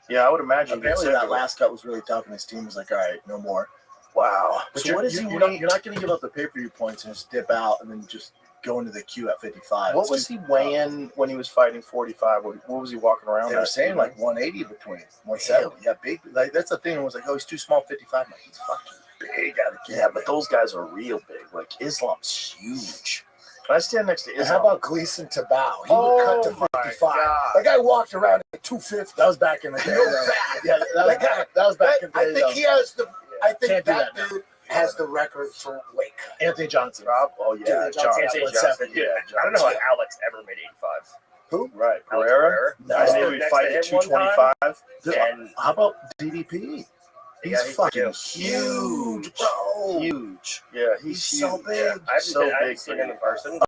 Yeah, I would imagine. Apparently, that last cut was really tough, and his team was like, all right, no more. Wow. But So what is he you're weighing? not going to give up the pay-per-view points and just dip out and then just go into the queue at 55. What It's was too he tough. weighing when he was fighting 45? What was he walking around They were at? saying like 180 between 170. Yeah, big. Like that's the thing. It was like, oh, he's too small. 55. Like he's fucking big. Yeah, but those guys are real big. Like Islam's huge. When I stand next to And Islam, how about Gleason Tabau? He would cut to 55. God. That guy walked around at 250. That was back in the day. Yeah, that was back in the day. I think he has the. I think Can't do that that now. dude has the record for weight cut. Anthony Johnson. Rob? Oh yeah, Dude, John. Johnson. Johnson. Yeah, Yeah, I don't know how Johnson. Alex ever made 85. Who? Right, Alex Pereira. No. I stood think we next fight to at him one time, 225. And How about DDP? He's Yeah, he's fucking big. huge, bro. Huge. Yeah, he's so huge. big. Yeah, I haven't, so I big haven't for seen him in you. person.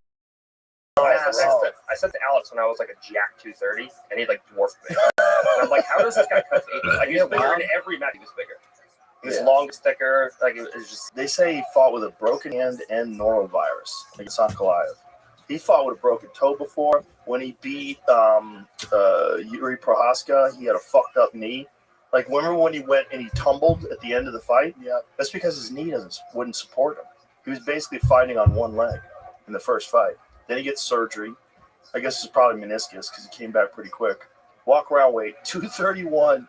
Oh. I said to Alex when I was like a Jack 230, and he like dwarfed me. And I'm like, how does this guy cut 80? Like he was bigger in every match. He was bigger. He was Yeah. long, thicker. Like it was just. They say he fought with a broken hand and norovirus against Ankalaev. He fought with a broken toe before. When he beat Yuri Prohaska, he had a fucked up knee. Like, remember when he went and he tumbled at the end of the fight? Yeah. That's because his knee wouldn't support him. He was basically fighting on one leg in the first fight. Then he gets surgery. I guess it's probably meniscus because he came back pretty quick. Walk around weight, 231.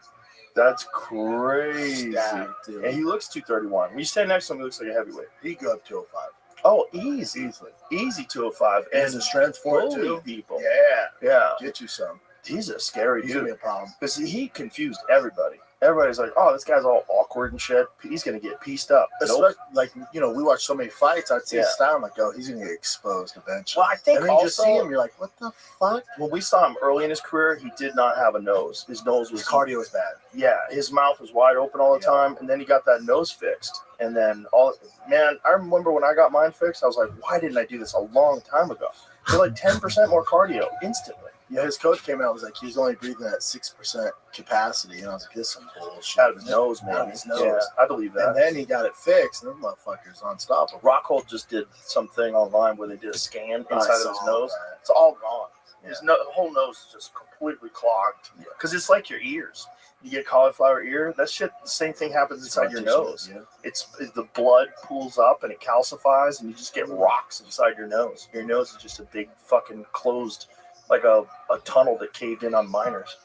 That's crazy. Stacked, dude. And he looks 231. When you stand next to him, he looks like a heavyweight. He go up 205. Oh, easy. Easy 205. He has And the strength for it bully too. people. Yeah, Yeah. get you some. He's a scary He's gonna be dude. a problem. Because he confused everybody. Everybody's like, oh, this guy's all awkward and shit. He's going to get pieced up. Nope. Like we watch so many fights. I'd see his Yeah. style. I'm like, oh, he's gonna get exposed eventually. Well, I think and then you just see also- him. You're like, what the fuck? When we saw him early in his career, he did not have a nose. His nose was His cardio is bad. Yeah, his mouth was wide open all the Yeah. time, and then he got that nose fixed. And then I remember when I got mine fixed, I was like, why didn't I do this a long time ago? They're like 10% more cardio instantly. Yeah, his coach came out and was like, he was only breathing at 6% capacity. And I was like, this is some bullshit. Out of his nose, man. Out of his nose. Yeah, I believe that. And then he got it fixed, and them motherfuckers unstoppable. Rothschild just did something online where they did a scan inside of his saw nose. that. It's all gone. Yeah. His the whole nose is just completely clogged. Because it's like your ears. You get cauliflower ear, that shit, the same thing happens inside your nose. Yeah. It's the blood pools up and it calcifies, and you just get rocks inside your nose. Your nose is just a big fucking closed, like a tunnel that caved in on miners.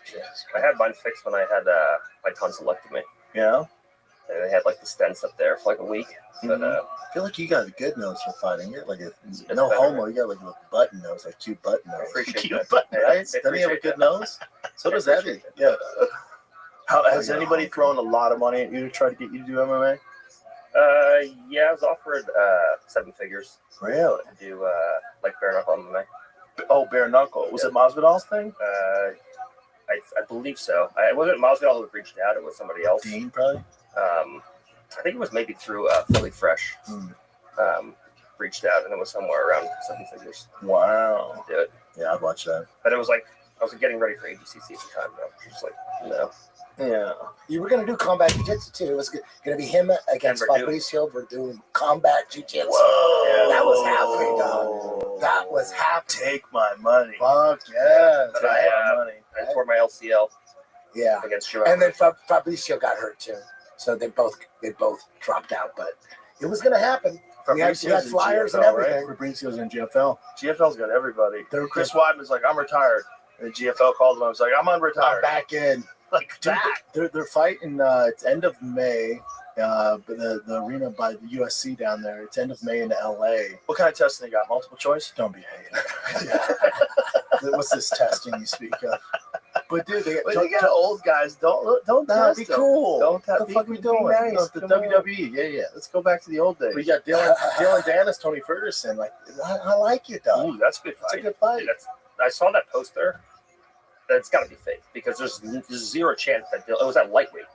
I had mine fixed when I had my tonsillectomy. Yeah. And they had like the stents up there for like a week. But I feel like you got a good nose for fighting it. Like it's no better. homo, you got like a button nose, like cute button I nose. appreciate Cute that. button, Yeah, Right? I Doesn't he have a appreciate good that. nose? So does Eddie. Yeah. How has anybody thrown a lot of money at you to try to get you to do MMA? Yeah, I was offered 7 figures Really? to do like bare knuckle MMA. Oh, bare knuckle. Was it Masvidal's thing? I believe so. It wasn't Masvidal who reached out. It was somebody else. Dean, probably. I think it was maybe through Philly Fresh. Reached out, and it was somewhere around 7 figures. Wow. To do it. Yeah, I'd watch that. But it was like I was getting ready for ADCC at the time, though. Just like, no. Yeah. You were going to do combat jiu-jitsu too. It was going to be him against Purdue. Fabricio. We're doing combat jiu-jitsu. Whoa. That was happening, dog. That was happening. Take my money. Fuck yeah. But Take my money. I tore my LCL Yeah. against Schumacher. And then Fabricio got hurt too. So they both dropped out. But it was going to happen. We had Fabrizio's in flyers and GFL, everything. Fabricio's in GFL. GFL's got everybody. They're Chris Weidman's like, I'm retired. And the GFL called him. I was like, I'm I'm unretired. back in. Like Dude, that. they're fighting. It's end of May. But the arena by the USC down there. It's end of May in LA. What kind of testing they got? Multiple choice? Don't be hating. What's this testing you speak of? But dude, they But you got old guys. Don't Nah, test be them. cool. Don't What the fuck we doing? Nice. No, the Come on. WWE. Yeah. Let's go back to the old days. We got Dylan Dennis, Tony Ferguson. Like, I like you, dog. Ooh, that's a good It's a fight. good fight. I saw that poster. That's got to be fake because there's zero chance that it was at lightweight.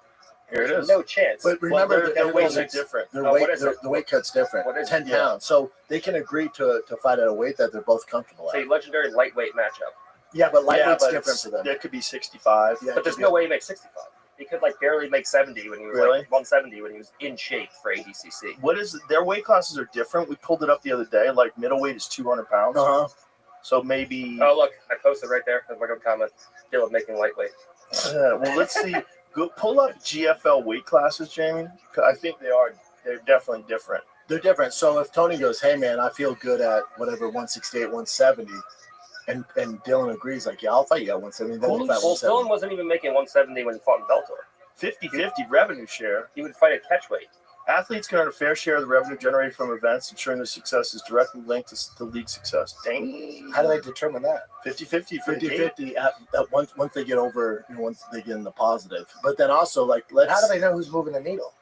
Here it is. No chance. But remember, their their weights weights are different. Their Oh, weight, what is it? the weight cut's different. What is 10 it? pounds. So they can agree to fight at a weight that they're both comfortable It's a at. legendary lightweight matchup. Yeah, but lightweight's but different for them. There could be 65. Yeah, But there's no way he makes 65. He could like barely make 70 when he was Really? like 170 when he was in shape for ADCC. What is their weight classes are different? We pulled it up the other day. Like middleweight is 200 pounds. Uh-huh. So maybe. Oh look, I posted right there. There's like a comment. Dylan making lightweight. Well, let's see. Go pull up GFL weight classes, Jamie. I think they're definitely different. They're different. So if Tony goes, hey, man, I feel good at whatever, 168, 170, and Dylan agrees, like, yeah, I'll fight you at 170. Then we'll fight Well, 170. Dylan wasn't even making 170 when he fought in Bellator. 50-50 revenue share. He would fight at catchweight. Athletes can earn a fair share of the revenue generated from events, ensuring their success is directly linked to league success. Dang. How do they determine that? 50-50 for the gate. 50-50 at once they get over, once they get in the positive. But then also, like, How do they know who's moving the needle?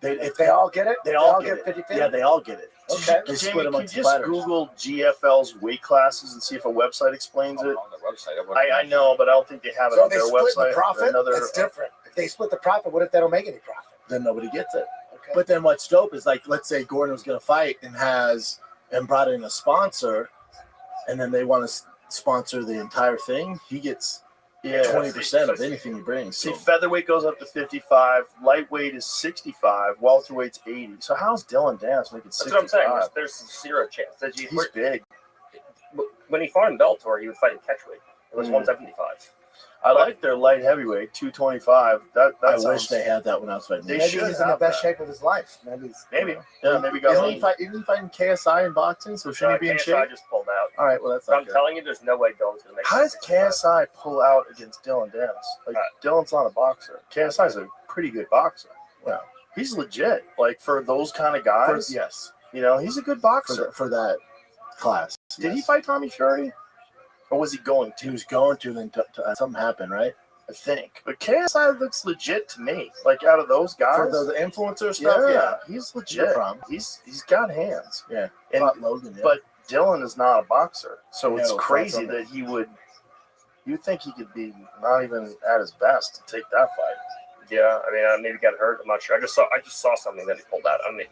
if If they all get it, they all get it. 50-50? Yeah, they all get it. Okay. They Jamie, split can you amongst the just fighters. Google GFL's weight classes and see if a website explains it? On the website. I know, but I don't think they have it So on if they their split website. the profit, Another, that's different. If they split the profit, what if they don't make any profit? Then nobody gets it. Okay. But then what's dope is, like, let's say Gordon was going to fight and brought in a sponsor, and then they want to sponsor the entire thing. He gets 20% of anything he brings. See, So featherweight goes up to 55, lightweight is 65, welterweight's 80. So how's Dylan Dance making That's 65? what I'm saying. There's zero chance. He's big. When he fought in Bellator, he would fight in catchweight. It was 175. I like their light heavyweight, 225. I wish they had that when I was fighting. They Maybe should he's in the have best that. shape of his life. Maybe. Maybe got Isn't he fighting KSI in boxing? So shouldn't he be in shape? KSI just pulled out. All right, well, that's So not I'm good. telling you, there's no way Dylan's going to make How does 65. KSI pull out against Dylan Dance? Like, Dylan's not a boxer. KSI's a pretty good boxer. Yeah. He's legit. Like, for those kind of guys, Yes, he's a good boxer. for that class. Did he Yes. fight Tommy Fury? Or was he going He to? was going to, then something happened, right? I think. But KSI looks legit to me. Like, out of those guys. For the influencer stuff, yeah. He's No legit. problem. He's got hands. Yeah. And, Fought Logan, yeah. but Dylan is not a boxer. So it's No, crazy fought that you'd think he could be not even at his best to take that fight. Yeah, I mean, I maybe got hurt. I'm not sure. I just saw something that he pulled out. I mean,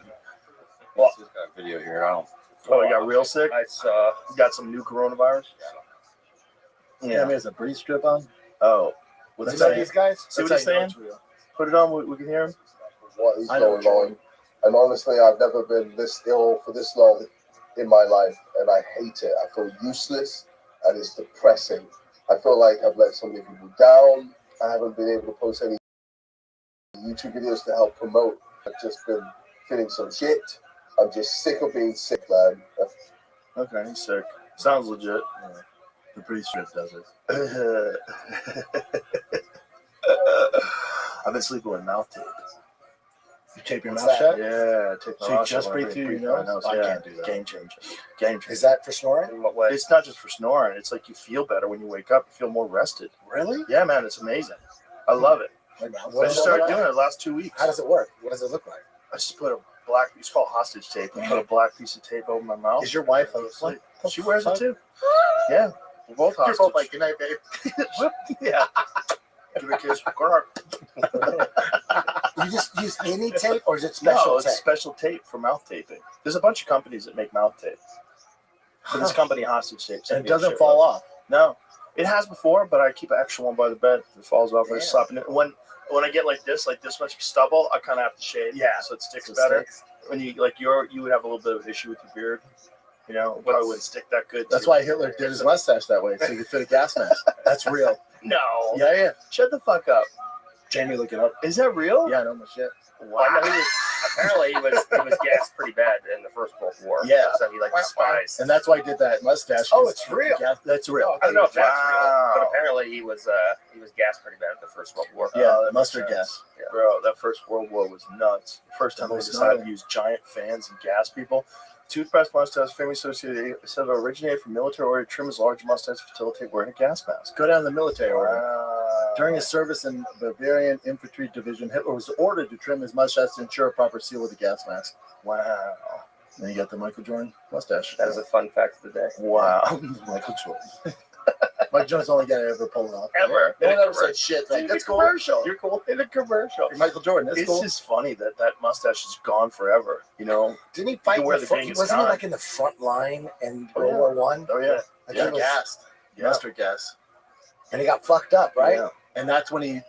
Well, he's got a video here. I don't. Oh, he got real sick? I saw. He got some new coronavirus? Yeah, I mean, it's a breeze strip on. Oh, what's You he know saying? these guys? See what That's he's how you know saying? it's real. Put it on. We can hear him. What is I know going what on? And honestly, I've never been this ill for this long in my life, and I hate it. I feel useless, and it's depressing. I feel like I've let so many people down. I haven't been able to post any YouTube videos to help promote. I've just been feeling some shit. I'm just sick of being sick, man. Okay, he's sick. Sounds legit. Yeah. The breeze strip does it. I've been sleeping with mouth tape. You tape your What's mouth that? shut? Yeah, take my So you mouth just shut breathe when I through your through my nose? I Yeah, can't do that. Game changer. Game changer. Is that for snoring? In what way? It's not just for snoring. It's like you feel better when you wake up. You feel more rested. Really? Yeah, man, it's amazing. I love it. Like, I what just does it started look doing like? it the last 2 weeks. How does it work? What does it look like? I just put a black, it's called hostage tape. I put a black piece of tape over my mouth. Is your wife like, Like, what she the wears fuck? it too. Yeah. We're both You're hostage. both like, good night, babe. Yeah. Give me a kiss. Girl. You just use any tape or is it special No, it's tape? special tape for mouth taping. There's a bunch of companies that make mouth tape. But this company, Hostage Tape, And it doesn't fall off. No. It has before, but I keep an extra one by the bed. If it falls off, I just Damn. slap it. When I get like this much stubble, I kind of have to shave. Yeah. So it sticks So it better. sticks. When you would have a little bit of issue with your beard. You know, it probably wouldn't stick that good. That's to why Hitler did his mustache that way, so he could fit a gas mask. That's real. No. Yeah. Shut the fuck up. Jamie, look it up. Is that real? Yeah, I know my shit. Well, I know apparently he was gassed pretty bad in the First World War. Yeah. So he despised. And that's why he did that mustache. Oh, it's real. Yeah, that's real. I don't know if that's Wow. real, but apparently he was gassed pretty bad in the First World War. Yeah, that mustard makes gas. Yeah. Bro, that First World War was nuts. First time they Most decided to gnarly. use giant fans and gas people. Toothbrush mustache, family associated, said it originated from military order to trim his large mustache to facilitate wearing a gas mask. Go down to the military order. Wow. During his service in Bavarian Infantry Division, Hitler was ordered to trim his mustache to ensure a proper seal with a gas mask. Wow. Then you got the Michael Jordan mustache. That is a fun fact of the day. Wow. Michael Jordan. Mike Jones only guy to ever pull it off. Ever. No In one a ever said shit. Like, In a that's cool. commercial. You're cool. In a commercial. You're Michael Jordan. That's It's cool. just funny that mustache is gone forever. You know? Didn't he fight? Where In the the front, king is wasn't he gone. like in the front line in Oh, World yeah. War One? Oh, yeah. Like Yeah, he was, gassed. Yeah. Mustard gas. and he got fucked up, right? Yeah. And that's when he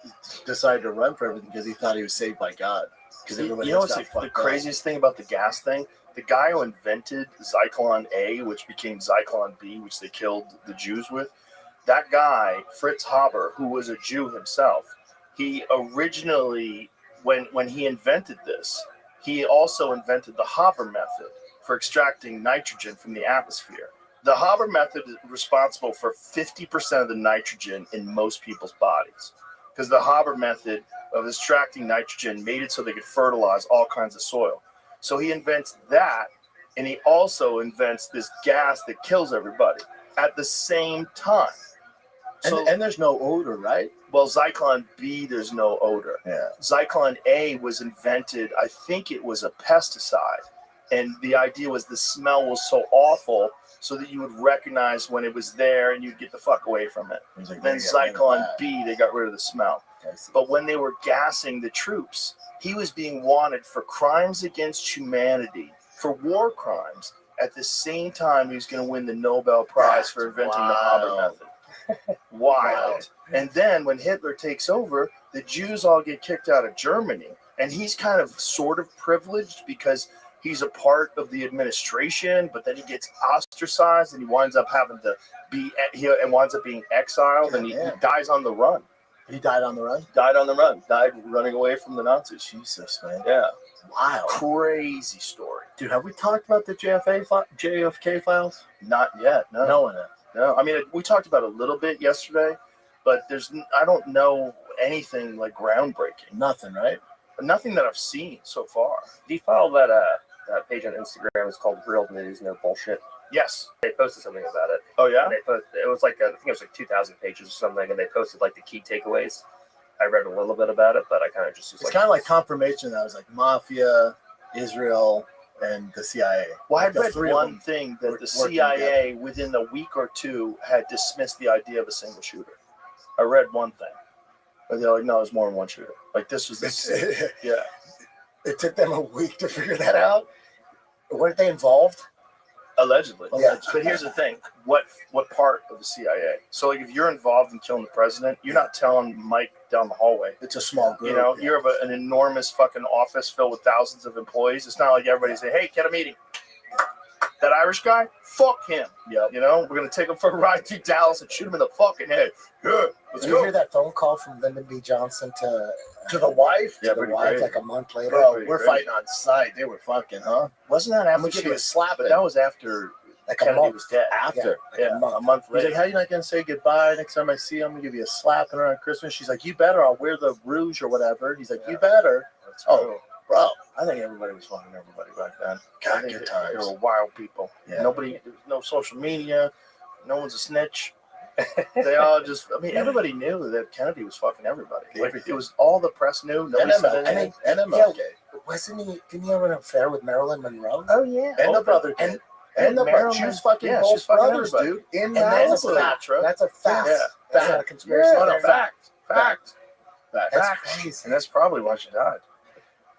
decided to run for everything because he thought he was saved by God. Because everybody You know else what's got the fucked up. craziest thing about the gas thing? The guy who invented Zyklon A, which became Zyklon B, which they killed the Jews with, that guy, Fritz Haber, who was a Jew himself, he originally, when he invented this, he also invented the Haber method for extracting nitrogen from the atmosphere. The Haber method is responsible for 50% of the nitrogen in most people's bodies, because the Haber method of extracting nitrogen made it so they could fertilize all kinds of soil. So he invents that, and he also invents this gas that kills everybody at the same time. So, And there's no odor, right? well, Zyklon B, there's no odor. Yeah. Zyklon A was invented, I think it was a pesticide. And the idea was the smell was so awful so that you would recognize when it was there and you'd get the fuck away from it. He's like, Then "Yeah, get rid of Zyklon that." B, they got rid of the smell. I see. But when they were gassing the troops, he was being wanted for crimes against humanity, for war crimes. At the same time, he was going to win the Nobel Prize for inventing the Haber Wow. method. Wild. And then when Hitler takes over, the Jews all get kicked out of Germany. And he's kind of sort of privileged because he's a part of the administration, but then he gets ostracized and he winds up having to being exiled, and he dies on the run. He died on the run? Died on the run. Died running away from the Nazis. Jesus, man. Yeah. Wow. Crazy story. Dude, have we talked about the JFK files? Not yet. No. No one has. No. I mean, we talked about it a little bit yesterday, but I don't know anything like groundbreaking. Nothing, right? Nothing that I've seen so far. Do you follow that page on Instagram? It's called Real News No Bullshit. Yes. They posted something about it. Oh yeah. And it was like I think it was like 2,000 pages or something, and they posted like the key takeaways. I read a little bit about it, but I kind of just was It's kind of like confirmation that it was like mafia, Israel, and the CIA. Well, Like I the read three of one them thing that the working CIA within a week or two had dismissed the idea of a single shooter. I read one thing, but they're like, no, there's more than one shooter. Like this was the yeah. It took them a week to figure that out. Weren't they involved? Allegedly. Yeah. But here's the thing: what part of the CIA? So, like, if you're involved in killing the president, you're not telling Mike down the hallway. It's a small group. You know, you have an enormous fucking office filled with thousands of employees. It's not like everybody say, "Hey, get a meeting." That Irish guy, fuck him. Yep. You know, we're gonna take him for a ride through Dallas and shoot him in the fucking head. Yeah, let's Did you go. hear that phone call from Lyndon B. Johnson to To the wife? Yeah, the pretty wife crazy. like a month later? Bro, Pretty we're crazy. fighting on sight. They were fucking, huh? Wasn't that I'm after gonna give she you a was? slap. But that was after Like a Kennedy month was dead. After. Yeah, like A month He's later. like, how you not gonna say goodbye next time I see you? I'm gonna give you a slap and around Christmas. She's like, you better. I'll wear the rouge or whatever. He's like, you better. That's Oh, true. bro. I think everybody was fucking everybody back then. God, I think good they times. were wild people. Yeah. Nobody, there was no social media. No one's a snitch. They all just, I mean, everybody knew that Kennedy was fucking everybody. Like, Everything. it was all the press knew. Nobody said anything. MLK. Wasn't he? Didn't he have an affair with Marilyn Monroe? Oh, yeah. And the brother And- kid. And the brother. She was fucking Yeah, both she's fucking brothers, everybody. dude. In And that's a Malibu. fact. That's a fact. Yeah. That's not a conspiracy. Yeah, no, theory. fact. Fact. That's Fact. crazy. And that's probably why she died.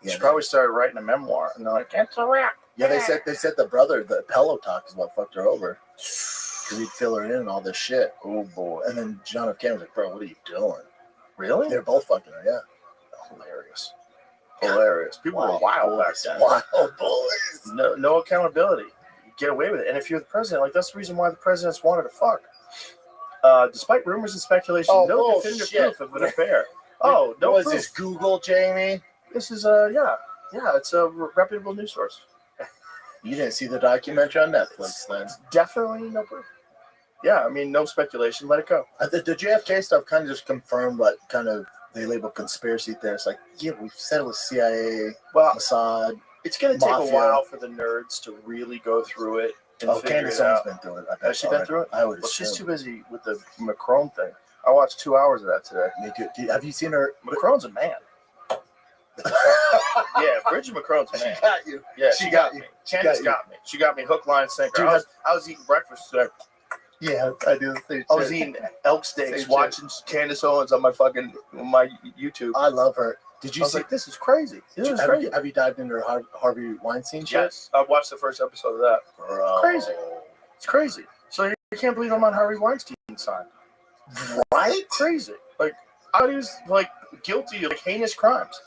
Yeah, She probably started writing a memoir. And they're like, it's a wrap. Yeah, they said the brother, the pillow talk is what fucked her over. Because he'd fill her in and all this shit. Oh, boy. And then John F. Kennedy was like, bro, what are you doing? Really? They're both fucking her, yeah. Hilarious. Hilarious. People were wild back then. Wild boys. No accountability. You get away with it. And if you're the president, like, that's the reason why the presidents wanted to fuck. Despite rumors and speculation, Oh, no bullshit. definitive proof of an affair. Oh, no What was proof. this, Google, Jamie? This is, yeah, it's a reputable news source. You didn't see the documentary on Netflix, then. Definitely no proof. Yeah, I mean, no speculation. Let it go. The JFK stuff kind of just confirmed what kind of they label conspiracy theorists. Like, yeah, we said it was CIA, Well, Mossad. it's going to take Mafia. a while for the nerds to really go through it and Oh, figure Candace it Owens out. been through it. I bet Has she been already. through it? I would Well, she's too assume. busy with the Macron thing. I watched 2 hours of that today. Me too. Have you seen her? Macron's a man. Yeah, Bridget Macron's a She man. got you. Yeah, She she got got you. me. Candace you. got me. She got me hook, line, sinker. Dude, I was eating breakfast today. Yeah, I do the same I was shit. eating elk steaks, Same shit. watching Candace Owens on my YouTube. I love her. Did I you was see? like, this is crazy. This is crazy. Have you dived into her Harvey Weinstein shit? Yes, I watched the first episode of that. Bro. Crazy. It's crazy. So you can't believe I'm on Harvey Weinstein's side. Right? Crazy. Like, I thought he was like guilty of like, heinous crimes,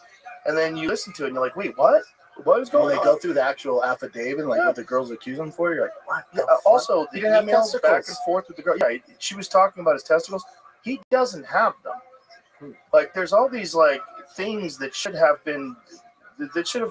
and then you listen to it and you're like, wait, what? What is When going they on? go through the actual affidavit, like Yeah. what the girls accuse him for, you're like, what? Yeah, the fuck? also, the He didn't have emails back testicles. and forth with the girl. Yeah, she was talking about his testicles. He doesn't have them. Like, there's all these like things that should have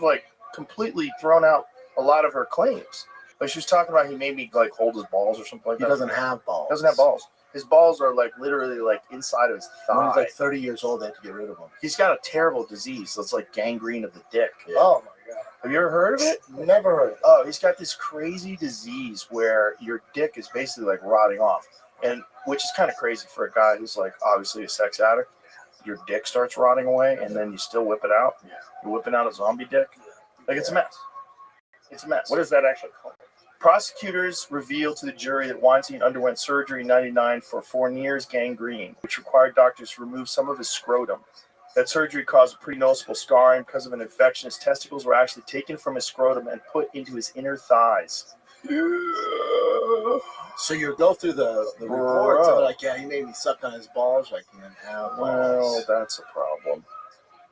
like completely thrown out a lot of her claims. Like, she was talking about he made me like hold his balls or something like He that. doesn't have balls. Doesn't have balls. His balls are like literally like inside of his When thigh. he's like 30 years old, they have to get rid of him. He's got a terrible disease. That's like gangrene of the dick. Oh my god. Have you ever heard of it? Never heard of it. Oh, he's got this crazy disease where your dick is basically like rotting off, and which is kind of crazy for a guy who's like obviously a sex addict. Your dick starts rotting away, and then you still whip it out. You're whipping out a zombie dick. Like, it's a mess. It's a mess. What is that actually called? Prosecutors revealed to the jury that Weinstein underwent surgery in '99 for Fournier's gangrene, which required doctors to remove some of his scrotum. That surgery caused a pretty noticeable scarring because of an infection. His testicles were actually taken from his scrotum and put into his inner thighs. So you go through the reports and they're like, yeah, he made me suck on his balls. Like, he didn't have Well, balls. that's a problem.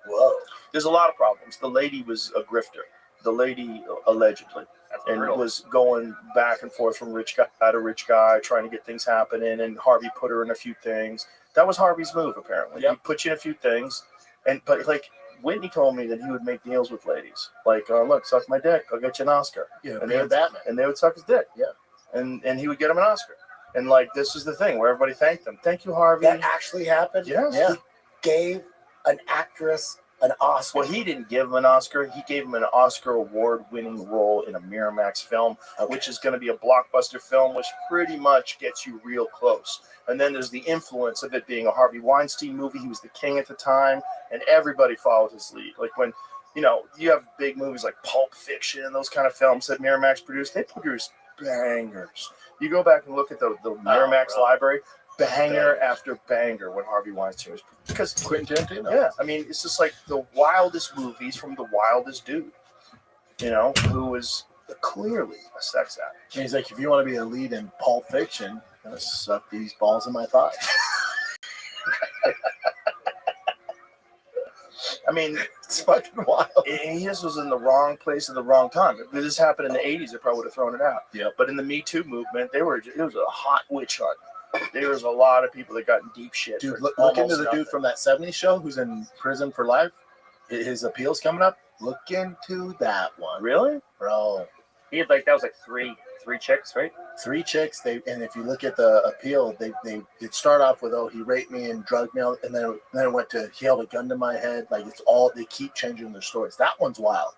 Whoa. There's a lot of problems. The lady was a grifter. The lady, allegedly, and was going back and forth from rich guy to rich guy, trying to get things happening, and Harvey put her in a few things. That was Harvey's move, apparently. He put you in a few things, but like, Whitney told me that he would make deals with ladies. Like, look, suck my dick, I'll get you an Oscar. Yeah, and being Batman. And they would suck his dick. Yeah. And he would get him an Oscar. And like, this is the thing where everybody thanked him. Thank you, Harvey. That actually happened? Yes. Yeah. He gave an actress an Oscar. Well, he didn't give him an Oscar. He gave him an Oscar award-winning role in a Miramax film, which is going to be a blockbuster film, which pretty much gets you real close. And then there's the influence of it being a Harvey Weinstein movie. He was the king at the time, and everybody followed his lead. Like, when, you know, you have big movies like Pulp Fiction and those kind of films that Miramax produced, they produced bangers. You go back and look at the Miramax library, banger after banger when Harvey Weinstein was, because Quentin Tarantino. yeah, I mean, it's just like the wildest movies from the wildest dude, you know, who was clearly a sex act. And he's like, if you want to be a lead in Pulp Fiction, I'm gonna suck these balls in my thighs. I mean, It's fucking wild. he just was in the wrong place at the wrong time. If this happened in the 80s, they probably would have thrown it out. Yep. But in the Me Too movement, it was a hot witch hunt. There was a lot of people that got in deep shit. Dude, for look almost into the nothing. dude from that 70s show who's in prison for life. His appeal's coming up. Look into that one. Really? Bro. He had that was like three chicks, right? 3 chicks. And if you look at the appeal, they it start off with, oh, he raped me and drugged me, and then it went to he held a gun to my head. Like, it's all, they keep changing their stories. That one's wild.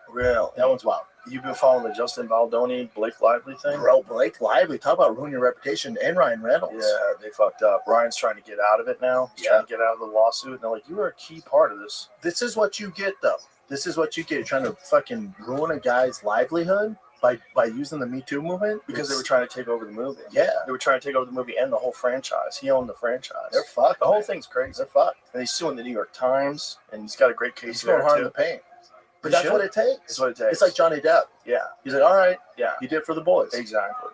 Real. That one's wild. You've been following the Justin Baldoni, Blake Lively thing? Bro, Blake Lively, talk about ruining your reputation, and Ryan Reynolds. Yeah, they fucked up. Ryan's trying to get out of it now. He's trying to get out of the lawsuit. And they're like, you were a key part of this. This is what you get, though. This is what you get. You're trying to fucking ruin a guy's livelihood by using the Me Too movement. Because they were trying to take over the movie. Yeah. They were trying to take over the movie and the whole franchise. He owned the franchise. They're fucked. The whole thing's crazy. They're fucked. And he's suing the New York Times, and he's got a great case He's going there, hard too. in the paint. But He that's should. what it takes. That's what it takes. It's like Johnny Depp. Yeah. He's like, all right, Yeah. you did it for the boys. Exactly.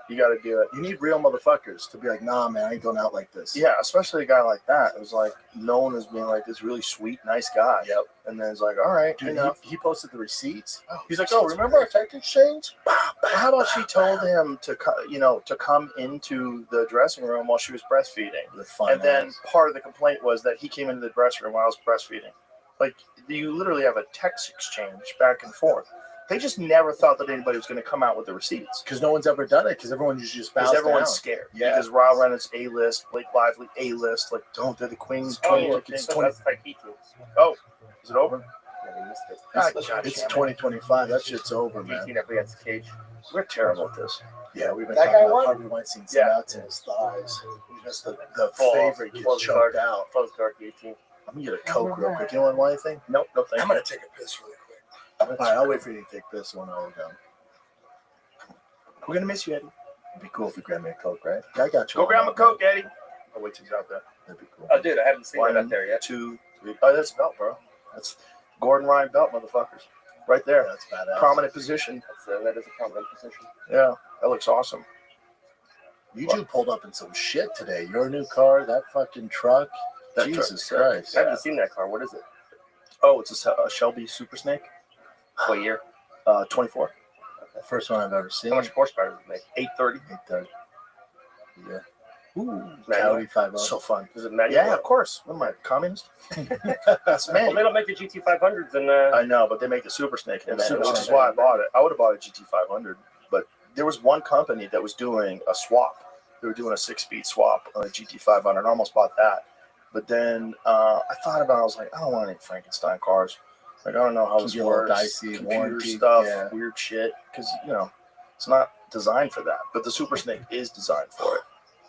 You got to do it. You need real motherfuckers to be like, nah, man, I ain't going out like this. Yeah, especially a guy like that. It was like known as being like this really sweet, nice guy. Yep. And then it's like, all right, Dude, enough. he posted the receipts. Oh, He's like, oh, remember our text exchange? How about she told him to come into the dressing room while she was breastfeeding? And then part of the complaint was that he came into the dressing room while I was breastfeeding. Like, you literally have a text exchange back and forth. They just never thought that anybody was going to come out with the receipts. Because no one's ever done it, because everyone usually just bows Because everyone's down. scared. Yeah. Because Ryan Reynolds A-list, Blake Lively A-list. Like, don't they're the queens. It's 20. That's like he Oh, is it over? Yeah, we missed it. It's 2025. That shit's over, man. He never gets cage. We're terrible at this. Yeah, we've been That talking guy about won? Harvey Weinstein's Yeah. nuts and his thighs. Just the Fall favorite gets close choked card. out. Close guard 18. I'm going to get a Coke real quick. You want anything? Nope, no thank I'm you. gonna take a piss really quick. All right, I'll wait for you to take this one. I'll go. We're going to miss you, Eddie. It'd be cool if you grab me a Coke, right? I got you. Go grab a Coke, Eddie. I'll wait till he's out there. That'd be cool. Oh, dude, I haven't seen One, that out there yet. 2, 3. Oh, that's belt, bro. That's Gordon Ryan belt, motherfuckers. Right there. That's badass. Prominent position. That is a prominent position. Yeah, that looks awesome. You two pulled up in some shit today. Your new car, that fucking truck. That Jesus truck, Christ. I haven't seen that car. What is it? Oh, it's a Shelby Super Snake. What year? 24. The first one I've ever seen. How much horsepower does it make? 830. 830. Yeah. Ooh, Manual? Audi 5 so fun. Is it manual? Yeah, of course. What am I, communist? That's Well, manual. they don't make the GT500s and I know, but they make the Super Snake in The that, Super which is Snake. why I bought it. I would have bought a GT500, but there was one company that was doing a swap. They were doing a 6-speed swap on a GT500. I almost bought that. But then I thought about it. I was like, I don't want any Frankenstein cars. Like, I don't know how Can this be a little works. dicey, Computer warranty, stuff, yeah. weird shit. Because, it's not designed for that. But the Super Snake is designed for it.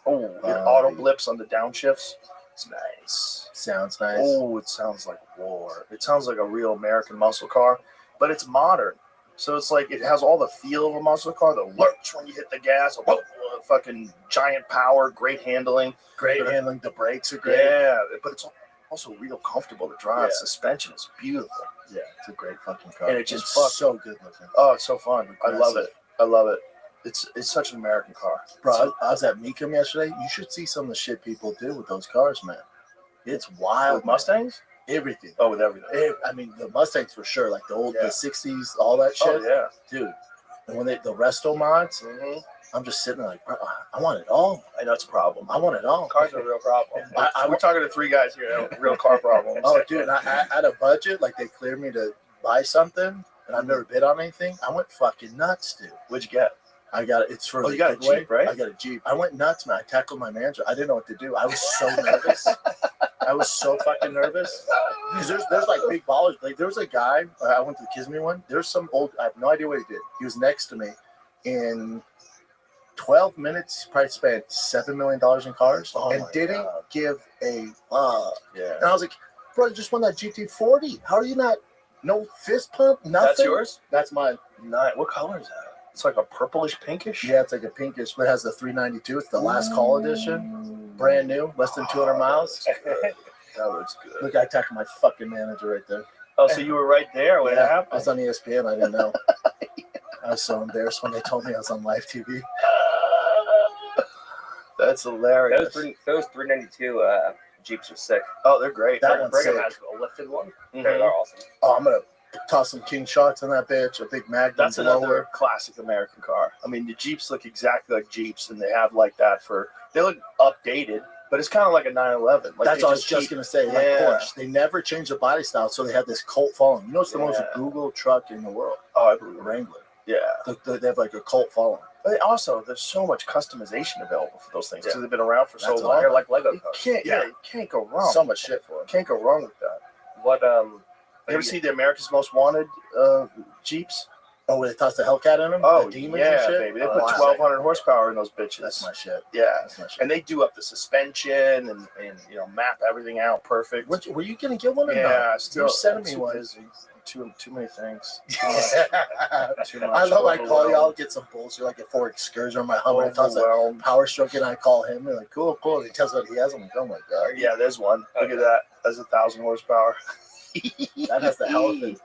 Oh, it auto blips on the downshifts. It's nice. Sounds nice. Oh, it sounds like war. It sounds like a real American muscle car, but it's modern. So it's like it has all the feel of a muscle car. The lurch when you hit the gas. Whoa, fucking giant power, great handling. Great handling. The brakes are great. Yeah, but it's also real comfortable to drive. Yeah. Suspension is beautiful. Yeah, it's a great fucking car. And it just it's fucking- so good looking. Oh, it's so fun. I love Aggressive. it. I love it. It's such an American car. Bro, I was at Mecum yesterday. You should see some of the shit people do with those cars, man. It's wild. With Mustangs? Everything. Oh, with everything. I mean, the Mustangs for sure, like the old, Yeah. the 60s, all that shit. Oh, yeah. Dude. And when the resto mods, Mm-hmm. I'm just sitting there like, bro, I want it all. I know it's a problem. I want it all. Cars are a real problem. I- We're talking to 3 guys here that have real car problems. Oh, dude, I had a budget. Like, they cleared me to buy something, and I've never bid on anything. I went fucking nuts, dude. What'd you get? I got it. It's for Oh, the you got a giveaway. Jeep, right? I got a Jeep. I went nuts, man. I tackled my manager. I didn't know what to do. I was so nervous. I was so fucking nervous. Because there's like big ballers. Like, there was a guy, I went to the Kisme one. There's some old, I have no idea what he did. He was next to me. In 12 minutes, he probably spent $7 million in cars and didn't give a fuck. Yeah. And I was like, bro, you just won that GT40. How are you not, no fist pump, nothing? That's yours? That's mine. What color is that? It's like a purplish pinkish. Yeah, it's like a pinkish, but it has the 392. It's the last call edition. Brand new, less than 200 miles. That looks good. Look, I tackled my fucking manager right there. Oh, so you were right there when it I happened? was on ESPN. I didn't know. I was so embarrassed when they told me I was on live TV. That's hilarious. Those 392 Jeeps are sick. Oh, they're great. That one's Brigham sick. has a lifted one. Mhm. They're awesome. Oh, I'm gonna toss some king shots on that bitch. A big Magnum That's another blower. classic American car. I mean, the Jeeps look exactly like Jeeps, and they have like that they look updated, but it's kind of like a 911. Like That's what I was just gonna say. Like Yeah. Porsche, they never change the body style, so they have this cult following. You know, it's the most Yeah. Google truck in the world. Oh, I The believe it. Wrangler. Yeah. They have like a cult following. But also, there's so much customization available for those things because Yeah. they've been around for so That's long. They're like Lego You cars. can't, Yeah. you can't go wrong. So much shit for it. Can't go wrong with that. What You ever see the America's Most Wanted Jeeps? Oh, where they toss the Hellcat in them? Oh, The demons yeah, and shit? baby. They Oh, put wow. 1,200 horsepower in those bitches. That's my shit. Yeah. That's my shit. And they do up the suspension and map everything out perfect. Were you gonna get one or Yeah, not? still You sent me too one. busy. Too many things. Too much. I love I call y'all, Overwhelmed. get some bullshit like a Ford Excursion or my Hummer. I toss a Overwhelmed. power stroke and I call him. They're like, cool. And he tells me what he has. I'm like, oh my god. Yeah, there's one. Look at that. That's 1,000 horsepower. That has the elephant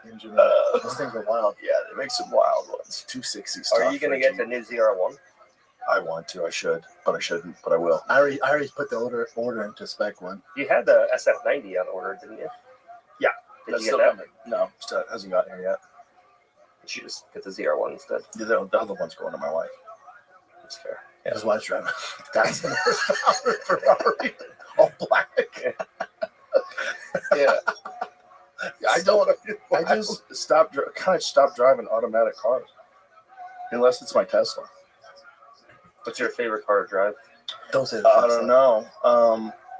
engine. In it. Those things are wild. Yeah, they make some wild ones. 260 Are you going to get the new ZR1? I want to. I should, but I shouldn't. But I will. I already put the order into spec one. You had the SF90 on order, didn't you? Yeah, Did that's you get still that? coming. No, still hasn't gotten here yet. You should just get the ZR1 instead. The other one's going to my wife. That's fair. Yeah. His wife's driving. That's an horsepower Ferrari, all black. Yeah. I just kind of stopped driving automatic cars, unless it's my Tesla. What's your favorite car to drive? Don't say that. I don't know.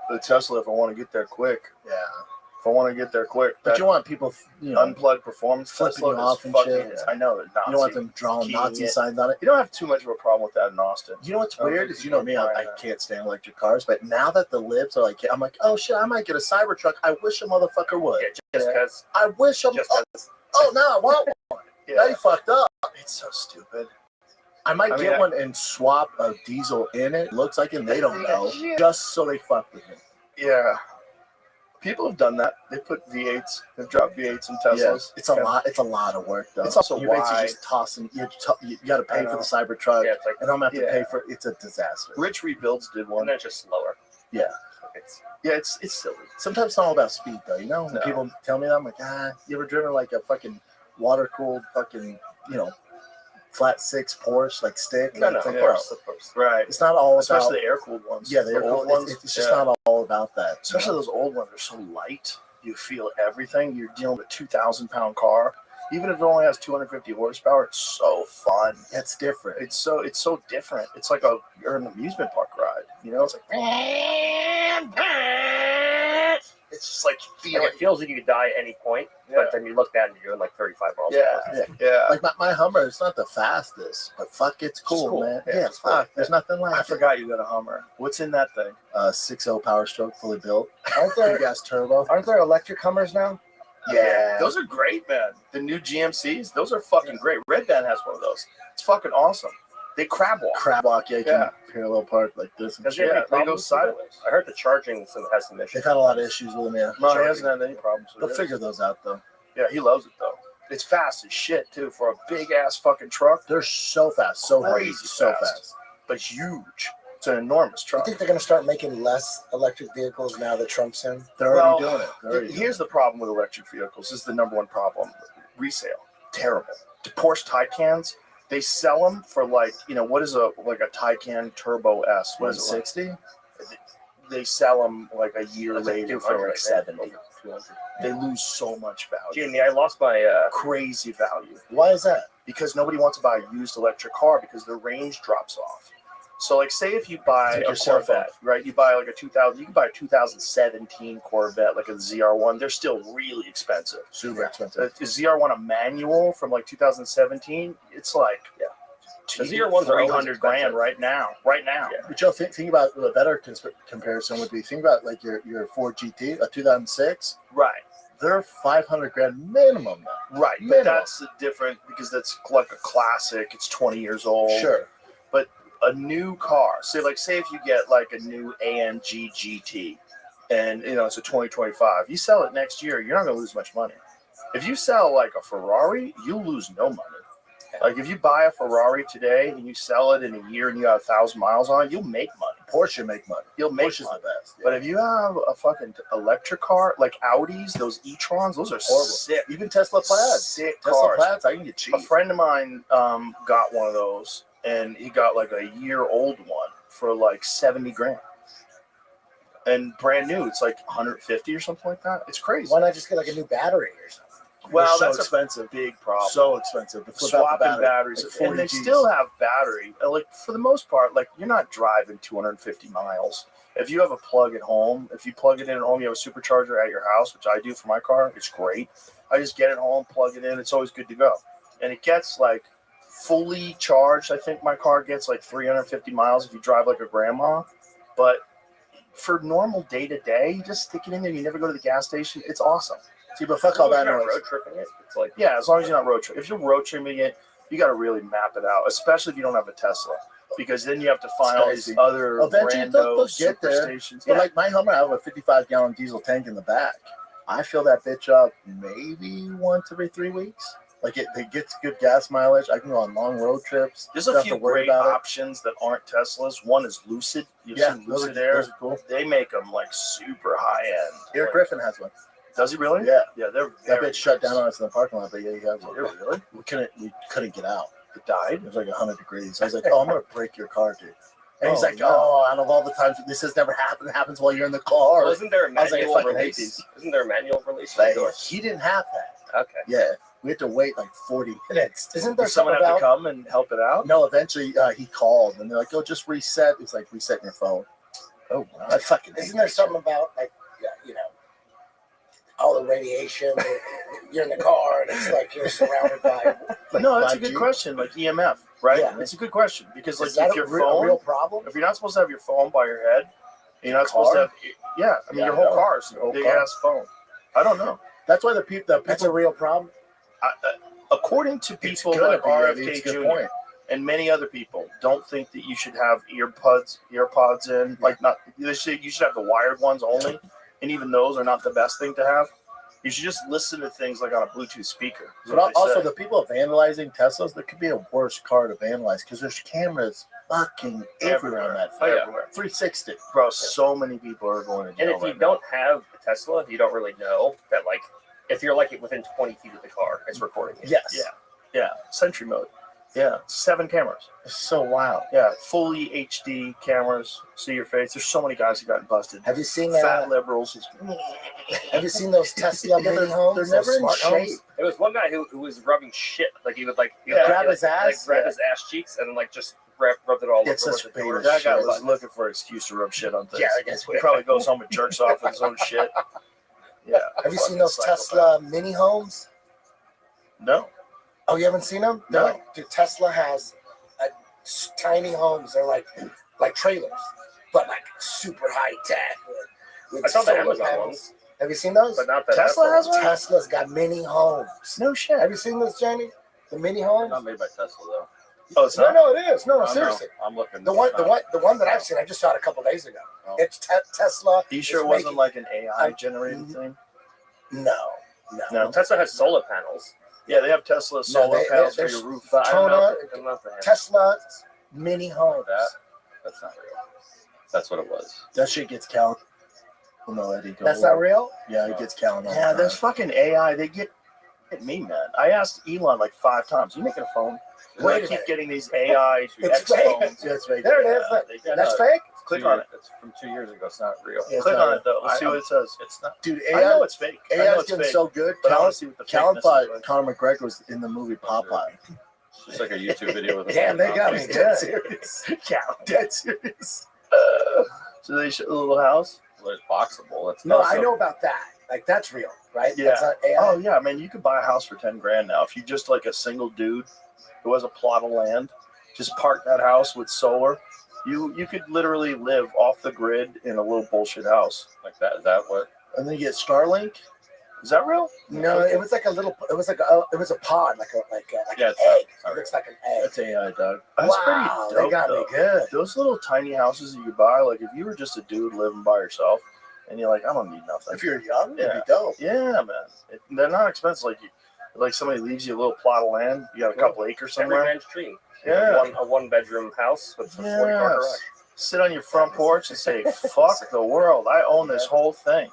The Tesla, if I want to get there quick. Yeah. If I want to get there quick, But that you want people, unplugged performance flipping Tesla you is off and fucking. shit. I know that Nazi. You don't want them drawing keying Nazi it. signs on it. You don't have too much of a problem with that in Austin. You know what's I don't weird think is, you know me, I mind that. can't stand electric cars. But now that the libs are like, I'm like, oh shit, I might get a Cybertruck. I wish a motherfucker would. Yeah, just because. I wish I'm. Just Oh, 'cause. no, I want one. Now Yeah, you fucked up. it's so stupid. I might I mean, get I- one and swap a diesel in it. Looks like it. They don't know. Just so they fuck with me. Yeah, people have done that. They put V8s. They've dropped V8s in Yeah, Teslas. it's a lot. It's a lot of work though. It's also you're basically why- just tossing. You got to I pay know. for the Cybertruck, Yeah, it's like, and I'm gonna have to Yeah. pay for. It's a disaster. Rich Rebuilds did and one. then it's just slower. Yeah. It's, Yeah, it's silly. Sometimes it's not all about speed though. You know, when No. people tell me that, I'm like, you ever driven like a fucking water cooled fucking flat six Porsche like stick? no, And no, it's like, of bro, course, of course. Right. it's not all Especially about. the air-cooled ones. Yeah, the old ones. It's just not all about that. Especially those old ones are so light. You feel everything. You're dealing with a 2,000-pound car. Even if it only has 250 horsepower, it's so fun. It's different. It's so different. It's like you're an amusement park ride. You know, it's like it's just like you feel Like, it feels like you could die at any point, but then you look down and you're doing like 35 miles an hour. Yeah. Like my Hummer, it's not the fastest, but fuck, it's cool, cool. man. Yeah, Yeah, it's cool. fuck. There's nothing like I it. forgot you got a Hummer. What's in that thing? 6.0 Power Stroke, fully built. Aren't Big there, gas turbo. aren't there electric Hummers now? Yeah. Those are great, man. The new GMCs, those are fucking great. Red Band has one of those. It's fucking awesome. They crab walk. Crab walk, yeah, you Yeah. can parallel park like this. And Does shit. it have Yeah, any they go problems with it? sideways. I heard the charging has some issues. They've had a lot of issues with them, yeah. No, he hasn't had any problems with They'll it. figure those out though. Yeah, he loves it though. It's fast as shit too for a big ass fucking truck, They're so fast, so Crazy crazy, so fast. fast. but huge. It's an enormous I truck. think they're going to start making less electric vehicles now that Trump's in. They're Well, already doing it. They're already Here's the problem with electric vehicles. This is the number one problem. Resale. Terrible. The Porsche Taycans, they sell them for like, what is a Taycan Turbo S? What is it, like? 160. They sell them like a year That's like later 200, for like I think. 70. They lose so much value. Jamie, I lost my Crazy value. Why is that? Because nobody wants to buy a used electric car because the range drops off. So, like, say if you buy Like a your cell phone. Corvette, right? You buy like a 2000. You can buy a 2017 Corvette, like a ZR1. They're still really expensive. Super expensive. The ZR1, a manual from like 2017, it's like The ZR1s are always 300 grand expensive. right now. Right now. Yeah. But Joe, think about a better comparison would be, think about like your Ford GT, a 2006. Right. They're 500 grand minimum now. Right. But Minimum. that's different because that's like a classic. It's 20 years old. Sure. A new car. Say if you get like a new AMG GT, and it's a 2025. You sell it next year, you're not going to lose much money. If you sell like a Ferrari, you'll lose no money. Like if you buy a Ferrari today and you sell it in a year and you have 1,000 miles on it, you'll make money. Porsche make money. You'll make Porsche's money. the best. Yeah. But if you have a fucking electric car, like Audis, those e-trons, those are Horrible. sick. Even Tesla Plaids. Sick Tesla cars. Plaids, I can get cheap. A friend of mine got one of those, and he got like a year-old one for like 70 grand. And brand new, it's like 150 or something like that. It's crazy. Why not just get like a new battery or something? Well, so that's expensive. a big problem. So expensive. But Swapping batteries, like and they 40 Gs. still have battery. Like for the most part, like you're not driving 250 miles. If you have a plug at home, if you plug it in at home, you have a supercharger at your house, which I do for my car. It's great. I just get it home, plug it in. It's always good to go, and it gets like fully charged. I think my car gets like 350 miles if you drive like a grandma, but for normal day to day, you just stick it in there. You never go to the gas station. It's awesome. See, but fuck all that You're not noise. road tripping it. It's like Yeah, as long as you're not road tripping. If you're road tripping it, you got to really map it out, especially if you don't have a Tesla, because then you have to find all these Crazy. other Eventually, rando they'll get there. superstations. But Yeah. like my Hummer, I have a 55-gallon diesel tank in the back. I fill that bitch up maybe once every 3 weeks. Like it gets good gas mileage. I can go on long road trips. There's Don't a have few to worry great about it. options that aren't Teslas. One is Lucid. You've Yeah, seen those Lucid are Air. cool. They make them like super high end. Eric Like, Griffin has one. does he really? Yeah. Yeah, they're That very bitch shut nice. down on us in the parking lot, but yeah, he has one. Really? We couldn't get out. It died. It was like 100 degrees. I was like, "Oh, I'm gonna break your car, dude." And he's Oh, like, no. "Oh, out of all the times this has never happened. It happens while you're in the car." Well, isn't there a I was like, I manual fucking hate release? these. Isn't there a manual release? Like, Or- he didn't have that. Okay. Yeah, we had to wait like 40 minutes. Isn't there Does someone something have to about? come and help it out? No, eventually he called and they're like, "Oh, just reset." It's like resetting your phone. Oh, wow. I fucking hate Isn't there that something about like all the radiation? You're in the car and it's like you're surrounded by. shit. No, that's a 5G. good question. Like EMF, right? Yeah. It's a good question because like Is that if your a phone, real problem? if you're not supposed to have your phone by your head, you're not supposed to Car? have. Yeah, I mean Yeah, your I whole know. car's Your whole big car. ass phone. I don't know. That's why the people That's a real problem. According to it's people gonna like be, Eddie. RFK It's a good Jr. point. and many other people don't think that you should have earpods in. Like not they say you should have the wired ones only, and even those are not the best thing to have. You should just listen to things like on a Bluetooth speaker. is what But they also, say. the people vandalizing Teslas, there could be a worse car to vandalize because there's cameras fucking everywhere on that Oh, thing. yeah. 360. Bro, so many people are going to And jail if you right now. don't have a Tesla, you don't really know that, like, if you're like within 20 feet of the car, it's recording you. Yes. Yeah, Sentry mode. Yeah, 7 cameras. It's so wild. Yeah, fully HD cameras. See your face. There's so many guys who got busted. Have you seen Fat liberals. Have you seen those Tesla mini homes? They're those never in smart shape. homes? There was one guy who was rubbing shit. Like, he would, like, Grab his ass? Like, grab Yeah. his ass cheeks and then, like, just rubbed it all It's over such with the door. beta That guy shit. was looking for an excuse to rub shit on things. Yeah, I guess He probably goes home and jerks off with his own shit. Yeah. Have you seen fucking those psychopath. Tesla mini homes? No. Oh, you haven't seen them? No. Like, dude, Tesla has tiny homes. They're like trailers, but like super high tech. With I saw the solar Amazon panels. ones, Have you seen those? but not the Tesla has one? Tesla's got mini homes. No shit. Have you seen this, Jamie? The mini homes? Not made by Tesla though. Oh, it's No, not? no, it is. No, No, seriously. I'm looking. The one that I've seen, I just saw it a couple days ago. Oh. It's Tesla. Are you sure is it wasn't making- like an AI generated thing? No. No. Tesla has solar panels. Yeah, they have Tesla solar they- panels for there's your roof. But Tona- I'm not the Tesla mini homes. That's not real. That's what it was. That shit gets count. Well, no, Eddie. Go That's not real? Yeah, it gets count. all Yeah, the there's time. fucking AI. They get me, man. I asked Elon like 5 times. You making a phone? Wait I a keep minute. getting these AI It's X fake. phones. Yeah, it's fake. There it is. Yeah, That's no, fake? Click on it. It's from 2 years ago. It's not real. Yeah, it's Click not on it though. Let's see what it says. It's not. Dude, I know AI, it's fake. I know AI's it's getting fake. so good. But I want Callum to see what the Callum fakeness thought is like. Conor McGregor was in the movie Popeye. It's like a YouTube video with a Damn, they got me face. good. serious. Callum. Dead serious. So they show a little house. Well, it's boxable. It's No, also- I know about that. Like, that's real, right? Yeah. That's not AI. Oh yeah, man. You could buy a house for 10 grand now if you just like a single dude who has a plot of land. Just park that house with solar. You could literally live off the grid in a little bullshit house. like that. Is that what? And then you get Starlink. Is that real? No, it was like a little. It was a pod, like Yeah, an it's egg. not It looks like an egg. That's AI, dog. That's Wow, pretty dope. they got though. me good. Those little tiny houses that you buy, like if you were just a dude living by yourself, and you're like, I don't need nothing. If you're young, it'd Yeah. be dope. Yeah, man. They're not expensive. Like somebody leaves you a little plot of land. You got a couple acres Every somewhere. man's dream. Yeah. A one-bedroom house with a 40-car garage. Yes. Sit on your front porch and say, fuck the world. I own this whole thing.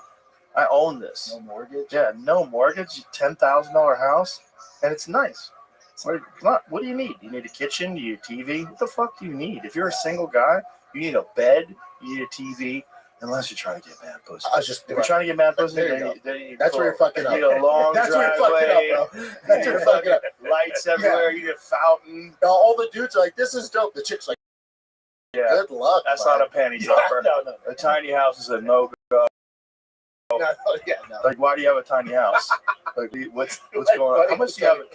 I own this. No mortgage. Yeah, no mortgage, $10,000 house, and it's nice. What do you need? You need a kitchen? You need a TV? What the fuck do you need? If you're a single guy, you need a bed, you need a TV, unless you're trying to get mad pussy. If you're trying to get mad pussy, There you then go. then you That's where you're fucking up. You need a long That's where driveway. you're fucking up, bro. That's where you're fucking up. Lights everywhere. You need a fountain. All the dudes are like, this is dope. The chick's like, Yeah, good luck. that's man. not a panty dropper. No. A tiny house is a no. No. Like, why do you have a tiny house? Like, what's going on? How much do you have? Can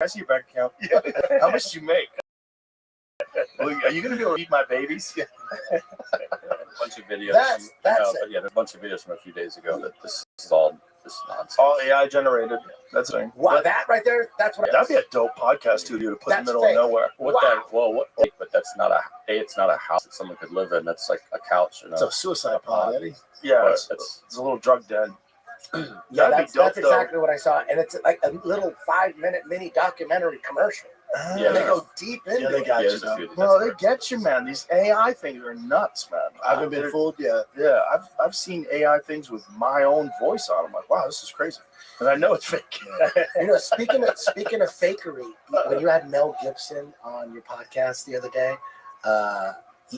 I see your bank account? How much do you make? Well, are you going to be able to feed my babies? A bunch of videos. That's but yeah, there's a bunch of videos from a few days ago that this is all this nonsense. All AI generated. That's the thing. Wow, that right there, that's what That'd be a dope podcast studio to put in the That's middle fake. of nowhere. But that's not it's not a house that someone could live in. That's like a couch. It's a suicide pod, Eddie. Yeah, But it's a little drug den. Yeah, That'd be dope, that's exactly what I saw. And it's like a little 5-minute mini documentary commercial. Yeah, And they go deep into Yeah, they it. got Yeah, you. there's a though. few. Well, they get you, man. These AI things are nuts, man. I haven't been fooled yet. Yeah, I've seen AI things with my own voice on. I'm like, wow, this is crazy, and I know it's fake. You know, speaking of fakery, when you had Mel Gibson on your podcast the other day,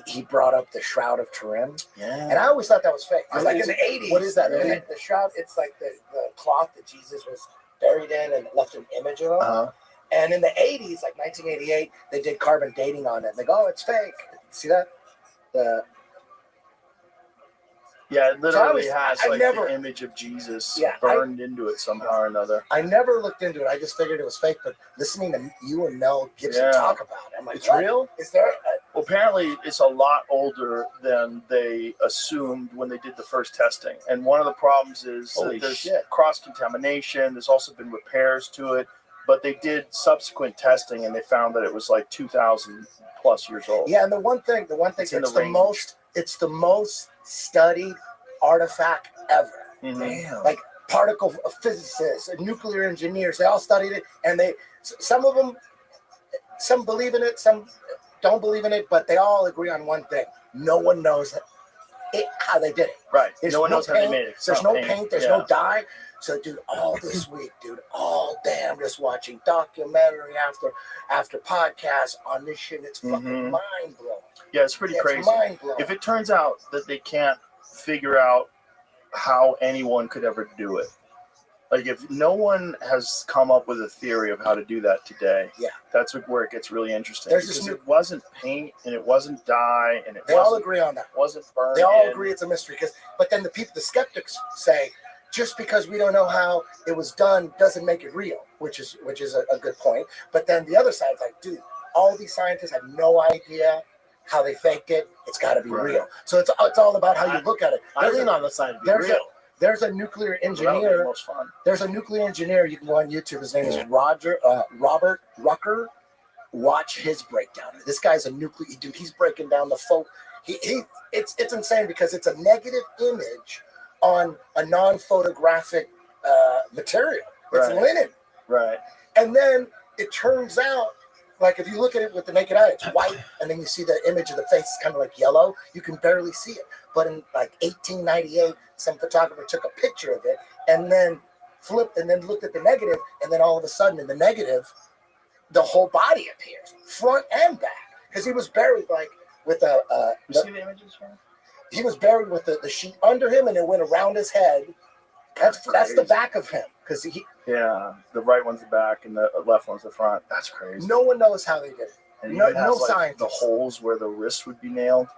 he brought up the Shroud of Turin, and I always thought that was fake. It's like in the 80s. What is that, and really? the shroud, it's like the cloth that Jesus was buried in and left an image of him. Uh-huh. And in the 80s, like 1988, they did carbon dating on it. And they go, oh, it's fake. See that? Yeah, it literally So has I like never- the image of Jesus Yeah, burned into it somehow or another. I never looked into it. I just figured it was fake. But listening to you and Mel Gibson Yeah. talk about it, I'm like, It's what? real? Is there? Well, apparently it's a lot older than they assumed when they did the first testing. And one of the problems is Holy that there's shit. cross-contamination. There's also been repairs to it. But they did subsequent testing, and they found that it was like 2,000 plus years old. Yeah, and the one thing, It's in it's the the range. most studied artifact ever. Mhm. Like particle physicists and nuclear engineers, they all studied it, and some of them, some believe in it, some don't believe in it, but they all agree on one thing: no one knows how they did it. Right. There's no one knows how they paint, made it. It's There's not no paint. There's Yeah. no dye. So, dude, all this week, all day, I'm just watching documentary after podcast on this shit. It's fucking Mhm. mind blowing. Yeah, it's pretty crazy. It's mind blowing. If it turns out that they can't figure out how anyone could ever do it, like if no one has come up with a theory of how to do that today, Yeah. that's where it gets really interesting. There's this Because it wasn't paint and it wasn't dye and it They all wasn't, agree on that. wasn't burned. They all in. agree it's a mystery. But then the skeptics say, just because we don't know how it was done doesn't make it real, which is a good point. But then the other side's like, dude, all these scientists have no idea how they faked it. It's got to be Right. real. So it's all about how you look at it. I lean on the side of There's real. there's a nuclear Well, that would be the engineer. most fun. There's a nuclear engineer. You can go on YouTube. His name is Robert Rucker. Watch his breakdown. This guy's a nuclear dude. He's breaking down the it's insane because it's a negative image on a non-photographic material. It's Right. linen, Right. and then it turns out, like if you look at it with the naked eye, it's white, and then you see the image of the face is kind of like yellow. You can barely see it. But in like 1898, some photographer took a picture of it and then flipped and then looked at the negative, and then all of a sudden in the negative, the whole body appears, front and back, because he was buried like with You see the images from? he was buried with the sheet under him, and it went around his head. That's the crazy. back of him, because Yeah, the right one's the back and the left one's the front. That's crazy. no one knows how they did it. And it No, even no has, like, scientist. the holes where the wrist would be nailed.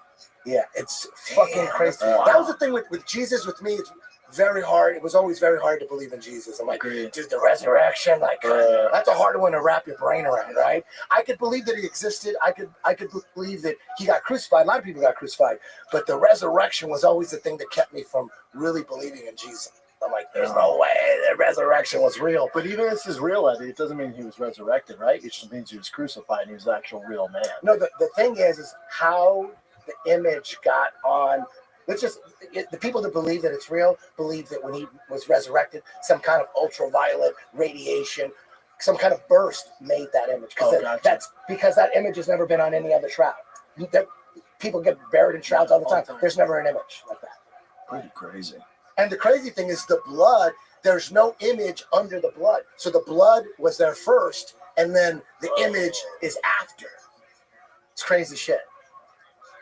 Yeah, it's fucking crazy. Wow. That was the thing with Jesus. With me, it's very hard. It was always very hard to believe in Jesus. I'm like, Agreed. dude, the resurrection, like Yeah. that's a hard one to wrap your brain around, right? I could believe that he existed. I could believe that he got crucified. A lot of people got crucified, but the resurrection was always the thing that kept me from really believing in Jesus. I'm like, there's no way the resurrection was real. But even if this is real, Eddie, it doesn't mean he was resurrected, right? It just means he was crucified and he was an actual real man. No, the thing is how the image got on The people that believe that it's real believe that when he was resurrected, some kind of ultraviolet radiation, some kind of burst made that image. That's because that image has never been on any other shroud. People get buried in shrouds all the time. There's never an image like that. Pretty crazy. And the crazy thing is the blood, there's no image under the blood. So the blood was there first, and then the image is after. It's crazy shit.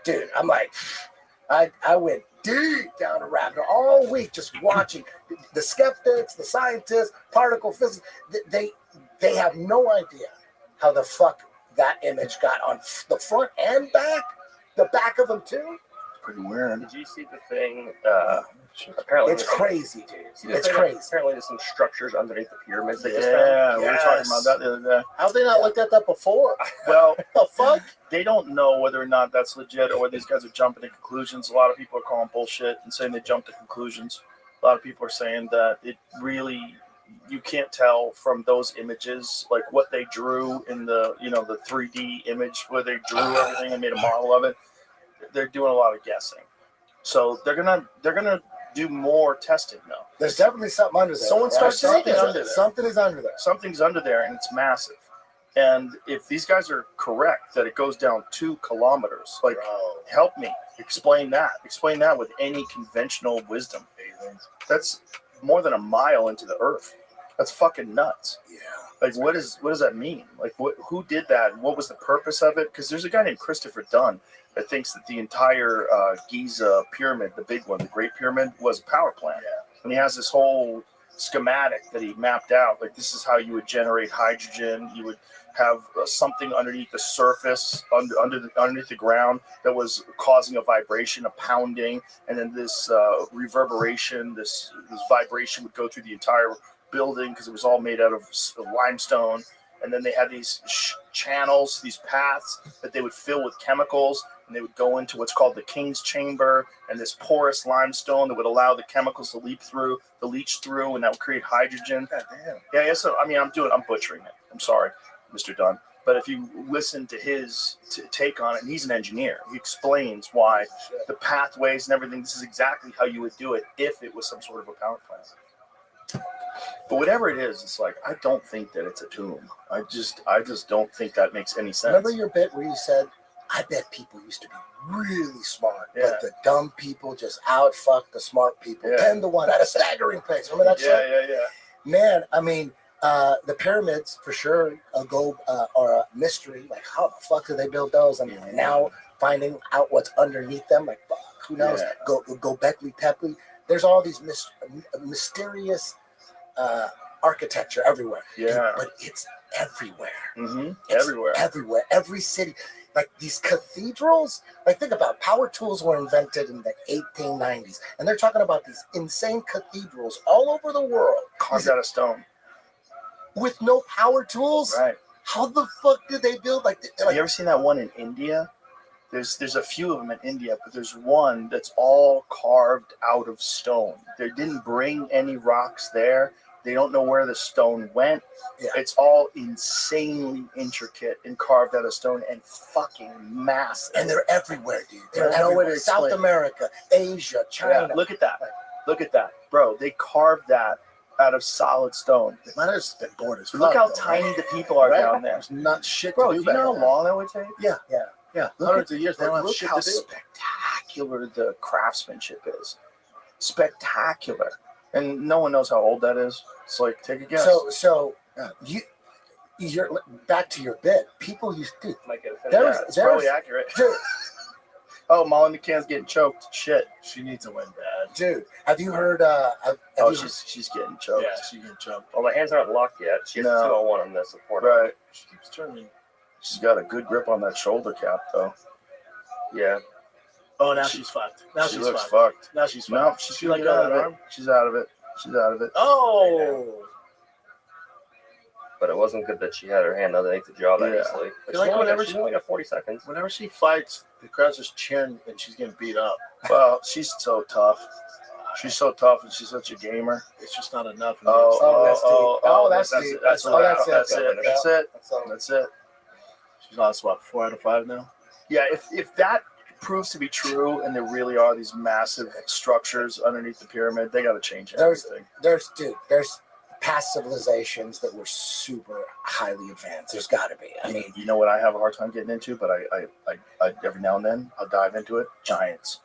Dude, I'm like, I went deep down a rabbit hole all week just watching the skeptics, the scientists, particle physics. They have no idea how the fuck that image got on the front and back, the back of them too. Pretty weird. Did you see the thing? Apparently, it's crazy, dude. It's crazy. crazy. Apparently, there's some structures underneath the pyramids. They just found. Yeah, we were talking about that the other day. How'd they not looked at that before? Well, the fuck? They don't know whether or not that's legit or whether these guys are jumping to conclusions. A lot of people are calling bullshit and saying they jump to conclusions. A lot of people are saying that it really, you can't tell from those images, like what they drew in the 3D image where they drew everything and made a model of it. They're doing a lot of guessing. So they're gonna do more testing now. There's definitely something under there. Someone starts something under there. Something is under there. Something's under there, and it's massive. And if these guys are correct that it goes down 2 kilometers, like, help me explain that. Explain that with any conventional wisdom. That's more than a mile into the earth. That's fucking nuts. Yeah. Like, what does that mean? Like, who did that? What was the purpose of it? Because there's a guy named Christopher Dunn that thinks that the entire Giza pyramid, the big one, the Great Pyramid, was a power plant. Yeah. And he has this whole schematic that he mapped out. Like, this is how you would generate hydrogen. You would have something underneath the surface, underneath the ground, that was causing a vibration, a pounding, and then this reverberation, this vibration would go through the entire building because it was all made out of limestone. And then they had these channels, these paths that they would fill with chemicals, and they would go into what's called the King's Chamber, and this porous limestone that would allow the chemicals to leach through, and that would create hydrogen. God damn. Yeah. So I'm butchering it. I'm sorry, Mr. Dunn. But if you listen to his take on it, and he's an engineer, he explains why the pathways and everything. This is exactly how you would do it if it was some sort of a power plant. But whatever it is, it's like, I don't think that it's a tomb. I just don't think that makes any sense. Remember your bit where you said, I bet people used to be really smart, but the dumb people just outfuck the smart people 10 to 1 at a staggering pace. Remember that shit? Yeah. Man, I mean, the pyramids for sure are a mystery. Like, how the fuck did they build those? I mean, now finding out what's underneath them, like, fuck, who knows? Go Göbekli Tepe. There's all these mysterious architecture everywhere. Yeah. But it's everywhere. Mm-hmm. It's everywhere. Everywhere. Every city. Like these cathedrals. Like, think about it. Power tools were invented in the 1890s. And they're talking about these insane cathedrals all over the world. Carved out of stone. With no power tools? Right. How the fuck did they build like you ever seen that one in India? There's a few of them in India, but there's one that's all carved out of stone. They didn't bring any rocks there. They don't know where the stone went. Yeah. It's all insanely intricate and carved out of stone and fucking massive. And they're everywhere, dude. They're everywhere. South America, Asia, China. Yeah, look at that. Look at that. Bro, they carved that out of solid stone. They might have just been bored as fuck. Look how tiny the people are down there. There's not shit Bro, to do. Do you know how long that would take? Yeah. Hundreds of years. They don't have look shit how to do. spectacular the craftsmanship is. Spectacular. And no one knows how old that is. It's like, take a guess. So you're back to your bit. People used to. It's probably accurate. Dude. Oh, Molly McCann's getting choked. Shit. She needs to win bad. Dude, have you heard? She's getting choked. Yeah, she's getting choked. Well, the hands aren't locked yet. She's 201 on the support. Right. She keeps turning. She's got a good grip on that shoulder cap, though. Yeah. Oh, now she's fucked. Now she she's looks fucked. Now she's fucked. No, she's like out of it. She's out of it. She's out of it. Oh. But it wasn't good that she had her hand underneath the jaw that easily. But she's only got 40 seconds. Whenever she fights, the crowd's just cheering and she's getting beat up. Well, she's so tough. She's so tough and she's such a gamer. It's just not enough. That's it. That's it. She's lost, what, 4 out of 5 now? Yeah, if that proves to be true, and there really are these massive structures underneath the pyramid, they got to change There's everything. there's past civilizations that were super highly advanced. There's got to be. I mean, You know what I have a hard time getting into, but I every now and then I'll dive into it. Giants.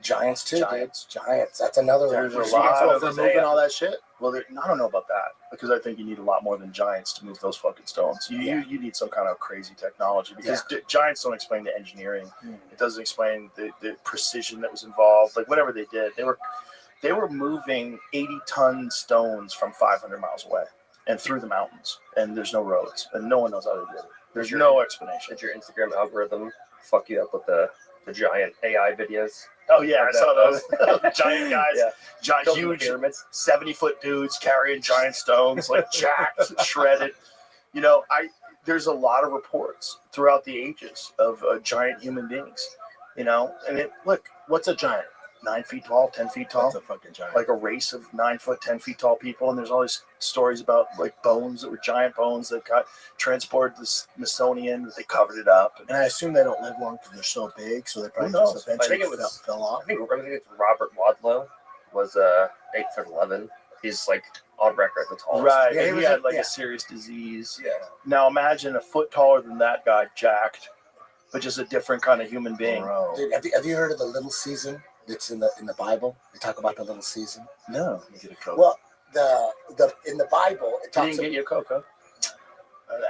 giants too, Giants. dude. Giants. That's another There's one. a lot of removing all that shit. Well, I don't know about that because I think you need a lot more than giants to move those fucking stones. You need some kind of crazy technology because giants don't explain the engineering. It doesn't explain the precision that was involved. Like whatever they did, they were moving 80-ton stones from 500 miles away and through the mountains, and there's no roads, and no one knows how they did it. There's no explanation. Did your Instagram algorithm fuck you up with the giant AI videos? Oh yeah, I saw those giant guys, giant, Building huge, pyramids. 70-foot dudes carrying giant stones, like jacked, shredded. You know, there's a lot of reports throughout the ages of giant human beings. You know, and look, what's a giant? 9 feet tall, 10 feet tall. That's a fucking giant. Like a race of 9 foot, 10 feet tall people, and there's all these stories about like bones that were giant bones that got transported to the Smithsonian. They covered it up, And I assume they don't live long because they're so big, so they probably knows? just eventually I think it was- fell off. I think it's Robert Wadlow was 8'11". He's like on record the tallest. right? Yeah, and he he was had a- like yeah. a serious disease. Yeah. Now imagine a foot taller than that guy, jacked, but just a different kind of human being. Bro. Dude, have you heard of the little season that's in the Bible? They talk about the little season. No, you get a Coke. Well, the in the Bible it you talks didn't get your Coke, huh?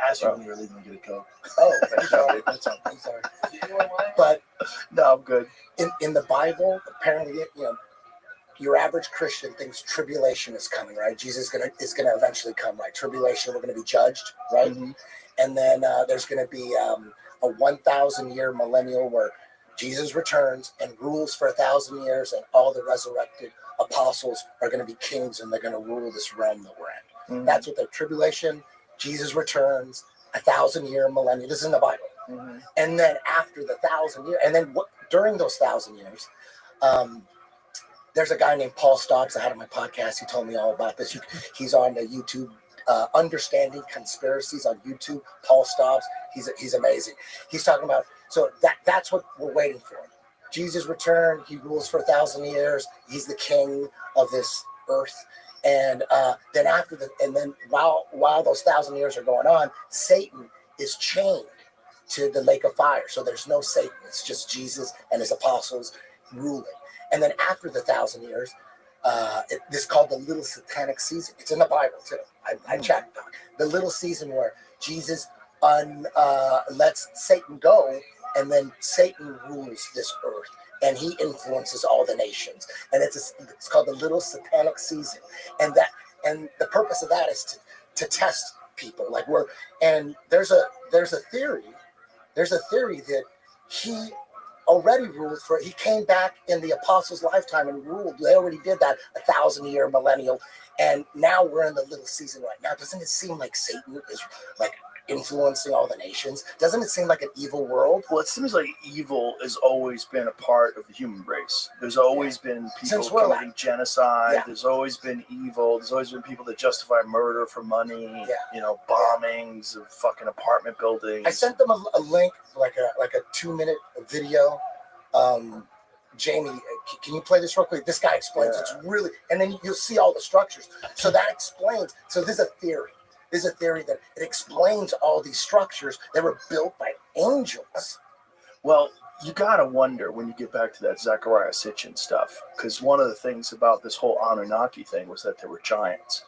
Ask you when you're leaving to get a Coke. Oh, I'm sorry. I'm sorry. But No, I'm good. in the Bible, apparently, your average Christian thinks tribulation is coming, right? Jesus is gonna eventually come, right? Tribulation, we're gonna be judged, right? Mhm. And then there's gonna be a 1,000-year millennial where Jesus returns and rules for 1,000 years, and all the resurrected apostles are gonna be kings, and they're gonna rule this realm that we're in. Mhm. That's what the tribulation. Jesus returns, 1,000-year millennium. This is in the Bible. Mhm. And then after the 1,000 years, and then during those 1,000 years, there's a guy named Paul Stops. I had on my podcast. He told me all about this. He's on the YouTube, Understanding Conspiracies on YouTube. Paul Stops. He's amazing. He's talking about, so that's what we're waiting for. Jesus returned. He rules for 1,000 years. He's the king of this earth. And then while those 1,000 years are going on, Satan is chained to the lake of fire. So there's no Satan. It's just Jesus and his apostles ruling. And then after the 1,000 years, this is called the little satanic season. It's in the Bible too. I checked the little season where Jesus lets Satan go, and then Satan rules this earth, and he influences all the nations. And it's called the little satanic season. And the purpose of that is to test people. And there's a theory that he already ruled he came back in the apostles' lifetime and ruled. They already did that 1,000-year millennial, and now we're in the little season right now. Doesn't it seem like Satan is like influencing all the nations? Doesn't it seem like an evil world? Well, it seems like evil has always been a part of the human race. There's always been people Since we're committing genocide. Yeah. There's always been evil. There's always been people that justify murder for money. Yeah. Bombings of fucking apartment buildings. I sent them a link, like a 2-minute video. Jamie, can you play this real quick? This guy explains it's really, and then you'll see all the structures. So that explains. So there's a theory. There's a theory that it explains all these structures that were built by angels. Well, you gotta wonder when you get back to that Zechariah Sitchin stuff, because one of the things about this whole Anunnaki thing was that there were giants.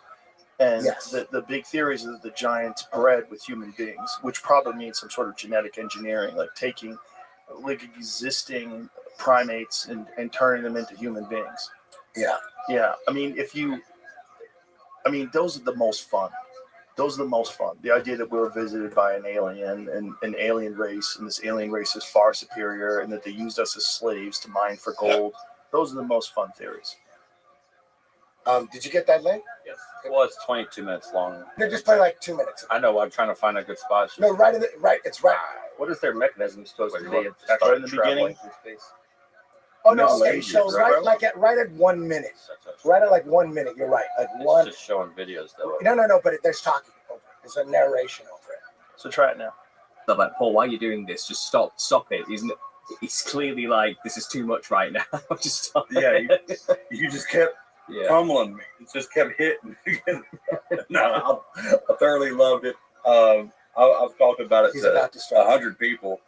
And Yes. the big theory is that the giants bred with human beings, which probably means some sort of genetic engineering, like taking like existing primates and turning them into human beings. Yeah. Yeah. I mean, those are the most fun. Those are the most fun. The idea that we were visited by an alien and an alien race, and this alien race is far superior, and that they used us as slaves to mine for gold. Those are the most fun theories. Did you get that link? Yes. Well, it's 22 minutes long. No, just play like 2 minutes. I know. I'm trying to find a good spot. No, right in the right. It's right. What is their mechanism supposed to be? Right It's actually in the traveling beginning? through space. Oh no. No, Okay, so stages, right right? right at 1 minute. Right at like 1 minute. You're right. Like It's one. just showing videos though. No. But there's talking over it. There's a narration over it. So try it now. Stuff like, Paul, why are you doing this? Just stop it. He's clearly like, this is too much right now. Just stop Yeah, it. you just kept Yeah. pummeling me. It just kept hitting. No, I thoroughly loved it. I've talked about it He's to about to start. 100 people.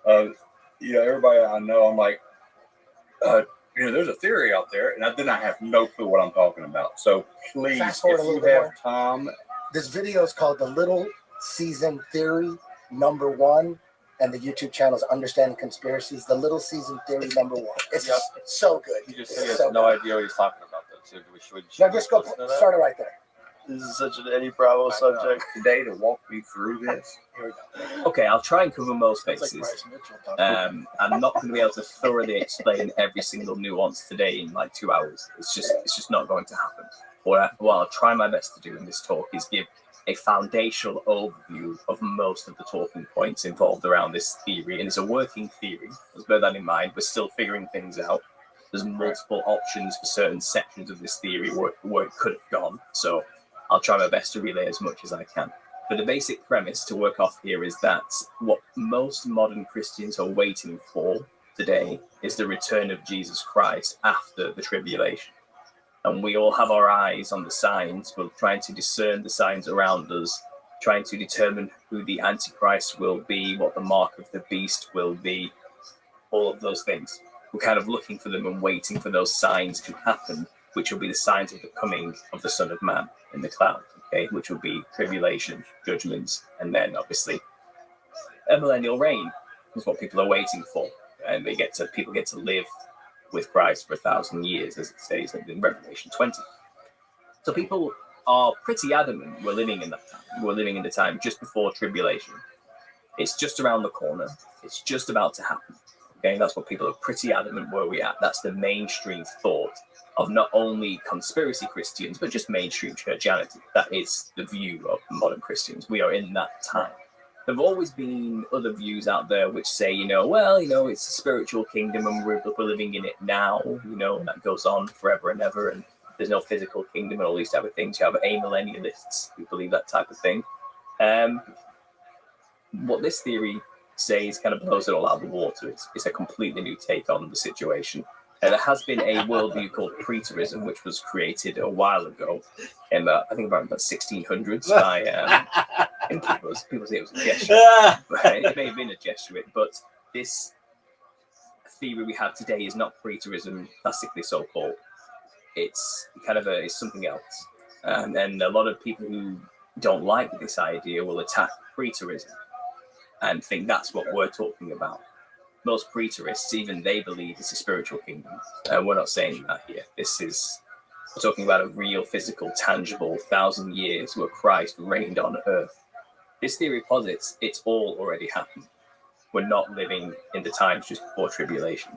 Everybody I know, I'm like, there's a theory out there, and then I have no clue what I'm talking about. So please, Fast forward if a you little bit have more. time, This video is called The Little Season Theory #1, and the YouTube channel is Understanding Conspiracies. The Little Season Theory #1. It's Yep. so good. He just It's said he has so no good. idea what he's talking about. Though. So should No, just go start it right there. This is such an Eddie Bravo subject. today to walk me through this. Here we go. Okay, I'll try and cover most It's like bases. Bryce Mitchell talking. I'm not going to be able to thoroughly explain every single nuance today in like 2 hours. It's just not going to happen. What I'll try my best to do in this talk is give a foundational overview of most of the talking points involved around this theory. And it's a working theory. Let's bear that in mind. We're still figuring things out. There's multiple options for certain sections of this theory where it could have gone. So I'll try my best to relay as much as I can. But the basic premise to work off here is that what most modern Christians are waiting for today is the return of Jesus Christ after the tribulation. And we all have our eyes on the signs. We're trying to discern the signs around us, trying to determine who the Antichrist will be, what the mark of the beast will be, all of those things. We're kind of looking for them and waiting for those signs to happen, which will be the signs of the coming of the Son of Man in the cloud, okay, which will be tribulation, judgments, and then obviously a millennial reign is what people are waiting for. And people get to live with Christ for 1,000 years, as it says in Revelation 20. So people are pretty adamant we're living in that time. We're living in the time just before tribulation. It's just around the corner. It's just about to happen. Okay, that's what people are pretty adamant where we're at. That's the mainstream thought of not only conspiracy Christians, but just mainstream churchianity. That is the view of modern Christians. We are in that time. There have always been other views out there which say, it's a spiritual kingdom and we're living in it now, and that goes on forever and ever, and there's no physical kingdom and all these type of things. You have amillennialists who believe that type of thing. What this theory says kind of blows it all out of the water. It's a completely new take on the situation. And there has been a worldview called preterism, which was created a while ago, in I think around the 1600s by people say it was a Jesuit. It may have been a Jesuit, but this theory we have today is not preterism, classically so called. It's kind of it's something else. And a lot of people who don't like this idea will attack preterism and think that's what we're talking about. Most preterists, even they believe it's a spiritual kingdom. We're not saying that here. We're talking about a real, physical, tangible 1,000 years where Christ reigned on earth. This theory posits it's all already happened. We're not living in the times just before tribulation.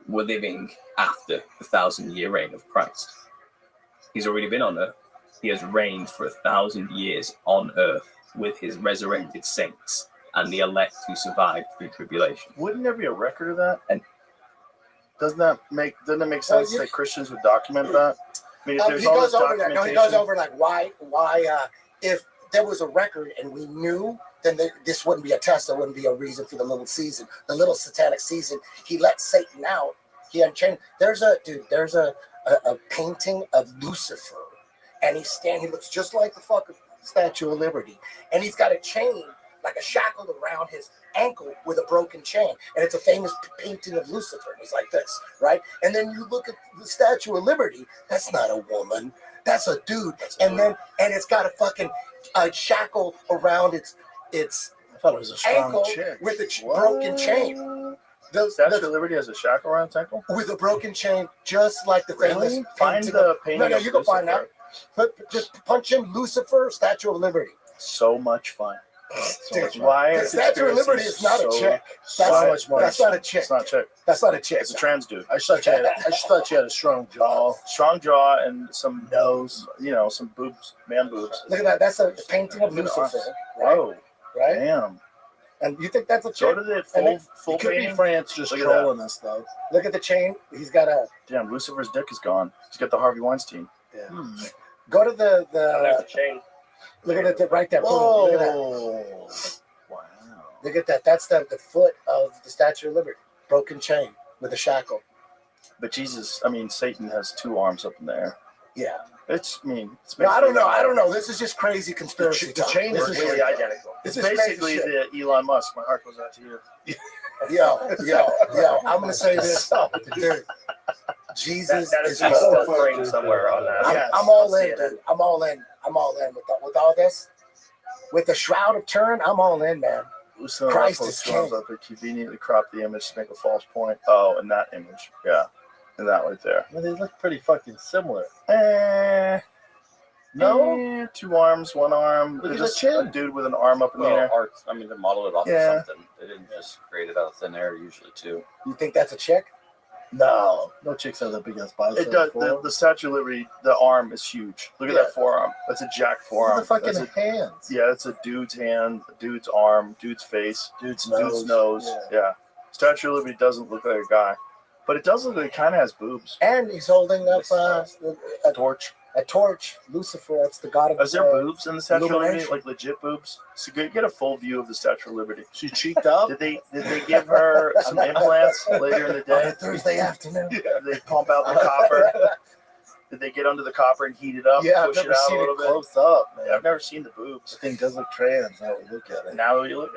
We're living after the 1,000-year reign of Christ. He's already been on earth. He has reigned for 1,000 years on earth with his resurrected saints and the elect who survived through tribulation. Wouldn't there be a record of that? And doesn't it make sense that Christians would document that? I mean, if there's He all goes this over that. No, he goes documentation. over like why if there was a record and we knew, then this wouldn't be a test. There wouldn't be a reason for the little season, the little satanic season. He let Satan out. He unchained. There's a painting of Lucifer, and he looks just like the fucking Statue of Liberty, and he's got a chain, like a shackle around his ankle with a broken chain. And it's a famous painting of Lucifer. He's like this, right? And then you look at the Statue of Liberty, that's not a woman, that's a dude. And it's got a fucking shackle around its I thought it was a strong ankle chick. with a broken chain. The Statue of Liberty has a shackle around its ankle? With a broken chain, just like the famous Really? Find painting the of- painting No, of you can find Lucifer. that. But just punch in Lucifer, Statue of Liberty. So much fun. Dude, Why the Statue of Liberty is not a chick. So much more. That's not a chick. It's not a chick. That's not a chick. It's a trans dude. I just thought you had a strong jaw. Strong jaw and some Nose. some boobs, man boobs. Look at that. That's a painting of Look at Lucifer. us. Right? Whoa, Right? damn. And you think that's a So chick? did it And full It could be painting? France just Look at trolling us, though. Look at the chain. He's got a. Damn, Lucifer's dick is gone. He's got the Harvey Weinstein. Yeah. Hmm. Go to There's the chain. look at it right there. Boom. Whoa. Look at that. Wow. Look at that. That's the foot of the Statue of Liberty. Broken chain with a shackle. But Jesus, I mean, Satan has 2 arms up in the air. Yeah. It's No, I don't know. I don't know. This is just crazy conspiracy. The chain This is is really identical. It's basically the Elon Musk. My heart goes out to you. Yo. I'm gonna say this, dude. Jesus that is is still framed somewhere on that. I'm all in, dude. I'm all in with all this. With the Shroud of Turin, I'm all in, man. Christ is king. Up and conveniently crop the image to make a false point. Oh, and that image, yeah, and that right there. Well, they look pretty fucking similar. No, 2 arms, 1 arm. Look at Just the chin. a dude with an arm up in the air. Art. I mean, they modeled it off Yeah. of something. They didn't just create it out of thin air usually, too. You think that's a chick? No chicks have that big ass bicep. It does. The Statue of Liberty, the arm is huge. Look at that forearm. That's a jack forearm. Look at the fucking That's hands. Yeah, it's a dude's hand, a dude's arm, dude's face, Dude's nose. Yeah. Statue of Liberty doesn't look like a guy, but it does look like it kind of has boobs. And he's holding up A torch. a torch. Lucifer, that's the god of. Is there boobs in the Statue of Liberty? illumination. Like legit boobs? So you get a full view of the Statue of Liberty. She cheeked up. Did they give her some implants later in the On day? a Thursday afternoon. Did they pump out the copper? Did they get under the copper and heat it up? Yeah, I've push never it out seen a little it bit? close up, man. Yeah, I've never seen the boobs. The thing does look trans. Now we look at it. Now you look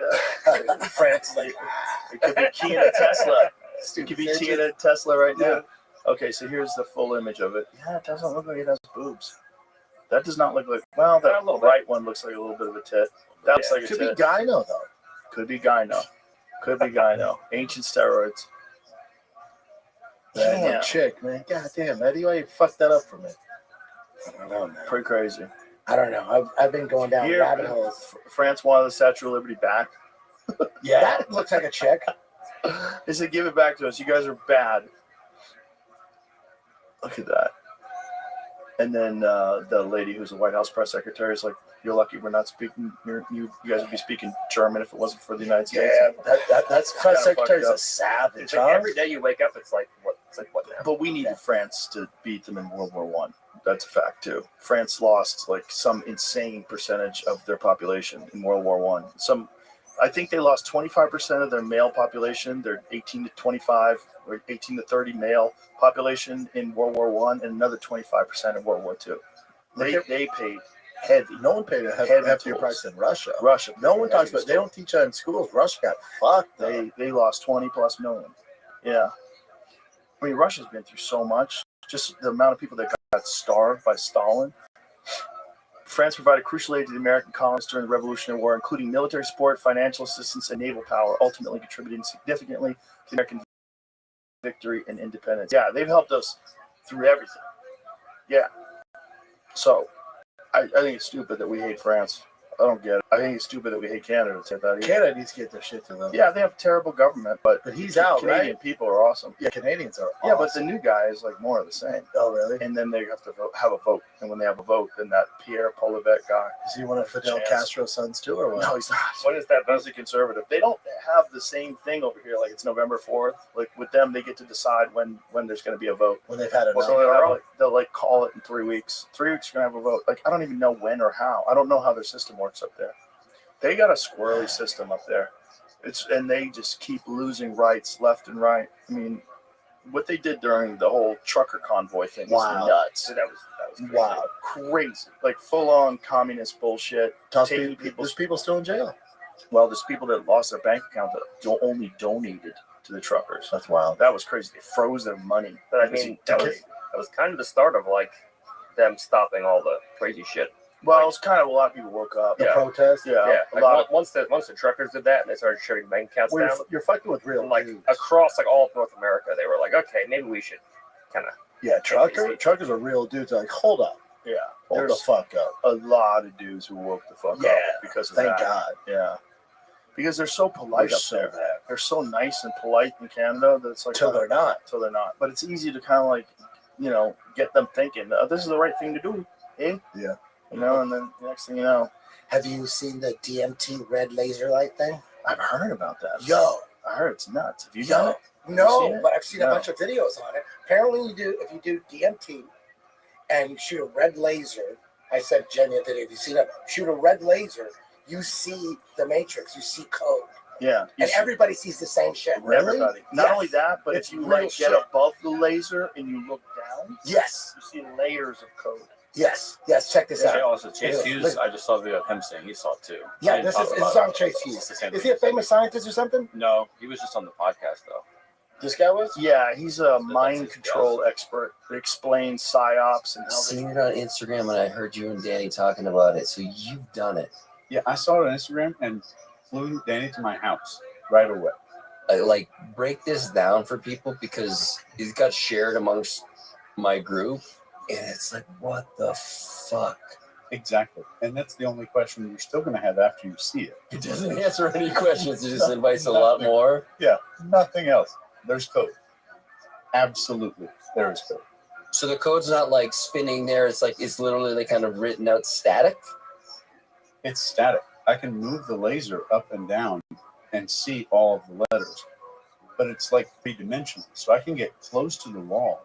at it. France, like it could be keying a Tesla. It could be keying a Tesla right now. Okay, so here's the full image of it. Yeah, it doesn't look like it has boobs. That does not look like. Well, that little right one looks like a little bit of a tit. That looks like a Could tit. be gyno though. Could be gyno. Could be gyno. Ancient steroids. Man, Damn. that chick, man. God damn, Eddie, why you fucked that up for me? I don't know, man. Pretty crazy. I don't know. I've been going down Here, rabbit holes. France wanted the Statue of Liberty back. Yeah, that looks like a chick. They said, give it back to us. You guys are bad. Look at that. And then the lady who's the White House press secretary is like, you're lucky we're not speaking. You guys would be speaking German if it wasn't for the United States. Yeah, that's press secretary's up. a savage. It's like every day you wake up, it's like what now? But we needed France to beat them in World War One. That's a fact too. France lost like some insane percentage of their population in World War One. I think they lost 25% of their male population, their 18 to 25 or 18 to 30 male population in World War One, and another 25% in World War Two. They paid heavy. No one paid a Heavy heftier tolls. price than Russia. Russia. No one talks about. They don't teach that in schools. Russia got fucked. They lost 20 plus million. Yeah. I mean, Russia's been through so much. Just the amount of people that got starved by Stalin. France provided crucial aid to the American colonists during the Revolutionary War, including military support, financial assistance, and naval power, ultimately contributing significantly to the American victory and independence. Yeah, they've helped us through everything. Yeah. So, I think it's stupid that we hate France. I don't get it. I think it's stupid that we hate Canada. Canada needs to get their shit to them. Yeah, they have a terrible government, but he's out, Canadian right? people are awesome. Yeah, Canadians are Yeah, awesome. but the new guy is like more of the same. Oh, really? And then they have to have a vote. And when they have a vote, then that Pierre Polivet guy. Is he one of Fidel Chance. Castro's sons too, or what? No, he's not. What is that? He's a conservative. They don't have the same thing over here. Like it's November 4th. Like with them, they get to decide when there's going to be a vote. When they've had enough. So they'll call it in 3 weeks. 3 weeks, you're going to have a vote. Like I don't even know when or how. I don't know how their system works up there. They got a squirrely system up there. And they just keep losing rights left and right. I mean, what they did during the whole trucker convoy thing is nuts. That was crazy. Wow, crazy. Like full on communist bullshit. There's people still in jail. Well, there's people that lost their bank account that only donated to the truckers. That's wild. That was crazy. They froze their money. But I mean, that was kind of the start of like them stopping all the crazy shit. Well, it was kind of a lot of people woke up. The protest. Yeah, Like once the truckers did that and they started shutting bank accounts down, you're fucking with real like dudes. across like all of North America, they were like, okay, maybe we should kind of. Yeah, truckers are real dudes. They're like, hold up. Yeah, Hold the fuck up. A lot of dudes who woke the fuck up because of thank that. God. Yeah, because they're so polite They're up so there. bad. They're so nice and polite in Canada that it's like Till they're not. Till they're not. But it's easy to kind of like, get them thinking, this is the right thing to do, eh? Yeah. And then the next thing you know, Have you seen the DMT red laser light thing? I've heard about that. Yo, I heard it's nuts. Have you done it? No, but I've seen a bunch of videos on it. Apparently, if you do DMT and you shoot a red laser, I said Jen the other day, have you seen it? Shoot a red laser, you see the Matrix, you see code. Yeah. And everybody sees the same shit. Everybody. Not Yes. only that, but It's if you real like shit. get above the laser and you look down, Yes. you see layers of code. Yes. Check this Yeah, out. also Chase Hughes. I just saw a video of him saying he saw it too. Yeah, this is on Chase Hughes. Is he a famous scientist or something? No, he was just on the podcast though. This guy was? Yeah, he's a mind control expert that explains psyops and how Seen it on Instagram, and I heard you and Danny talking about it. So you've done it. Yeah, I saw it on Instagram and flew Danny to my house right away. Like, break this down for people because it got shared amongst my group, and it's like, what the fuck? Exactly. And that's the only question you're still going to have after you see it. It doesn't answer any questions. It just invites a lot more. Yeah, nothing else. There's code. Absolutely, there is code. So the code's not like spinning there. It's like it's literally like kind of written out static. It's static. I can move the laser up and down and see all of the letters, but it's like three-dimensional. So I can get close to the wall.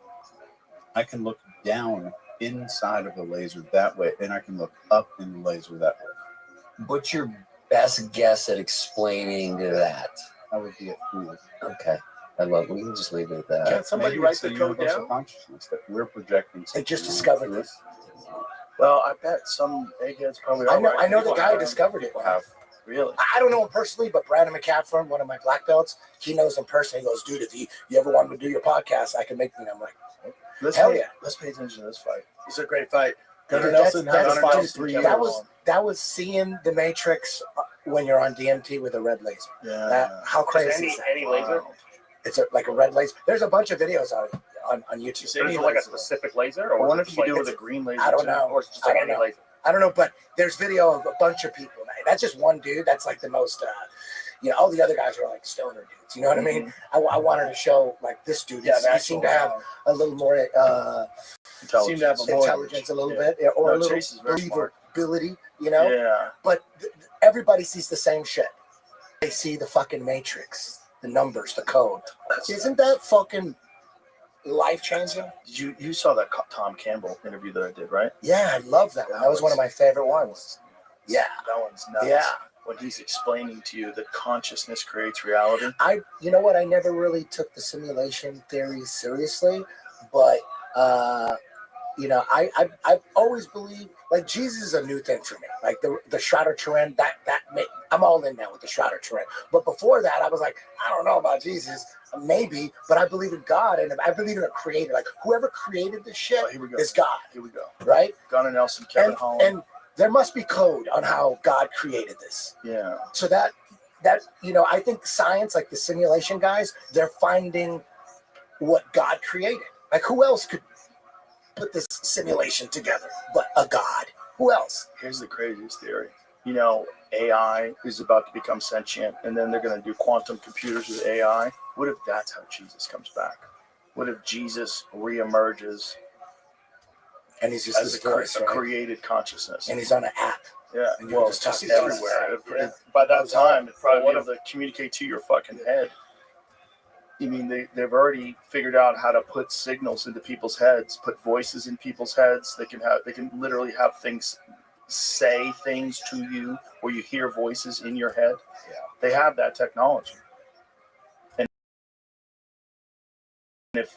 I can look down inside of the laser that way, and I can look up in the laser that way. What's your best guess at explaining that? I would be a fool. Okay. I love it. We can just leave it at that. Can somebody write the code down? Consciousness that we're projecting. They just discovered this. Well, I bet some eggheads probably. I know the guy who discovered it. Really? I don't know him personally, but Brandon McCaffrey, one of my black belts, he knows him personally. He goes, dude, if you ever want to do your podcast, I can make you. And I'm like, hell yeah. Let's pay attention to this fight. It's a great fight. Gunnar Dude, Nelson had that's- a fight dude, 3 years. that was seeing the Matrix when you're on DMT with a red laser. Yeah. How crazy is that? Any laser? It's like a red laser. There's a bunch of videos on YouTube. Is there like a specific laser? Or I wonder is if it you could like- do it with a green laser. I don't too. know. Or it's just I like don't any know. laser. I don't know, but there's video of a bunch of people. That's just one dude. That's like the most, all the other guys are like stoner dudes. You know what I mean? I wanted to show like this dude. Yeah, he seemed to have a little more Seem to have a more intelligence, a little bit, or a little Chase is very smart. believability. Yeah. But everybody sees the same shit. They see the fucking Matrix, the numbers, the code. Isn't that fucking life changing? You saw that Tom Campbell interview that I did, right? Yeah, I love that one. That was one of my favorite ones. Yeah. That one's nuts. Yeah. When he's explaining to you that consciousness creates reality. You know what? I never really took the simulation theory seriously, but I've always believed like Jesus is a new thing for me. Like the Shroud of Turin, I'm all in now with the Shroud of Turin. But before that, I was like, I don't know about Jesus, maybe, but I believe in God and I believe in a creator. Like whoever created this shit is God. Here we go. Right? Gunnar Nelson, Kevin Holland. And there must be code on how God created this. Yeah. So that I think science, like the simulation guys, they're finding what God created. Like who else could put this simulation together but a God? Who else? Here's the craziest theory. AI is about to become sentient, and then they're going to do quantum computers with AI. What if that's how Jesus comes back? What if Jesus reemerges and he's just as a created consciousness? And he's on an app. Yeah, and well, just it's talking everywhere. By that time, it probably would have communicate to your fucking head. You mean they've already figured out how to put signals into people's heads, put voices in people's heads. They can literally have things say things to you where you hear voices in your head. Yeah. They have that technology. And if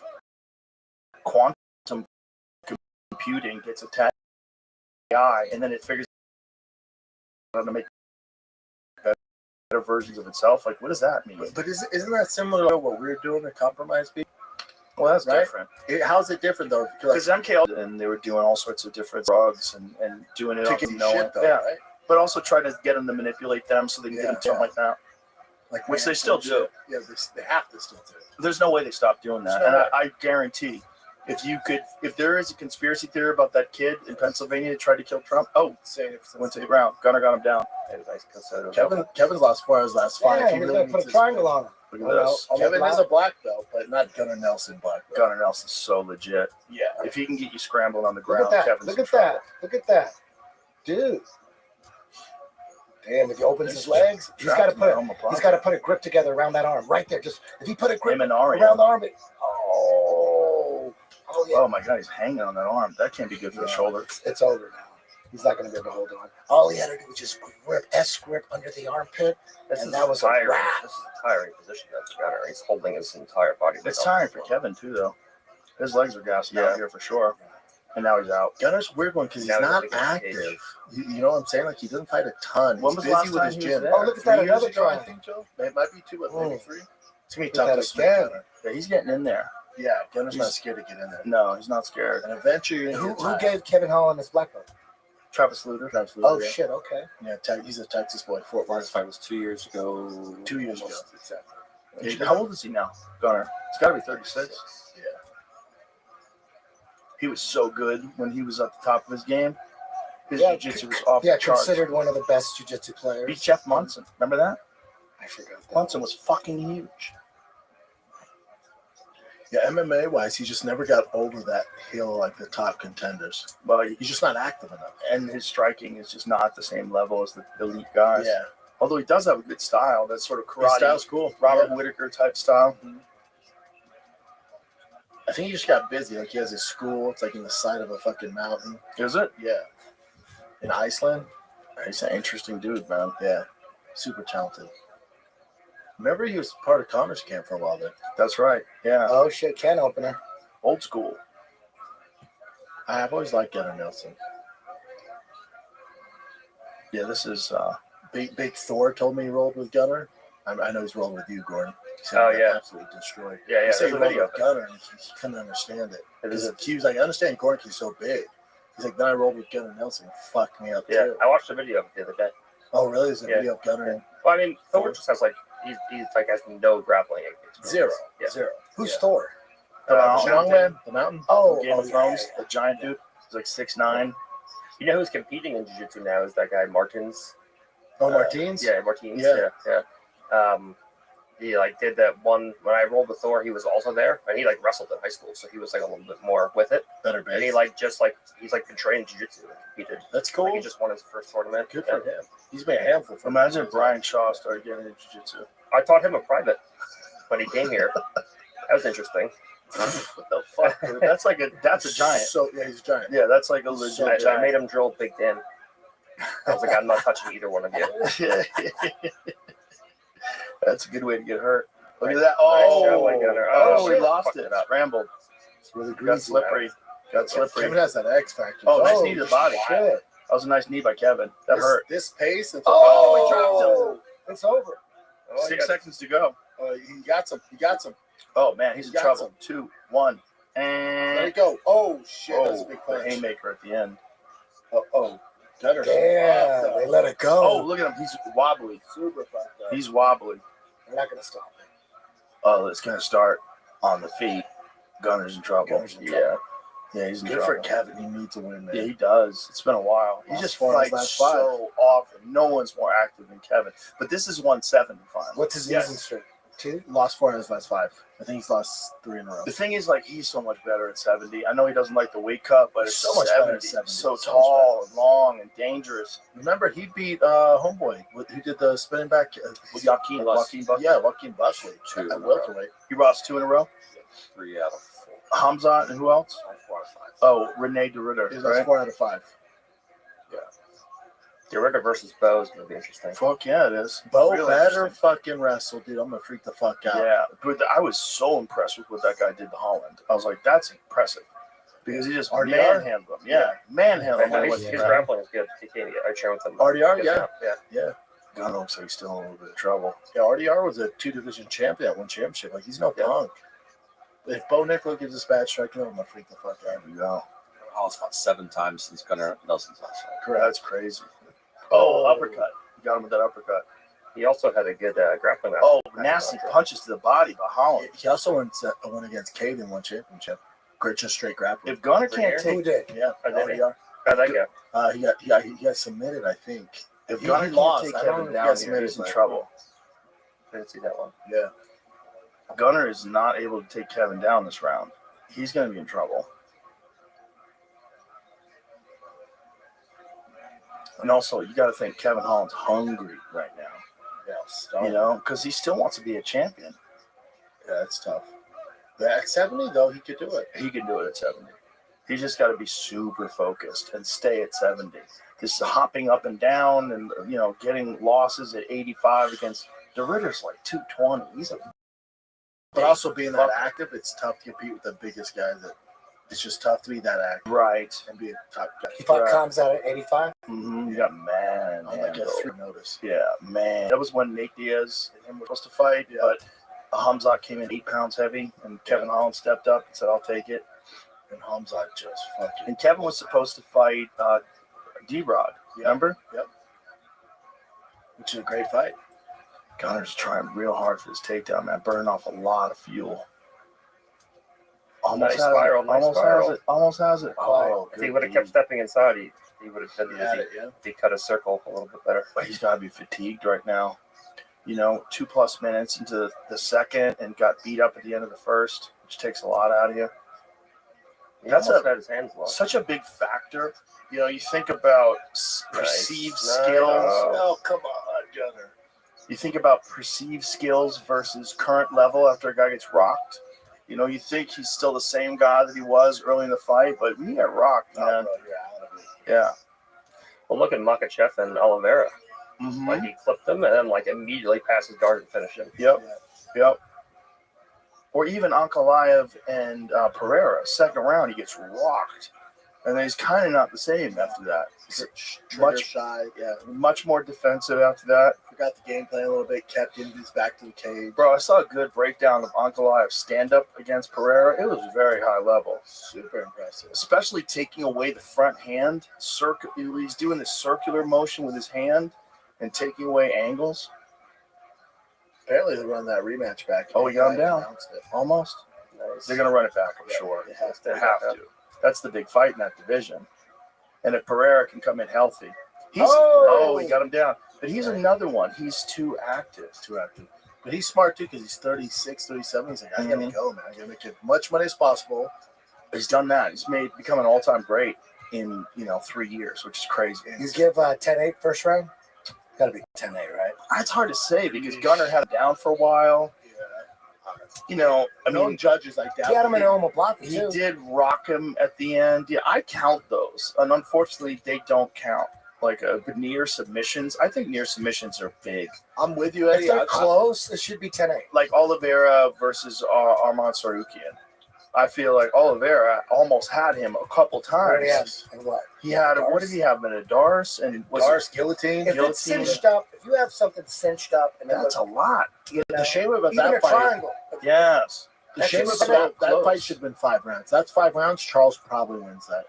quantum computing gets attached to AI and then it figures out how to make better versions of itself, like what does that mean? But isn't that similar to what we're doing to compromise people? Well, that's right? different. How's it different though? Because MK and they were doing all sorts of different drugs and doing it off of knowing, right? But also try to get them to manipulate them so they can get them something like that. Like which they still do. Yeah, they have to still do. There's no way they stop doing that. There's no way. I guarantee, if there is a conspiracy theory about that kid in Pennsylvania that tried to kill Trump, went to the ground. Gunnar got him down. Kevin's lost 4 hours last fight. Yeah, he's gonna put a triangle on him. Look at this. Kevin is a black belt, but not Gunnar Nelson black belt. Gunnar Nelson's so legit. Yeah. If he can get you scrambling on the Look ground, at that. Kevin's Look in at trouble. that. Look at that. Dude. Damn, if he opens his legs, he's got to put a grip together around that arm right there. Just if he put a grip around the arm, oh yeah. Oh my God, he's hanging on that arm. That can't be good for the shoulder. It's over now. He's not going to be able to hold on. All he had to do was just grip under the armpit, and that was a wrap. This is a tiring position for Gunner. He's holding his entire body. It's tiring for Kevin too, though. His legs are gassing out here for sure. And now he's out. Gunner's a weird one because he's not active. You know what I'm saying? Like, he doesn't fight a ton. When He's was busy the last with time his he was gym. there? Oh, look at that, 3 years another ago, I try. think, Joe. It might be 2, but maybe 3. It's going to be Look tough at to that swing again. Gunner. Yeah, he's getting in there. Yeah, Gunner's not scared to get in there. No, he's not scared. And eventually, you're Who going to get tired. gave Kevin Holland his black belt? Travis Luter. Oh, yeah. shit, okay. Yeah, he's a Texas boy. Fort Worth. Last fight was 2 years ago. 2 years ago. Exactly. How old is he now, Gunner? He's got to be 36. Yeah. He was so good when he was at the top of his game. His Yeah, jiu-jitsu was off Yeah, the charts. considered one of the best jiu-jitsu players. Beat Jeff Munson. Remember that? I forgot that. Munson was fucking huge. Yeah, MMA wise, he just never got over that hill like the top contenders. Well, He's just not active enough. and his striking is just not at the same level as the elite guys. Yeah. Although he does have a good style. That's sort of His karate, style's cool. Robert Yeah. Whitaker type style. I think he just got busy. Like, he has his school. It's like in the side of a fucking mountain. Is it? Yeah. In Iceland. He's an interesting dude, man. Yeah. Super talented. Remember, he was part of Connor's camp for a while there. That's right. Yeah. Oh, shit, can opener. Old school. I've always liked Gunnar Nelson. Yeah, this is Big Thor told me he rolled with Gunnar. I know he's rolled with you, Gordon. He said Oh, he got yeah. absolutely destroyed. Yeah, He said there's he a rolled video. with Gunnar, and he couldn't understand it. It is Because he was like, I understand Gordon, 'cause he's so big. He's like, then I rolled with Gunnar Nelson. It fucked me up, Yeah, too. I watched the video of it the other day. Oh, really? There's a Yeah. video of Gunnar and Well, I mean, Thor just has like he's like has no grappling experience. zero. Yeah. Zero. Who's Yeah. Thor? the Mountain mountain. Man? The mountain? Oh, Game of yeah, Thrones, yeah. the giant dude. He's like 6'9". You know who's competing in jiu-jitsu now is that guy Martins. Oh, Martins? Yeah, Martins. Yeah. Yeah. He like did that one when I rolled with Thor. He was also there, and he like wrestled in high school, so he was like a little bit more with it. Better And he base. like he's like been trained jiu-jitsu and competed. That's Like, cool. he just won his first tournament. Good Yeah. for him. He's been a handful for Imagine if Brian Shaw started getting into jiu-jitsu. I taught him a private when he came here. That was interesting. What the fuck, dude? That's a giant. So, yeah, he's a giant. Yeah, that's like a legit I giant. made him drill Big Dan. I was like, I'm not touching either one of you. That's a good way to get hurt. Look at Nice- that. nice Oh, shot, Gunnar. oh, shit. he lost Fucked it. up. Scrambled. It's really Got greasy. slippery. Got slippery. Kevin has that X factor. Oh, nice knee to the body. Shit. That was a nice knee by Kevin. That hurt. This pace. It's Oh, he dropped him. It's over. Oh, 6 seconds to go. He got some. He got some. Oh, man, he's He in got trouble. some. 2, 1. Let And it go. Oh, shit. That's a oh, big the punch. haymaker at the end. Oh. Gunnar. Damn, fucked up. they let it go. Oh, look at him. He's wobbly. Super fucked up. He's wobbly. They're not going to stop it. Oh, it's going to start on the feet. Gunner's in trouble. Gunner's in Yeah. trouble. Yeah, he's in Good for trouble. Kevin. He needs to win, man. Yeah, he does. It's been a while. He Lost just 4 in his fights last 5. so often. No one's more active than Kevin. But this is 170 finally. What's his Yes. losing streak? 2? Lost 4 in his last 5. I think he's lost 3 in a row. The thing is, like, he's so much better at 70. I know he doesn't like the weight cut, but He's it's so much better at 70. So So tall much and long and dangerous. Remember, he beat Homeboy, who did the spinning back. Joaquin Buckley. Yeah, Joaquin Buckley. 2 in a At row. welterweight. He lost 2 in a row. 3 out of 4. Hamzat and who else? 4 out of 5. Oh, Rene de Ritter. He Right? lost 4 out of 5. DeRitter versus Bo is going to be interesting. Fuck yeah, it is. Bo Real better interesting. fucking wrestle, dude. I'm gonna freak the fuck out. Yeah, but I was so impressed with what that guy did to Holland. I was like, that's impressive. Because he just RDR? manhandled him. Yeah, manhandled And him. his grappling is good. He can't I trained with him. RDR, Good yeah. job. Yeah. God looks like he's still in a little bit of trouble. Yeah, RDR was a 2-division champion at one championship. Like, he's no punk. If Bo Nicola gives us bad striking, I'm gonna freak the fuck out. There we go. Holland's fought 7 times since Gunnar Nelson's last fight. Correct. That's crazy. Oh, uppercut. You got him with that uppercut. He also had a good grappling match. Oh, nasty punches to the body by Holland. He also went against Cade in one championship. Great, just straight grappling. If Gunnar can't Who take, did? Yeah, Oh, did he? RDR. How'd that go? He got submitted, I think. if He Gunnar can't lost. take I don't Kevin know if he down got here, submitted, he's in but- trouble. Didn't see that one. Yeah. Gunnar is not able to take Kevin down this round. He's going to be in trouble. And also, you got to think Kevin Holland's hungry right now. Yeah, You know, because he still wants to be a champion. Yeah, it's tough. But at 70, though, he could do it. He can do it at 70. He's just got to be super focused and stay at 70. is hopping up and down and, getting losses at 85 against the Ritter's like 220. He's a But also being that active, it's tough to compete with the biggest guys. It's just tough to be that active. Right. And be a top guy. He fought Combs out at 85. Mm-hmm. You got man. I like a 3 notice. Yeah, man. That was when Nate Diaz and him were supposed to fight, but Hamzat came in 8 pounds heavy, and Kevin Holland stepped up and said, "I'll take it." And Hamzat just fucking. And Kevin was supposed to fight D-Rod. Remember? Yep. Which is a great fight. Gunner's trying real hard for his takedown, man. Burning off a lot of fuel. Almost Nice spiral. Almost has it. Oh, if he would have kept stepping inside, he would have been busy. He cut a circle a little bit better. But he's got to be fatigued right now. 2+ minutes into the second and got beat up at the end of the first, which takes a lot out of you. That's had his hands lost. Such a big factor. You think about perceived skills. Oh, come on, Gunner. You think about perceived skills versus current level after a guy gets rocked. You think he's still the same guy that he was early in the fight, but we got rocked, man. Yeah. Well, look at Makachev and Oliveira. Mm-hmm. Like, he clipped him and then, immediately passed his guard and finished him. Yep. Or even Ankalaev and Pereira. Second round, he gets rocked. And then he's kind of not the same after that. Much shy, much more defensive after that. Forgot the game plan a little bit, kept him back to the cage. Bro, I saw a good breakdown of Ankalaev's stand-up against Pereira. It was very high level. Super impressive. Especially taking away the front hand. He's doing this circular motion with his hand and taking away angles. Apparently they run that rematch back. Oh, he got him down. Almost. Nice. They're going to run it back, I'm sure. They have to. That's the big fight in that division. And if Pereira can come in healthy. He got him down. But he's another one. He's too active. But he's smart, too, because he's 36, 37. He's like, I got to go, man. I got to make as much money as possible. He's done that. He's become an all-time great in, 3 years, which is crazy. You give 10-8 first round? Got to be 10-8, right? It's hard to say because Gunner had him down for a while. Judges like that. He had him in omoplata, He too. did rock him at the end. Yeah, I count those. And unfortunately, they don't count. Like near submissions. I think near submissions are big. I'm with you, Eddie. If they're close, it should be 10-8. Like Oliveira versus Arman Sarukian. I feel like Oliveira almost had him a couple times. And what? He had what did he have in a Darce and Darce guillotine? If it's cinched up, if you have something cinched up, and that's a lot. The shame about even that a fight. triangle. Yes. The shame about that fight should have been 5 rounds. That's 5 rounds. Charles probably wins that.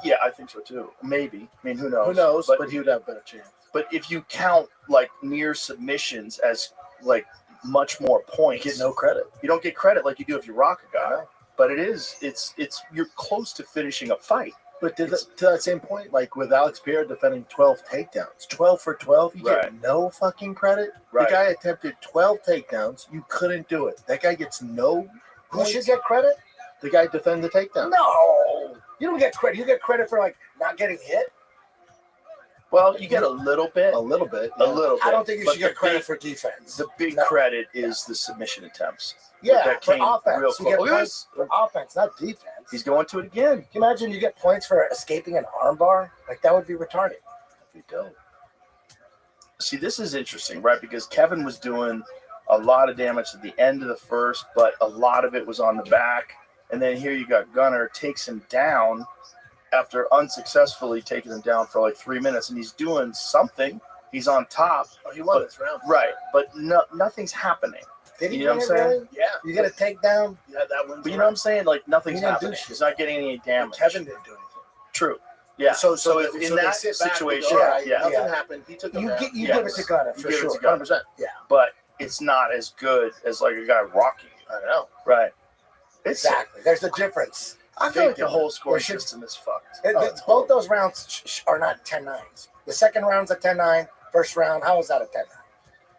Yeah, I think so too. Maybe. I mean, who knows? Who knows? But he would have a better chance. But if you count near submissions as much more points, You get no credit. You don't get credit like you do if you rock a guy. But it's you're close to finishing a fight. But to that same point, like with Alex Pierre defending 12 takedowns, 12 for 12, you get no fucking credit. Right. The guy attempted 12 takedowns. You couldn't do it. That guy gets no Who points. should get credit? The guy defended the takedown. No. You don't get credit. You get credit for not getting hit. Well, you get a little bit. A little bit. A little bit. I don't think you But should get the credit big- for defense. The big credit is the submission attempts. Yeah, That for came offense. real You get close. points for offense, not defense. He's going to it again. Can you imagine you get points for escaping an armbar? That would be retarded. You don't. See, this is interesting, right? Because Kevin was doing a lot of damage at the end of the first, but a lot of it was on the back. And then here you got Gunner takes him down after unsuccessfully taking him down for 3 minutes, and he's doing something. He's on top. Oh, he won this round. Right, but nothing's happening. Did he You know what I'm saying? really? Yeah. You get a takedown? Yeah, that wins. But you know what I'm saying? Nothing's He didn't do happening. shit. He's not getting any damage. Kevin didn't do anything. True. Yeah. So if in they that sit back and situation, go, all right, yeah. nothing happened. He took him down. You give it to Gunner You for give it sure. to Gunner. 100%. Yeah. But it's not as good as a guy rocking you. I know. Right. It's Exactly. There's a difference. I feel like the whole score There should- system is fucked. Both those rounds are not 10-9s. The second round's a 10-9. First round, how is that a 10-9?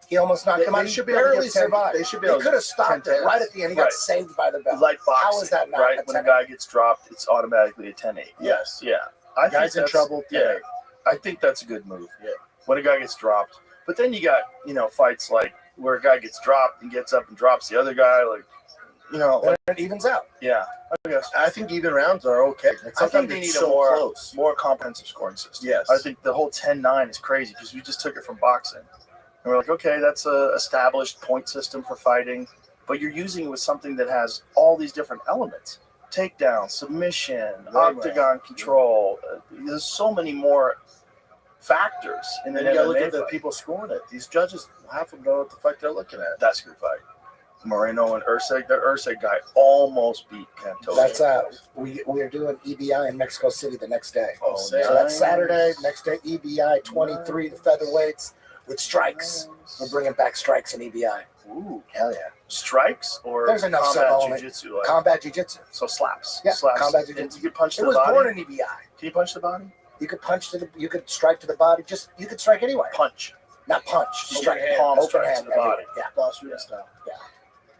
He almost knocked him out. He barely survived. They should be able to could have stopped it 10-10. right at the end. He got Right. saved by the bell. Like boxing, How is that not right? a When a 10-8? guy gets dropped, it's automatically a 10-8. Yes. Yeah. I think Guy's in that's- trouble. Yeah. I think that's a good move. Yeah. When a guy gets dropped. But then you got, fights where a guy gets dropped and gets up and drops the other guy. then it evens out. Yeah, I guess. I think even rounds are okay. I think they need a more comprehensive scoring system. Yes. I think the whole 10-9 is crazy because we just took it from boxing. And we're like, okay, that's a established point system for fighting, but you're using it with something that has all these different elements. Takedown, submission, octagon control. There's so many more factors. And then then you got to look at the people scoring it. These judges, half of them know what the fuck they're looking at. That's a good fight. Moreno and Ursig. The Ursig guy almost beat Pantoja. That's we are doing EBI in Mexico City the next day. Oh, So that's Saturday. Next day, EBI 23, the featherweights with strikes. We're bringing back strikes in EBI. Ooh, hell yeah! Strikes or there's enough combat jiu-jitsu? Like, combat jiu-jitsu. So slaps. Yeah, slaps. combat jiu-jitsu. You could punch it the was body. born in EBI. Can you punch the body? You could punch you could strike to the body. You could strike anywhere. Punch. Not punch. Strike. Palm Open strike hand to the body. Yeah. Austrian style. Yeah.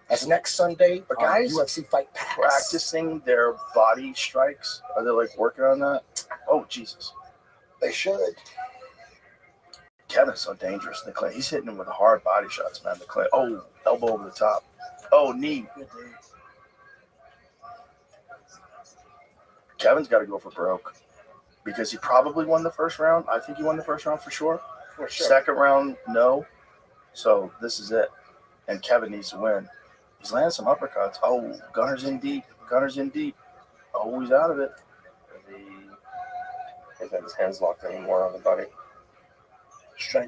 That's next Sunday. But guys, UFC Fight Pass. Practicing their body strikes. Are they like working on that? Oh Jesus. They should. Kevin's so dangerous in the clinch. He's hitting him with hard body shots, man. The clinch. Oh, elbow over the top. Oh, knee. Kevin's got to go for broke because he probably won the first round. I think he won the first round for sure. For sure. Second round, no. So this is it. And Kevin needs to win. He's landing some uppercuts. Oh, Gunner's in deep. Gunner's in deep. Oh, he's out of it. He's got his hands locked anymore on the body.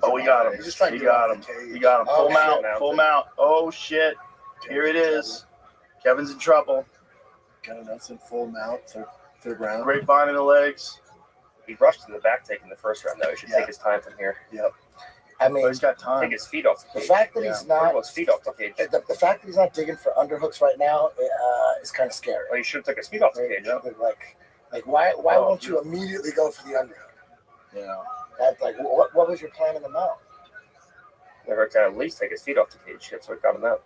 Oh, he got him. He got him. He got him. Full mount. Full mount. Oh, shit. Here it is. Kevin's in trouble. Kevin Nelson, full mount, third round. Grapevine in the legs. He rushed to the back take in the first round, though. He should take his time from here. Yep. I mean, he's got time. Take his feet off the the cage. fact that he's not his feet off the cage. The fact that he's not digging for underhooks right now is kind of scary. Well, he should have took his feet off the cage. Like why won't you immediately go for the underhook? Yeah. What was your plan in the mount? Never to at least take his feet off the cage. That's what got him out.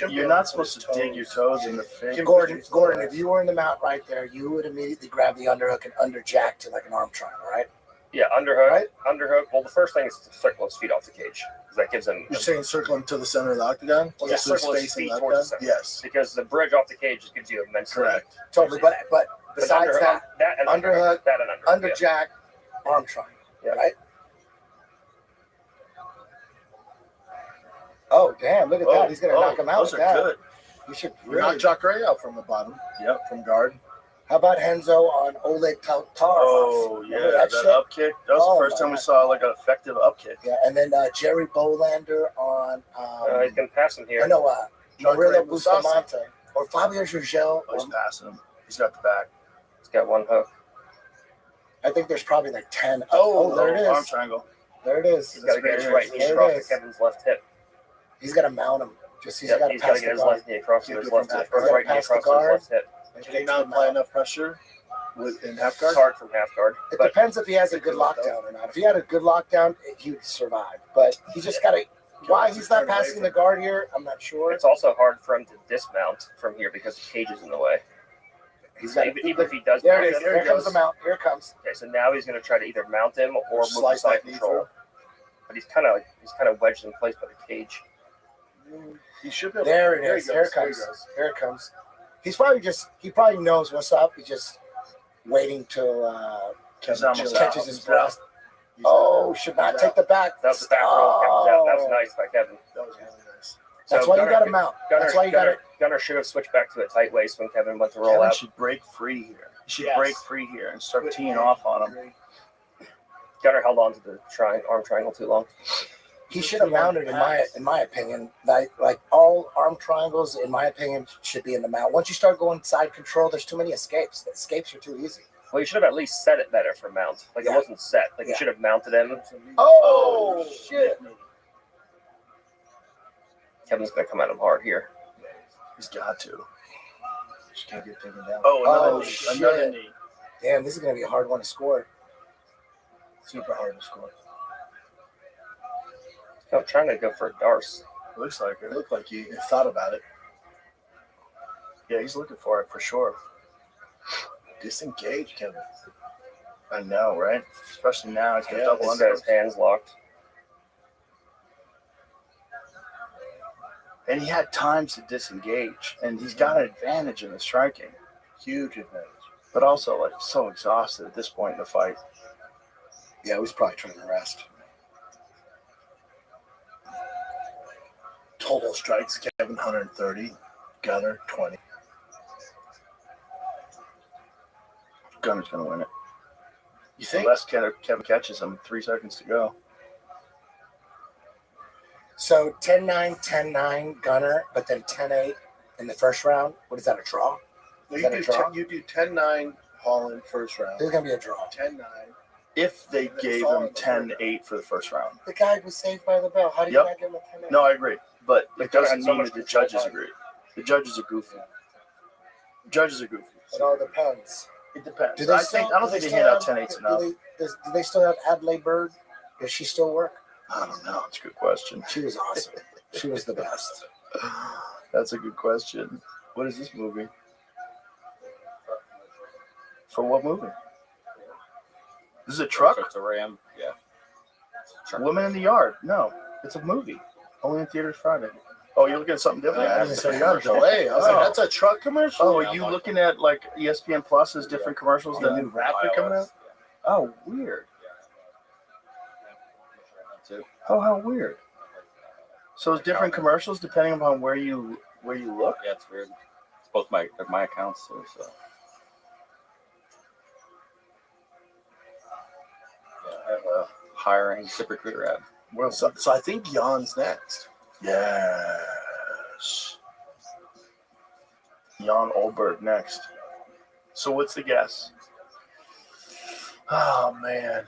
You're not supposed to dig your toes in the face. Gordon, if you were in the mount right there, you would immediately grab the underhook and underjack to like an arm triangle, right? Yeah, underhook. Right? Underhook. Well, the first thing is to circle his feet off the cage because that gives him. You're saying circle him to the center of the octagon? Well, just circle his feet towards the center. Yes. Because the bridge off the cage gives you immense. Correct. Totally. But besides that and underhook, that and underhook, underjack, arm triangle. Yeah. Right? Oh, damn. Look at that. He's going to knock him out Those with are that. good. You should really knock Jacare out from the bottom. Yep. From guard. How about Henzo on Oleg Tarov? Oh, yeah. That up kick. That was the first time we saw like an effective up kick. Yeah, and then Jerry Bolander on... he's going to pass him here. No, Murillo Bustamante. Or Fabio Gurgel. Oh, he's passing him. He's got the back. He's got one hook. I think there's probably like 10. Oh, there it is. Arm triangle. There it is. He's got to get his right knee across to Kevin's left hip. He's got to mount him. He's got to get his left knee across to his left hip. Or right knee across to his left hip. Can he not apply enough pressure in half guard? It's hard from half guard. It depends if he has a good lockdown or not. If he had a good lockdown, he would survive. But he just got to. Why he's not passing the guard here, I'm not sure. It's also hard for him to dismount from here because the cage is in the way. Even if he does. There it is. Here comes the mount. Here it comes. Okay, so now he's going to try to either mount him or move slice to side that knee control. through. But he's kind of wedged in place by the cage. He should be able There it is. Here it comes. Here it comes. He probably knows what's up. He's just waiting till catches his breath. Oh, should not take the back. That was the back roll. That was nice by Kevin. That was really nice. That's why you got to mount. That's why you got to. Gunner should have switched back to a tight waist when Kevin went to roll Kevin out. should break free here. He should break free here and start teeing off on him. Gunner held on to the arm triangle too long. He should have mounted, in my opinion. Like all arm triangles, in my opinion, should be in the mount. Once you start going side control, there's too many escapes. The escapes are too easy. Well, you should have at least set it better for mount. Like it wasn't set. Like you should have mounted him. Oh shit! Kevin's gonna come at him hard here. He's got to. Just can't get taken down. Oh, another knee. Damn, this is gonna be a hard one to score. Super hard to score. I'm trying to go for a Darce. Looks like it. It looked like he thought about it. Yeah, he's looking for it for sure. Disengage, Kevin. I know, right? Especially now, he's got double He's under. got his hands locked. And he had times to disengage, and he's got an advantage in the striking. Huge advantage. But also, like, so exhausted at this point in the fight. Yeah, he was probably trying to rest. Total strikes, Kevin 130, Gunner 20. Gunner's going to win it. You think? Unless Kevin catches him, 3 seconds to go. So 10-9, 10-9 Gunner, but then 10-8 in the first round. What is that, a draw? No, Is that a draw? you do 10-9 Holland first round. There's going to be a draw. 10-9. If they gave him 10-8 for the first round. The guy was saved by the bell. How do you Yep. not give him a 10-8? No, I agree. But it doesn't so mean much that the control judges time. agree. The judges are goofy. The judges are goofy. It all depends. It depends. Do they I still- don't do think they they hand still out have- 10-8s enough. Do they still have Adelaide Bird? Does she still work? I don't know. It's a good question. She was awesome. She was the best. That's a good question. What is this movie? For what movie? This is a truck? It's a Ram. Yeah. Woman in the Yard. No, it's a movie. Only in theaters Friday. Oh, you're looking at something different? Yeah, so you got a delay. I was like, that's a truck commercial? Oh, are you looking at like ESPN Plus's different commercials? The The new Raptor coming out? Oh, weird. Too. Oh, how weird. So it's different commercials depending upon where you look? Yeah, it's weird. It's both my accounts too, so. Yeah, I have a hiring ZipRecruiter ad. Well, so I think Jan's next. Yes. Jan Olberg next. So what's the guess? Oh, man.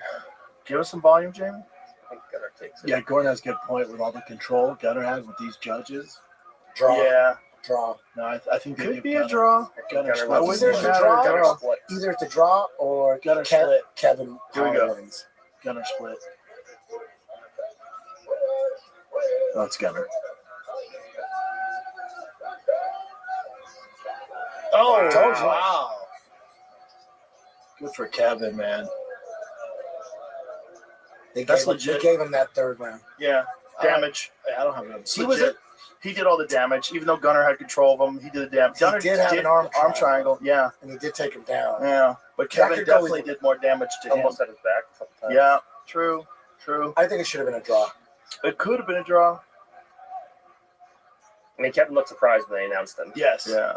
Give us some volume, Jamie. I think Gunner takes it. Yeah, Gordon has a good point with all the control Gunner has with these judges. Draw. Yeah. Draw. No, I think they Could give be a Gunner- draw. Gunner Gunner split. wins. Either it's a draw, Gunner split. either it's a draw or Gunner split. Kevin Here we go. wins. Gunner split. Oh, it's Gunner. Oh, told you. Wow. Good for Kevin, man. They That's gave him, legit. They gave him that third round. Yeah. Damage. I don't have enough. He was it. He did all the damage, even though Gunner had control of him. He did the damage. He Gunner did have an arm triangle. Yeah, And he did take him down. yeah. But That Kevin could go definitely either. did more damage to him. Almost at his back a couple times. Yeah, true. I think it should have been a draw. It could have been a draw. I mean, Kevin looked surprised when they announced him. Yes. Yeah.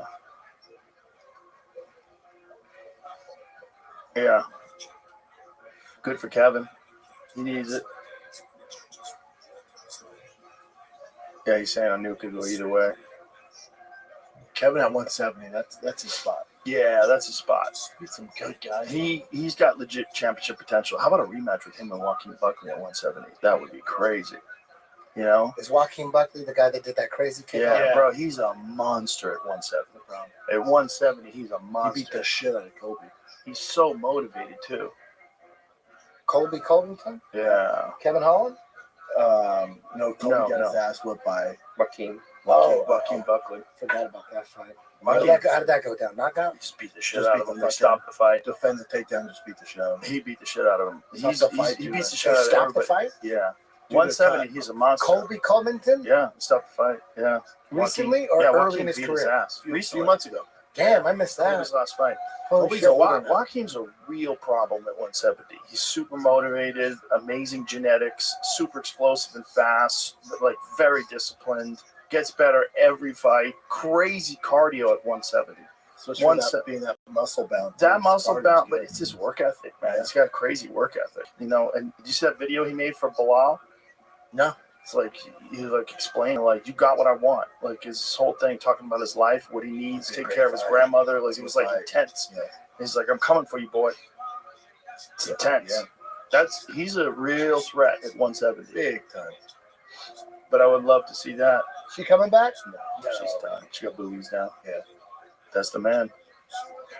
Yeah. Good for Kevin. He needs it. Yeah, he's saying I knew it could go either way. Kevin at 170. That's his spot. Yeah, that's his spot. He's some good guys. He's got legit championship potential. How about a rematch with him and Joaquin Buckley at 170? That would be crazy. You know? Is Joaquin Buckley the guy that did that crazy kick? Yeah, bro, he's a monster at 170. At 170, he's a He monster. beat the shit out of Kobe. He's so motivated too. Colby Covington? Yeah. Kevin Holland? No, Kobe No, got no. his ass whipped by Joaquin. Joaquin Buckley. Forgot about that fight. Joaquin- How did that go down? Knockout? He just beat the shit Just out beat of the him. fuck They stopped the fight. defend the takedown, just beat the shit out of him. He beat the shit out of him. Stop the fight, He dude. beats the They shit out of stopped the everybody. fight? Yeah. Dude, 170, cut. he's a monster. Colby Covington? Yeah, stop the fight. Yeah. Recently Joaquin- or early Joaquin in his beat career? ass. A few Recently. months ago. Damn, I missed That was that. his last fight. Holy shit. Joaquin's a real problem at 170. He's super motivated, amazing genetics, super explosive and fast, but like very disciplined, gets better every fight, crazy cardio at 170. Especially for that being that muscle bound. That muscle His bound, cardio's but good. it's his work ethic, man. He's got a crazy work ethic, you know. And did you see that video he made for Bilal? No. It's like he like explaining like you got what I want, like his whole thing talking about his life, what he needs, He's a take great care of his fighter. grandmother. Like he was like Fight. intense. Yeah. He's like, I'm coming for you, boy. It's intense. Yeah. He's a real threat at 170. Big time. But I would love to see that. She coming back? No, she's done. She got boobies now. Yeah. That's the man.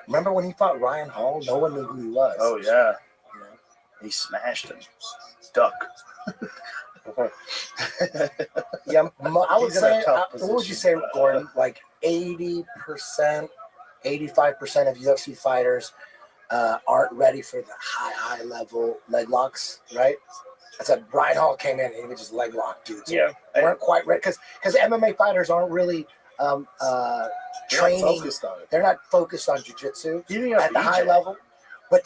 Remember when he fought Ryan Hall? No one knew who he was. Oh yeah. You know? He smashed him. Duck. Yeah, I would He's in a say, tough what would you say, position. Gordon? Like 80%, 85% of UFC fighters aren't ready for the high level leg locks, right? I said Ryan Hall came in and he would just leg lock dudes. Yeah. They weren't quite ready because MMA fighters aren't really training. Focused on it. They're not focused on jiu-jitsu Even at the high level. But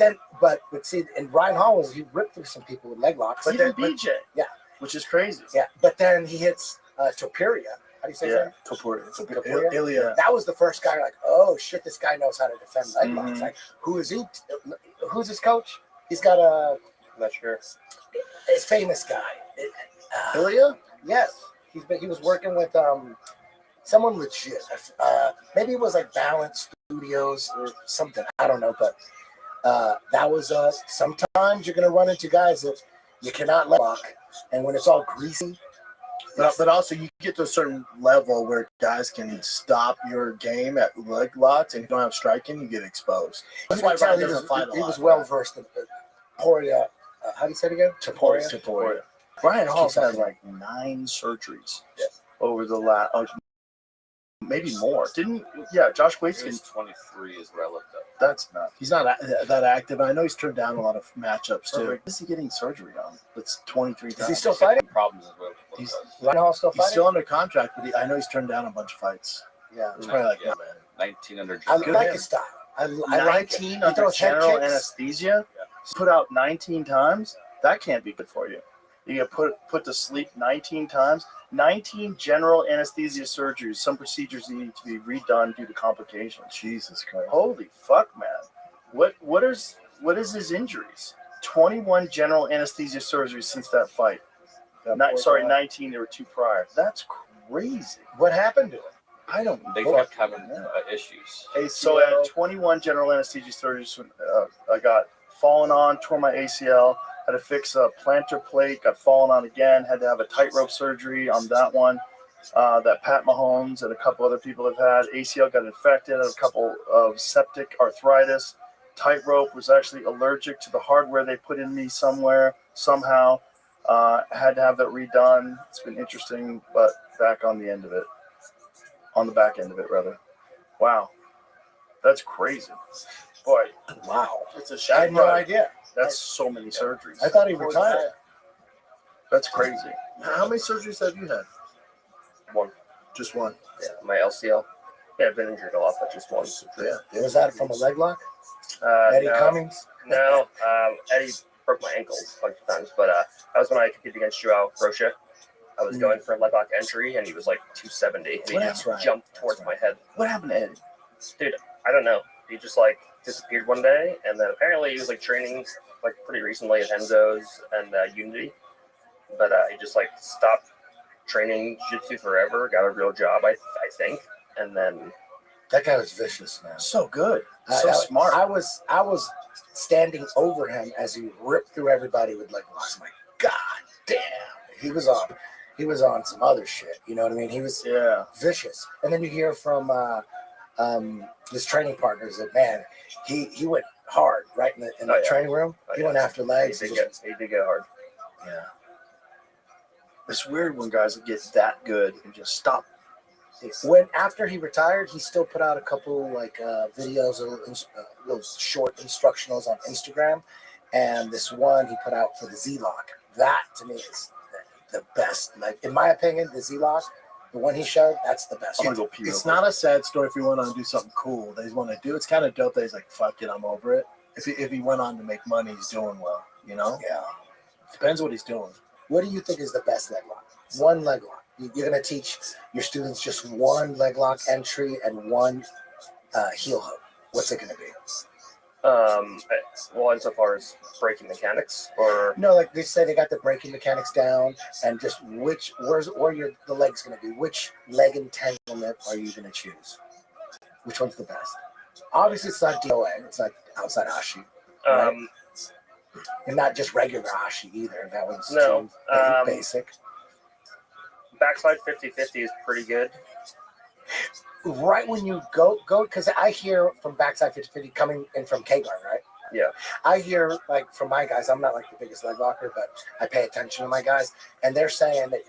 see, and Ryan Hall he ripped through some people with leg locks. But then BJ. Yeah. Which is crazy. Yeah. But then he hits Topuria. How do you say that? Topuria. Ilya. That was the first guy like, oh shit, this guy knows how to defend leg locks. Like, who is he? Who's his coach? He's got a. I'm not sure. His famous guy. Ilya? Yes. He was working with someone legit. Maybe it was like Balance Studios or something. I don't know, but that was sometimes you're gonna run into guys that you cannot leg lock, and when it's all greasy. But also you get to a certain level where guys can stop your game at leg locks, and if you don't have striking, you get exposed. That's why Ryan doesn't fight a lot. He was well versed in Poria. How do you say it again? Topuria. Brian Hall's had like 9 surgeries over the last, maybe more. Josh Waitzkin. 23 is what I looked up. That's not. He's not that active. I know he's turned down a lot of matchups too. What is he getting surgery on? That's 23 times. Is he still fighting? Problems with Ryan Hall still He's fighting? still under contract, but I know he's turned down a bunch of fights. Yeah. It's probably like, Yeah. man. 19 under. I like his style. I like it. 19 He under throws head general kicks. anesthesia. Put out 19 times. That can't be good for you. You get put to sleep 19 times. 19 general anesthesia surgeries. Some procedures need to be redone due to complications. Jesus Christ. Holy fuck, man. What is his injuries? 21 general anesthesia surgeries since that fight. 19. There were 2 prior. That's crazy. What happened to him? I don't know. They kept having issues. So I had 21 general anesthesia surgeries. I got fallen on, tore my ACL, had to fix a plantar plate, got fallen on again, had to have a tightrope surgery on that one that Pat Mahomes and a couple other people have had. ACL got infected, had a couple of septic arthritis. Tightrope was actually allergic to the hardware they put in me somehow. Had to have that redone. It's been interesting, but back on the end of it. On the back end of it, rather. Wow. That's crazy. Boy. Wow. It's a I shot. had no idea. That's so many surgeries. I thought he retired. That's crazy. How many surgeries have you had? 1. Just one. Yeah, my LCL. Yeah, I've been injured a lot, but just 1. Yeah. Was that from a leg lock? Eddie no, Cummings? No. Eddie broke my ankles a bunch of times, but that was when I competed against Joao Rocha. I was going for a leg lock entry, and he was like 270. And he just jumped towards my head. What happened to Eddie? Dude, I don't know. He just like disappeared one day, and then apparently he was like training like pretty recently at Enzo's and Unity, but he just like stopped training jiu-jitsu forever. Got a real job, I think, and then That guy was vicious, man. So good. So smart. I was standing over him as he ripped through everybody with leg locks. I'm like, God damn. He was on some other shit. You know what I mean? He was vicious. And then you hear from his training partners that, man, he went hard right in the training room. He went after legs. He did get hard. Yeah. It's weird when guys get that good and just stop. When after he retired, he still put out a couple like videos, little short instructionals on Instagram, and this one he put out for the Z-Lock. That to me is the best. Like in my opinion, the Z-Lock, the one he showed, that's the best. It's not a sad story if you went on to do something cool that he's want to do. It's kind of dope that he's like, fuck it, I'm over it. If he went on to make money, he's doing well, you know? Yeah. Depends what he's doing. What do you think is the best leg lock? One leg lock. You're going to teach your students just one leg lock entry and one heel hook. What's it going to be? Well, insofar as breaking mechanics, or no, like they say they got the breaking mechanics down, and just where the leg's going to be. Which leg entanglement are you going to choose? Which one's the best? Obviously, it's not DOA. It's not outside ashi. Right? And not just regular ashi either. That one's too basic. Backside 50-50 is pretty good. Right when you go, because I hear from backside 50-50 coming in from K-Guard, right? Yeah. I hear, like, from my guys, I'm not, like, the biggest leg locker, but I pay attention to my guys, and they're saying that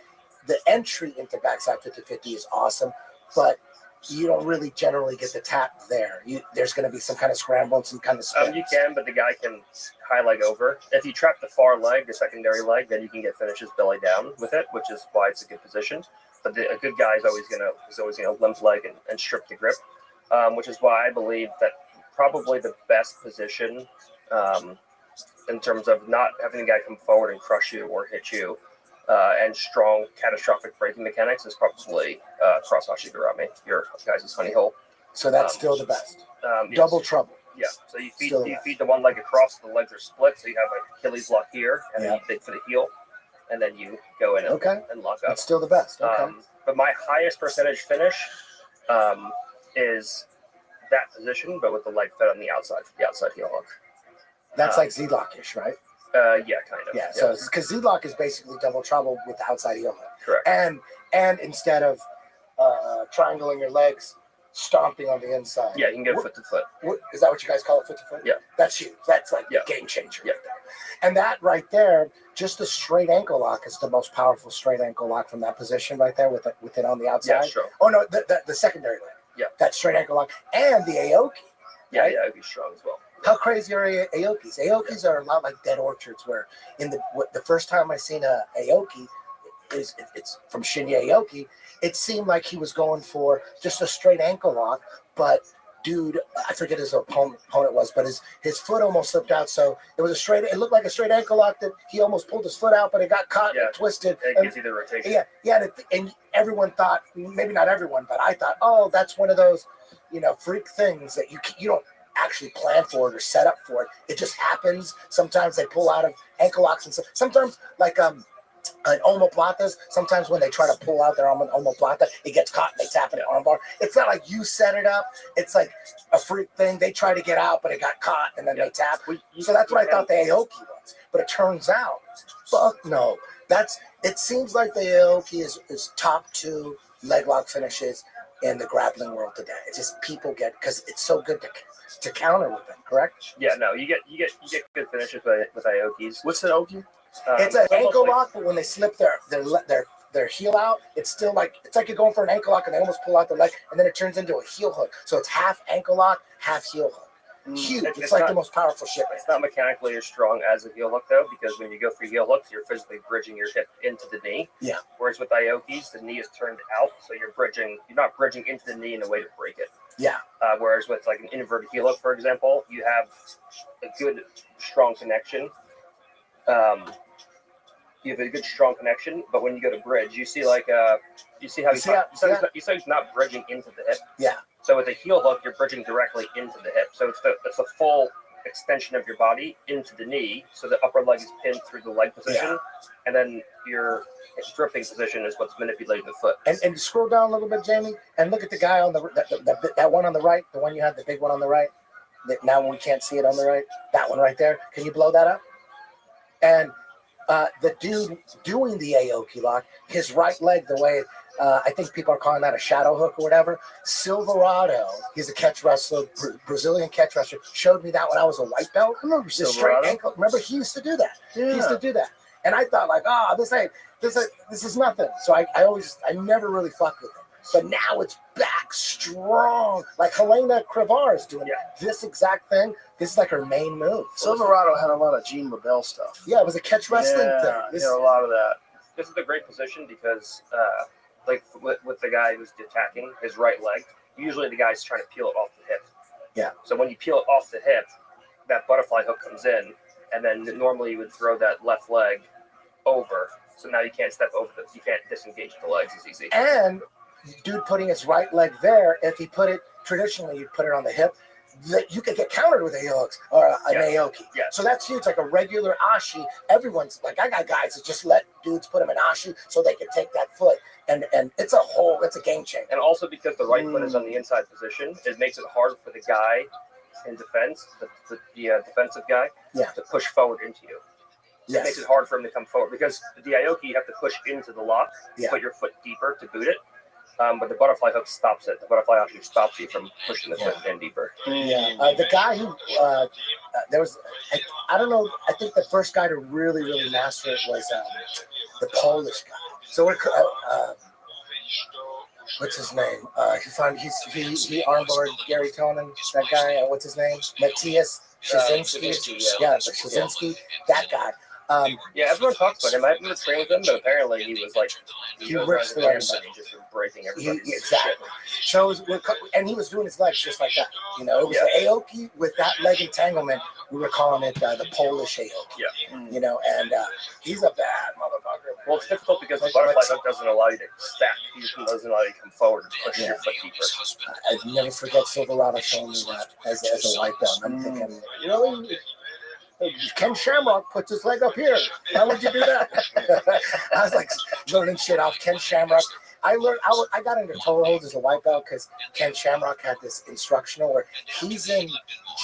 the entry into backside 50-50 is awesome, but you don't really generally get the tap there. There's going to be some kind of scramble and some kind of spin. You can, but the guy can high leg over. If you trap the far leg, the secondary leg, then you can get finishes belly down with it, which is why it's a good position. But a good guy is always gonna limp leg and strip the grip, which is why I believe that probably the best position in terms of not having the guy come forward and crush you or hit you, and strong catastrophic braking mechanics is probably cross Hashigurami, your guys' honey hole. So that's still the best. Yes. Double trouble. Yeah. So you feed the one leg across, the legs are split, so you have an Achilles lock here, and then you dig for the heel, and then you go in and lock up. It's still the best. Okay. But my highest percentage finish is that position, but with the leg fed on the outside for the outside heel hook. That's like Z-lock-ish, right? Yeah, kind of. Yeah. So because Z-lock is basically double trouble with the outside heel hook. Correct. And instead of triangling your legs, stomping on the inside. Yeah, you can go foot to foot. Is that what you guys call it, foot to foot? Yeah. That's huge. That's like a game changer. Yeah. Right there. And that right there, just a straight ankle lock is the most powerful straight ankle lock from that position right there with it on the outside. Yeah, sure. Oh, no, the secondary leg. Yeah. That straight ankle lock. And the Aoki. Yeah, right? yeah, Aoki's strong as well. How crazy are Aokis? Aokis are a lot like dead orchards, where the first time I seen a Aoki, it's from Shinya Aoki, it seemed like he was going for just a straight ankle lock, but dude, I forget his opponent was, but his foot almost slipped out, so it looked like a straight ankle lock that he almost pulled his foot out, but it got caught and twisted. It gives you the rotation. Yeah, and everyone thought, maybe not everyone, but I thought, oh, that's one of those, freak things that you don't actually plan for it or set up for it. It just happens. Sometimes they pull out of ankle locks and stuff. Sometimes like omoplatas, sometimes when they try to pull out their omoplata, it gets caught and they tap an armbar. It's not like you set it up. It's like a freak thing. They try to get out, but it got caught and then they tap. So that's what I thought the Aoki was. But it turns out, fuck no. It seems like the Aoki is top 2 leg lock finishes in the grappling world today. It's just people because it's so good to counter with them, correct? Yeah, no, you get good finishes with Aokis. What's an Aoki? It's an ankle lock, but when they slip their heel out, it's like you're going for an ankle lock and they almost pull out their leg, and then it turns into a heel hook. So it's half ankle lock, half heel hook. Huge. It's like the most powerful shit. It's not mechanically as strong as a heel hook though, because when you go for heel hooks, you're physically bridging your hip into the knee. Yeah. Whereas with Aokis, the knee is turned out, so you're not bridging into the knee in a way to break it. Yeah. Whereas with like an inverted heel hook, for example, you have a good strong connection. You have a good strong connection, but when you go to bridge, you see how he's not bridging into the hip. Yeah. So with a heel hook, you're bridging directly into the hip. So it's the full extension of your body into the knee. So the upper leg is pinned through the leg position, and then your gripping position is what's manipulating the foot. And scroll down a little bit, Jamie, and look at the guy on that one on the right, the one you had, the big one on the right. Now we can't see it on the right. That one right there. Can you blow that up? And the dude doing the Aoki lock, his right leg, the way I think people are calling that a shadow hook or whatever. Silverado, he's a catch wrestler, Brazilian catch wrestler, showed me that when I was a white belt. I remember Straight Silverado. ankle. Remember, he used to do that. Yeah. He used to do that. And I thought like, this is nothing. So I never really fucked with him. But now it's back strong. Like Helena Cravar is doing this exact thing. This is like her main move. Silverado had a lot of Gene LaBelle stuff. Yeah, it was a catch wrestling thing. A lot of that. This is a great position because, like with the guy who's attacking his right leg, usually the guy's trying to peel it off the hip. Yeah. So when you peel it off the hip, that butterfly hook comes in, and then normally you would throw that left leg over. So now you can't step over you can't disengage the legs as easy. And dude putting his right leg there, if he put it traditionally, you'd put it on the hip, that you could get countered with a heel hooks or an Aoki. Yeah. So that's huge. Like a regular ashi, everyone's like, I got guys that just let dudes put them in ashi so they can take that foot. And it's a game changer. And also because the right foot is on the inside position, it makes it hard for the guy in defense, the defensive guy, to push forward into you. It makes it hard for him to come forward because the Aoki, you have to push into the lock, put your foot deeper to boot it. But the butterfly hook stops it. The butterfly actually stops you from pushing the foot in deeper. Yeah. The guy who there was, I don't know. I think the first guy to really master it was the Polish guy. So we're what's his name? He armbarred Gary Tonin, that guy. What's his name? Matthias Shazinski. Yeah, Shazinski. That guy. Yeah, everyone talks about him. I haven't been training with him, but apparently he was like he rips through everybody, just breaking everybody's exactly. So and he was doing his legs just like that. You know, it was the Aoki with that leg entanglement. We were calling it the Polish Aoki. Yeah. You know, and he's a bad motherfucker. Well, it's difficult because the butterfly hook doesn't allow you to stack. It doesn't allow you to come forward and push your foot deeper. I never forget Silverado showing me that as a white belt. I'm thinking, really? Ken Shamrock puts his leg up here. Why would you do that? I was like learning shit off Ken Shamrock. I got into toe holds as a white belt because Ken Shamrock had this instructional where he's in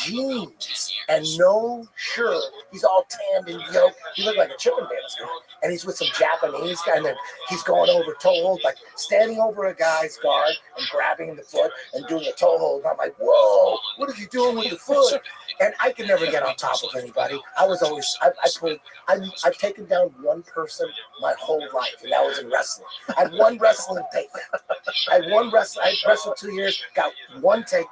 jeans and no shirt. He's all tanned and yoked. He looked like a Chippendales guy. And he's with some Japanese guy, and then he's going over toe hold, like standing over a guy's guard and grabbing the foot and doing a toe hold. And I'm like, whoa, what is he doing with the foot? And I could never get on top of anybody. I was always, I've taken down one person my whole life, and that was in wrestling. I had one wrestling takedown. I wrestled 2 years, got one takedown.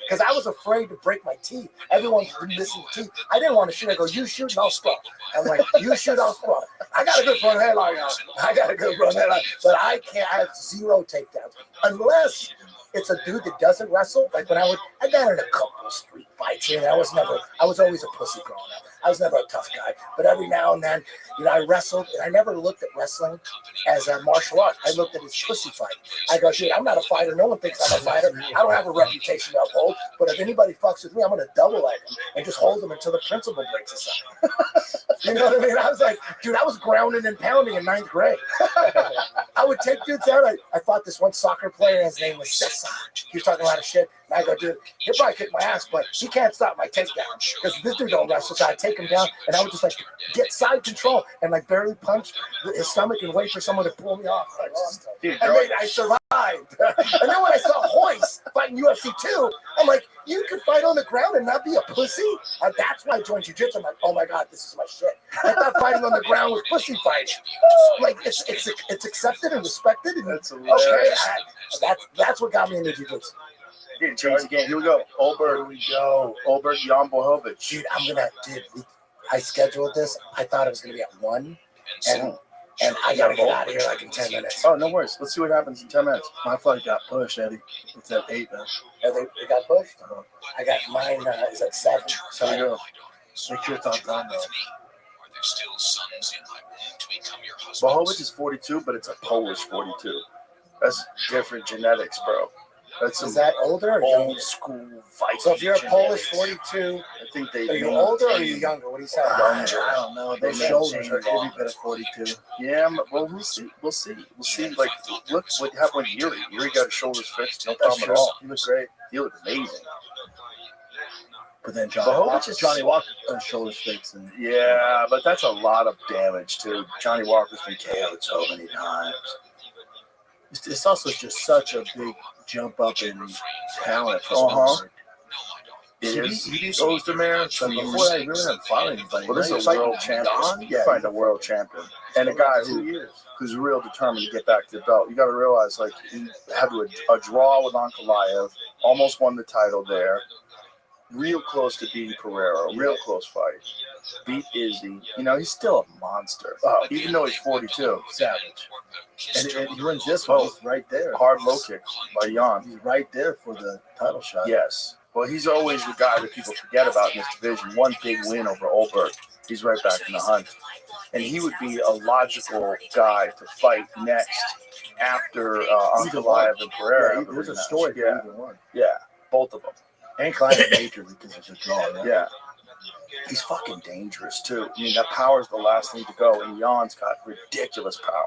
Because I was afraid to break my teeth. Everyone's missing teeth. I didn't want to shoot. I go, you shoot and I'll scrub. I'm like, you shoot, I'll scrub. I got a good front headline. But I can't. I have 0 takedowns. Unless it's a dude that doesn't wrestle. Like when I got in a couple of street fights here. And I was always a pussy growing up. I was never a tough guy. But every now and then, you know, I wrestled, and I never looked at wrestling as a martial art. I looked at it as pussy fight. I go, dude, I'm not a fighter. No one thinks I'm a fighter. I don't have a reputation to uphold. But if anybody fucks with me, I'm going to double leg him and just hold him until the principal breaks his arm. You know what I mean? I was like, dude, I was grounding and pounding in 9th grade. I would take dudes out. I fought this one soccer player. His name was Cesar. He was talking a lot of shit. And I go, dude, he'll probably kick my ass, but he can't stop my takedown. Because this dude don't wrestle. So I take him down, and I would just like get side control and like barely punch his stomach and wait for someone to pull me off. Dude, I survived. And then when I saw Hoist fighting UFC 2, I'm like, you can fight on the ground and not be a pussy? And that's why I joined jiu-jitsu. I'm like, oh my God, this is my shit. I thought fighting on the ground was pussy fighting. Like, it's accepted and respected. And that's that's what got me into jiu-jitsu. Dude, change the game. Here we go. Olberg, Jan Bohovic. Dude, I scheduled this. I thought it was going to be at 1. And I got to get out of here like in 10 minutes. Oh, no worries. Let's see what happens in 10 minutes. My flight got pushed, Eddie. It's at 8 now. Yeah, they got pushed? I got mine is at 7. So there you go. Make sure it's on time, though. Bohovic is 42, but it's a Polish 42. That's different genetics, bro. Is that older or old school Viking? So if you're a Polish 42, I think they. Are you older or are you younger? What do you say? Younger. I don't know. Their shoulders are every bit of 42. Yeah, well, we'll see. We'll see. Like, look what happened with Yuri. Yuri got his shoulders fixed. No problem at all. He looked great. He looked amazing. But then Johnny Walker's shoulders fixed. And yeah, but that's a lot of damage too. Johnny Walker's been KO'd so many times. It's also just such a big jump up in talent for He beat Ozdemir, but before I really haven't fought anybody. Well, this is a world champion. You find a world champion. And a guy who's real determined to get back to the belt. You got to realize, like, he had a draw with Ankalaev, almost won the title there. Real close to beating Pereira. Real close fight. Beat Izzy. You know, he's still a monster. Even though he's 42. Savage. And he wins this one. He's right there. Hard low kick by Jan. He's right there for the title shot. Yes. Well, he's always the guy that people forget about in this division. One big win over Olberg. He's right back in the hunt. And he would be a logical guy to fight next after Ankalaev and Pereira. Yeah, there's a story for either one. Yeah, both of them. And Klein major because it's a draw. Right? Yeah. He's fucking dangerous, too. I mean, that power's the last thing to go, and Jan's got ridiculous power.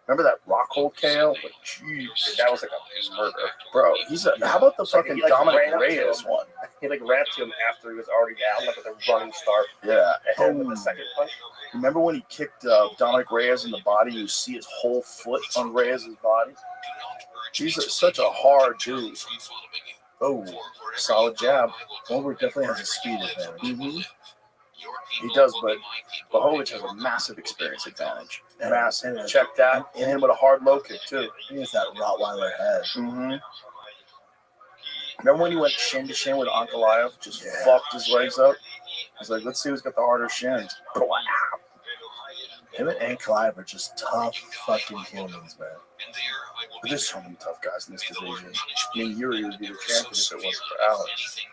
Remember that Rockhold KO? Like, jeez, that was like a murder. Bro, how about the fucking Dominic Reyes one? He ran to him after he was already down, like with a running start. Yeah. And with the second punch. Remember when he kicked Dominic Reyes in the body? You see his whole foot on Reyes' body? He's such a hard dude. Oh, solid jab. Olberg definitely has a speed advantage. Mm-hmm. He does, but Blachowicz has a massive experience advantage. Massive. Check that. And him with a hard low kick, too. He has that Rottweiler head. Mm-hmm. Remember when he went shin to shin with Ankalaev? Just fucked his legs up? He's like, let's see who's got the harder shins. Him and Ankalaev are just tough fucking humans, man. But there's so many tough guys in this division. I mean, Yuri would be the champion if it wasn't for Alex.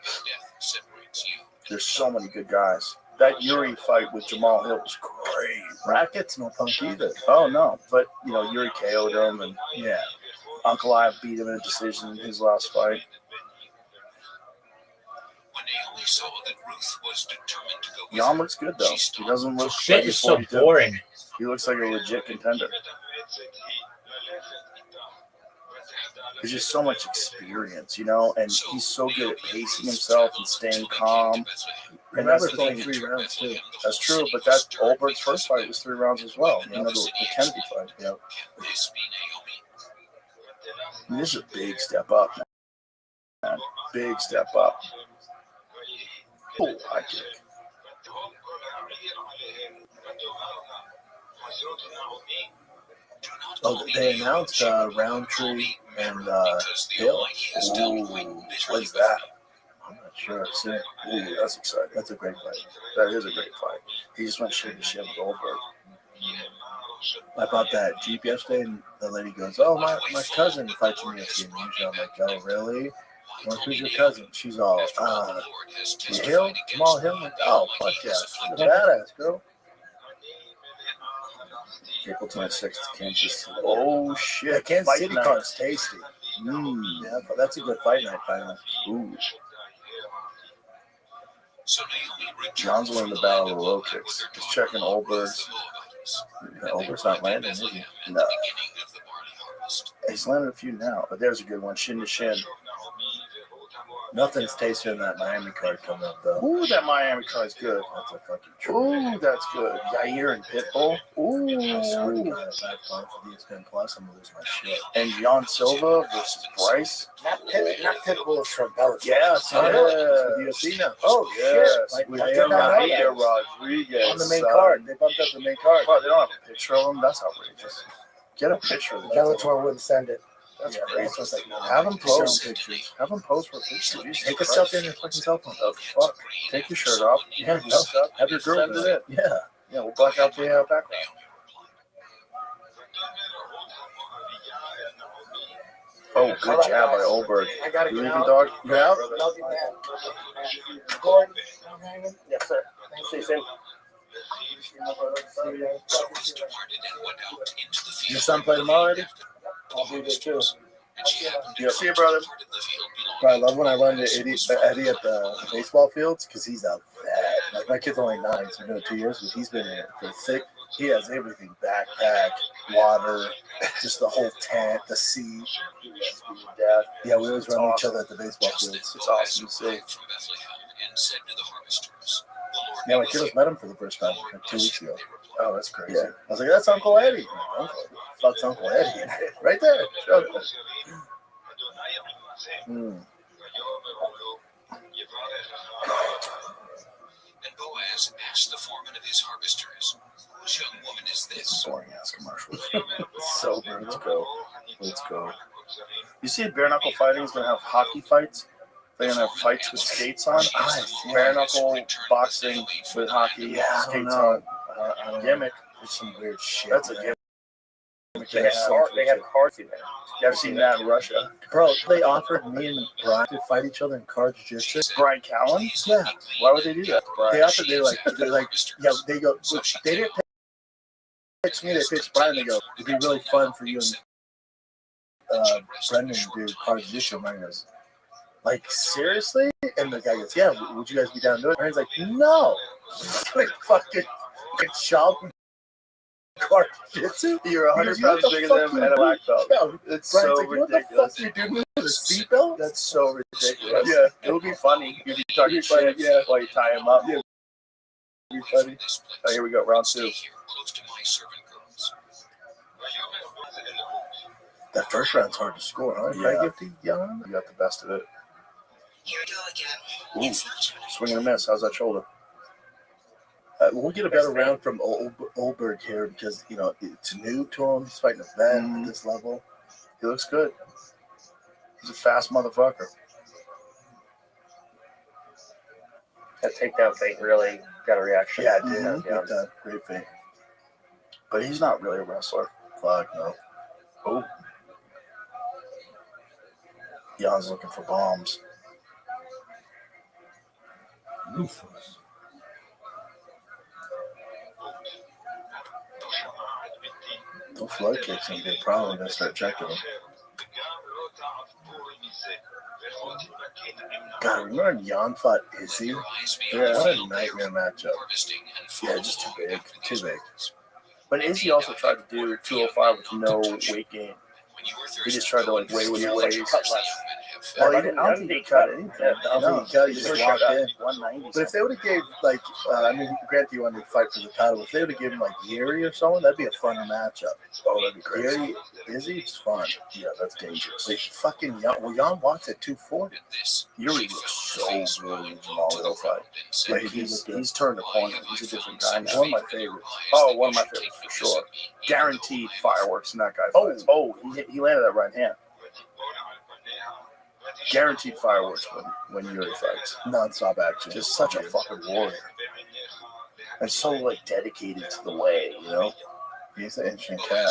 There's so many good guys. That Yuri fight with Jamal Hill was great. Brackett's no punk either. Oh, no. But, you know, Yuri KO'd him, and Ankalaev beat him in a decision in his last fight. Jan looks good, though. He doesn't look Shit like he's is so 42. boring. He looks like a legit contender. There's just so much experience, you know, and he's so good at pacing himself and staying calm. And that's the thing. 3 rounds, too. That's true, but that Olberg's first fight was 3 rounds as well. You know, the Kennedy fight. Yep. I mean, this is a big step up, man. Big step up. Oh, I kick. Oh, they announced Roundtree and Hill. Ooh, what is that? I'm not sure. Ooh, that's exciting. That's a great fight. That is a great fight. He just went shit to shit with Goldberg. I bought that Jeep yesterday, and the lady goes, "Oh, my cousin fights in UFC." And usually I'm like, "Oh, really? Well, who's your cousin?" She's all, Hill, Jamal Hill. I'm like, "Oh, fuck yeah, she's a badass girl." April 26th, Kansas City. Oh, shit. Yeah, Kansas Fight City night. card's tasty. Yeah, that's a good fight night, finally. Ooh. John's winning the battle of the low kicks. Just checking Olberg's. Olberg's not landing, is he? No. He's landed a few now, but there's a good one. Shin to shin. Nothing's tastier than that Miami card coming up, though. Ooh, that Miami card's good. That's a fucking treat. Ooh, that's good. Yair and Pitbull. I swear to Ooh. God, if I apply for the ESPN Plus, I'm gonna lose my shit. And Jan Silva versus Bryce. Not Pitbull is from Bellator. Yes, Oh, yeah. With UFC now. Oh, Yes. shit. With I did not know Yair that. Rodriguez. On the main card. They bumped up the main card. Wow, they don't have a picture of him? That's outrageous. Get a picture of the Bellator wouldn't send it. That's Yeah, crazy. so it's like, no, Have them take your own post pictures. Have them post for pictures. Jesus Take a Christ. selfie on your fucking cell phone. The fuck? Take your shirt off. Yeah, No. Have your girl send do it it. in. Yeah. Yeah, we'll black out the background. Oh, good jab by Olberg. I gotta You get leaving, out. dog? You're out? Love you, man. Gordon, I'm hanging. Yes, sir. See you soon. Your son played him already? I'll be there too. Yeah, see you, brother. Bro, I love when I run into Eddie at the baseball fields because he's a vet. Like, my kid's only 9, so he's been 2 years, but he's been in it for thick. He has everything: backpack, water, just the whole tent, the seat. Yeah, we always run each other at the baseball fields. It's awesome to see. Yeah, my kiddos met him for the first time like 2 weeks ago. Oh, that's crazy. Yeah, I was like, "That's Uncle Eddie." Fuck's Uncle Eddie, right there. Mm. And Boaz asked the foreman of his harvesters, "Whose young woman is this?" Boring ass commercials. So good. Let's go. Let's go. You see, bare knuckle fighting is gonna have hockey fights. They're gonna have fights with skates on. Bare knuckle boxing with hockey skates on. Gimmick. There's some weird shit. That's a man. gimmick. They have cards in there. You ever seen that in Russia? Bro, they offered me and Brian to fight each other in card jiu-jitsu. Brian Callen? Yeah. Why would they do that? They offered, they're like, yeah, they go, they didn't pitch me, they pitched Brian, they go, "It'd be really fun for you and Brendan to do card jiu-jitsu." Brian goes, "Like, seriously?" And the guy goes, "Yeah, would you guys be down to do it?" Brian's like, "No." Like, fucking shove card jiu-jitsu? You're 100 pounds bigger than him and a black belt. Yeah. It's Brian's so like, ridiculous. "What the fuck you doing with a seatbelt?" That's so ridiculous. Yeah. It'll be funny. You'll be talking shit while you tie him up. Yeah. It'll be funny. Oh, here we go. Round 2. That first round's hard to score, huh? Yeah. I give to Jan? You got the best of it. Here we go again. Ooh. Swing and a miss. How's that shoulder? We'll get a better round from Oldberg here because, it's new to him. He's fighting a vet at this level. He looks good. He's a fast motherfucker. That takedown feint really got a reaction. Yeah, it did. Great feint. But he's not really a wrestler. Fuck no. Oh. Jan's looking for bombs. Those flood kicks are a big problem. I'm going to start checking them. God, remember Jan fought Izzy? Yeah, what a nightmare matchup. Yeah, just too big. Too big. But Izzy also tried to do 205 with no weight gain. He just tried to weigh with his waist. I don't think he cut anything. I don't think he cut. He just walked in. 190. But if they would have gave granted you wanted to fight for the title. If they would have given Yuri or someone, that'd be a fun matchup. Oh, that'd be crazy. Yuri, Izzy, it's fun. Yeah, that's dangerous. Like fucking Jan. Well, Jan walks at 240. Yuri looks so good in the fight. Like he's turned the corner. He's a different guy now. One of my favorites. Oh, one of my favorites for sure. Guaranteed fireworks in that guy fights. Oh, he landed that right hand. Guaranteed fireworks when Yuri fights. Non-stop action. Just such a fucking warrior. And so dedicated to the way, He's an interesting cat.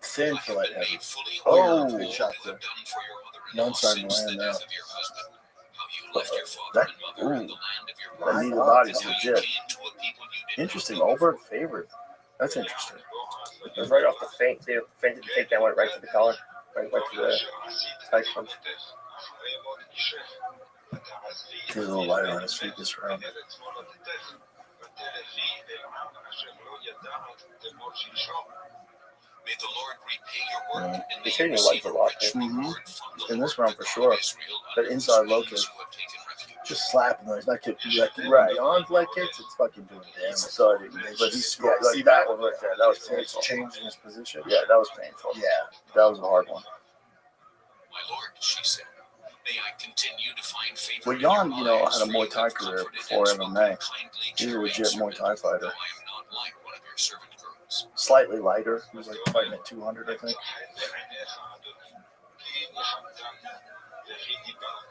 Thin for light heavy. Oh, big shot there. None starting to land now. That needle body's legit. Interesting. Oldberg favorite. That's interesting. It was right off the feint too. Feinted the takedown, went right to the collar. Right to the tight punch. He's a little lighter on his feet this round. May the Lord repay your work and He's hitting your legs a lot. In this round for sure. That inside low kick. Just slapping those. Not kicking. Right. Beyond leg kicks, it's fucking doing damage. Started. But he scored. Yeah, See that one right there? That was It's painful. changing his position. Yeah, that was painful. Yeah. That was a hard one. My Lord, she said, may I continue to find favor. Well, Jan, had a Muay Thai career before MMA. He's a legit Muay Thai fighter. Slightly lighter. He was fighting at 200, I think.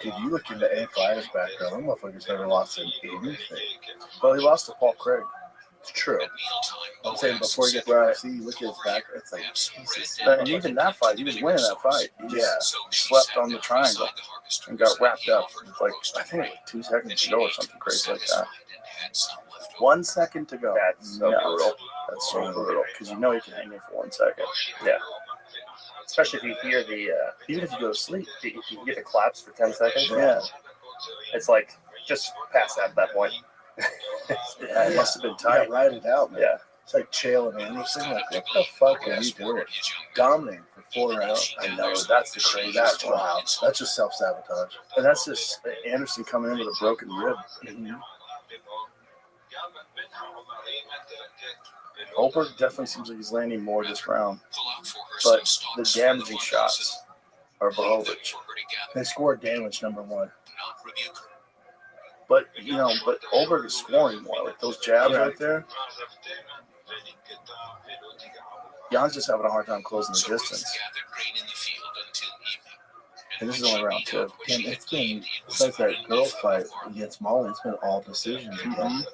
Dude, you look into A5's background. That motherfucker's never lost in anything. Well, he lost to Paul Craig. It's true. I'm saying before he gets to UFC, you look at his background. It's like, Jesus. And even that fight, he was winning that fight. He just slept on the triangle and got wrapped up. I think 2 seconds to go or something crazy like that. 1 second to go. That's so brutal. That's so brutal. Because you can hang in for 1 second. Yeah. Especially if you hear even if you go to sleep, if you get the claps for 10 seconds. Yeah. It's just pass out at that point. It must have been tight. Ride it out, man. Yeah. It's like Chael and Anderson. What the fuck are you doing? Dominating for 4 rounds. I know. That's the crazy. That's wild. That's just self-sabotage. And that's just Anderson coming in with a broken rib. Oldberg definitely seems like he's landing more this round. But the damaging shots are Bohovic. They scored damage, number 1. But, but Oldberg is scoring more. Those jabs right there. Jan's just having a hard time closing the distance. And this is only round 2. And it's been, since that girl fight against Molly, it's been all decisions again.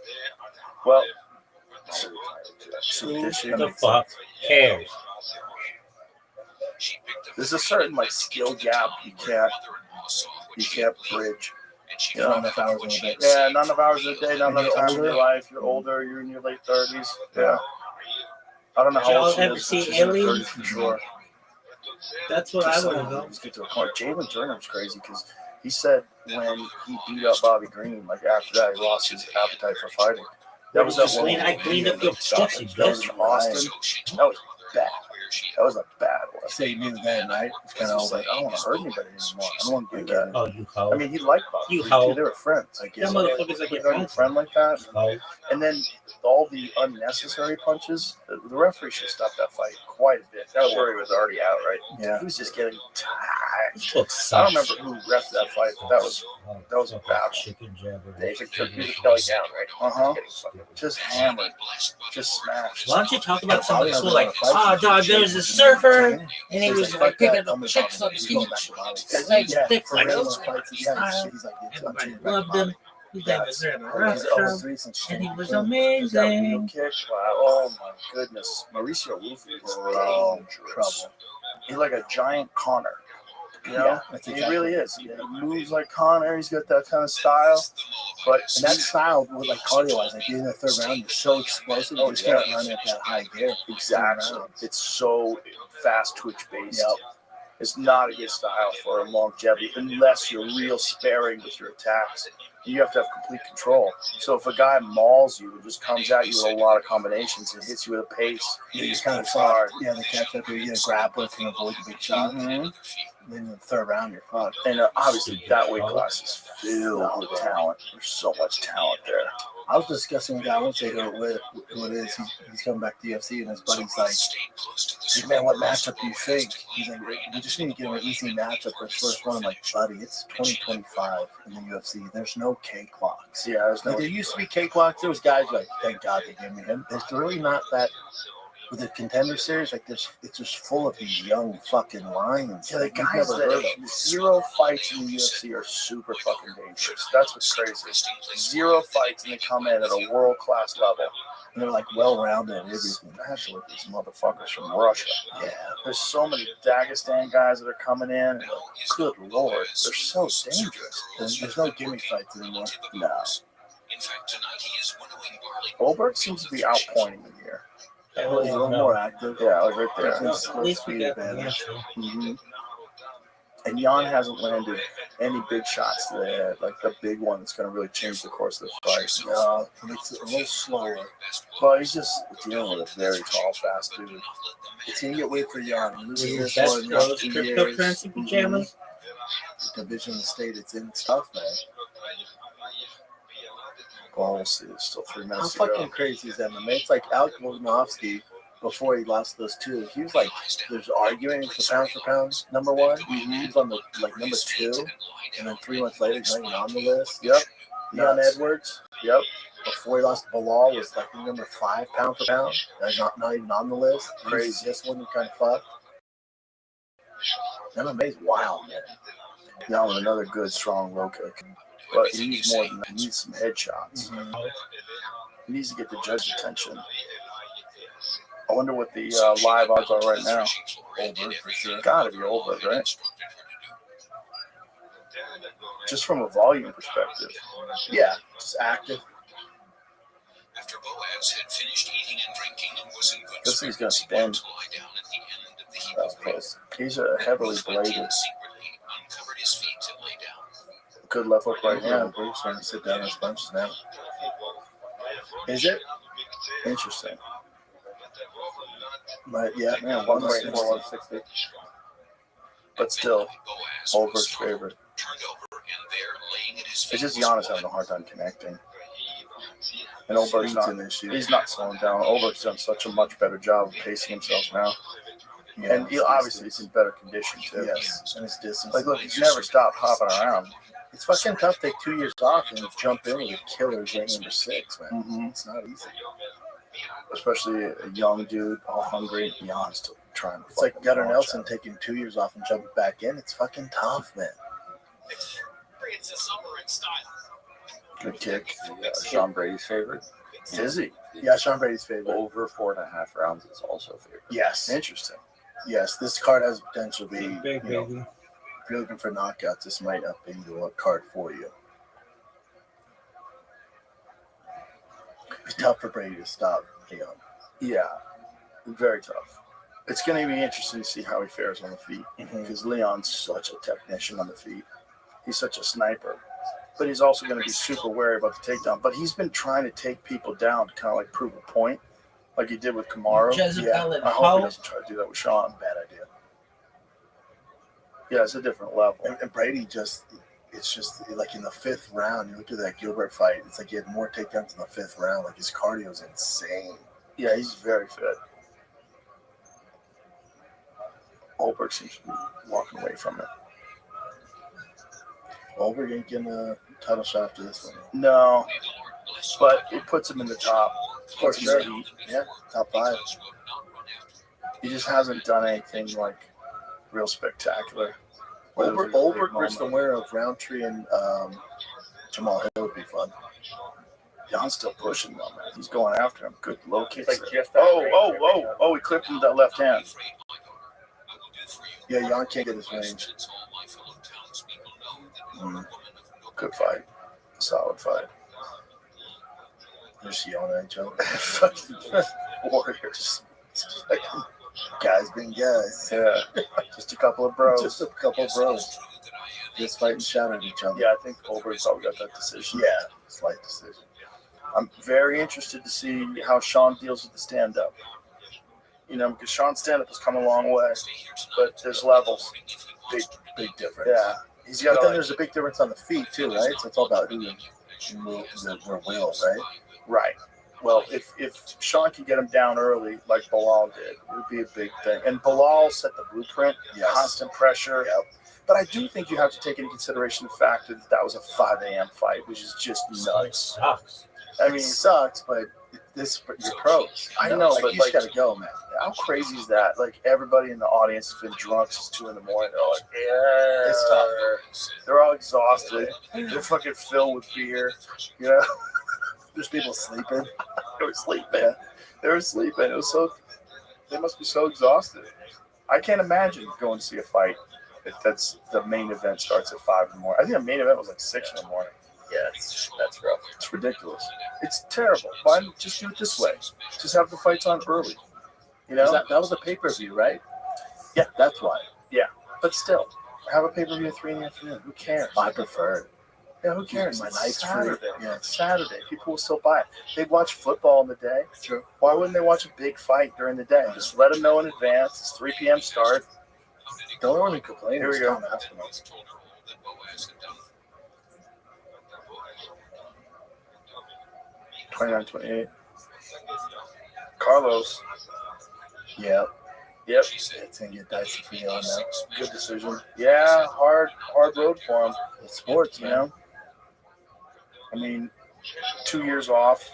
Well, who the fuck cares? There's a certain skill gap you can't bridge. Not enough hours in a day. Yeah, not enough hours in a day, not enough time in your life. You're older, you're in your late 30s. Yeah. I don't know how old she is. She's in her 30s for sure. That's what I want to know. Let's get to a point. Jalen Turnham's crazy because he said when he beat up Bobby Green, after that, he lost his appetite for fighting. That was that one. I cleaned up your fucking That was in Austin. That was bad. That was a bad one. Say he knew then, right? It's kind of It's like, I don't want to hurt anybody anymore. I don't want to do that. Oh, you hoe. I mean, he liked boxing. You hoe. They were friends. I guess. That motherfucker's like Like a friend like that. Oh. And then all the unnecessary punches, the referee should stop that fight quite a bit. That was where he was already out, right? Yeah. He was just getting tired. This book I sucks. don't remember who refed that fight, but that was a battle. Chicken jabber. They took Kelly down, right? Uh-huh. Just hammered. Just smashed. Why don't you talk about something cool like, oh, dog, there was a surfer, and he was like picking up chicks on the beach. His legs thick like those. Everybody loved him. His name was there in the restaurant, and he was amazing. Kick. Wow. Oh my goodness. Mauricio Luffy is dangerous. He's like a giant Connor. You know, he really is. He moves like Connor. He's got that kind of style. But And that style, with like cardio-wise, like in the third round, you're so explosive. You just can't run at that high gear. exactly, it's so fast twitch based. It's not a good style for longevity unless you're real sparing with your attacks. You have to have complete control. So if a guy mauls you and just comes at you with a lot of combinations and hits you with a pace, You kind of hard. hard. Yeah, the catch up here, you get a grappler can avoid the big shot. Mhm. Then in the third round, you're fucked. And obviously that weight class is filled with talent. There's so much talent there. I was discussing with a guy, I won't say who it is. He's coming back to the UFC, and his buddy's like, hey, man, what matchup do you think? He's like, we just need to get him an easy matchup for his first one. I'm like, buddy, it's 2025 in the UFC. There's no cakewalks. Yeah, there's no. Like, there used to be cakewalks. There was guys like, thank God they gave me him. There's really not that. With the Contender Series, like this, it's just full of these young fucking lions. Yeah, the Like, you've guys never heard that of. zero fights in the UFC are super fucking dangerous. That's what's crazy. Zero fights and they come in at a world class level. And they're like well-rounded. Especially with these motherfuckers from Russia. Yeah. There's so many Dagestan guys that are coming in. And good lord, they're so dangerous. There's no gimmick fights anymore. No. In fact, tonight he is winnowing barley. Goldberg seems to be outpointing him here. He's a little more active. Yeah, like right there. At least we got the answer. Mhm. And Jan hasn't landed any big shots to the head, like the big one that's going to really change the course of the fight. No, it's a little slower. But he's just dealing with a very tall, fast dude. It's gonna get weird for Jan. He loses this Best one in those 2 years. cryptocurrency pajamas. The division of the state it's in, it's tough, man. Well, we'll see. It's still 3 How minutes to fucking go. crazy is that, man? It's like Alex Volkanovski before he lost those two. He was like, there's arguing for pound number one. He was on the like number 2, and then 3 months later, he's not even on the list. Yep. Leon Edwards. Yep. Before he lost to Bilal was like number 5 pound for pound. He's not even on the list. Crazy. This one, you kind of fucked. MMA's wild, man. Now with another good, strong low kick. But he needs more than that. He needs some headshots. He needs to get the judge's attention. I wonder what the live odds are right now. Over for sure. Gotta be over, right? Just from a volume perspective. Yeah, just active. After Boaz had finished eating and drinking and was in good This thing's spirits, gonna he went spin. to lie down at the end of the heap That's of grain. close. He's a heavily bladed. Secretly uncovered his feet and lay down. Good left hook right Yeah, now. Bruce starting to sit down on his punches now. Is it? Interesting. But yeah, Man, 124, 160. But still, Goldberg's favorite. Turned over and there, laying at his It's feet, just was Giannis having a hard time connecting. And Oberg's Speed's not an issue. He's not slowing down. Oberg's done such a much better job of pacing himself now. Yeah, And he obviously he's in better condition too. yes, and his distance. Like look, he's never stopped hopping around. It's fucking tough to take 2 years off and jump in with a killer's rank number 6, man. Mhm. It's not easy. Especially a young dude, all hungry. Jan's still trying to. It's like fucking Gunnar launch Nelson out. taking 2 years off and jumping back in. It's fucking tough, man. It's a summer in style. Good kick. Sean Brady's favorite. Is he? Yeah, Sean Brady's favorite. Over 4.5 rounds is also favorite. Yes. Interesting. Yes, this card has potential to be, Big you know, baby. if you're looking for knockouts, this might up into a card for you. It's tough for Brady to stop Leon. Yeah, very tough. It's going to be interesting to see how he fares on the feet because Leon's such a technician on the feet. He's such a sniper, but he's also going to be super wary about the takedown. But he's been trying to take people down to kind of like prove a point, like he did with Kamaru. Jezebel Yeah, and I hope he Ho. doesn't try to do that with Sean. Bad idea. Yeah, it's a different level. And Brady it's just like in the 5th round, you look at that Gilbert fight, it's like he had more takedowns in the 5th round. Like his cardio is insane. Yeah, he's very fit. Goldberg seems to be walking away from it. Goldberg ain't getting a title shot after this one. No, but it puts him in the top. For sure. Yeah, top 5. He just hasn't done anything like real spectacular. Goldberg versus the winner of Roundtree and Jamal Hill would be fun. Jan's still pushing though, man. He's going after him. Good low kicks. Like just He clipped him with that left hand. Yeah, Jan can't get his range. Good fight. Solid fight. Just yelling at each other. Warriors. Guys being guys. Yeah. Just a couple of bros. Just a couple of bros. Just fighting, shouting at each other. Yeah, I think Goldberg probably got that decision. Yeah, slight decision. I'm very interested to see how Sean deals with the stand-up. You know, because Sean's stand-up has come a long way, but there's levels. Big difference. Yeah. But then there's a big difference on the feet too, right? So it's all about who their will, right? Right. Well, if Sean can get him down early, like Bilal did, it would be a big thing. And Bilal set the blueprint, constant pressure. Yep. But I do think you have to take into consideration the fact that was a 5 a.m. fight, which is just nuts. Sucks. I mean, it sucks, but you're pros. I know, like, but you just gotta go, man. How crazy is that? Like everybody in the audience has been drunk since 2 a.m. They're like, yeah, It's tough. They're all exhausted. They're fucking filled with beer. You know, there's people sleeping. They were sleeping. They were sleeping. It was so. They must be so exhausted. I can't imagine going to see a fight. That's the main event starts at 5 in the morning. I think the main event was like 6 in the morning. Yeah, that's rough. It's ridiculous. It's terrible. Why don't you just do it this way? Just have the fights on early. You know, that was a pay-per-view, right? Yeah, that's why. Yeah, but still, have a pay-per-view at 3 in the afternoon. Who cares? I prefer it. Yeah, who cares? My It's night's Saturday. free. Yeah. It's Saturday. People will still buy it. They watch football in the day. True. Why wouldn't they watch a big fight during the day? Just let them know in advance. It's 3 p.m. start. The only one who complained Here was we go. Tom Aspinall. 29-28. Carlos. Yep. Yep. It's gonna get dicey for you on that. Good decision. Yeah, hard road for him. It's sports, You know? I mean, 2 years off.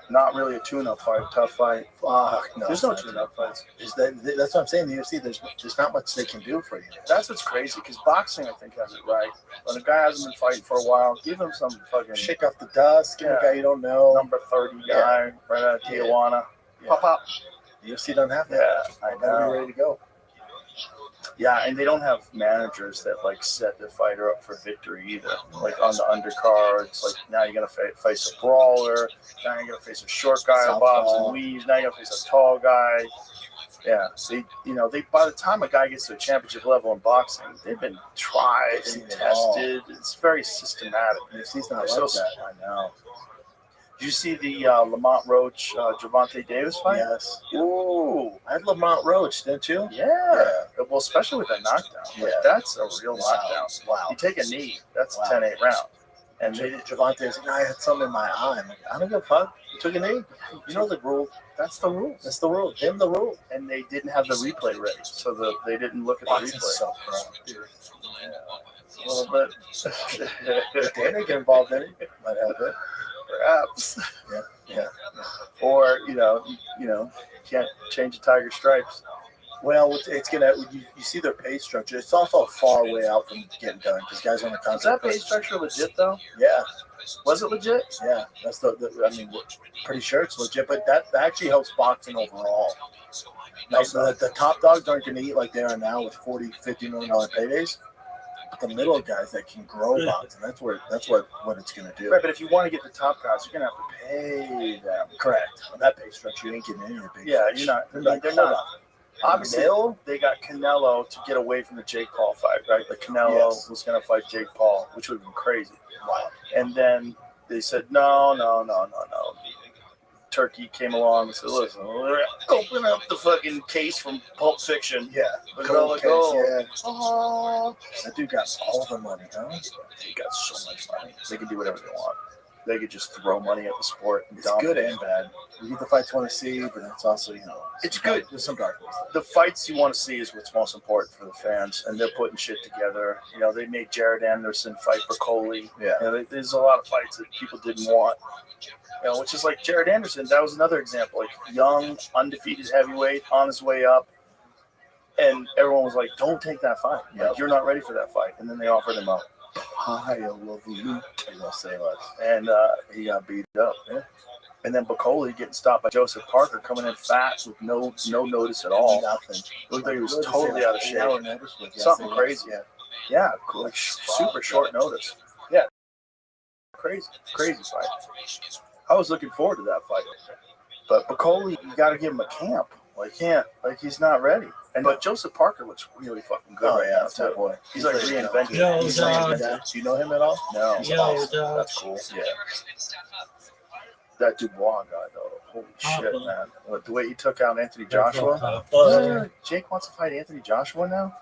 Not really a tune-up fight. Tough fight. Fuck no. There's no tune-up fights. That's what I'm saying. The UFC, there's not much they can do for you. That's what's crazy, because boxing, I think, has it right. When a guy hasn't been fighting for a while, give him some fucking Shake off the dust. Give a guy you don't know. number 30 guy right out of Tijuana. Yeah. Pop, pop. The UFC doesn't have that. Yeah, I Gotta know. be ready to go. Yeah, and they don't have managers that like set the fighter up for victory either. Like on the undercards, like now you're gonna face a brawler, now you're gonna face a short guy who bobs and weaves, now you're gonna face a tall guy. Yeah, they by the time a guy gets to a championship level in boxing, they've been tried and tested. It's very systematic. UFC's not They're like so- that. I know. Did you see the Lamont Roach Gervonta Davis fight? Yes. Ooh, I had Lamont Roach, didn't you? yeah. Well, especially with that knockdown. Like, Yeah. that's a real knockdown. Wow. You take a knee, that's Wow. a 10-8 round. And they did, Javante said, I had something in my eye. I'm like, I don't give a fuck. You took a knee. You know the rule. that's the rules. That's the rule. Give him the rule. And they didn't have the replay ready, so they didn't look at the Boxing's replay. so pro, dude. A little bit. If Danny get involved in it, might help it. Perhaps. Yeah. Or, you can't change the tiger stripes. Well, it's gonna. You see their pay structure. It's also a far way out from getting done because guys on the Is contract. that pay structure legit, though? Yeah, Was it legit? yeah. That's I mean, we're pretty sure it's legit, but that actually helps boxing overall. Like the top dogs aren't going to eat like they are now with $40, $50 million paydays. But the middle guys that can grow boxing, that's what it's going to do. Right, but if you want to get the top guys, you're going to have to pay them. Correct. On that pay structure, you ain't getting any of the big. Yeah, fish. you're not. Like, They're hold not. on. Obviously, Mill? they got Canelo to get away from the Jake Paul fight, right? Like Canelo Yes. was going to fight Jake Paul, which would have been crazy. Wow. And then they said, no. turkey came along and said, "Listen, open up the fucking case from Pulp Fiction." Yeah. Look at all the gold. Yeah. Oh, That dude got all the money, huh? they got so much money. They can do whatever they want. They could just throw money at the sport. And It's good and bad. You get the fights you want to see, but it's also, it's good. There's some darkness. The fights you want to see is what's most important for the fans, and they're putting shit together. They made Jared Anderson fight for Coley. Yeah. There's a lot of fights that people didn't want. Which is like Jared Anderson. That was another example. Like young, undefeated heavyweight on his way up, and everyone was like, "Don't take that fight. Like, you're not ready for that fight." And then they offered him a higher level loot, and he got beat up. Yeah. And then Bacoli getting stopped by Joseph Parker, coming in fat with no notice at all. Nothing. Looked like he was totally out of shape. Something crazy. Yeah, like super short notice. Yeah, crazy fight. I was looking forward to that fight, but Bacoli, you got to give him a camp. He's not ready. But Joseph Parker looks really fucking good right now, that's my too. boy. He's like reinvented. Yo, He's dog. do you know him at all? No. Yo, dog. That's cool. Yeah. That Dubois guy, though. Holy shit, man. The way he took out Anthony Joshua. Jake wants to fight Anthony Joshua now?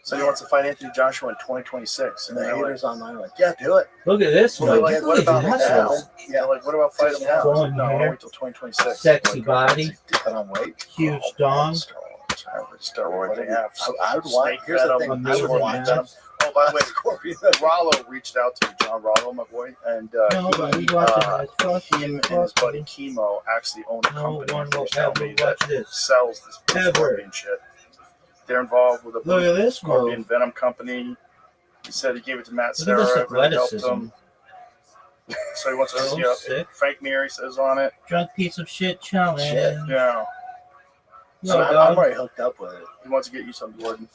So he wants to fight Anthony Joshua in 2026. And the haters online like, yeah, do it. Look at this Well, one. like, what about him now? Yeah, like, what about fight him now? Blonde No, I'll hair. wait till 2026. Sexy body. Put on weight. Huge dong. Steroid they have. I would want. Here's the thing. I would want them. Oh, by the way, Scorpion. Rollo reached out to me, John Rollo, my boy, and him and his buddy Chemo actually own a company that sells this Scorpion shit. They're involved with a Scorpion Venom company. He said he gave it to Matt Serra. Really helped him. So he wants to see up. Frank Neary says on it. Drunk piece of shit challenge. Yeah. So I'm already hooked up with it. He wants to get you some, Gordon.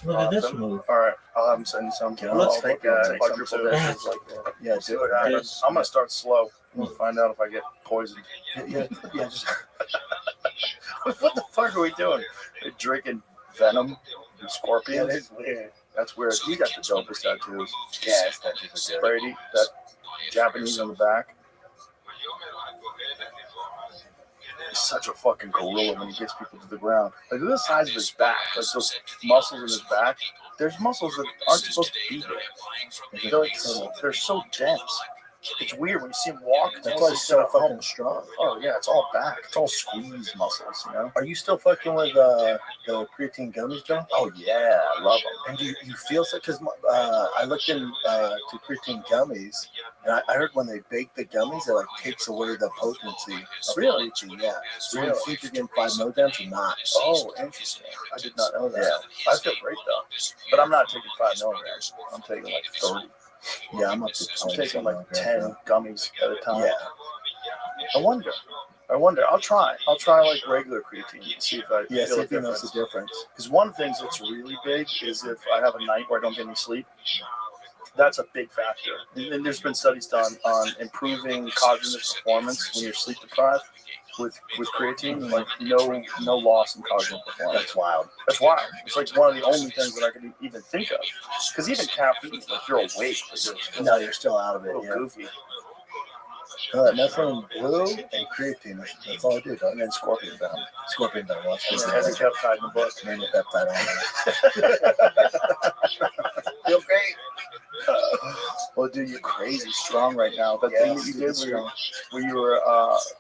Look at this move. All right, I'll have him send you some. Let's take quadruple dishes like that. Yeah, do it. I'm gonna start slow. I'm gonna find out if I get poisoned. Yeah. Just what the fuck are we doing? We're drinking venom and scorpions. That is weird. That's weird. You got the dopest tattoos. Yeah, his tattoos are good. Brady, that Japanese on the back. He's such a fucking gorilla when he gets people to the ground. Like, look at the size of his back. Like, those muscles in his back. There's muscles that aren't supposed to be there. They're so dense. It's weird when you see him walk. That's why he's so fucking strong. Oh, yeah, it's all back. It's all squeezed muscles, Are you still fucking with the creatine gummies, John? Oh, yeah, I love them. And do you feel so? Because I looked into creatine gummies, and I heard when they bake the gummies, it like takes away the potency of creatine. Yeah. So you think you're getting 5 milligrams or not? Oh, interesting. I did not know that. Yeah. I feel great, though. But I'm not taking 5 milligrams. I'm taking like 30. Yeah, I'm up to 20. I'm taking like 10 gummies at a time. Yeah. I wonder. I'll try like regular creatine and see if I feel if you notice the difference. Because one of the things that's really big is if I have a night where I don't get any sleep. That's a big factor. And there's been studies done on improving cognitive performance when you're sleep deprived with creatine. Like no loss in cognitive performance. That's wild. It's like one of the only things that I can even think of. Because even caffeine, like you're awake, but you're still out of it. Yeah. Goofy. Nothing blue and creatine. That's all I do. And then scorpion venom. Scorpion venom. Every peptide in the book. Name the peptide on it. Feel great. Well, dude, you're crazy strong right now. That thing that you did where you were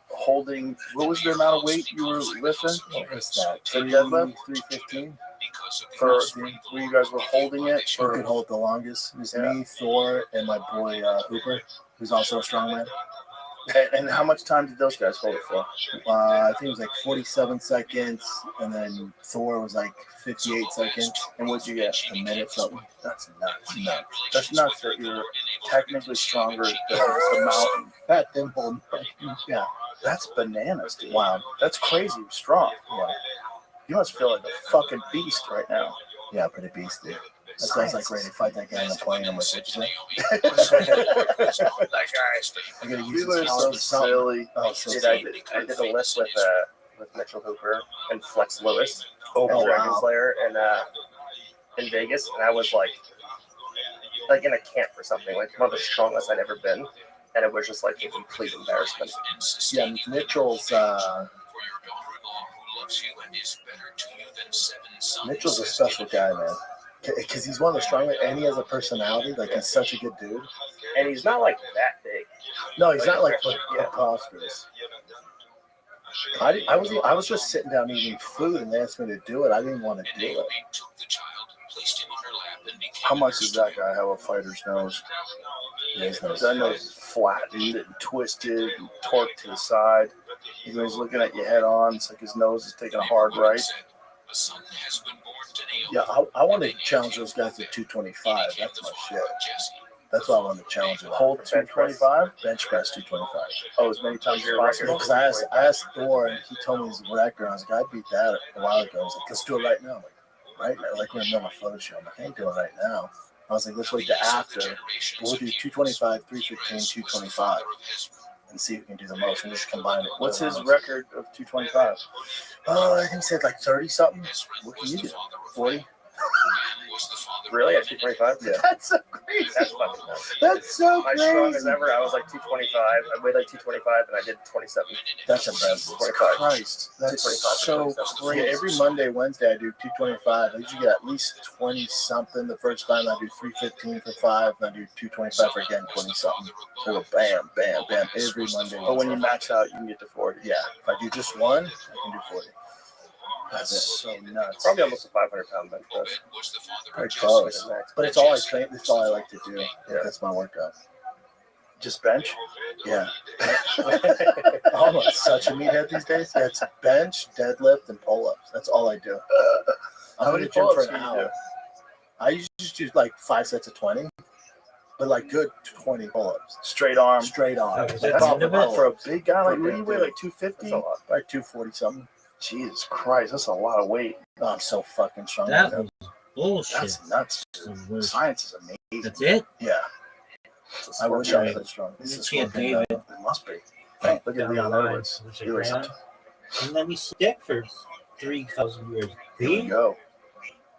holding, what was the amount of weight you were lifting? What was that? The deadlift? 315. For where you guys were holding it? Who could hold the longest? It was me, Thor, and my boy Hooper, who's also a strongman. And how much time did those guys hold it for? I think it was like 47 seconds, and then Thor was like 58 seconds. And what'd you get? A minute something. That's nuts. That's nuts that you're technically stronger than the mountain. That dimple. Yeah. That's bananas, dude. Wow. That's crazy strong. Yeah. You must feel like a fucking beast right now. Yeah, pretty beast, dude. That sounds like ready to fight that guy on the plane. I'm like, that guy. I'm gonna use this power so silly. Oh, so Dude, silly. I did a list with Mitchell Hooper and Flex Lewis, Oh, Dragon wow. Slayer, and in Vegas, and I was like in a camp or something, like one of the strongest I'd ever been. and it was just like a complete embarrassment. Yeah, Mitchell's Mitchell's a special guy, man. Because he's one of the strongest, and he has a personality. Like, he's such a good dude. And he's not like that big. No, he's not like preposterous. I was just sitting down eating food, and they asked me to do it. I didn't want to do it. How much does that guy have a fighter's nose? Yeah, his nose That nose is flattened and twisted and torqued to the side. He's looking at you head on. It's like his nose is taking a hard right. Yeah, I want to challenge those guys at 225. That's my shit. That's what I want to challenge them. Hold 225? Bench press 225. Oh, as many times as possible? Because I asked Thor, and he told me his record. I was like, I beat that a while ago. I was like, let's do it right now. I'm like, right now? Like, we're in the middle of a photo shoot. I'm like, I ain't doing it right now. I was like, let's wait to after. But we'll do 225, 315, 225. And see if we can do the most and just combine it. What's his record of 225? Oh, I think he said like 30 something. What can you do? 40? Really? At 225? Yeah. That's so crazy. That's fucking nuts. That's so My crazy. strongest ever, I was like 225. I weighed like 225 and I did 27. That's impressive. 25. Christ. That's 225, so crazy. Every Monday, Wednesday, I do 225. I usually get at least 20 something. The first time I do 315 for 5, and I do 225 for again 20 something. So bam, bam, bam. Every Monday. But when you max out, you can get to 40. Yeah. If I do just one, I can do 40. That's so nuts. Probably almost a 500-pound bench press. Very close. But it's all I train. It's all I like to do. Yeah. That's my workout. Just bench? Yeah. I'm such a meathead these days. Yeah, it's bench, deadlift, and pull-ups. That's all I do. How many pull-ups do you do? I usually just do like 5 sets of 20, but like good 20 pull-ups. Straight arm. Straight arm. That's for a big guy like me. You weigh like 250? Like 240 something. Jesus Christ, that's a lot of weight. Oh, I'm so fucking strong. That was bullshit. That's nuts, dude. Science is amazing. That's it? Yeah. I wish I was that strong. This is David. It must be. Hey, look at Leon Edwards. And let me stick for 3,000 years. Here we go.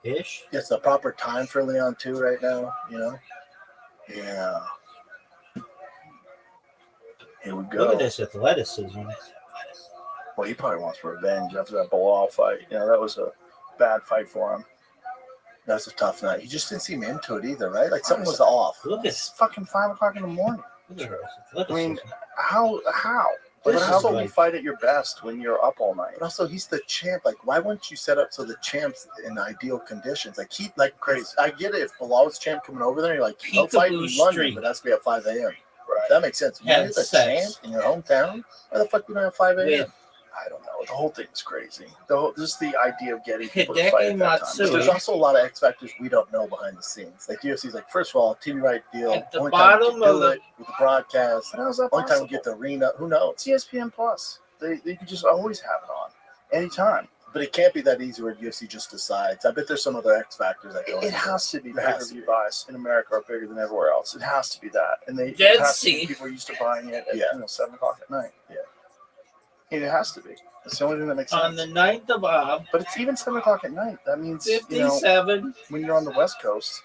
Ish. It's the proper time for Leon too right now, you know? Yeah. Here we go. Look at this athleticism. Well, he probably wants revenge after that Bilal fight. You know, that was a bad fight for him. That's a tough night. He just didn't seem into it either, right? Like something was off. Look at It's fucking 5 o'clock in the morning. this I mean, athleticism. how? But This how is can like- you fight at your best when you're up all night? But also, he's the champ. Like, why wouldn't you set up so the champ's in ideal conditions? Like, he like crazy. I get it. If Bilal was champ coming over there, you're like, no fight in Peekaboo London, Street. but it has to be at 5 a.m. Right. That makes sense. When Had you're the sex. champ in your hometown, why the fuck you don't have 5 a.m.? With I don't know. The whole thing is crazy. Just the idea of getting people to Hideki fight at that time. Matsui. There's also a lot of X factors we don't know behind the scenes. Like UFC's like, first of all, TV right deal. At the Only time we bottom can of do the- it with the broadcast. How is that Only time we possible? get the arena. Who knows? It's ESPN Plus. They could just always have it on anytime. But it can't be that easy where UFC just decides. I bet there's some other X factors that go. It into has to be. There has to Pay-per-view be. buys in America are bigger than everywhere else. It has to be that. And they Dead it has to be Sea. people are used to buying it at Yeah. 7 o'clock at night. Yeah. And it has to be. It's the only thing that makes sense. on the 9th of But it's even 7 o'clock at night. That means 57. when you're on the West Coast,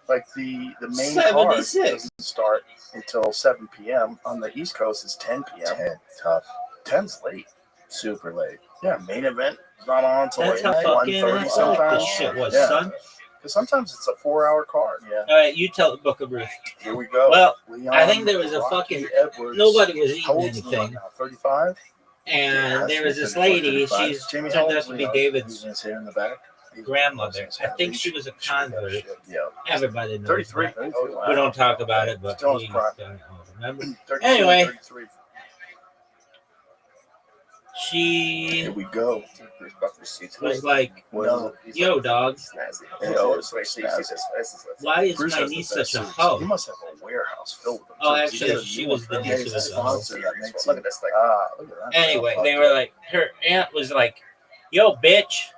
like the main 76. card doesn't start until 7 p.m. On the East Coast, it's 10 p.m. 10, tough, 10's late. super late. Yeah, main event is not on until That's like how fucking 1:30 this sometimes. shit was, Yeah. son. Because sometimes it's a 4-hour card. Yeah. All right, you tell the Book of Ruth. Here we go. Well, Leon, I think there was a Rocky fucking Edwards. nobody was How eating old's Leon anything, now? 35. and there was this 34, lady. 35. She's Jamie, turned how out old's to be Leon? David's Using his hair in the back. grandmother. I think she was a convert. Yeah. Everybody knows. 33. that. Oh, wow. We don't talk about it, but Still in he his prime. remember. 32, Anyway. 33. She Here we go. was like, Well, "Yo, dog, why is Bruce my has the niece best such a suits. hoe?" He must have a warehouse filled with them. Oh, too. actually, He she doesn't- was the he niece has of a the sponsor that makes Look at this thing. look at that. Anyway, they were like, her aunt was like, "Yo, bitch,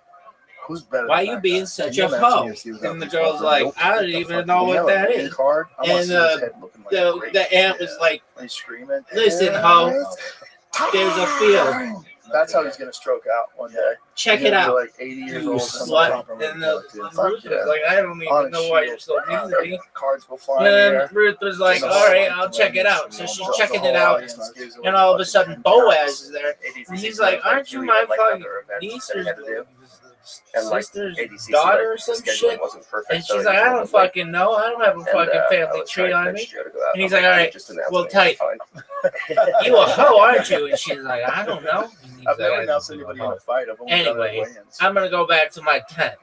Who's better? why than you that being guy? such Can a you imagine hoe?" if he was out And the there girl's smoking like, dope? "I don't Get the even fuck- know you what a that green is." card? I wanna And see his head looking like a grape. the aunt was like, He's screaming. "Listen, hoe, there's a field That's how he's gonna stroke out one day. Check He's it gonna be out. like 80 years You old. slut. And Ruth was like, I don't even know why you're so mean to me. Cards go flying. And Ruth was like, all right, I'll check it out. So she's checking it out. And all of a sudden, Boaz is there. And he's like, aren't you my fucking niece or sister's daughter or some shit? And she's like, I don't fucking know. I don't have a fucking family tree on me. And he's like, all right, well, tight. You a hoe, aren't you? And she's like, I don't know. I've never announced anybody in a fight. Anyway, I'm gonna go back to my tent.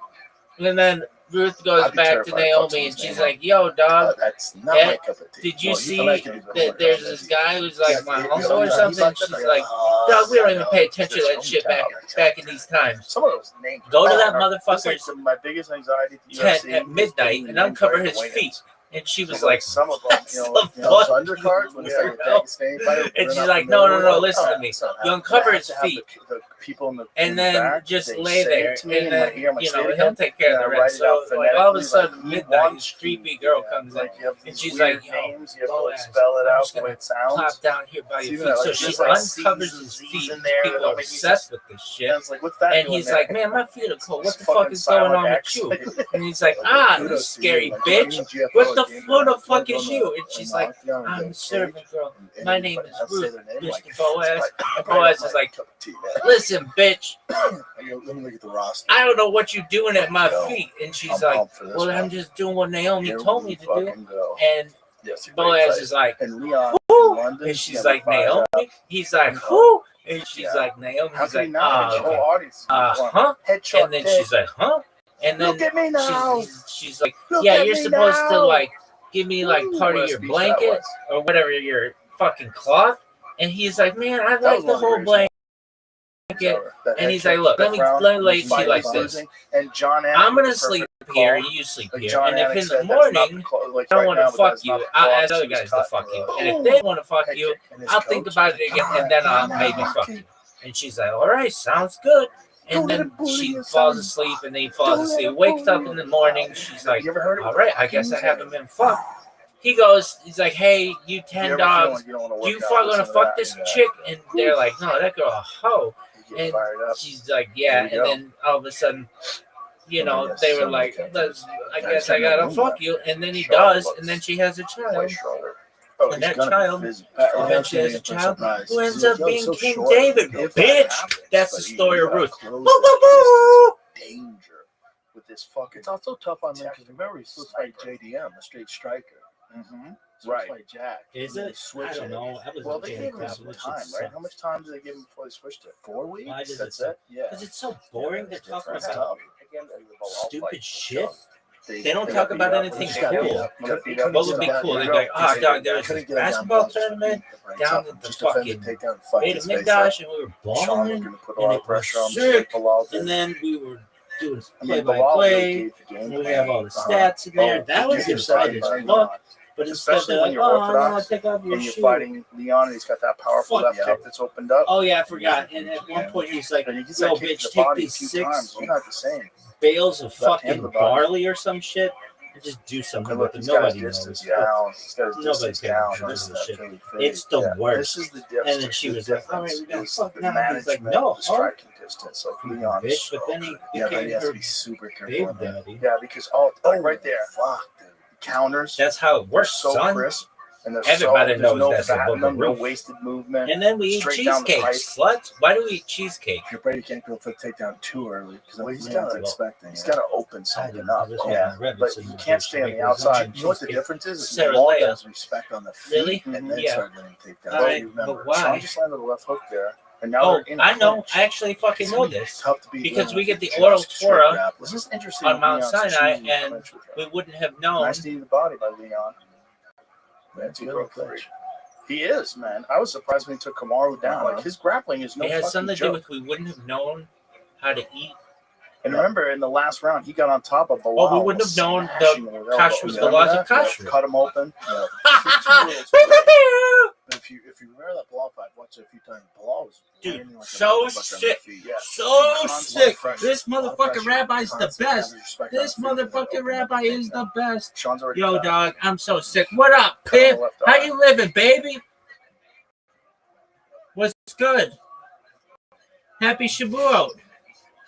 And then Ruth goes back to Naomi and she's like, yo, dog, that's not my cup of tea. did you see that there's this guy who's like my uncle or something? She's like, dog, we don't even pay attention to that shit back in these times. Some of those names. Go to that motherfucker's my biggest anxiety tent at midnight and uncover his feet. And she was like, some of them, undercards when it's like a Pakistani fighter. And she's like, no, listen to me. You uncover his feet. The people in the and then just lay there, and then he'll take care of the rest. So like all of a sudden, midnight, this creepy girl comes in, and she's like, "Yo, Boaz, spell it I'm out just gonna plop down here by your feet." So she uncovers his feet. People are obsessed with this shit. And he's like, "Man, my feet are cold. What the fuck is going on with you?" And he's like, "You scary bitch. What the fuck is you?" And she's like, "I'm a servant girl. My name is Ruth, Mr. Boaz." And Boaz is like, "Listen, bitch, let me look at the roster. I don't know what you're doing at my feet." And she's like, well, I'm just doing what Naomi told me to do. And Boaz is like, whoo. And she's like, Naomi. He's like, whoo. And she's like, Naomi. He's like, huh? And then she's like, huh? And then she's like, yeah, you're supposed to like give me like part of your blanket or whatever, your fucking cloth. And he's like, man, I like the whole blanket. And he's like, look, let me lay it to you like this. I'm gonna sleep here, you sleep here. And if in the morning I don't want to fuck you, I'll ask other guys to fuck you. And if they want to fuck you, I'll think about it again, and then I'll maybe fuck you. And she's like, all right, sounds good. And then she falls asleep, and then he falls asleep. Wakes up in the morning. She's like, all right, I guess I haven't been fucked. He goes, he's like, hey, you 10 dogs, do you gonna fuck this chick? And they're like, no, that girl a hoe. And she's like, yeah. And then all of a sudden, they were like, I guess I gotta fuck you. And then he does, and then she has a child. And that child eventually has a child who ends up being King David. Bitch! That's the story of Ruth. Danger with this fucking. It's also tough on them because remember he's supposed to fight JDM, a straight striker. Right. Like Jack. Is it? I don't know. Well, they gave him some time, right? How much time did they give him before they switched it? 4 weeks? That's it? Yeah. Because it's so boring to talk about stupid shit. They don't talk about anything cool. What would be cool? They'd be like, oh, dog, there was this basketball tournament down at the fucking Beta Mikdash, and we were balling, and it was sick. And then we were doing play-by-play, and we have all the stats in there. That was exciting as fuck. But instead they're like, oh, I don't want to take off your shoe. You're fighting Leon, and he's got that powerful left kick that's opened up. Oh, yeah, I forgot. And at one point, he's like, yo, bitch, take these 6 bales of fucking barley or some shit and just do something with it. Nobody knows. Nobody's going to this shit. It's the worst. And then she was like, all right, we got to fuck now. He's like, no, striking distance. Like Leon, bitch. But then he became her baby daddy. Yeah, because right there. Fuck. Counters. That's how it works, so son. Crisp, and everybody knows that's fat, a book no wasted movement. And then we eat cheesecake, sluts. Why do we eat cheesecake? Your Brady can't go for the takedown too early because he's got to open something up. Yeah, but you can't stay on the outside. You know what the difference is? It's Law has respect on the feet, really? And then start letting takedown. Right, but why? Sean just landed a left hook there. And now I know. I actually fucking know this because we get the oral Torah on Mount Sinai, and we wouldn't have known. Nice to the body by Leon. He is, man. I was surprised when he took Kamaru down. Like his grappling is no. It has something to do joke. with we wouldn't have known how to eat. And remember, in the last round, he got on top of Bilal. Oh, we wouldn't have known the kashrut, the laws of kashrut. Cut him open. If you remember that Bilal fight, watch it a few times. Bilal was so sick, so sick. This motherfucking rabbi's the best. This motherfucking rabbi is the best. Yo, dog, I'm so sick. What up, Pip? How you living, baby? What's good? Happy Shavuot.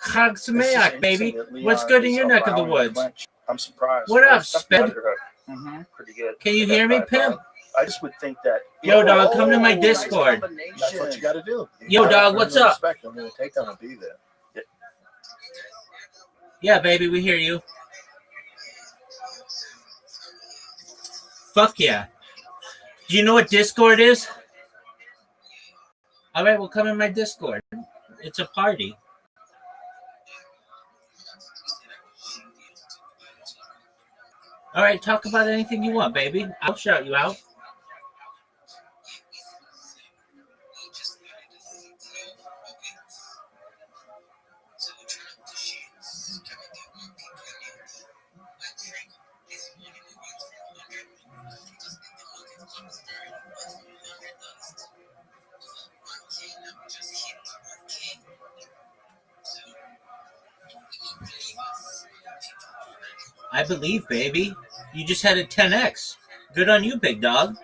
Chag It's just Sameach, baby. interesting that Leon What's good in is your neck of the allowing woods? clench. I'm surprised. What up, Stuff Sped? underhook. Mm-hmm. Pretty good. Can you They got hear me, 5'5". Pimp? I just would think that. Yo, dog, come to my nice Discord. combination. That's what you got to do. Yo, gotta dog, earn what's the up? Respect. I'm going to take down and be there. Yeah, baby, we hear you. Fuck yeah. Do you know what Discord is? All right, well, come in my Discord. It's a party. All right, talk about anything you want, baby. I'll shout you out. I believe, baby. You just had a 10x. Good on you, big dog.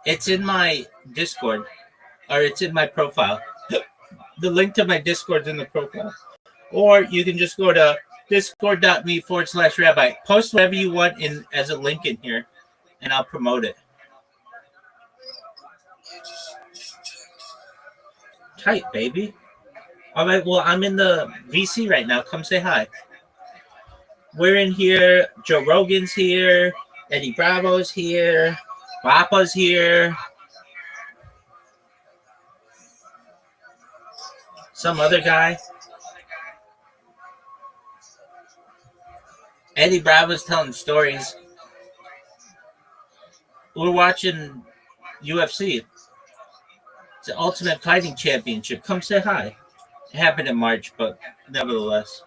It's in my Discord, or it's in my profile. The link to my Discord's in the profile. Or you can just go to discord.me/rabbi. Post whatever you want in as a link in here, and I'll promote it. Tight, baby. All right, well, I'm in the VC right now. Come say hi. We're in here. Joe Rogan's here. Eddie Bravo's here. Papa's here. Some other guy. Eddie Bravo's telling stories. We're watching UFC. It's the Ultimate Fighting Championship. Come say hi. It happened in March, but nevertheless.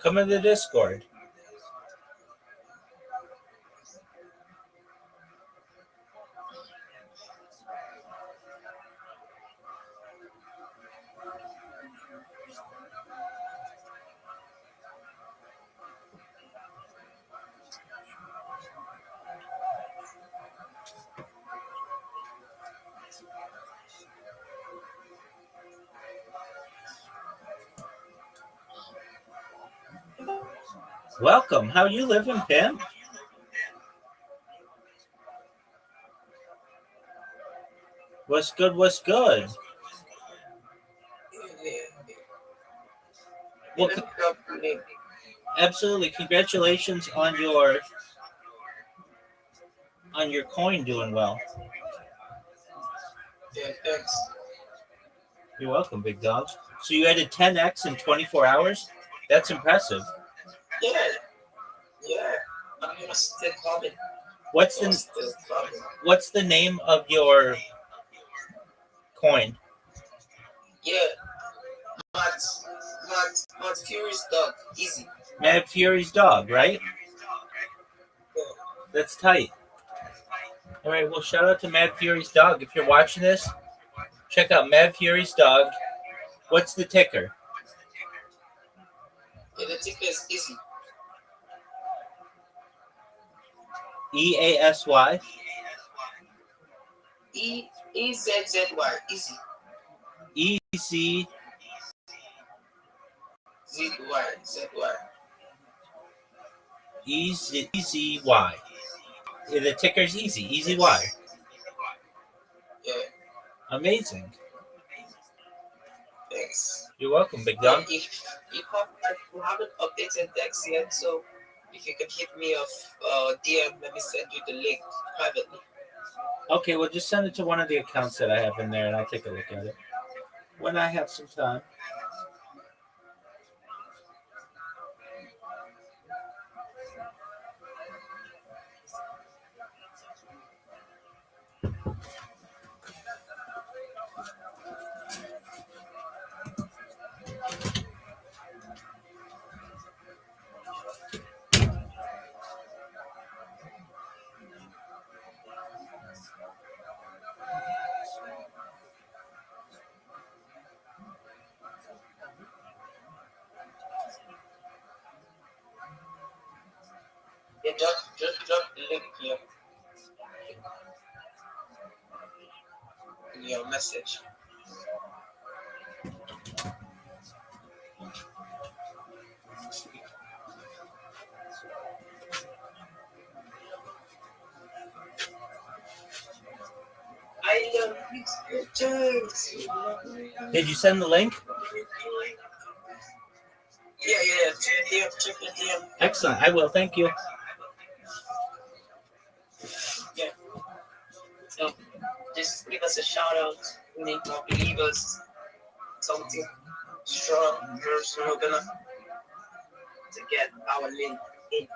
Come in the Discord. Welcome. How you living, Pim? What's good? What's good? Well, absolutely. Congratulations on your coin doing well. Yeah, thanks. You're welcome, big dog. So you added 10x in 24 hours? That's impressive. Yeah. I'm gonna still clubbing. What's the name of your coin? Yeah. Matt Fury's dog. Easy. Mad Fury's dog, right? That's tight. All right, well, shout out to Mad Fury's dog. If you're watching this, check out Mad Fury's dog. What's the ticker? Yeah, the ticker is easy. EASY? EZZY. Easy. EC. ZY. EZY. The ticker's easy. EZY. Yeah. Amazing. Thanks. You're welcome, big dog. If you haven't updated Dex yet, so if you can hit me off DM, let me send you the link privately. Okay, well, just send it to one of the accounts that I have in there, and I'll take a look at it when I have some time. just drop the link here in your message. I love you, pictures. Did you send the link? Yeah, check the DM. Excellent. I will. Thank you. Yeah. So just give us a shout out. We need more believers. Something strong, personal, gonna to get our link in.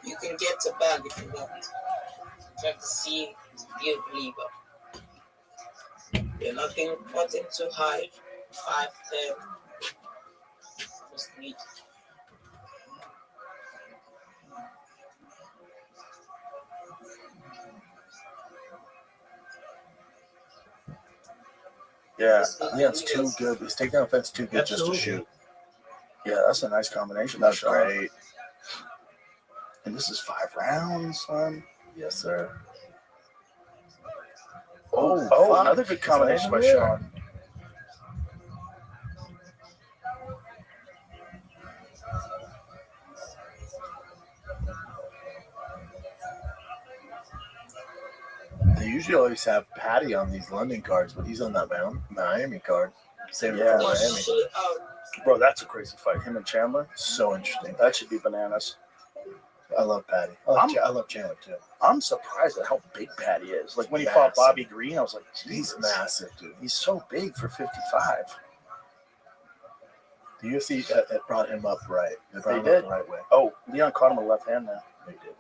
You can get a bag if you want. Try to see, be a believer. You're nothing too high. 5'10". Just need. Yeah, Leon's too good. His takedown offense too good just to shoot. Yeah, that's a nice combination. That's great. And this is 5 rounds, son. Yes, sir. Oh, another good combination by Sean. They usually always have Patty on these London cards, but he's on that Miami card. Save it for Miami. Bro, that's a crazy fight. Him and Chandler, so interesting. That should be bananas. I love Patty. I love Chandler too. I'm surprised at how big Patty is. Like when he fought Bobby Green, I was like, he's massive, dude. He's so big for 55. The UFC that brought him up right. They brought him up the right way. Oh, Leon caught him with left hand now. They did.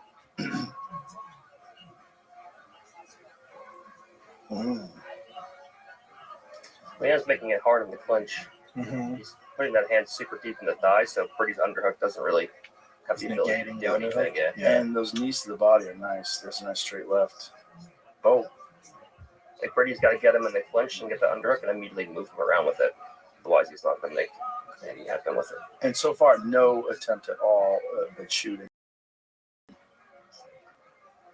Leon's making it hard in the clinch. Mm-hmm. He's putting that hand super deep in the thigh, so Brady's underhook doesn't really have the ability to do anything. Yeah. And those knees to the body are nice. There's a nice straight left. Oh. Like Brady's got to get him in the clinch and get the underhook and immediately move him around with it. Otherwise, he's not going to make any happen with it. And so far, no attempt at all at shooting.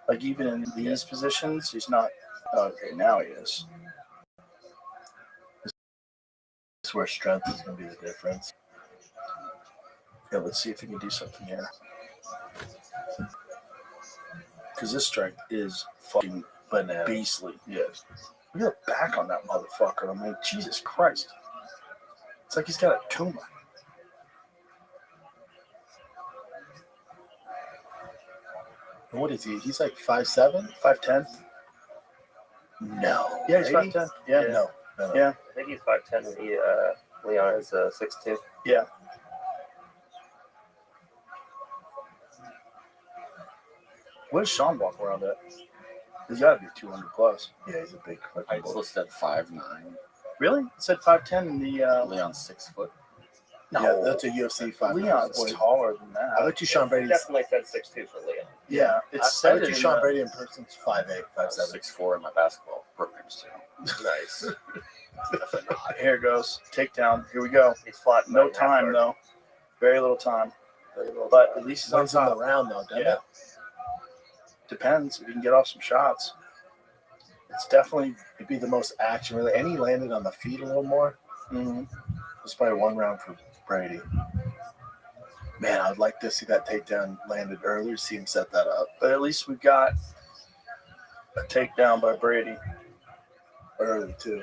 Like even in these positions, he's not. Okay, now he is. This is where strength is going to be the difference. Yeah, let's see if he can do something here. Because this strength is fucking bananas. Beastly. Yes. Look at the back on that motherfucker. I mean, Jesus Christ. It's like he's got a tumor. What is he? He's like 5'7", 5'10". No. Yeah, he's 5'10". Yeah. No. Yeah. I think he's 5'10". And Leon is 6'2". Yeah. What does Sean walk around at? He's got to be 200 plus. Yeah, he's a big. It's listed at 5'9". Really? It said 5'10" in the. Leon's 6 foot. No, yeah, that's a UFC 5'9". Leon's taller than that. I bet you Sean Brady definitely said 6'2" for Leon. Yeah, it's I bet you Sean Brady in person's 5'8", 5'7". 6'4" in my basketball programs too. Nice. Here it goes. Takedown. Here we go. He's flat. No time though. Very little time. But at least he's on top. The round though, doesn't it? Depends if you can get off some shots. It's definitely it'd be the most action really. And he landed on the feet a little more. Mm-hmm. It's probably one round for Brady. Man, I'd like to see that takedown landed earlier, see him set that up. But at least we got a takedown by Brady early too.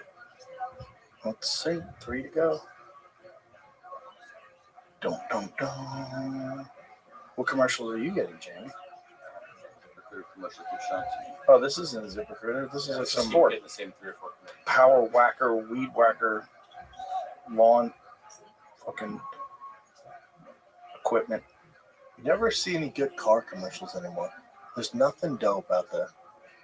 Let's see, 3 to go. Dun. What commercials are you getting, Jamie? Oh, this isn't a ZipRecruiter. This is like some the same 3 or 4 power whacker, weed whacker, lawn fucking equipment. You never see any good car commercials anymore. There's nothing dope out there.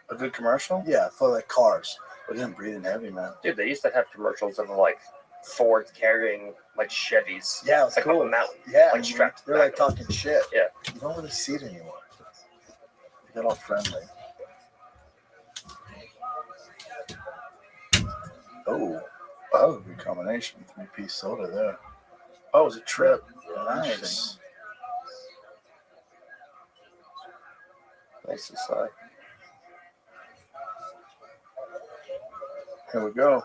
A good commercial? Yeah, for like cars. But then breathing heavy, man. Dude, they used to have commercials of like Fords carrying like Chevys. Yeah, it's like cool. up a mountain. Yeah, like strapped. to the they're like back of talking shit. Yeah. You don't really see it anymore. They get all friendly. Oh, good combination. 3-piece soda there. Oh, it was a trip. Nice. Nice inside. Here we go.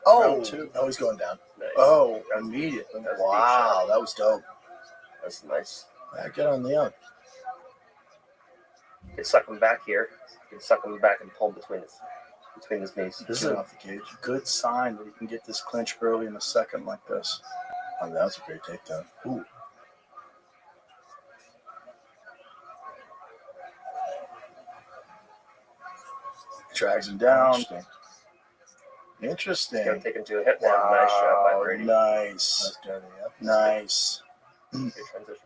Oh, Round two. oh, he's going down. Nice. Oh, immediately. That's a deep Wow, shot. that was dope. That's nice. Yeah, get on Leon. You can suck him back here. You can suck him back and pull him between his knees. This is Get off the cage. a good sign that you can get this clinch early in the second like this. Oh, that was a great takedown. Ooh. Drags him down. Interesting. Interesting. Gonna take him to a hip now. Nice shot by Brady. Nice. That's dirty, yep. Nice. Good transition.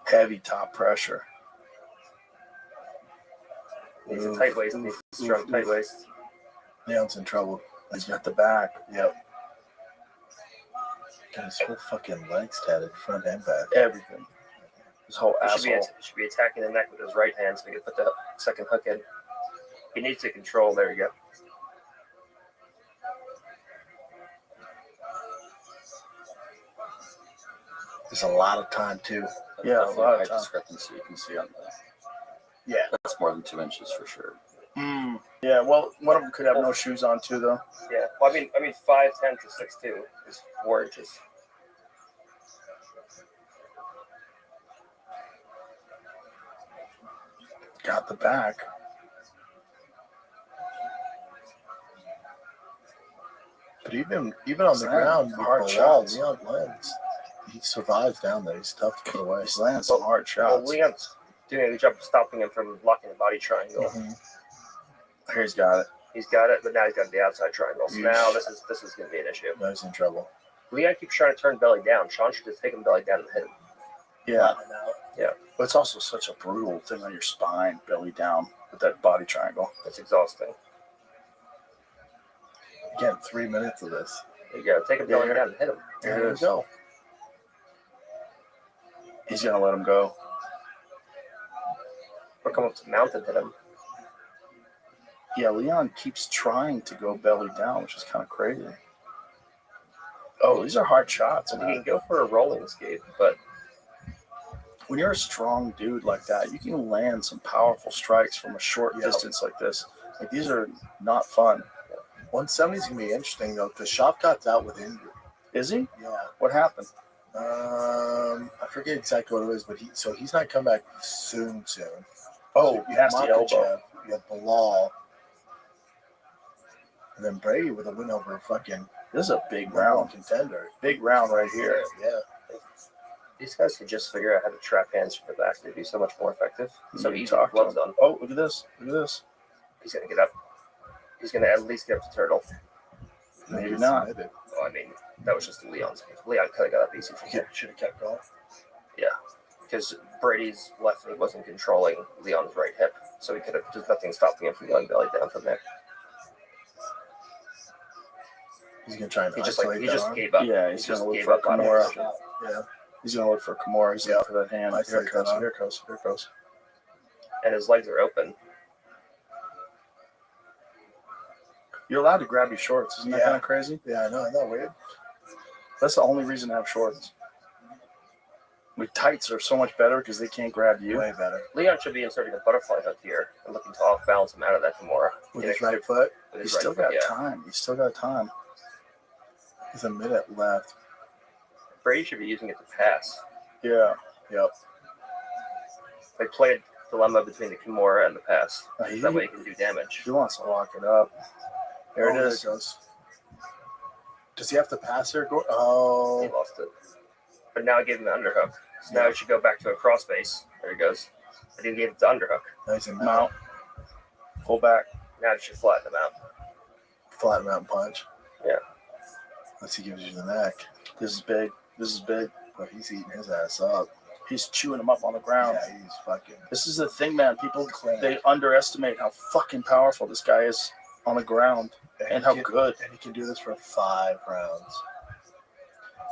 Heavy top pressure. Needs a tight waist. Needs a strong tight waist. Leon's in trouble. He's got the back. Yep. Got his whole fucking legs tatted, front and back. Everything. His whole He asshole. should be attacking the neck with his right hand so he can put the second hook in. He needs to control. There you go. There's a lot of time, too. Yeah, a lot of height time. discrepancy you can see on the. Yeah. That's more than 2 inches for sure. Yeah, well, one of them could have no shoes on too, though. Yeah. Well, I mean, 5'10" to 6'2" is 4 inches. Got the back. But even on the ground, hard hard shots. Leon lands. He survives down there. He's tough to put away. He's landing some hard Well, shots. Leon's doing a good job of stopping him from locking the body triangle. Mhm. Here he's got it. He's got it, but now he's got the outside triangle. So Yeesh. now this is going to be an issue. Now he's in trouble. Leon keeps trying to turn belly down. Sean should just take him belly down and hit him. Yeah. Flatten out. Yeah. But it's also such a brutal thing on your spine, belly down, with that body triangle. It's exhausting. Again, 3 minutes of this. You got to take him belly Yeah. down and hit him. Here There it we is. go. He's going to let him go. Or come up to mount and hit him. Yeah, Leon keeps trying to go belly down, which is kind of crazy. Oh, these are hard shots, So he man. can go for a rolling escape, but When you're a strong dude like that, you can land some powerful strikes from a short Yeah. distance like this. Like, these are not fun. 170 is going to be interesting, though, because Shopcott's out with injury. Is he? Yeah. What happened? I forget exactly what it is, but he's not coming back soon. Oh, So you have nasty elbow. Makachev, you have Bilal, and then Brady with a win over a fucking This is a big number one round. contender. Big round right here. Yeah. these guys could just figure out how to trap hands from the back. They'd be so much more effective. So You easy talk with to gloves him. on. Oh, look at this. Look at this. He's going to get up. He's going to at least get up to turtle. Maybe not. Submitted. Well, I mean, that was just Leon's. Leon could have got up easy from here. Should have kept going. Yeah. Because Brady's left knee wasn't controlling Leon's right hip. So he could have, there's nothing stopping him from going belly down from there. He's going to try and He just isolate he that just arm. gave up. Yeah, he he's just gonna look gave for up on Kimura. it. Yeah. He's going to look for Kimura. He's looking for that hand. Here Isolate it goes. that arm. Here it goes. Here it goes. And his legs are open. You're allowed to grab your shorts. Isn't that Yeah. kind of crazy? Yeah, I know. Weird. That's the only reason to have shorts. With tights are so much better because they can't grab you. Way better. Leon should be inserting a butterfly hook here and looking to off balance him out of that Kimura. With his right foot, With He's his still right foot, got yeah. time. He's still got time. he's a minute left. Brady should be using it to pass. Yeah. Yep. Like play a dilemma between the Kimura and the pass. He, That way he can do damage. he wants to lock it up. There it is. There it goes. Does he have to pass here? He Oh, lost it. But now I gave him the underhook. So now he should go back to a crossface. There he goes. But he gave it the underhook. nice and Mount. Full back. Now it should flatten him out. flat mountain punch. Yeah. Unless he gives you the neck. This is big. This is big. But he's eating his ass up. He's chewing him up on the ground. Yeah, he's fucking. This is the thing, man. People they underestimate how fucking powerful this guy is on the ground and how good. And he can do this for 5 rounds.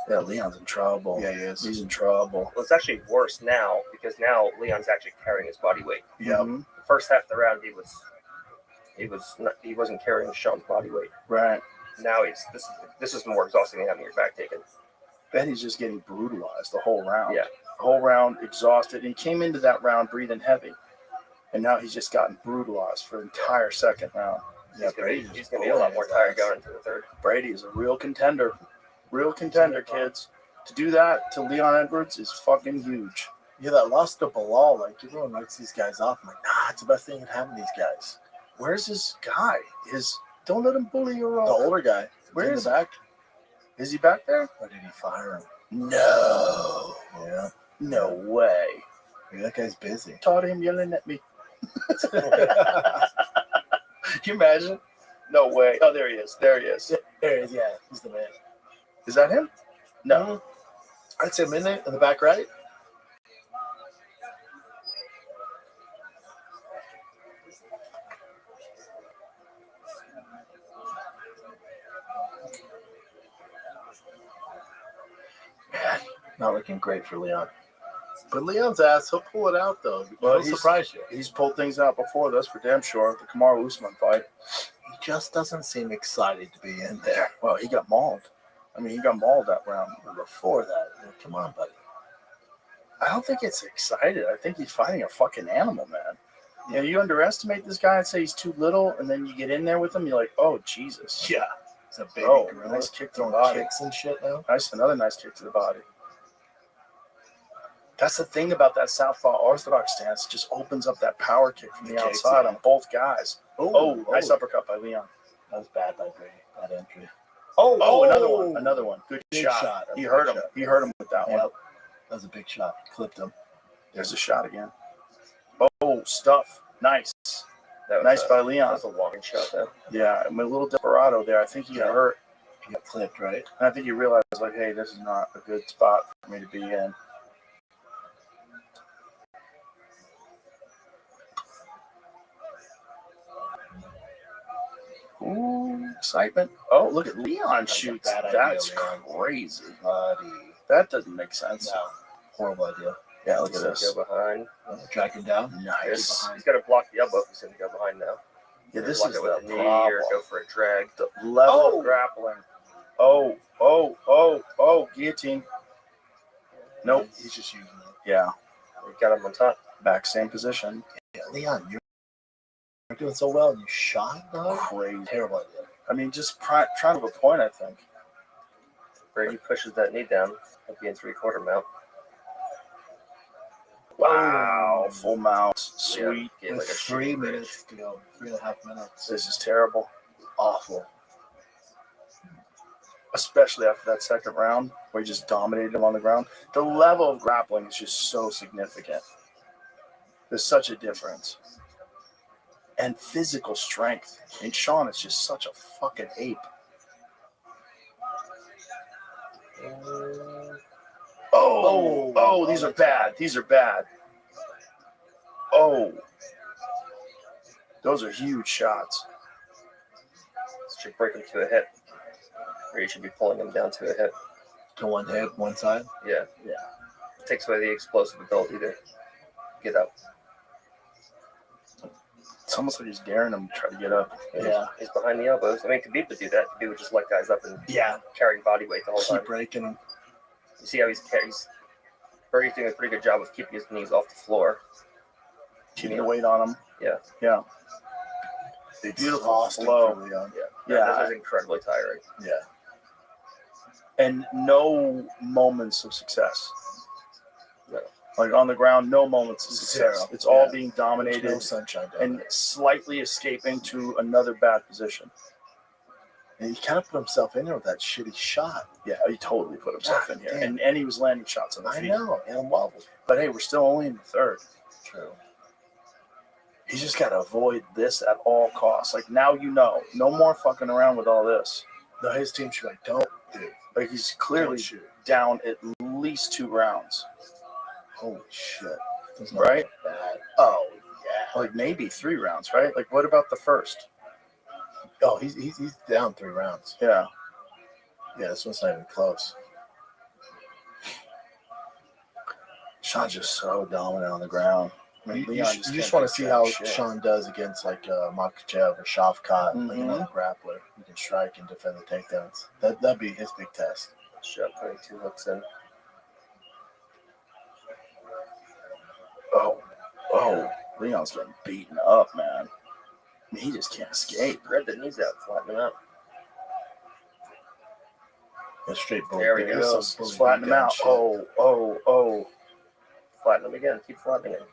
Yeah, Leon's in trouble. Yeah, he is. He's in trouble. Well, it's actually worse now because now Leon's actually carrying his body weight. Yeah. The first half of the round, he wasn't carrying Sean's body weight. Right. Now this is more exhausting than having your back taken. Then he's just getting brutalized the whole round. Yeah. The whole round exhausted. And he came into that round breathing heavy. And now he's just gotten brutalized for the entire second round. Yeah, he's going to be a lot more tired going into the third. Brady is a real contender. Real contender, kids. To do that to Leon Edwards is fucking huge. Yeah, that loss to Bilal, like, everyone writes these guys off. I'm like, nah, it's the best thing that happened to these guys. Where's this guy? Don't let him bully you. The older guy. Where is he back? Is he back there? Or did he fire him? No. Yeah. No way. Maybe that guy's busy. Taught him yelling at me. Can you imagine? No way. Oh, there he is. There he is. There he is, yeah. He's the man. Is that him? No. I'd say midnight in the back right. Man, not looking great for Leon. But Leon's ass, he'll pull it out, though. Well, He'll surprise you. He's pulled things out before. That's for damn sure. The Kamaru Usman fight. He just doesn't seem excited to be in there. Well, he got mauled. I mean, he got mauled that round. Before that, come on, buddy. I don't think it's excited. I think he's fighting a fucking animal, man. You know, you underestimate this guy and say he's too little, and then you get in there with him, you're like, oh, Jesus. Yeah. He's a baby gorilla. Nice kick to the Throwing body. kicks and shit now. Another nice kick to the body. That's the thing about that southpaw orthodox stance. It just opens up that power kick from the outside on both guys. Oh, nice uppercut by Leon. That was bad by Brady. Bad entry. Oh, another one. Good shot. He hurt him. He hurt him with that one. That was a big shot. Clipped him. There's a shot again. Oh, stuff. Nice. Nice by Leon. That was a walking shot, though. Yeah, a little desperado there. I think he got hurt. He got clipped, right? And I think he realized, like, hey, this is not a good spot for me to be in. Ooh, excitement. Oh, look at Leon shoots. That's crazy. That doesn't make sense. No. Horrible idea. Yeah, look at this. Go behind. Drag him down. Nice. He's got to block the elbow if he's going to go behind now. Yeah, this block is it with the the knee or go for a drag. The level of grappling. Oh, guillotine. Nope. He's just using it. Yeah. We got him on top. Back, same position. Yeah, Leon, you're doing so well and you shot, dog? Crazy. Terrible idea. I mean, just trying to a point, I think. Brady pushes that knee down. He'll be in 3/4 mount. Wow. Full mount. Sweet. Yeah, With like a 3 minutes to go. 3.5 minutes. This is terrible. Awful. Especially after that second round where he just dominated him on the ground. The level of grappling is just so significant. There's such a difference. And physical strength. And Sean is just such a fucking ape. Oh, these are bad. These are bad. Oh. Those are huge shots. Should break him to a hit. Or you should be pulling him down to a hit. To one hit, one side? Yeah. Yeah. Takes away the explosive ability to get up. It's almost like he's daring him to try to get up. Yeah. He's behind the elbows. I mean, Khabib would do that. Khabib would just let guys up and carrying body weight the whole time. Keep breaking him. You see how he's Brady's doing a pretty good job of keeping his knees off the floor. Keeping the weight on him. Yeah. Yeah. It's Beautiful flow. This is incredibly tiring. Yeah. And no moments of success. No. Like on the ground, no moments of success. Zero. It's all being dominated There's no sunshine down and there. slightly escaping to another bad position. And he kind of put himself in there with that shitty shot. Yeah, he totally put himself in here. damn. And he was landing shots on the I feet. know. And wobbled. But hey, we're still only in the third. True. He's just got to avoid this at all costs. Like, now you know. No more fucking around with all this. No, his team should be like, don't do. Like, he's clearly down at least 2 rounds. Holy shit. Right? Bad. Oh, yeah. Like maybe 3 rounds, right? Like what about the first? Oh, he's down 3 rounds. Yeah. Yeah, this one's not even close. Sean's just so dominant on the ground. I mean, You just want to see how Sean does against like Makhachev or Shavkat, like another grappler who can strike and defend the takedowns. That'd be his big test. Shot putting 2 hooks in. Oh, Leon's getting beaten up, man. I mean, he just can't escape. Grab the knees out, flatten him out. A straight bullet. There we go. Just flatten him out. Oh. Flatten him again. Keep flattening him.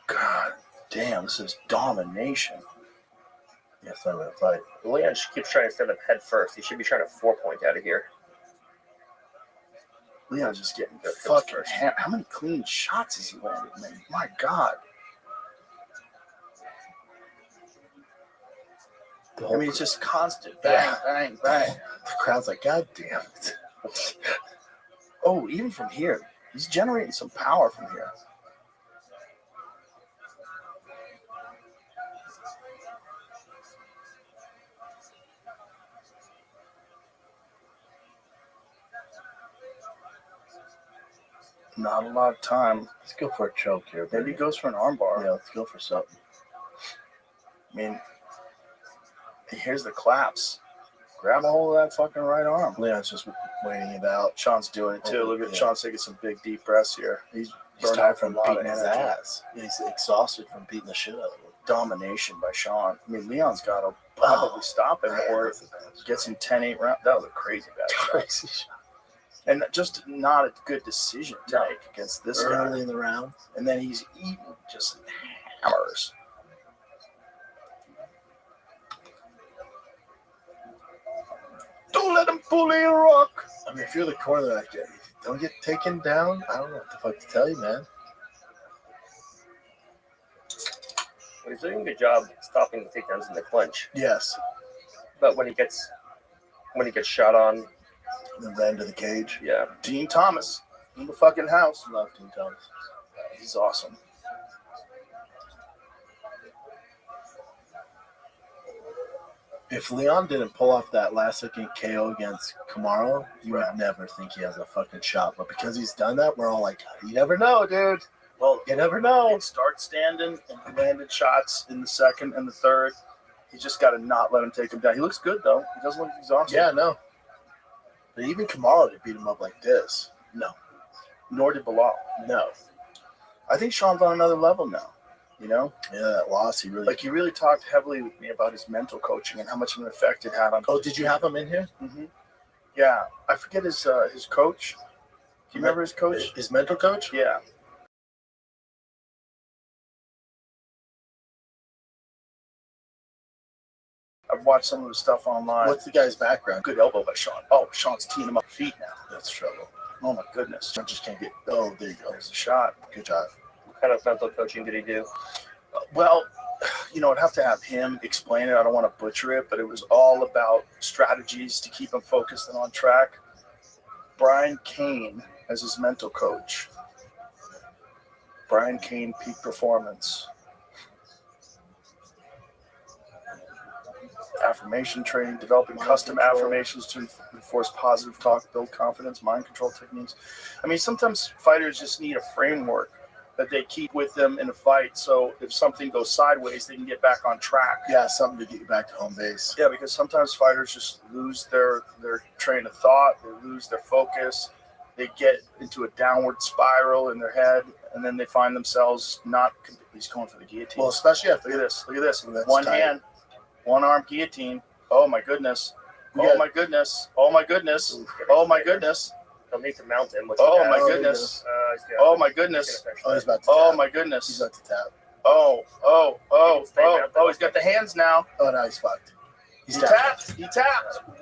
God damn, this is domination. Yeah, it's not gonna fight. Leon keeps trying to stand up head first. He should be trying to 4-point out of here. Leon's just getting fucking hammered. How many clean shots has he landed, man? My God. I mean, it's just constant bang, bang, bang. The crowd's like, God damn it. Oh, even from here, he's generating some power from here. Not a lot of time. Let's go for a choke here. Maybe he goes for an armbar. Yeah, let's go for something. I mean, here's the claps. Grab a hold of that fucking right arm. Leon's just waiting it out. Sean's doing it too. Look at Sean's taking some big deep breaths here. He's tired from beating his ass. He's exhausted from beating the shit out of him. Domination by Sean. I mean, Leon's got to probably stop him or get some 10-8 round. That was a crazy bad shot. Crazy shot. And just not a good decision to make against this guy. Early in the round. And then he's eating just hammers. Don't let him bully a rock. I mean, if you're the corner, like, don't get taken down. I don't know what the fuck to tell you, man. Well, he's doing a good job stopping the takedowns in the clinch. Yes. But when he gets shot on, then ran to the cage. Yeah. Dean Thomas in the fucking house. Love Dean Thomas. He's awesome. If Leon didn't pull off that last second KO against Kamaru, you would never think he has a fucking shot. But because he's done that, we're all like, you never know, dude. Well, you never know. He starts standing and he landed shots in the second and the third. You just got to not let him take him down. He looks good, though. He doesn't look exhausted. Yeah, no. But even Kamaru didn't beat him up like this. No. Nor did Bilal. No. I think Sean's on another level now. You know? Yeah, that loss, he really talked heavily with me about his mental coaching and how much of an effect it had on. Oh, did you have him in here? Mm-hmm. Yeah. I forget his coach. Do you remember his coach? His mental coach? Yeah. I've watched some of his stuff online. What's the guy's background? Good elbow by Sean. Oh, Sean's teeing him up feet now. That's trouble. Oh, my goodness. Sean just can't get... Oh, there you go. There's a shot. Good job. What kind of mental coaching did he do? Well, I'd have to have him explain it. I don't want to butcher it, but it was all about strategies to keep him focused and on track. Brian Cain as his mental coach. Brian Cain Peak Performance. Affirmation training, developing custom affirmations to enforce positive talk, build confidence, mind control techniques. I mean, sometimes fighters just need a framework that they keep with them in a fight, so if something goes sideways, they can get back on track. Yeah, something to get you back to home base. Yeah, because sometimes fighters just lose their train of thought, they lose their focus, they get into a downward spiral in their head, and then they find themselves not completely. He's going for the guillotine. Well, especially after Look at this. That's One tight. hand, one arm guillotine. Oh my goodness. Oh my goodness. Oh my goodness. Oh my goodness. They'll need to mount him. Oh my goodness. Oh my goodness. Oh, he's about to Oh tap. my goodness. He's about to tap. Oh, he's got the hands now. Oh, now he's fucked. He tapped.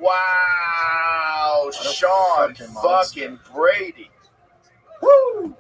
Wow. Sean fucking Brady. Woo!